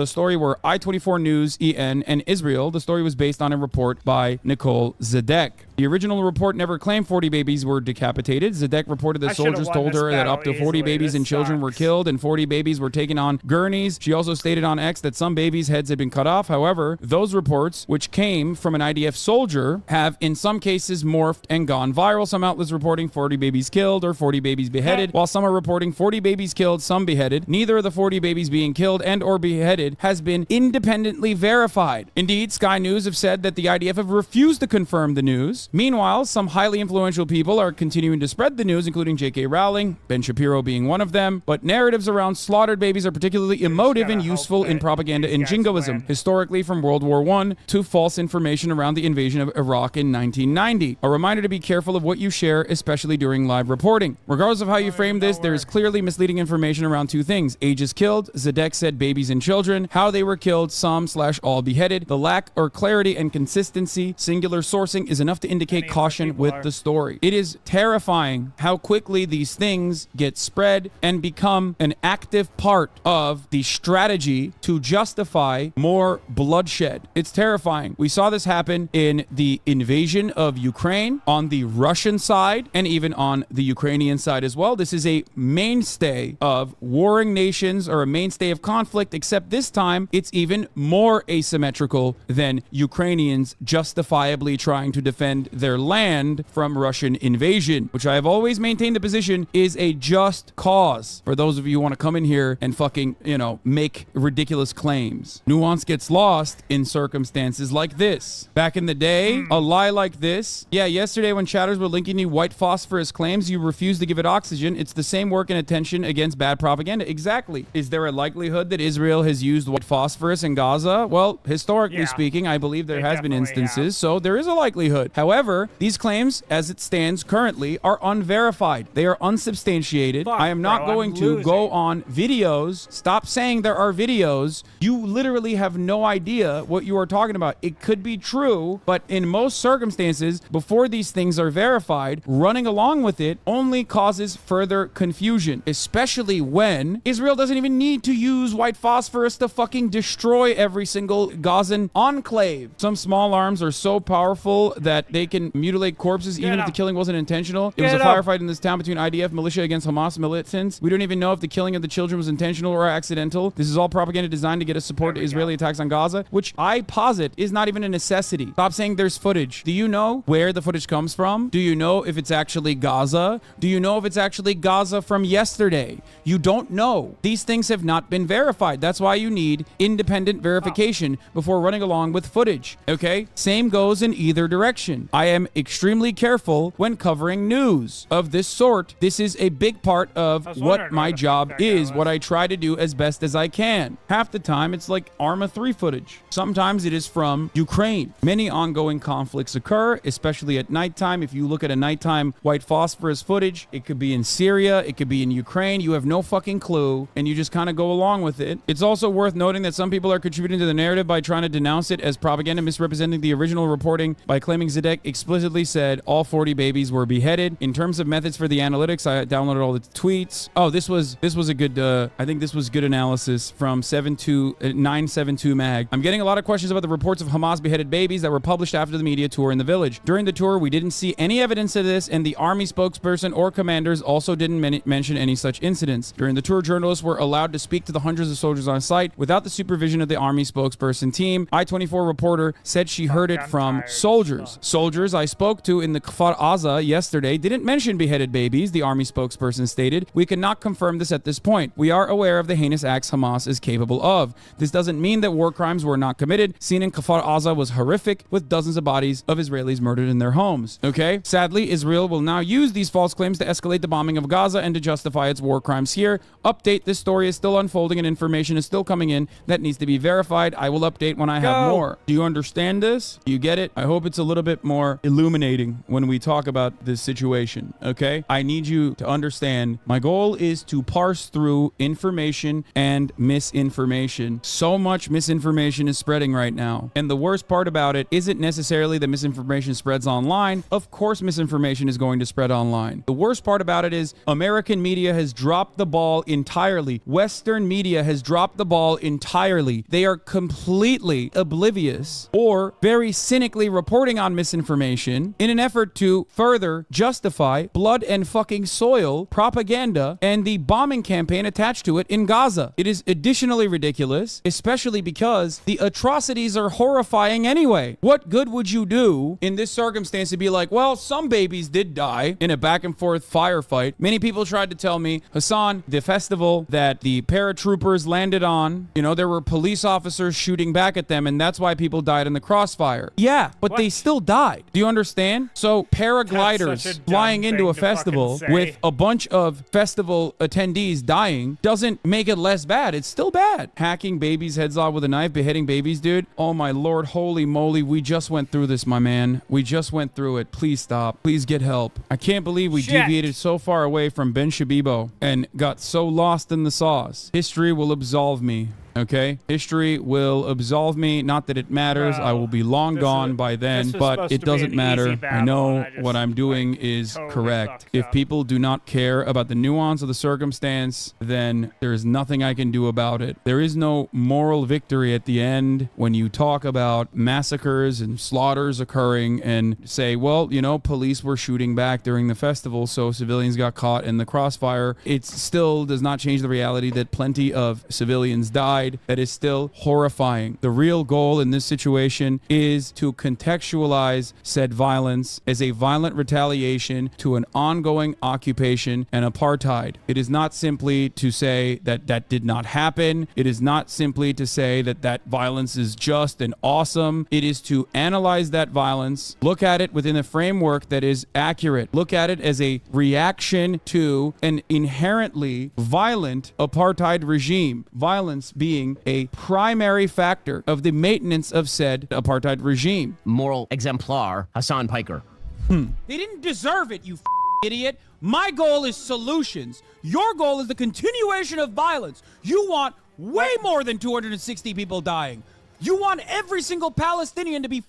story were I-24 News, EN, and Israel. The story was based on a report by Nicole Zedek. The original report never claimed 40 babies were decapitated. Zedek reported that soldiers told her that up to 40 babies and children were killed and 40 babies were taken on gurneys. She also stated on X that some babies' heads had been cut off. However, those reports, which came from an IDF soldier, have in some cases morphed and gone viral. Some outlets reporting 40 babies killed or 40 babies beheaded, while some are reporting 40 babies killed, some beheaded. Neither of the 40 babies being killed and or beheaded has been independently verified. Indeed, Sky News have said that the IDF have refused to confirm the news. Meanwhile, some highly influential people are continuing to spread the news, including J.K. Rowling, Ben Shapiro being one of them. But narratives around slaughtered babies are particularly emotive and useful in propaganda and jingoism, historically from World War I to false information around the invasion of Iraq in 1990. A reminder to be careful of what you share, especially during live reporting. Regardless of how you frame this, there is clearly misleading information around two things: ages killed, Zedek said babies and children, how they were killed, some/all beheaded. The lack or clarity and consistency, singular sourcing, is enough to indicate caution with the story. It is terrifying how quickly these things get spread and become an active part of the strategy to justify more bloodshed. It's terrifying. We saw this happen in the invasion of Ukraine on the Russian side and even on the Ukrainian side as well. This is a mainstay of warring nations, or a mainstay of conflict, except this time it's even more asymmetrical than Ukrainians justifiably trying to defend their land from Russian invasion, which I have always maintained the position is a just cause. For those of you who want to come in here and fucking, make ridiculous claims. Nuance gets lost in circumstances like this. Back in the day, a lie like this, yesterday when chatters were linking you white phosphorus claims, you refused to give it oxygen. It's the same work and attention against bad propaganda. Exactly. Is there a likelihood that Israel has used white phosphorus in Gaza? Well, historically speaking, I believe there has been instances, so there is a likelihood. However, these claims, as it stands currently, are unverified. They are unsubstantiated. I am not going to go on videos. Stop saying there are videos. You literally have no idea what you are talking about. It could be true, but in most circumstances, before these things are verified, running along with it only causes further confusion, especially when Israel doesn't even need to use white phosphorus to fucking destroy every single Gazan enclave. Some small arms are so powerful that they can mutilate corpses even if the killing wasn't intentional. It was a firefight in this town between IDF militia against Hamas militants. We don't even know if the killing of the children was intentional or accidental. This is all propaganda designed to get us support to Israeli attacks on Gaza, which I posit is not even a necessity. Stop saying there's footage. Do you know where the footage comes from? Do you know if it's actually Gaza? Do you know if it's actually Gaza from yesterday? You don't know. These things have not been verified. That's why you need independent verification before running along with footage. Okay? Same goes in either direction. I am extremely careful when covering news of this sort. This is a big part of what my job is, what I try to do as best as I can. Half the time, it's like Arma 3 footage. footage. Sometimes it is from Ukraine. Many ongoing conflicts occur, especially at nighttime. If you look at a nighttime white phosphorus footage, it could be in Syria, it could be in Ukraine. You have no fucking clue, and you just kind of go along with it. It's also worth noting that some people are contributing to the narrative by trying to denounce it as propaganda, misrepresenting the original reporting by claiming Zedek explicitly said all 40 babies were beheaded. In terms of methods for the analytics, I downloaded all the tweets. Oh, this was a good, I think this was good analysis from 972 Mag. I'm getting a lot of questions about the reports of Hamas beheaded babies that were published after the media tour in the village. During the tour, we didn't see any evidence of this, and the army spokesperson or commanders also didn't mention any such incidents. During the tour, journalists were allowed to speak to the hundreds of soldiers on site without the supervision of the army spokesperson team. I-24 reporter said she heard it from soldiers. Soldiers I spoke to in the Kfar Aza yesterday didn't mention beheaded babies, the army spokesperson stated. We cannot confirm this at this point. We are aware of the heinous acts Hamas is capable of. This doesn't mean that war crimes were not committed. Scene in Kfar Aza was horrific, with dozens of bodies of Israelis murdered in their homes. Okay? Sadly, Israel will now use these false claims to escalate the bombing of Gaza and to justify its war crimes here. Update, this story is still unfolding and information is still coming in that needs to be verified. I will update when I have more. Do you understand this? Do you get it? I hope it's a little bit more illuminating when we talk about this situation, okay? I need you to understand my goal is to parse through information and misinformation. So much misinformation is spreading right now. And the worst part about it isn't necessarily that misinformation spreads online. Of course, misinformation is going to spread online. The worst part about it is American media has dropped the ball entirely. Western media has dropped the ball entirely. They are completely oblivious or very cynically reporting on misinformation in an effort to further justify blood and fucking soil propaganda and the bombing campaign attached to it in Gaza. It is additionally ridiculous, especially because the atrocities are horrifying anyway. What good would you do in this circumstance to be like, well, some babies did die in a back and forth firefight? Many people tried to tell me, Hassan, the festival that the paratroopers landed on, you know, there were police officers shooting back at them, and that's why people died in the crossfire. Yeah, but they still died. Do you understand? So paragliders flying into a festival with a bunch of festival attendees dying doesn't make it less bad. It's still bad. Hacking babies' heads off with a knife, beheading babies, dude. Oh my lord, holy moly, we just went through this, my man. We just went through it. Please stop. Please get help. I can't believe we deviated so far away from Ben Shabibo and got so lost in the sauce. History will absolve me. Okay? History will absolve me. Not that it matters. I will be long gone by then, but it doesn't matter. I know what I'm doing is correct. If people do not care about the nuance of the circumstance, then there is nothing I can do about it. There is no moral victory at the end when you talk about massacres and slaughters occurring and say, well, you know, police were shooting back during the festival, so civilians got caught in the crossfire. It still does not change the reality that plenty of civilians died. That is still horrifying. The real goal in this situation is to contextualize said violence as a violent retaliation to an ongoing occupation and apartheid. It is not simply to say that that did not happen. It is not simply to say that that violence is just and awesome. It is to analyze that violence, look at it within a framework that is accurate, look at it as a reaction to an inherently violent apartheid regime. Violence being a primary factor of the maintenance of said apartheid regime. Moral exemplar, Hassan Piker. They didn't deserve it, you idiot. My goal is solutions. Your goal is the continuation of violence. You want way more than 260 people dying. You want every single Palestinian to be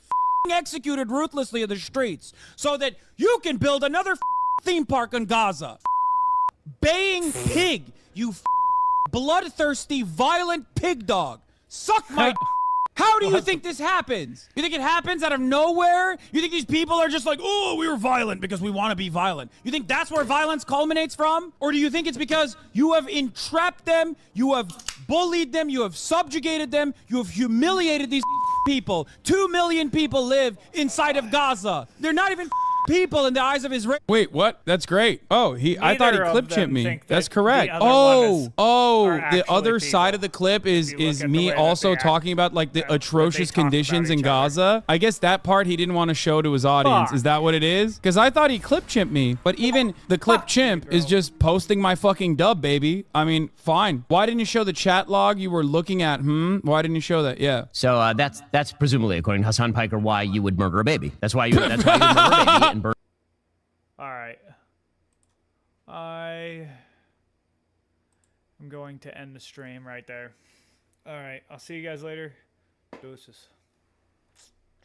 executed ruthlessly in the streets so that you can build another theme park in Gaza. Baying pig, you bloodthirsty, violent pig dog. Suck my... How do you think this happens? You think it happens out of nowhere? You think these people are just like, oh, we were violent because we want to be violent? You think that's where violence culminates from? Or do you think it's because you have entrapped them, you have bullied them, you have subjugated them, you have humiliated these people? 2 million people live inside of Gaza. They're not even people in the eyes of his Wait, what? That's great. Oh, I thought he Neither of clip them chimped me. think That's that correct. the other one is- Oh, are the actually other people. side of the clip is look at the me way that also they act- talking about like the atrocious talk about conditions in each other. Gaza. I guess that part he didn't want to show to his audience. Fuck. Is that what it is? Because I thought he clip chimped me, but even the clip chimp is just posting my fucking dub, baby. I mean, fine. Why didn't you show the chat log you were looking at? Why didn't you show that? Yeah. So that's presumably, according to Hassan Piker, why you would murder a baby. That's why you would murder a baby and burn. All right. I am going to end the stream right there. All right. I'll see you guys later. Deuces.